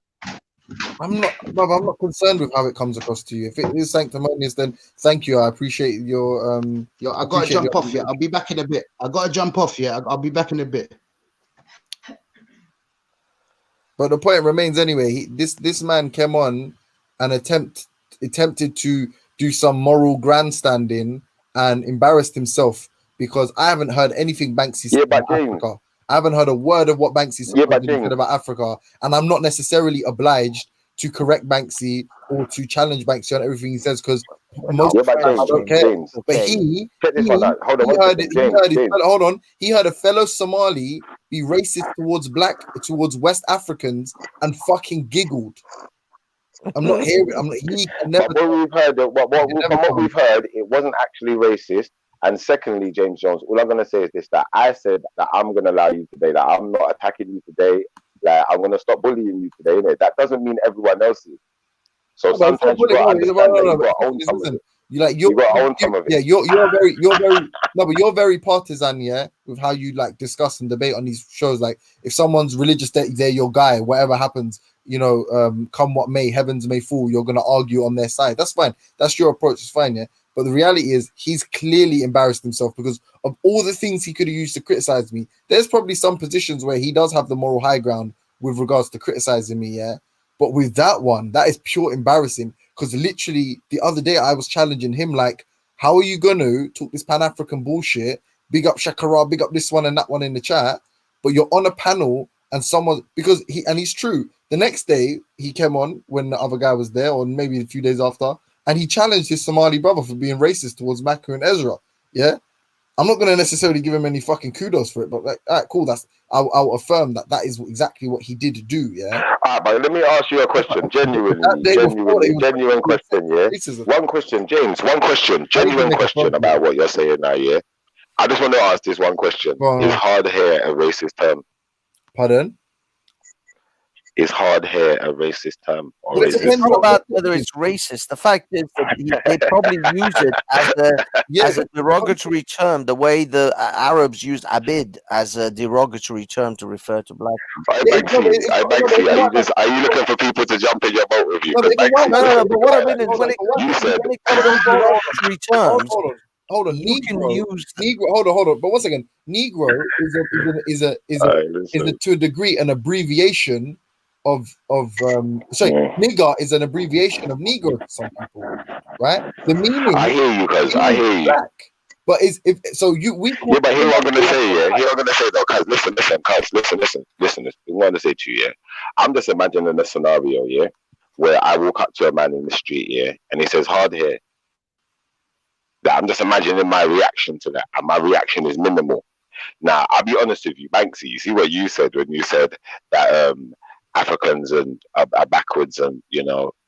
I'm not concerned with how it comes across to you. If it is sanctimonious, then thank you. I appreciate your Yo, I gotta jump off here. I'll be back in a bit. I gotta jump off here. I'll be back in a bit. But the point remains anyway. This man came on and attempted to do some moral grandstanding and embarrassed himself, because I haven't heard anything Banksy said about Africa. I haven't heard a word of what Banksy said about Africa, and I'm not necessarily obliged to correct Banksy or to challenge Banksy on everything he says, because most of the time I don't care. But he heard a fellow Somali be racist towards West Africans and fucking giggled. I'm not hearing. But what we've heard, it wasn't actually racist. And secondly, James Jones, all I'm gonna say is this: that I said that I'm gonna allow you today, that I'm not attacking you today, that I'm gonna stop bullying you today. Innit? That doesn't mean everyone else is. So sometimes you gotta understand that you gotta own some of it. You gotta own some of it. Yeah, you're very partisan, yeah, with how you like discuss and debate on these shows. Like, if someone's religious, they're your guy. Whatever happens, come what may, heavens may fall, you're gonna argue on their side. That's fine. That's your approach. It's fine, yeah. But the reality is, he's clearly embarrassed himself because of all the things he could have used to criticize me. There's probably some positions where he does have the moral high ground with regards to criticizing me, yeah. But with that one, that is pure embarrassing, because literally the other day I was challenging him like, how are you going to talk this Pan-African bullshit, big up Shakara, big up this one and that one in the chat, but you're on a panel and someone, because he's true. The next day he came on when the other guy was there, or maybe a few days after, and he challenged his Somali brother for being racist towards Maku and Ezra. Yeah, I'm not going to necessarily give him any fucking kudos for it, but like, all right, cool. I'll affirm that is exactly what he did do. Yeah. All right, but let me ask you a question, genuine question. Yeah. One question, James. One question, genuine question about what you're saying now. Yeah. I just want to ask this one question: is hard hair a racist term? Pardon? Is hard hair a racist term? It's not about whether it's racist. The fact is that they probably use it as a derogatory term, the way the Arabs used abid as a derogatory term to refer to black people. Are you looking for people to jump in your boat with you? No, but what I mean is when it comes to derogatory terms, hold on, Negro. Hold on. But once again, Negro is to a degree an abbreviation of nigger is an abbreviation of Negro to some people, right? The meaning. I hear you, guys. I hear you. But but here I'm gonna say, yeah. Here I'm gonna say though, cuz listen. I'm gonna say to you, yeah. I'm just imagining a scenario, yeah, where I walk up to a man in the street, yeah, and he says hard hair. I'm just imagining my reaction to that, and my reaction is minimal. Now, I'll be honest with you, Banksy. You see what you said when you said that Africans are backwards, and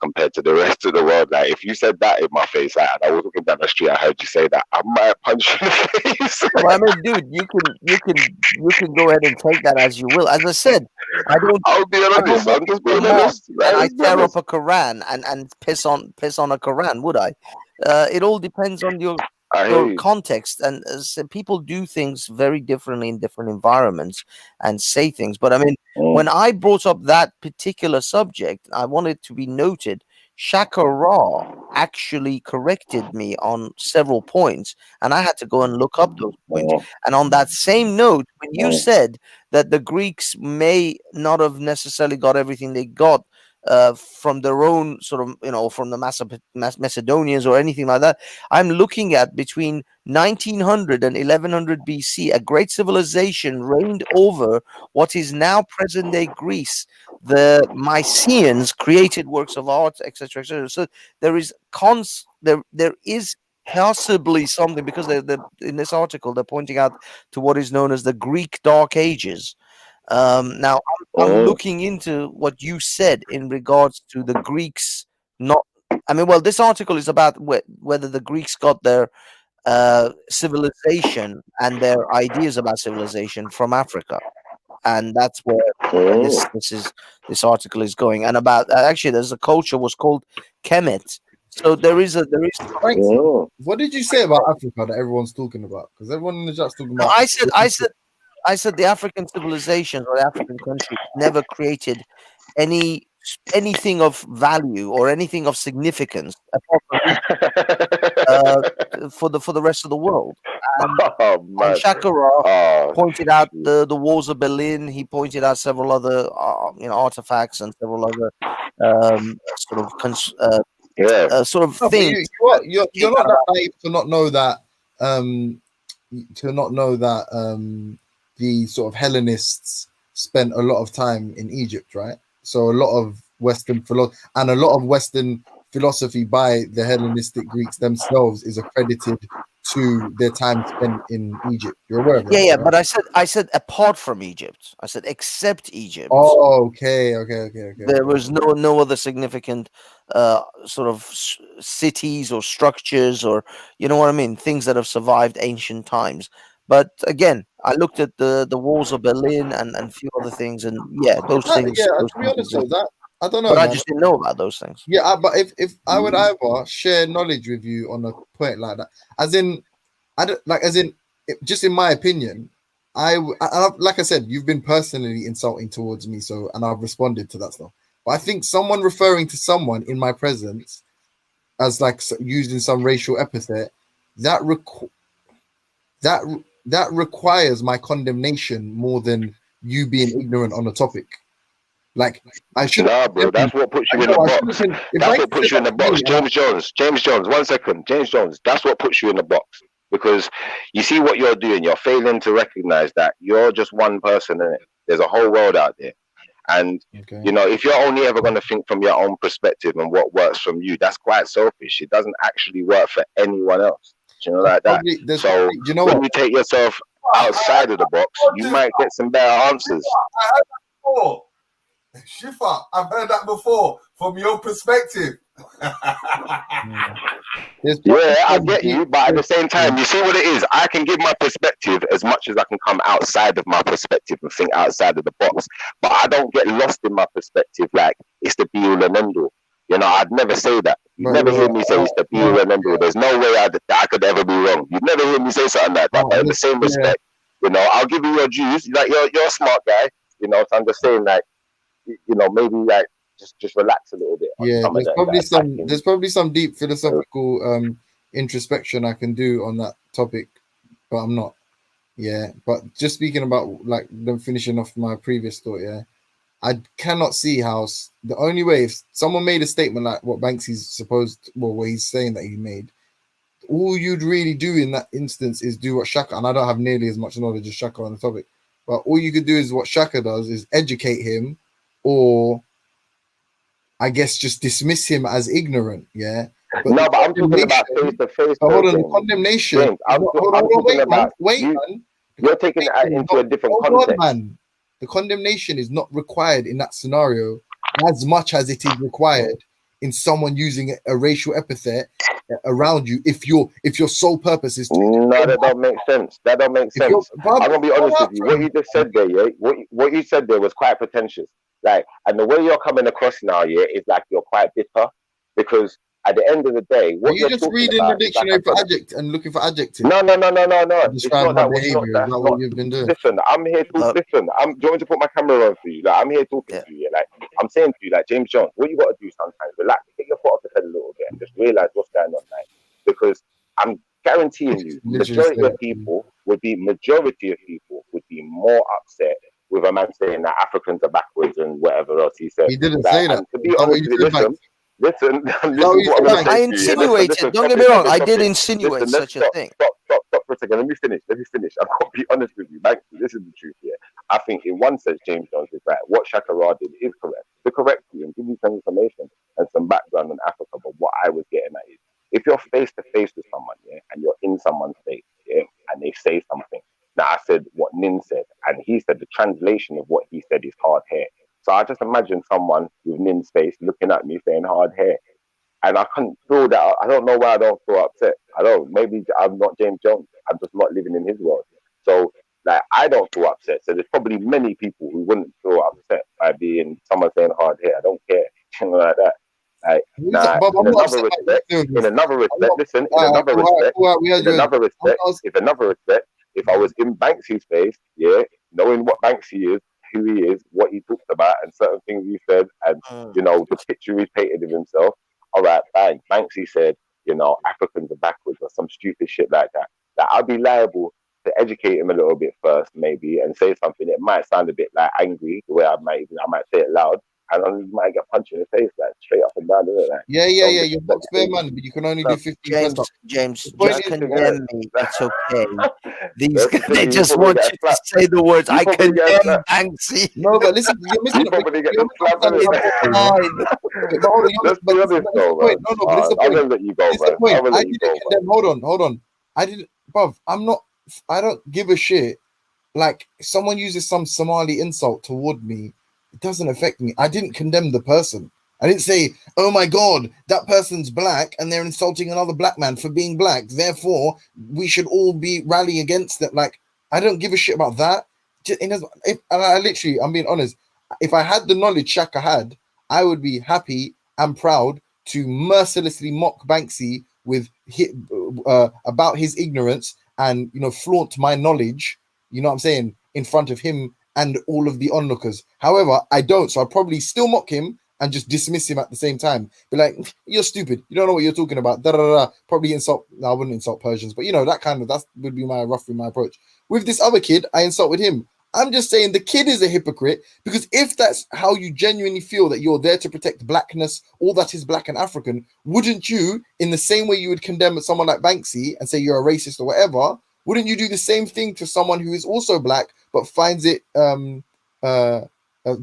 compared to the rest of the world. Like, if you said that in my face, and I was walking down the street, I heard you say that, I might punch you in the face. Well, I mean, dude, you can go ahead and take that as you will. As I said, I'll be honest. I'm just being honest. I tear up a Quran and piss on a Quran, would I? It all depends on your context, and people do things very differently in different environments and say things. But I mean, when I brought up that particular subject, I wanted to be noted. Shaka Ra actually corrected me on several points, and I had to go and look up those points. And on that same note, when you said that the Greeks may not have necessarily got everything they got from their own sort of, from the Macedonians or anything like that, I'm looking at between 1900 and 1100 BC, a great civilization reigned over what is now present-day Greece. The Mycenaeans created works of art, etc., etc. So there is possibly something, because they're in this article they're pointing out to what is known as the Greek Dark Ages. Now I'm looking into what you said in regards to the Greeks not. I mean, well, this article is about whether the Greeks got their civilization and their ideas about civilization from Africa, and that's where this article is going. And about actually, there's a culture was called Kemet. So there is. What did you say about Africa that everyone's talking about? Because everyone in the chat's talking about. I said the African civilizations or the African countries never created anything of value or anything of significance apart from for the rest of the world. And Shaka Rah pointed out the walls of Berlin. He pointed out several other artifacts and several other sort of things. You're not that naive to not know that the sort of Hellenists spent a lot of time in Egypt, right? So a lot of Western philosophy by the Hellenistic Greeks themselves is accredited to their time spent in Egypt. You're aware of that? Yeah, right? but I said apart from Egypt. I said except Egypt. Oh, okay. There was no other significant sort of cities or structures, or you know what I mean, things that have survived ancient times. But again, I looked at the walls of Berlin and a few other things, and those things. Yeah, those to be honest with that, I don't know. But I man. just didn't know about those things. Yeah, but if I would either share knowledge with you on a point like that, just in my opinion, I like I said, you've been personally insulting towards me, and I've responded to that stuff. But I think someone referring to someone in my presence as like using some racial epithet that requires my condemnation more than you being ignorant on the topic. Like I should. Nah, bro, that's what puts you in the box. That's what puts you in the box. James Jones, 1 second. James Jones, that's what puts you in the box. Because you see what you're doing, you're failing to recognize that you're just one person in it. There's a whole world out there. And if you're only ever going to think from your own perspective and what works from you, that's quite selfish. It doesn't actually work for anyone else. You know, like that. So when you take yourself outside of the box, you might get some better answers. Shifa, I've heard that before from your perspective. Yeah, I get you, but at the same time, you see what it is. I can give my perspective as much as I can come outside of my perspective and think outside of the box. But I don't get lost in my perspective like it's the be all and end all. You know, I'd never say that. You'd never hear me say it's the be all and end all. There's no way I could ever be wrong. You'd never hear me say something like that. But in the same respect, I'll give you your dues. Like you're a smart guy. So I'm just saying, like, maybe like just relax a little bit. Yeah, there's probably some deep philosophical introspection I can do on that topic, but I'm not. Yeah, but just speaking about like them finishing off my previous thought. Yeah, I cannot see how the only way if someone made a statement like what Banksy's what he's saying that he made, all you'd really do in that instance is do what Shaka, and I don't have nearly as much knowledge as Shaka on the topic, but all you could do is what Shaka does is educate him, or I guess just dismiss him as ignorant. Yeah. But I'm talking about face-to-face. Hold on, the condemnation. James, wait, man. You're taking it into a different context. Man. The condemnation is not required in that scenario as much as it is required in someone using a racial epithet around you. If your sole purpose is to that don't make sense. That don't make sense. I'm gonna be honest with you. What you just said there, yeah. What you said there was quite pretentious. Like, and the way you're coming across now, yeah, is like you're quite bitter because at the end of the day, what you're just reading the dictionary for adjective and looking for adjectives. No. Describe my behavior. Is that what you've been doing? Listen, I'm here to listen. Do you want me to put my camera on for you? Like, I'm here talking to you. Like, I'm saying to you, like James Jones, what you got to do sometimes, relax, take your foot off the pedal a little bit, and just realize what's going on, like, because I'm guaranteeing you, majority of people would be more upset with a man saying that Africans are backwards and whatever else he said. He didn't say that. To be honest with you, listen. I insinuated. Don't get me wrong. I did insinuate such a thing. Stop for a second. Let me finish. I've got to be honest with you. Like, this is the truth here. I think in one sense, James Jones is right. What Shaka Rah did is correct. To correct you and give you some information and some background on Africa, but what I was getting at is, if you're face to face with someone, yeah, and you're in someone's face, yeah, and they say something. Now I said what Nin said, and he said the translation of what he said is hard hair. So I just imagine someone with Nin's face looking at me saying hard hair, and I couldn't feel that. I don't know why I don't feel upset. I don't. Maybe I'm not James Jones. I'm just not living in his world. So like I don't feel upset. So there's probably many people who wouldn't feel upset by being someone saying hard hair. I don't care, you know, like that. Like, nah, in another respect, if I was in Banksy's face, yeah, knowing what Banksy is, who he is, what he talked about, and certain things he said, and you know the picture he's painted of himself. All right, bang. Banksy said, you know, Africans are backwards or some stupid shit like that. That I'd be liable to educate him a little bit first, maybe, and say something that might sound a bit like angry, the way I might say it loud, and I might get punched in the face, like straight up and down, like. Yeah. You're box fair, man, but you can only do 15. James, just condemn me. It's okay. They just want you to say the words. I condemn Banksy. No, but listen, you're missing the point. I didn't condemn. Hold on. I didn't, bruv. I don't give a shit. Like someone uses some Somali insult toward me. It doesn't affect me. I didn't condemn the person. I didn't say, oh my God, that person's black and they're insulting another black man for being black. Therefore, we should all be rallying against that. Like, I don't give a shit about that. I'm being honest. If I had the knowledge Shaka had, I would be happy and proud to mercilessly mock Banksy with about his ignorance and, you know, flaunt my knowledge, you know what I'm saying, in front of him and all of the onlookers. However, I don't, so I'd probably still mock him and just dismiss him at the same time. Be like, you're stupid. You don't know what you're talking about. Probably insult. No, I wouldn't insult Persians, but you know, that would be roughly my approach. With this other kid, I insulted him. I'm just saying the kid is a hypocrite, because if that's how you genuinely feel, that you're there to protect blackness, all that is black and African, wouldn't you, in the same way you would condemn someone like Banksy and say you're a racist or whatever, wouldn't you do the same thing to someone who is also black but finds it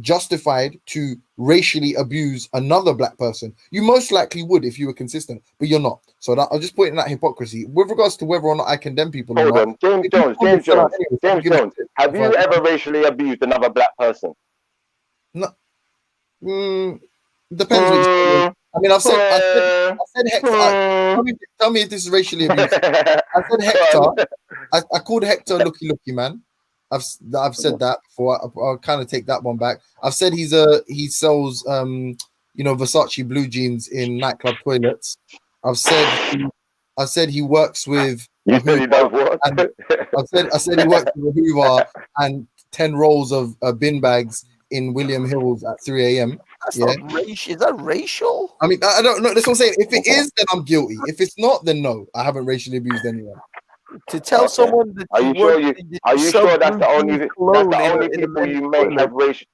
justified to racially abuse another black person? You most likely would if you were consistent, but you're not. So I'll just point in that hypocrisy. With regards to whether or not I condemn people. Hold on, James Jones. Have you ever racially abused another black person? No. Depends. I mean, I said Hector. Tell me if this is racially abuse. I said Hector. I called Hector looky man. I've said that before. I'll kind of take that one back. I've said he sells Versace blue jeans in nightclub toilets. I've said he works with. You said he does what? I said he works with a Hoover and 10 rolls of bin bags in William Hills at 3 a.m. That's not racial. Is that racial? I mean, I don't know. That's what I'm saying. If it is, then I'm guilty. If it's not, then no. I haven't racially abused anyone. To tell someone that are you sure that's the only people you may have racial?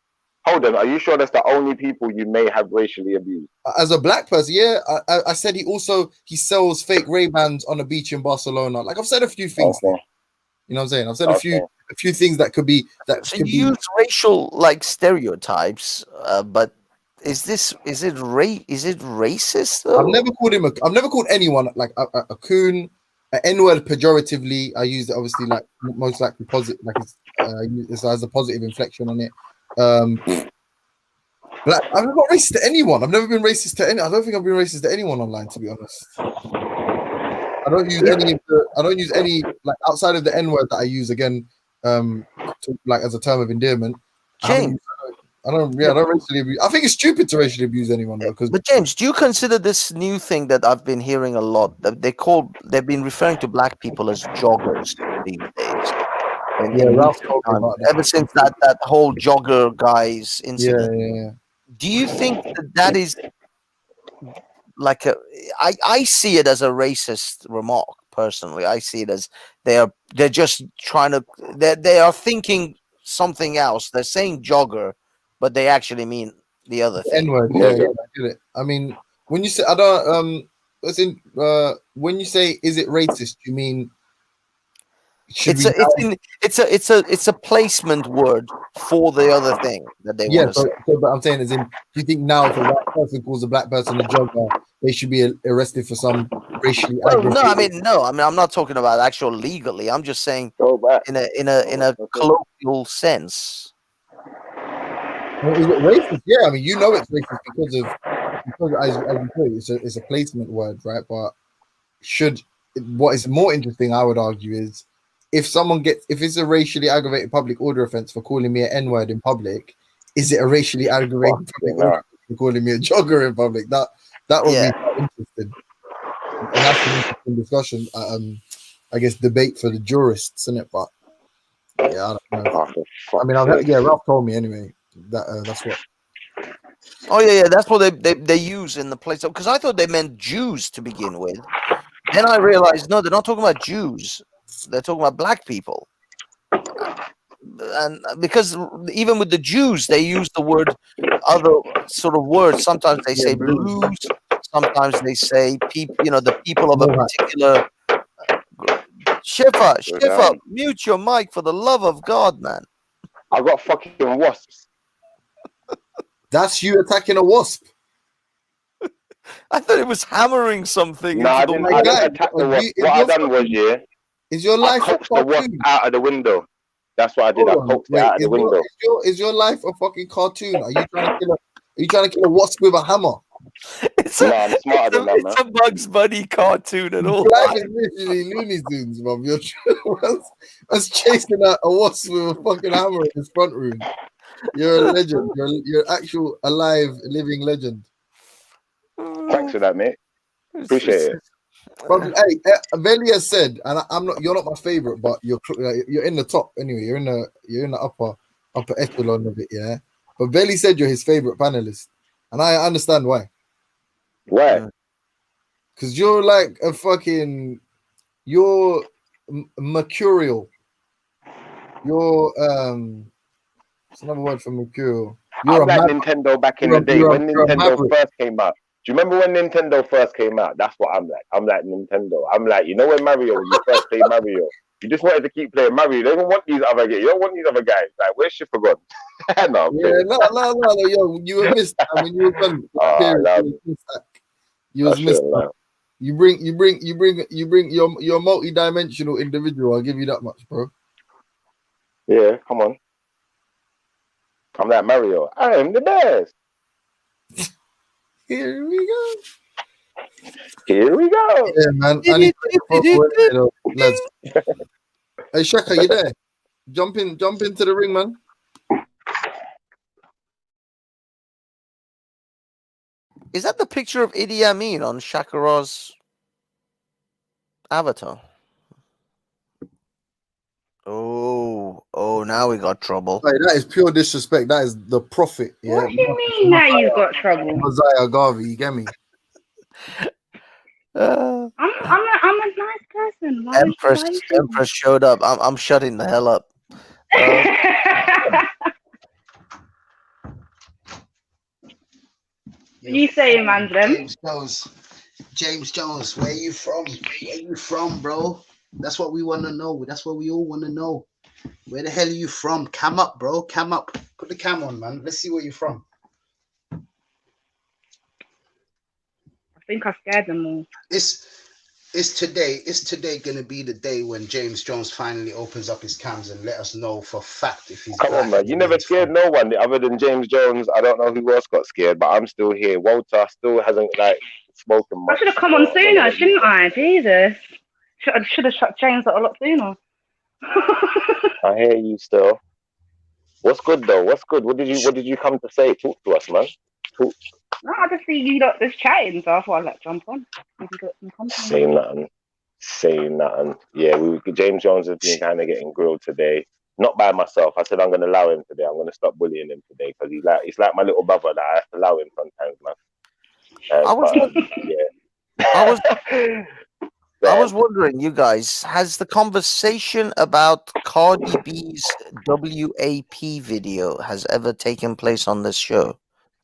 Hold on. Are you sure that's the only people you may have racially abused? As a black person, yeah. I said he sells fake Ray-Bans on a beach in Barcelona. Like I've said a few things. Okay. You know what I'm saying? I've said a few things that could be that. So you use racial like stereotypes, but is it racist though? I've never called anyone like a coon. N-word pejoratively, I use it obviously like most likely positive, like it has a positive inflection on it. But I'm not racist to anyone. I've never been racist to any. I don't think I've been racist to anyone online, to be honest. I don't use any like outside of the N-word that I use again, like as a term of endearment. James. I don't racially abuse. I think it's stupid to racially abuse anyone though. But James, do you consider this new thing that I've been hearing a lot? That they've been referring to black people as joggers these days. And ever since that whole jogger guy's incident. Yeah. Do you think that is like I see it as a racist remark personally. I see it as they're just trying to they are thinking something else. They're saying jogger, but they actually mean the other thing. N-word, yeah, I get it. I mean, when you say when you say is it racist, you mean it's a placement word for the other thing that they want to say. But I'm saying, as in, do you think now if a white person calls a black person a jogger, they should be arrested for some racially Well, no, aggravated. I'm not talking about actual legally. I'm just saying in a colloquial sense. Well, is it racist? Yeah, I mean, you know it's racist because as you say, it's a placement word, right? But what is more interesting, I would argue, is if it's a racially aggravated public order offense for calling me an N-word in public, is it a racially aggravated public order offense for calling me a jogger in public? That would be quite interesting. And that's an interesting discussion. I guess debate for the jurists, isn't it? But yeah, I don't know. I mean, Ralph told me anyway that that's what. Oh yeah, that's what they use in the place. Because I thought they meant Jews to begin with. Then I realized no, they're not talking about Jews. They're talking about black people. And because even with the Jews, they use the word other sort of words. Sometimes they say blues. Sometimes they say people. The people of a particular. Shifa, mute your mic for the love of God, man. I got fucking wasps. That's you attacking a wasp. I thought it was hammering something. No, I didn't attack the wasp. What I done was, is your life I coaxed the wasp out of the window. That's what I did. I coaxed it out of the window. Is your life a fucking cartoon? Are you trying to kill a wasp with a hammer? I'm smarter than that, man. It's a Bugs Bunny cartoon at all. Life is literally Looney Tunes, mum. That's chasing a wasp with a fucking hammer in his front room. You're a legend. You're an actual alive, living legend. Thanks for that, mate. Appreciate it. But hey, Velia said, and you're not my favorite, but you're in the top anyway. You're in the upper echelon of it, yeah. But Veli said you're his favorite panelist, and I understand why. Why? Because you're like a fucking, you're mercurial. You're it's another word for mercurial. You're like Nintendo back in the day when Nintendo first came out. Do you remember when Nintendo first came out? That's what I'm like. I'm like Nintendo. I'm like, when Mario, you first play Mario, you just wanted to keep playing Mario. You don't want these other guys. You don't want these other guys. Like, where's Shifa gone? No, yo, you were missed. I mean, you were done. You was missed. You bring your multi-dimensional individual. I'll give you that much, bro. Yeah, come on. I'm like Mario. I am the best. Here we go. Here we go. Yeah, man. Hey, Shaka, you there? Jump into the ring, man. Is that the picture of Idi Amin on Shakara's avatar? Oh, now we got trouble. Hey, that is pure disrespect. That is the prophet. Yeah? What do you mean now you've got trouble? Mosiah Garvey, you get me? I'm a nice person. Empress showed up. I'm shutting the hell up. You say, Manslem? James Jones, where you from? Where you from, bro? That's what we want to know. That's what we all want to know. Where the hell are you from? Cam up, bro. Cam up. Put the cam on, man. Let's see where you're from. I think I scared them all. It's today gonna be the day when James Jones finally opens up his cams and let us know for fact if he's Come on, man. You never scared no one other than James Jones. I don't know who else got scared, but I'm still here. Walter still hasn't spoken much. I should have come on sooner, shouldn't I? Jesus. Should have shut James up a lot sooner. I hear you still. What's good though? What's good? What did you come to say? Talk to us, man. Talk. No, I just see you lot just chatting, so I thought I'd like jump on. Maybe got some company. Say nothing. Yeah, James Jones has been kind of getting grilled today. Not by myself. I said I'm gonna allow him today. I'm gonna stop bullying him today because he's like my little brother that I have to allow him sometimes, man. I was wondering, you guys, has the conversation about Cardi B's WAP video has ever taken place on this show?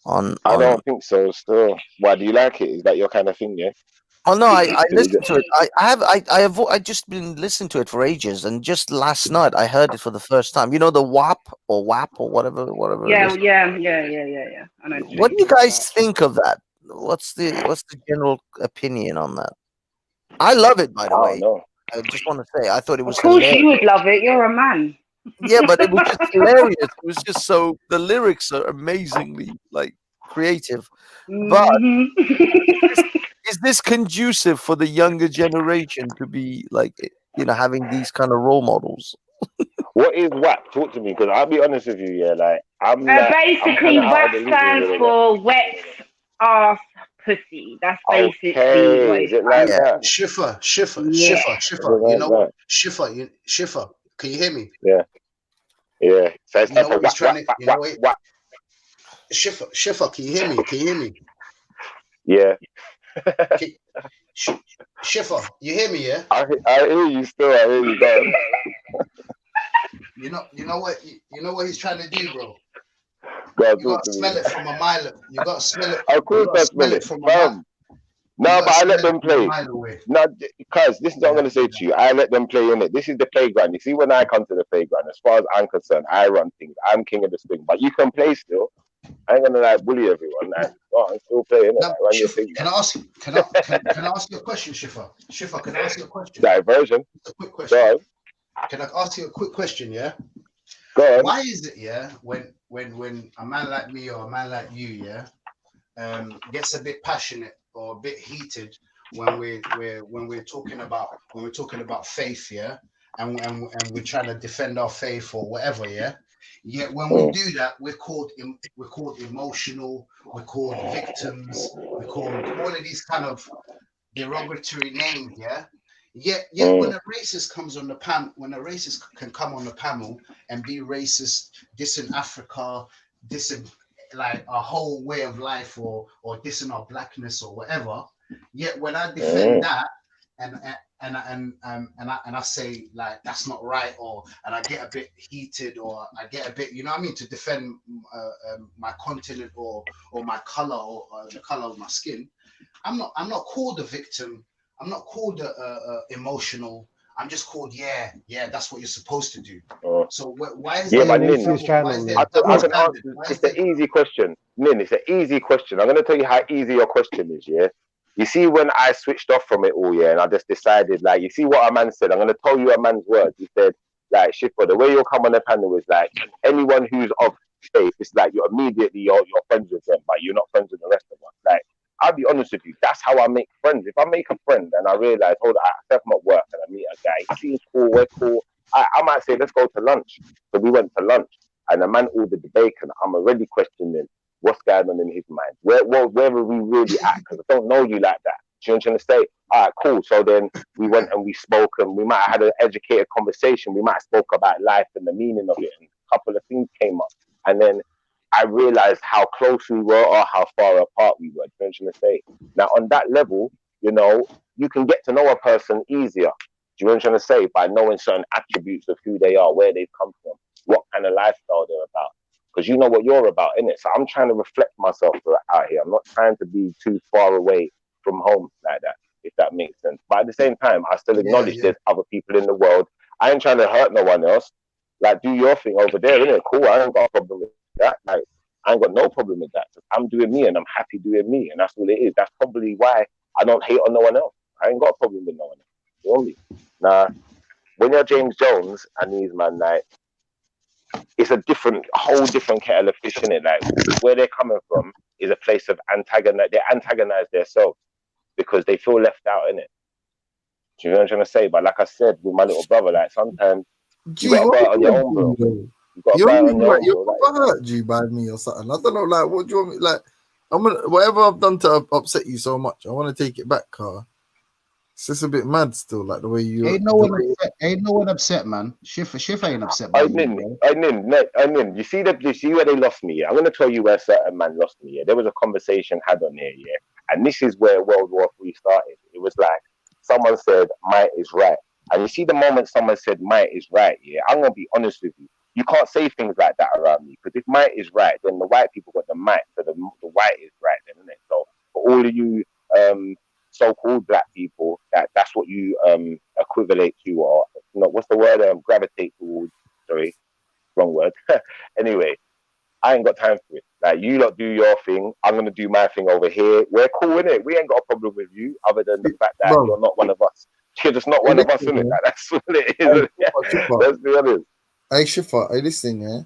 I don't think so. Still, why do you like it? Is that your kind of thing? Yeah. Oh no, I listened to it. I just been listening to it for ages, and just last night I heard it for the first time. You know the WAP or whatever. Yeah. I know. What do you guys think of that? What's the general opinion on that? I love it, by the I way. don't know. I just want to say, I thought it Of was course, hilarious. you would love it. You're a man. Yeah, but it was just hilarious. It was just so, the lyrics are amazingly like creative. But is this conducive for the younger generation to be like, you know, having these kind of role models? What is WAP? Talk to me, because I'll be honest with you, yeah. Like I'm like, Basically, WAP stands for wet ass pussy. That's basically what Okay, it is it like stands that? for. Schiffer. Yeah. You know what? Schiffer. Can you hear me? Yeah. Yeah. So it's You know like what a he's trying to. You know whack, what? whack. Schiffer. Can you hear me? Can you hear me? Yeah. Schiffer, you hear me? Yeah. I hear you still. I hear you, go. You know what? You know what he's trying to do, bro. God, You got to smell it from a mile. You got to smell it. Of course, I smell it from a fam. mile. No, but I let them a play. mile away. No, because this is what I'm going to say to you. I let them play in it. This is the playground. You see, when I come to the playground, as far as I'm concerned, I run things. I'm king of the swing. But you can play still. I ain't gonna like bully everyone. Like, I'm still playing it. Now, Like, run your Schiffer, thing. can I ask you a question, Schiffer? Schiffer, can I ask you a question? Diversion. A quick question. Can I ask you a quick question? Yeah. Go on. Why is it, yeah, when a man like me or a man like you, yeah, gets a bit passionate or a bit heated when we're talking about faith, yeah, and we're trying to defend our faith or whatever, yeah. Yet when we do that, we're called emotional, we're called victims, we're called all of these kind of derogatory names, yeah. Yet when a racist comes on the panel, when a racist can come on the panel and be racist, dissing Africa, dissing like our whole way of life, or dissing our blackness or whatever. Yet when I defend that and I say like that's not right, and I get a bit heated, or I get a bit, you know what I mean, to defend my continent or my color or the color of my skin, I'm not called a victim. I'm not called emotional. I'm just called that's what you're supposed to do. So why is but there? Nin, it's the easy question. Nin, it's an easy question. I'm going to tell you how easy your question is. Yeah, you see, when I switched off from it all, yeah, and I just decided, like, you see what a man said. I'm going to tell you a man's words. He said, like, Schiffer, the way you'll come on the panel is like anyone who's of faith. It's like you're friends with them, but you're not friends with the rest of us. Like, I'll be honest with you, that's how I make friends. If I make a friend and I realize, hold on, I step at work and I meet a guy, he seems cool, we're cool, I might say, let's go to lunch. So we went to lunch and the man ordered the bacon. I'm already questioning what's going on in his mind. Where are we really at? Because I don't know you like that. Do you know what I'm trying to say? All right, cool. So then we went and we spoke, and we might have had an educated conversation. We might have spoke about life and the meaning of it, and a couple of things came up. And then I realized how close we were or how far apart we were. Do you know what I'm trying to say? Now, on that level, you know, you can get to know a person easier. Do you know what I'm trying to say? By knowing certain attributes of who they are, where they've come from, what kind of lifestyle they're about. Because you know what you're about, innit? So I'm trying to reflect myself out here. I'm not trying to be too far away from home like that, if that makes sense. But at the same time, I still acknowledge there's other people in the world. I ain't trying to hurt no one else. Like, do your thing over there, innit? Cool, I ain't got a problem with that. Like, I ain't got no problem with that. I'm doing me and I'm happy doing me. And that's all it is. That's probably why I don't hate on no one else. I ain't got a problem with no one else. You know me? Nah, when you're James Jones and these man, like, it's a whole different kettle of fish, innit? Like, where they're coming from is a place of they antagonize themselves because they feel left out, innit? Do you know what I'm trying to say? But like I said, with my little brother, like, sometimes you got to buy it on your own, bro. You got to buy it on your own, bro. Like, hurt you by me or something. I don't know, like, what do you want me, like, I'm gonna, whatever I've done to upset you so much, I want to take it back, car. It's just a bit mad still, like the way you. Ain't no one upset, man. Schiffer ain't upset. I Nin. You see where they lost me? Yeah? I'm gonna tell you where certain man lost me. Yeah, there was a conversation had on here, yeah, and this is where World War III started. It was like someone said, "Might is right," and you see the moment someone said, "Might is right," yeah, I'm gonna be honest with you. You can't say things like that around me, because if might is right, then the white people got the might, so the white is right, then, isn't it? So for all of you so-called black people, that's what you equivalent to, or what's the word? Gravitate towards. Sorry, wrong word. Anyway, I ain't got time for it. Like, Like, you lot do your thing, I'm gonna do my thing over here. We're cool, innit? We ain't got a problem with you, other than the fact that you're not one of us. You're just not one of us, innit? Like, that's what it is. Let's be honest. Hey, Shifa, hey, listen, yeah.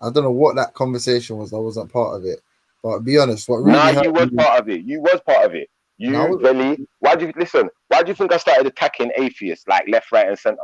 I don't know what that conversation was. I wasn't part of it. But be honest, what really you was part of it. You was part of it. You, Belly. Why do you think I started attacking atheists, like left, right, and center?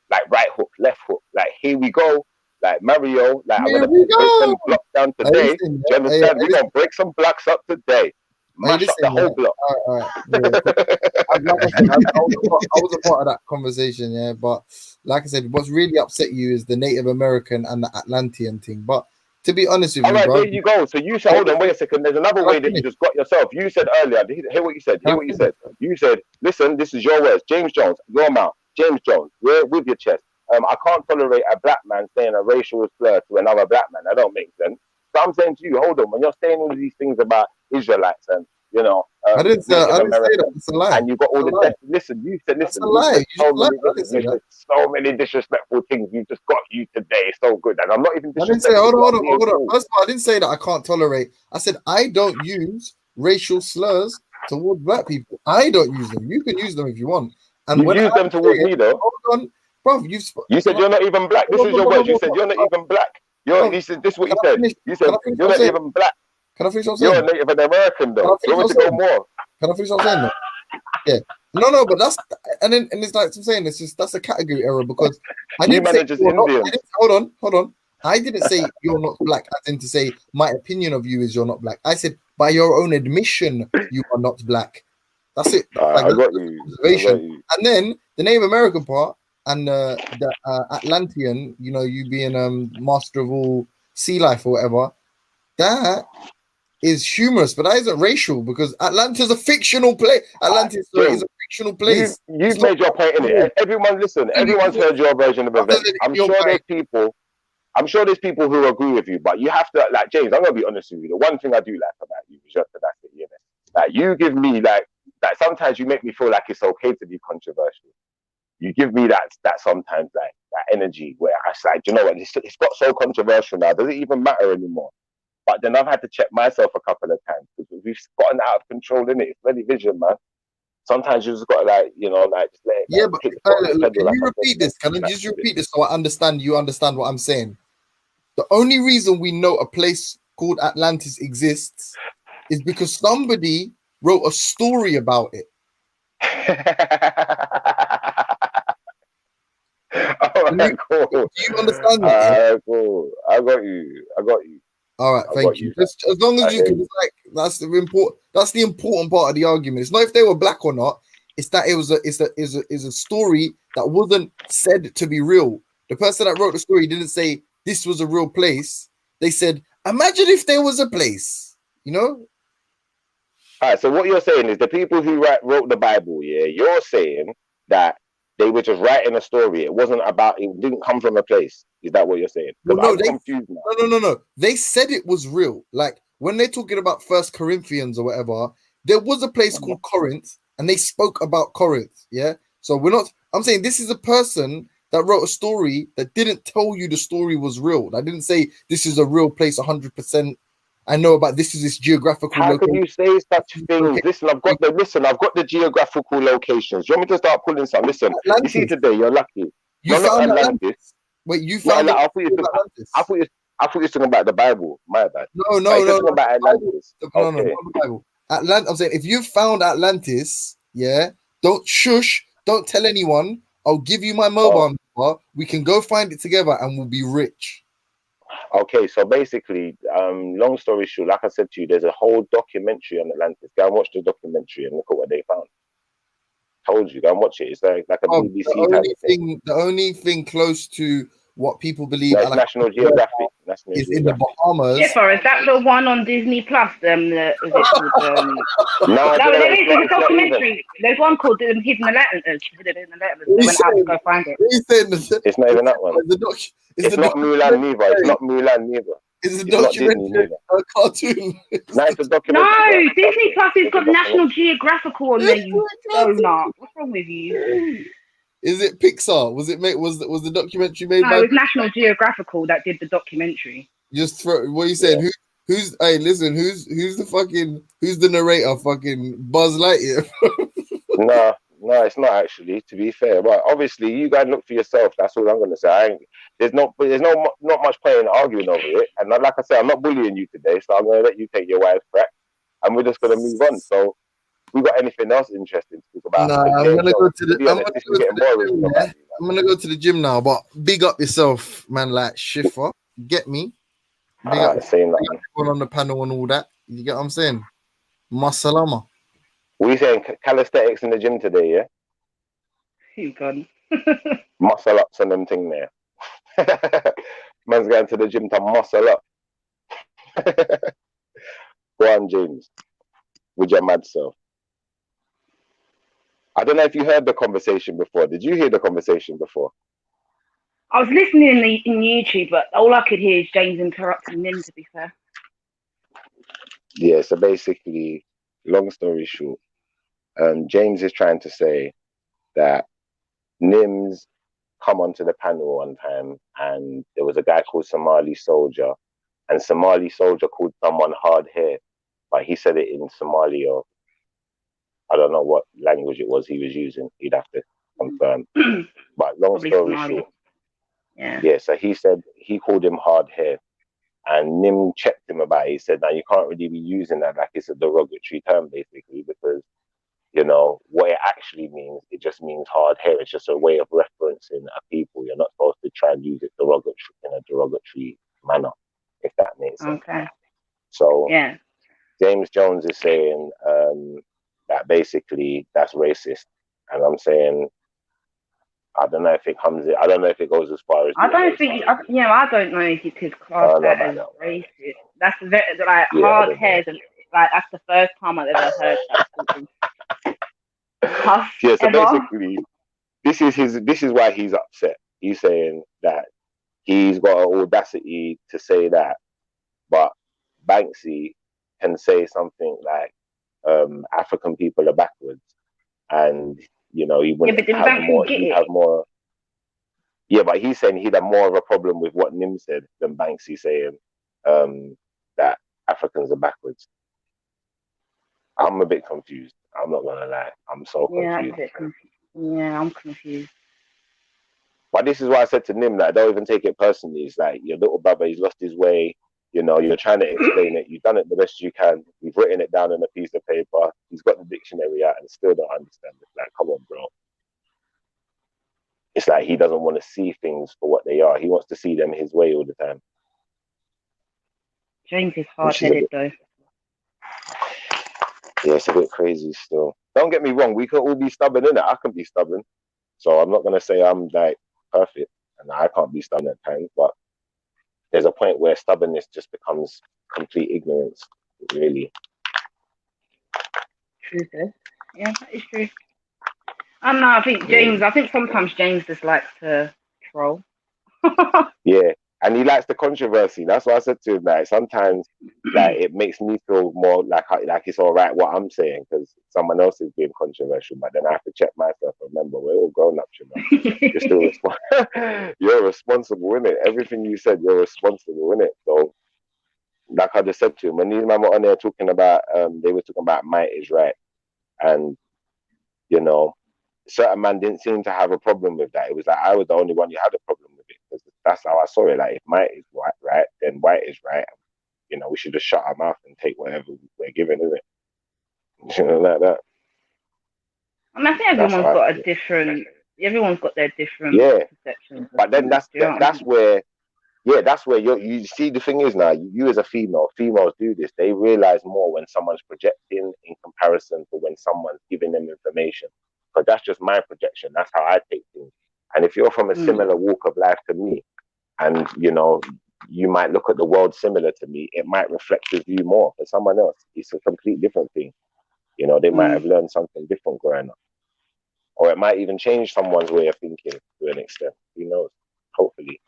Like right hook, left hook. Like, here we go. Like Mario, like, I'm gonna break some blocks down today. Do you understand? We're gonna break some blocks up today. Mash up the whole block. All right. Like I said, I was a part of that conversation, yeah. But like I said, what's really upset you is the Native American and the Atlantean thing. But to be honest with you, right, bro, there you go. So you said, hold on, wait a second. There's another way that you just got yourself. You said earlier, hear what you said. Hear what you said. You said, listen, this is your words. James Jones, your mouth. James Jones, we're with your chest. I can't tolerate a black man saying a racial slur to another black man. That don't make sense. So I'm saying to you, hold on, when you're saying all of these things about Israelites and, you know, I didn't say that. It's a lie. And you got all the listen. You said, listen. You said so many disrespectful things. You just got you today. So good, and I'm not even. I didn't say. Hold on. First of all, I didn't say that I can't tolerate. I said I don't use racial slurs towards black people. I don't use them. You can use them if you want. And you use them towards me, though. Hold on, bro. You said you're not even black. This is your words. You said you're not even black. You said this is what you said. You said you're not even black. Can I finish what I'm saying? You're a Native American, though. You want to go more? Can I finish what I'm saying? Yeah. No, but that's and it's like I'm saying. It's just that's a category error because I didn't say hold on. I didn't say you're not black. I didn't say my opinion of you is you're not black. I said by your own admission you are not black. That's it. I got you. And then the Native American part and the Atlantean, you know, you being master of all sea life or whatever, that is humorous, but that isn't racial because Atlanta's a fictional place. Atlantis is a fictional place. You've made your point in it. Everyone, listen. Everyone's heard your version of events. I'm sure there's people who agree with you, but you have to, like, James, I'm gonna be honest with you. The one thing I do like about you is your tenacity. Like, you give me like sometimes you make me feel like it's okay to be controversial. You give me that sometimes, like, that energy where I say, like, you know what, it's got so controversial now. Does it even matter anymore? But then I've had to check myself a couple of times because we've gotten out of control, innit? It's very vision, man. Sometimes you just got to, like, you know, like, just let it. Yeah, but can you repeat this? Can I just repeat this so I understand you understand what I'm saying? The only reason we know a place called Atlantis exists is because somebody wrote a story about it. Cool. Do you understand that? Cool. I got you. All right, thank you. Just as long as you can, like, that's the important part of the argument. It's not if they were black or not. It's that it's a story that wasn't said to be real. The person that wrote the story didn't say this was a real place. They said, imagine if there was a place. You know. All right. So what you're saying is the people who wrote the Bible. Yeah, you're saying that they were just writing a story. It wasn't about. It didn't come from a place. Is that what you're saying? No, confused now. No. They said it was real. Like when they're talking about First Corinthians or whatever, there was a place called Corinth, and they spoke about Corinth. Yeah. So we're not. I'm saying this is a person that wrote a story that didn't tell you the story was real. I didn't say this is a real place 100%. I know about this is this geographical. How can you say such things? Listen, I've got the geographical locations. You want me to start pulling some? Listen, Atlantis. You see today, you're lucky. You found Atlantis. Wait, you found Atlantis? I thought you were talking about the Bible. My bad. No. About Atlantis. No, the Bible. I'm saying if you found Atlantis, yeah, don't shush, don't tell anyone. I'll give you my mobile number. We can go find it together, and we'll be rich. Okay, so basically, long story short, like I said to you, there's a whole documentary on Atlantis. Go and watch the documentary and look at what they found. Told you, go and watch it. It's like a BBC. The only thing close to what people believe National Geographic is in the Bahamas. Yeah, is that the one on Disney Plus? No, there is a documentary. There's one called Hidden Atlantis. They went out to go find it. It's not even that one. It's not Mulan neither. It's not Mulan neither. It's a documentary, a cartoon. No, it's a documentary. No, Disney Plus has got National Geographical on there. You donut. What's wrong with you? Is it Pixar? Was it made? Was the documentary made? No, it was National Geographical that did the documentary. Just throw. What are you saying? Who's the narrator? Fucking Buzz Lightyear. No, it's not actually. To be fair, but obviously you guys look for yourself. That's all I'm gonna say. There's not much point in arguing over it. And like I said, I'm not bullying you today, so I'm gonna let you take your wild crack, and we're just gonna move on. So, we got anything else interesting to talk about? Nah, I'm gonna go to the gym now. But big up yourself, man. Like Schiffer, get me. Big up everyone on the panel and all that. You get what I'm saying? Masalama. We saying calisthenics in the gym today, yeah? You gone? Muscle ups and them thing there. Man's going to the gym to muscle up. Go on, James, with your mad self. I don't know if you heard the conversation before. Did you hear the conversation before? I was listening in YouTube, but all I could hear is James interrupting Nim, to be fair. Yeah, so basically, long story short, James is trying to say that Nim's come onto the panel one time and there was a guy called Somali Soldier, and Somali Soldier called someone hard hair, but he said it in Somali, or I don't know what language it was he was using. He'd have to confirm. But long story short, yeah, so he said he called him hard hair, and Nim checked him about it. He said, "Now you can't really be using that like it's a derogatory term, basically, because you know what it actually means. It just means hard hair. It's just a way of referencing a people. You're not supposed to try and use it in a derogatory manner, if that makes sense." Okay. So yeah, James Jones is saying that basically that's racist, and I'm saying I don't know if it goes as far as. I don't know if you could class that as racist. That's very hard hairs, and that's the first time I've ever heard that. Yeah, so basically, this is why he's upset. He's saying that he's got an audacity to say that, but Banksy can say something like African people are backwards, and you know he wouldn't have more. He'd have more. Yeah, but he's saying he'd have more of a problem with what Nim said than Banksy saying that Africans are backwards. I'm a bit confused. I'm not gonna lie. I'm so confused. I'm confused. But this is why I said to Nim that don't even take it personally. It's like your little brother, he's lost his way. You know, you're trying to explain it. You've done it the best you can. You've written it down on a piece of paper. He's got the dictionary out and still don't understand it. Like, come on, bro. It's like he doesn't want to see things for what they are. He wants to see them his way all the time. James is hard-headed, though. Yeah, it's a bit crazy still. Don't get me wrong. We could all be stubborn, innit? I can be stubborn. So I'm not going to say I'm, like, perfect. And I can't be stubborn at times. But there's a point where stubbornness just becomes complete ignorance, really. True, though. Yeah, that is true. I don't know. I think sometimes James just likes to troll. Yeah, and he likes the controversy. That's what I said to him. Like sometimes, like it makes me feel more like it's all right what I'm saying because someone else is being controversial. But then I have to check myself. Remember, we're all grown up, you know. You're still you're responsible, innit? Everything you said, you're responsible, innit? So, like I just said to him, when these men were on there talking about, they were talking about might is right, and you know. Certain man didn't seem to have a problem with that. It was like I was the only one who had a problem with it because that's how I saw it. Like if might is right, then white is right. You know, we should just shut our mouth and take whatever we're given, isn't it? You know, like that. I mean, I think everyone's got their different perceptions. But then that's where you see the thing is now you as a females do this. They realize more when someone's projecting in comparison to when someone's giving them information. Because that's just my projection. That's how I take things. And if you're from a similar walk of life to me, and you know, you might look at the world similar to me, it might reflect with you more. For someone else, it's a complete different thing. You know, they might have learned something different growing up, or it might even change someone's way of thinking to an extent. Who knows? Hopefully,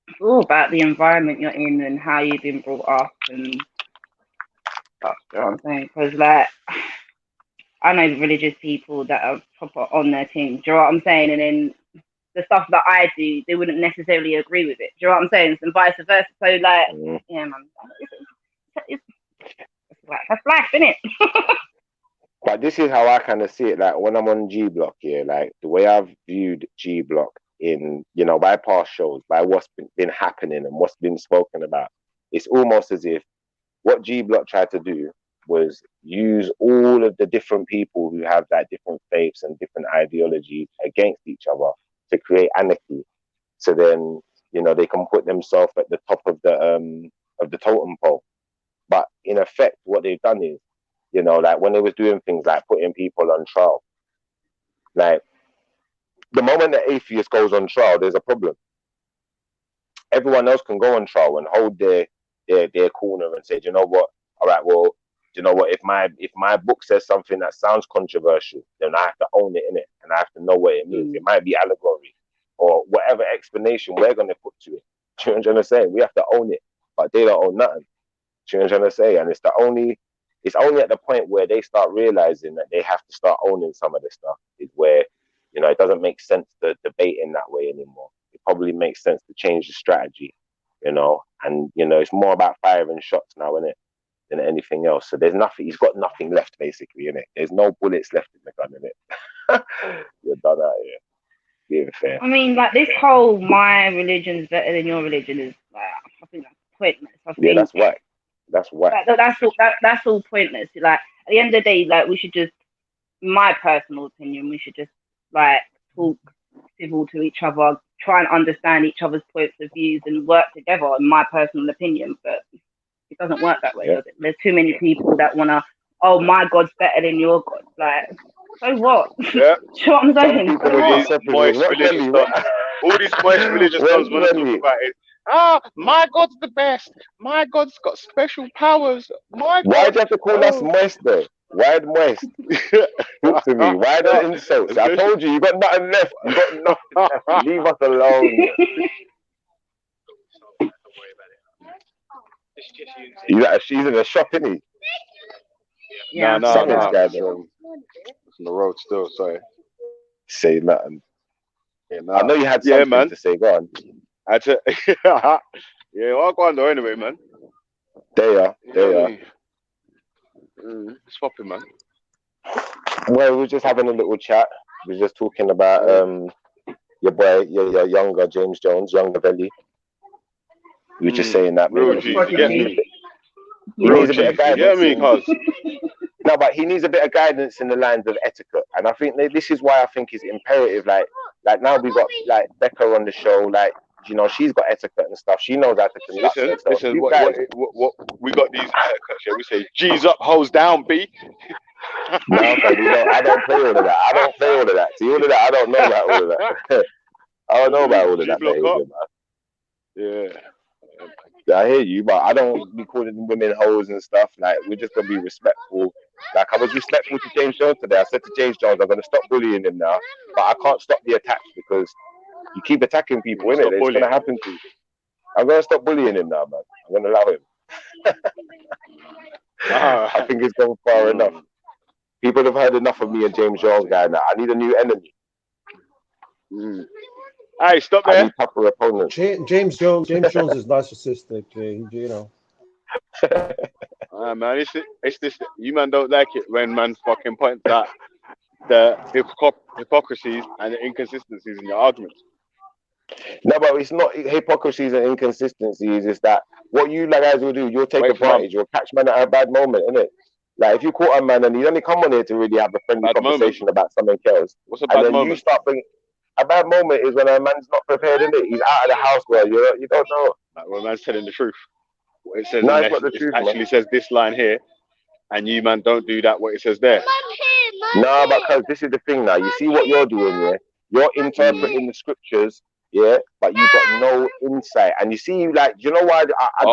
it's all about the environment you're in and how you've been brought up, and that's what I'm saying. Because like. I know religious people that are proper on their team. Do you know what I'm saying? And then the stuff that I do, they wouldn't necessarily agree with it. Do you know what I'm saying? And vice versa. So like, yeah, man, it's That's life, isn't it? But this is how I kind of see it. Like when I'm on G Block, yeah, like the way I've viewed G Block in, you know, by past shows, by what's been happening and what's been spoken about, it's almost as if what G Block tried to do was use all of the different people who have like different faiths and different ideologies against each other to create anarchy. So then, you know, they can put themselves at the top of the totem pole. But in effect, what they've done is, you know, like when they was doing things like putting people on trial, like the moment that atheist goes on trial, there's a problem. Everyone else can go on trial and hold their corner and say, do you know what? All right, well, do you know what? If my book says something that sounds controversial, then I have to own it in it, and I have to know what it means. It might be allegory or whatever explanation we're going to put to it. Do you know what I'm saying? We have to own it, but they don't own nothing. Do you know what I'm saying? And it's only at the point where they start realizing that they have to start owning some of this stuff is where, you know, it doesn't make sense to debate in that way anymore. It probably makes sense to change the strategy, you know, and, you know, it's more about firing shots now, isn't it, than anything else. So there's nothing, he's got nothing left basically, innit? There's no bullets left in the gun, innit? You're done out here. Being fair. I mean, like this whole my religion's better than your religion is like, I think that's pointless. Yeah, that's right. That's right. That's all pointless. Like at the end of the day, like we should just, my personal opinion, we should just like talk civil to each other, try and understand each other's points of views and work together, in my personal opinion. But it doesn't work that way, does it? There's too many people that wanna, oh, my God's better than your God. Like, so what? Yeah. You know what I'm saying? So what? All these moist religious guys want to talk about it. My God's the best. My God's got special powers. My God. Why do you have to call us moist though? Why moist? Talk to me. Why the insults? I told you, you got nothing left. You got nothing left. Leave us alone. She's in a shop, isn't he? Yeah. No. It's on the road still, sorry. Say nothing. Yeah, I know you had something to say. Go on. Yeah, I'll go on though anyway, man. They are. Swapping, man. Well, we were just having a little chat. We were just talking about your boy, your younger James Jones, younger Belly. We were just saying that. Real G, you get me? He needs a bit of guidance. You get me, cuz? No, but he needs a bit of guidance in the lines of etiquette, and I think this is why I think it's imperative. Like now we got like Becca on the show. Like, you know, she's got etiquette and stuff. She knows how to conduct herself. Listen. What we got these etiquettes. Yeah, we say G's up, hoes down, B. No, I don't play all of that. I don't play all of that. See, all of that, I don't know about all of that. I don't know about all of that behavior, man. Yeah. I hear you, but I don't be calling women hoes and stuff. Like, we're just gonna be respectful. Like, I was respectful to James Jones today. I said to James Jones, I'm gonna stop bullying him now, but I can't stop the attacks because you keep attacking people, innit? It's gonna happen to you. I'm gonna stop bullying him now, man. I'm gonna allow him. I think it's gone far enough. People have heard enough of me and James Jones guy now. I need a new enemy. Hey, stop there. I need tougher opponents. James Jones is narcissistic. You know. Man, it's this. You man don't like it when man fucking points out the hypocrisies and the inconsistencies in your arguments. No, but it's not hypocrisies and inconsistencies. It's that what you guys will do, you'll take advantage. You'll catch man at a bad moment, innit? Like if you caught a man and he's only come on here to really have a friendly conversation about something else. What's a bad moment? You start bringing. A bad moment is when a man's not prepared, innit? He's out of the house, well, you don't know. Like when man's telling the truth. What it says, no, it's not the truth. Actually says this line here, and you man don't do that. What it says there. No, because this is the thing now. You see what you're doing, yeah? You're interpreting the scriptures, yeah, but you've got no insight. And you see, like, you know why I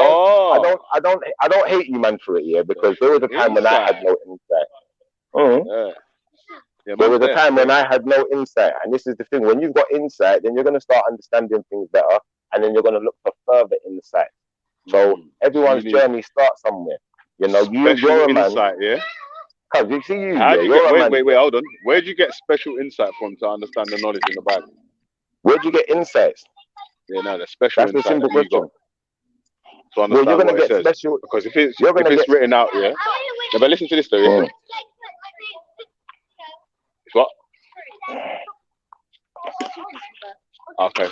don't hate you, man, for it, yeah? Because there was a time when I had no insight. Yeah, there was a time when I had no insight, and this is the thing: when you've got insight, then you're going to start understanding things better, and then you're going to look for further insight. So everyone's journey starts somewhere. You know, you're a man. Insight, yeah. Because you see, wait, hold on. Where did you get special insight from to understand the knowledge in the Bible? Where'd you get insights? Yeah, no, the special. That's the simple question. to understand you're gonna what it get says. special. Because if it's written out, yeah. But listen to this though. Yeah. What? Okay.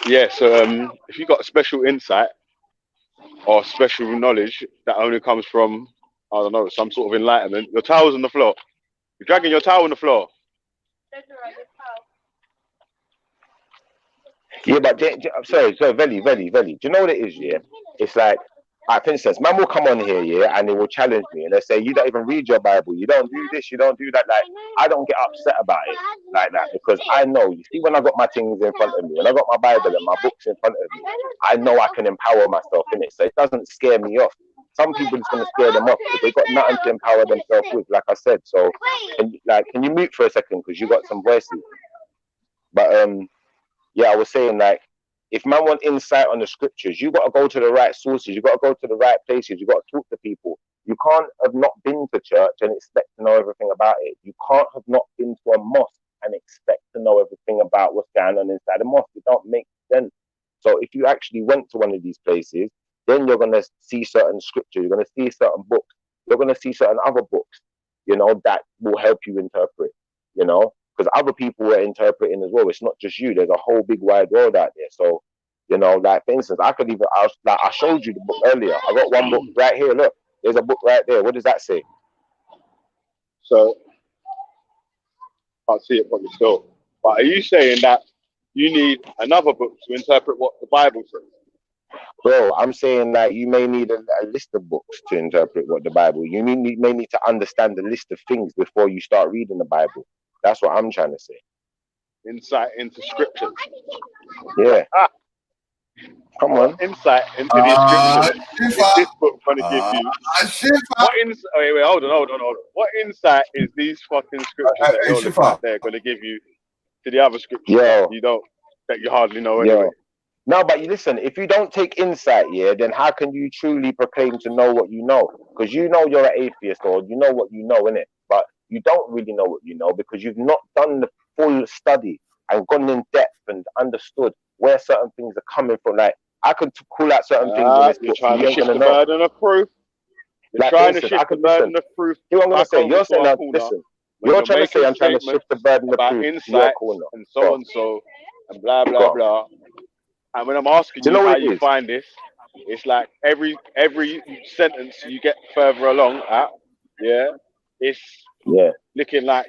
Yeah. So if you got special insight or special knowledge that only comes from, I don't know, some sort of enlightenment, your towel's on the floor. You're dragging your towel on the floor. Yeah, but sorry, Veli. Do you know what it is? Yeah, it's like, for instance, man will come on here, yeah, and they will challenge me, and they say, you don't even read your Bible, you don't do this, you don't do that. Like, I don't get upset about it like that, because I know, you see, when I got my things in front of me, when I got my Bible and my books in front of me, I know I can empower myself in it, so it doesn't scare me off. Some people it's gonna scare them off because they got nothing to empower themselves with, like I said. So, can you mute for a second because you got some voices? But yeah, I was saying, like, if man want insight on the scriptures, you got to go to the right sources. You got to go to the right places. You got to talk to people. You can't have not been to church and expect to know everything about it. You can't have not been to a mosque and expect to know everything about what's going on inside the mosque. It don't make sense. So if you actually went to one of these places, then you're going to see certain scriptures. You're going to see certain books. You're going to see certain other books, you know, that will help you interpret, you know. Because other people are interpreting as well. It's not just you. There's a whole big wide world out there. So, you know, like for instance, I showed you the book earlier. I got one book right here. Look, there's a book right there. What does that say? So, I can't see it from the store. But are you saying that you need another book to interpret what the Bible says? Bro, I'm saying that you may need a list of books to interpret what the Bible. You may need to understand the list of things before you start reading the Bible. That's what I'm trying to say. Insight into scriptures. Yeah. Come on. Insight into these scriptures. Is this book going to give you? Wait, hold on. What insight is these fucking scriptures that you're looking at there going to give you to the other scriptures that you hardly know anyway? No, but you listen, if you don't take insight, yeah, then how can you truly proclaim to know what you know? Because you know you're an atheist, or you know what you know, innit? But you don't really know what you know because you've not done the full study and gone in depth and understood where certain things are coming from. Like, I could call out certain things in this book. You're trying to shift the burden of proof. You're trying to shift the burden of proof. You're going to say, you're saying that, listen, you're trying to say I'm trying to shift the burden of proof to your corner. And so and so, and blah, blah, blah. And when I'm asking you how you find this, it's like every sentence you get further along at, it's looking like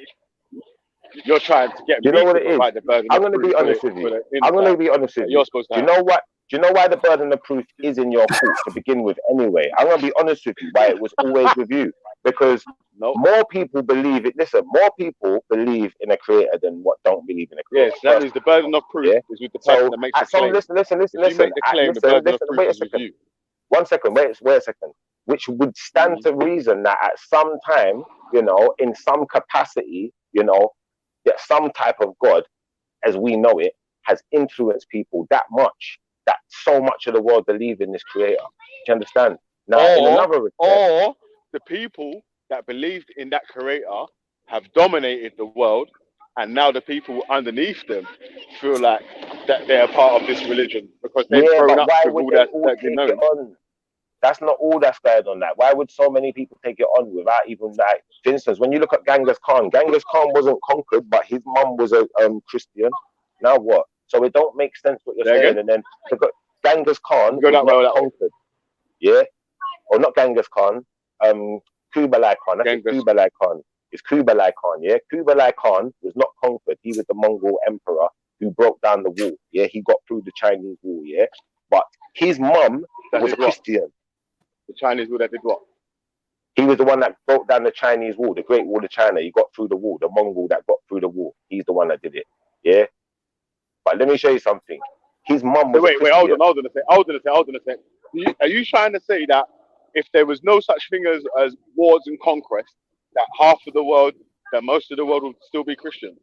you're trying to get me to provide the burden of proof. I'm going to be honest with you. I'm going to be honest with you. You're supposed to do you know why the burden of proof is in your court to begin with anyway? I'm going to be honest with you why it was always with you. Because more people believe it. Listen, more people believe in a creator than what don't believe in a creator. Yes, that means the burden of proof is with the person that makes the claim. Listen. If you make the claim, the burden of proof is with you. 1 second, wait a second. Which would stand to reason that at some time, you know, in some capacity, you know, that some type of God, as we know it, has influenced people that much, that so much of the world believe in this creator. Do you understand? Now, in another respect, or the people that believed in that creator have dominated the world, and now the people underneath them feel like that they're part of this religion because they've grown up with all that they know. That's not all that's going on. That why would so many people take it on without even, like, for instance, when you look at Genghis Khan wasn't conquered, but his mum was a Christian. Now what? So it don't make sense what you're saying. And then Genghis Khan was not conquered. Yeah, or not Genghis Khan. Kublai Khan. That's Kublai Khan. It's Kublai Khan. Yeah, Kublai Khan was not conquered. He was the Mongol emperor who broke down the wall. Yeah, he got through the Chinese wall. Yeah, but his mum was a Christian. The Chinese wall that did what? He was the one that broke down the Chinese wall, the Great Wall of China. He got through the wall. The Mongol that got through the wall. He's the one that did it. Yeah. But let me show you something. His mum was. Wait, hold on a sec. Are you trying to say that if there was no such thing as wars and conquest, that most of the world would still be Christian?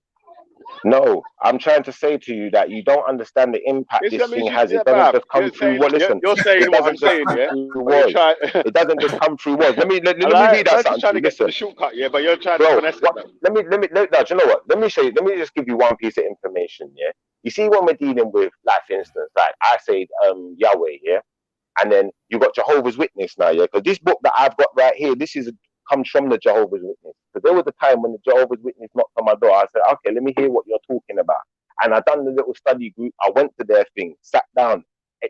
No, I'm trying to say to you that you don't understand the impact this thing has. It doesn't just come through what. Listen, you're saying what I'm saying, yeah. It doesn't just come through words. Let me read that. I'm trying to get to the shortcut, yeah, but you're trying to finesse it. Let me. No, do you know what? Let me show you. Let me just give you one piece of information, yeah. You see, when we're dealing with, like, for instance, like I say, Yahweh, yeah, and then you got Jehovah's Witness now, yeah, because this book that I've got right here, comes from the Jehovah's Witness. Because there was a time when the Jehovah's Witness knocked on my door. I said, okay, let me hear what you're talking about. And I done the little study group. I went to their thing, sat down,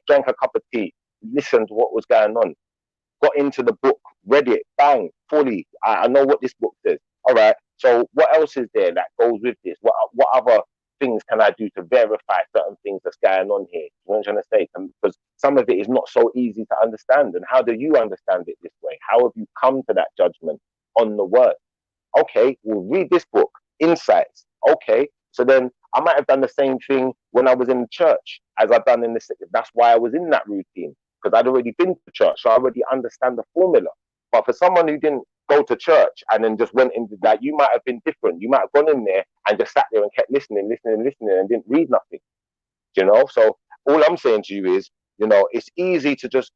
drank a cup of tea, listened to what was going on, got into the book, read it, bang, fully. I know what this book says. All right. So what else is there that goes with this? What other things can I do to verify certain things that's going on here? You know what I'm trying to say? Because some of it is not so easy to understand. And how do you understand it this way? How have you come to that judgment on the word? Okay, we'll read this book, Insights. Okay, so then I might have done the same thing when I was in the church as I've done in this. That's why I was in that routine, because I'd already been to church, so I already understand the formula. But for someone who didn't go to church and then just went into that, you might have been different. You might have gone in there and just sat there and kept listening and didn't read nothing. You know, so all I'm saying to you is, you know, it's easy to just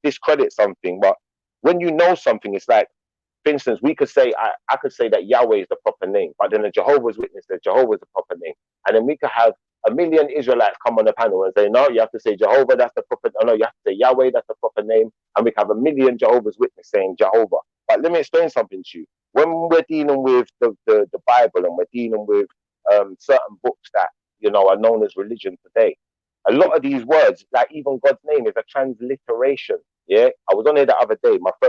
discredit something, but when you know something, it's like, for instance, we could say, I could say that Yahweh is the proper name, but then the Jehovah's Witness says Jehovah is the proper name. And then we could have a million Israelites come on the panel and say, no, you have to say Jehovah, that's the proper, no, you have to say Yahweh, that's the proper name. And we could have a million Jehovah's Witnesses saying Jehovah. But let me explain something to you. When we're dealing with the Bible and we're dealing with certain books that, you know, are known as religion today, a lot of these words, like even God's name, is a transliteration. Yeah, I was on here the other day. My friend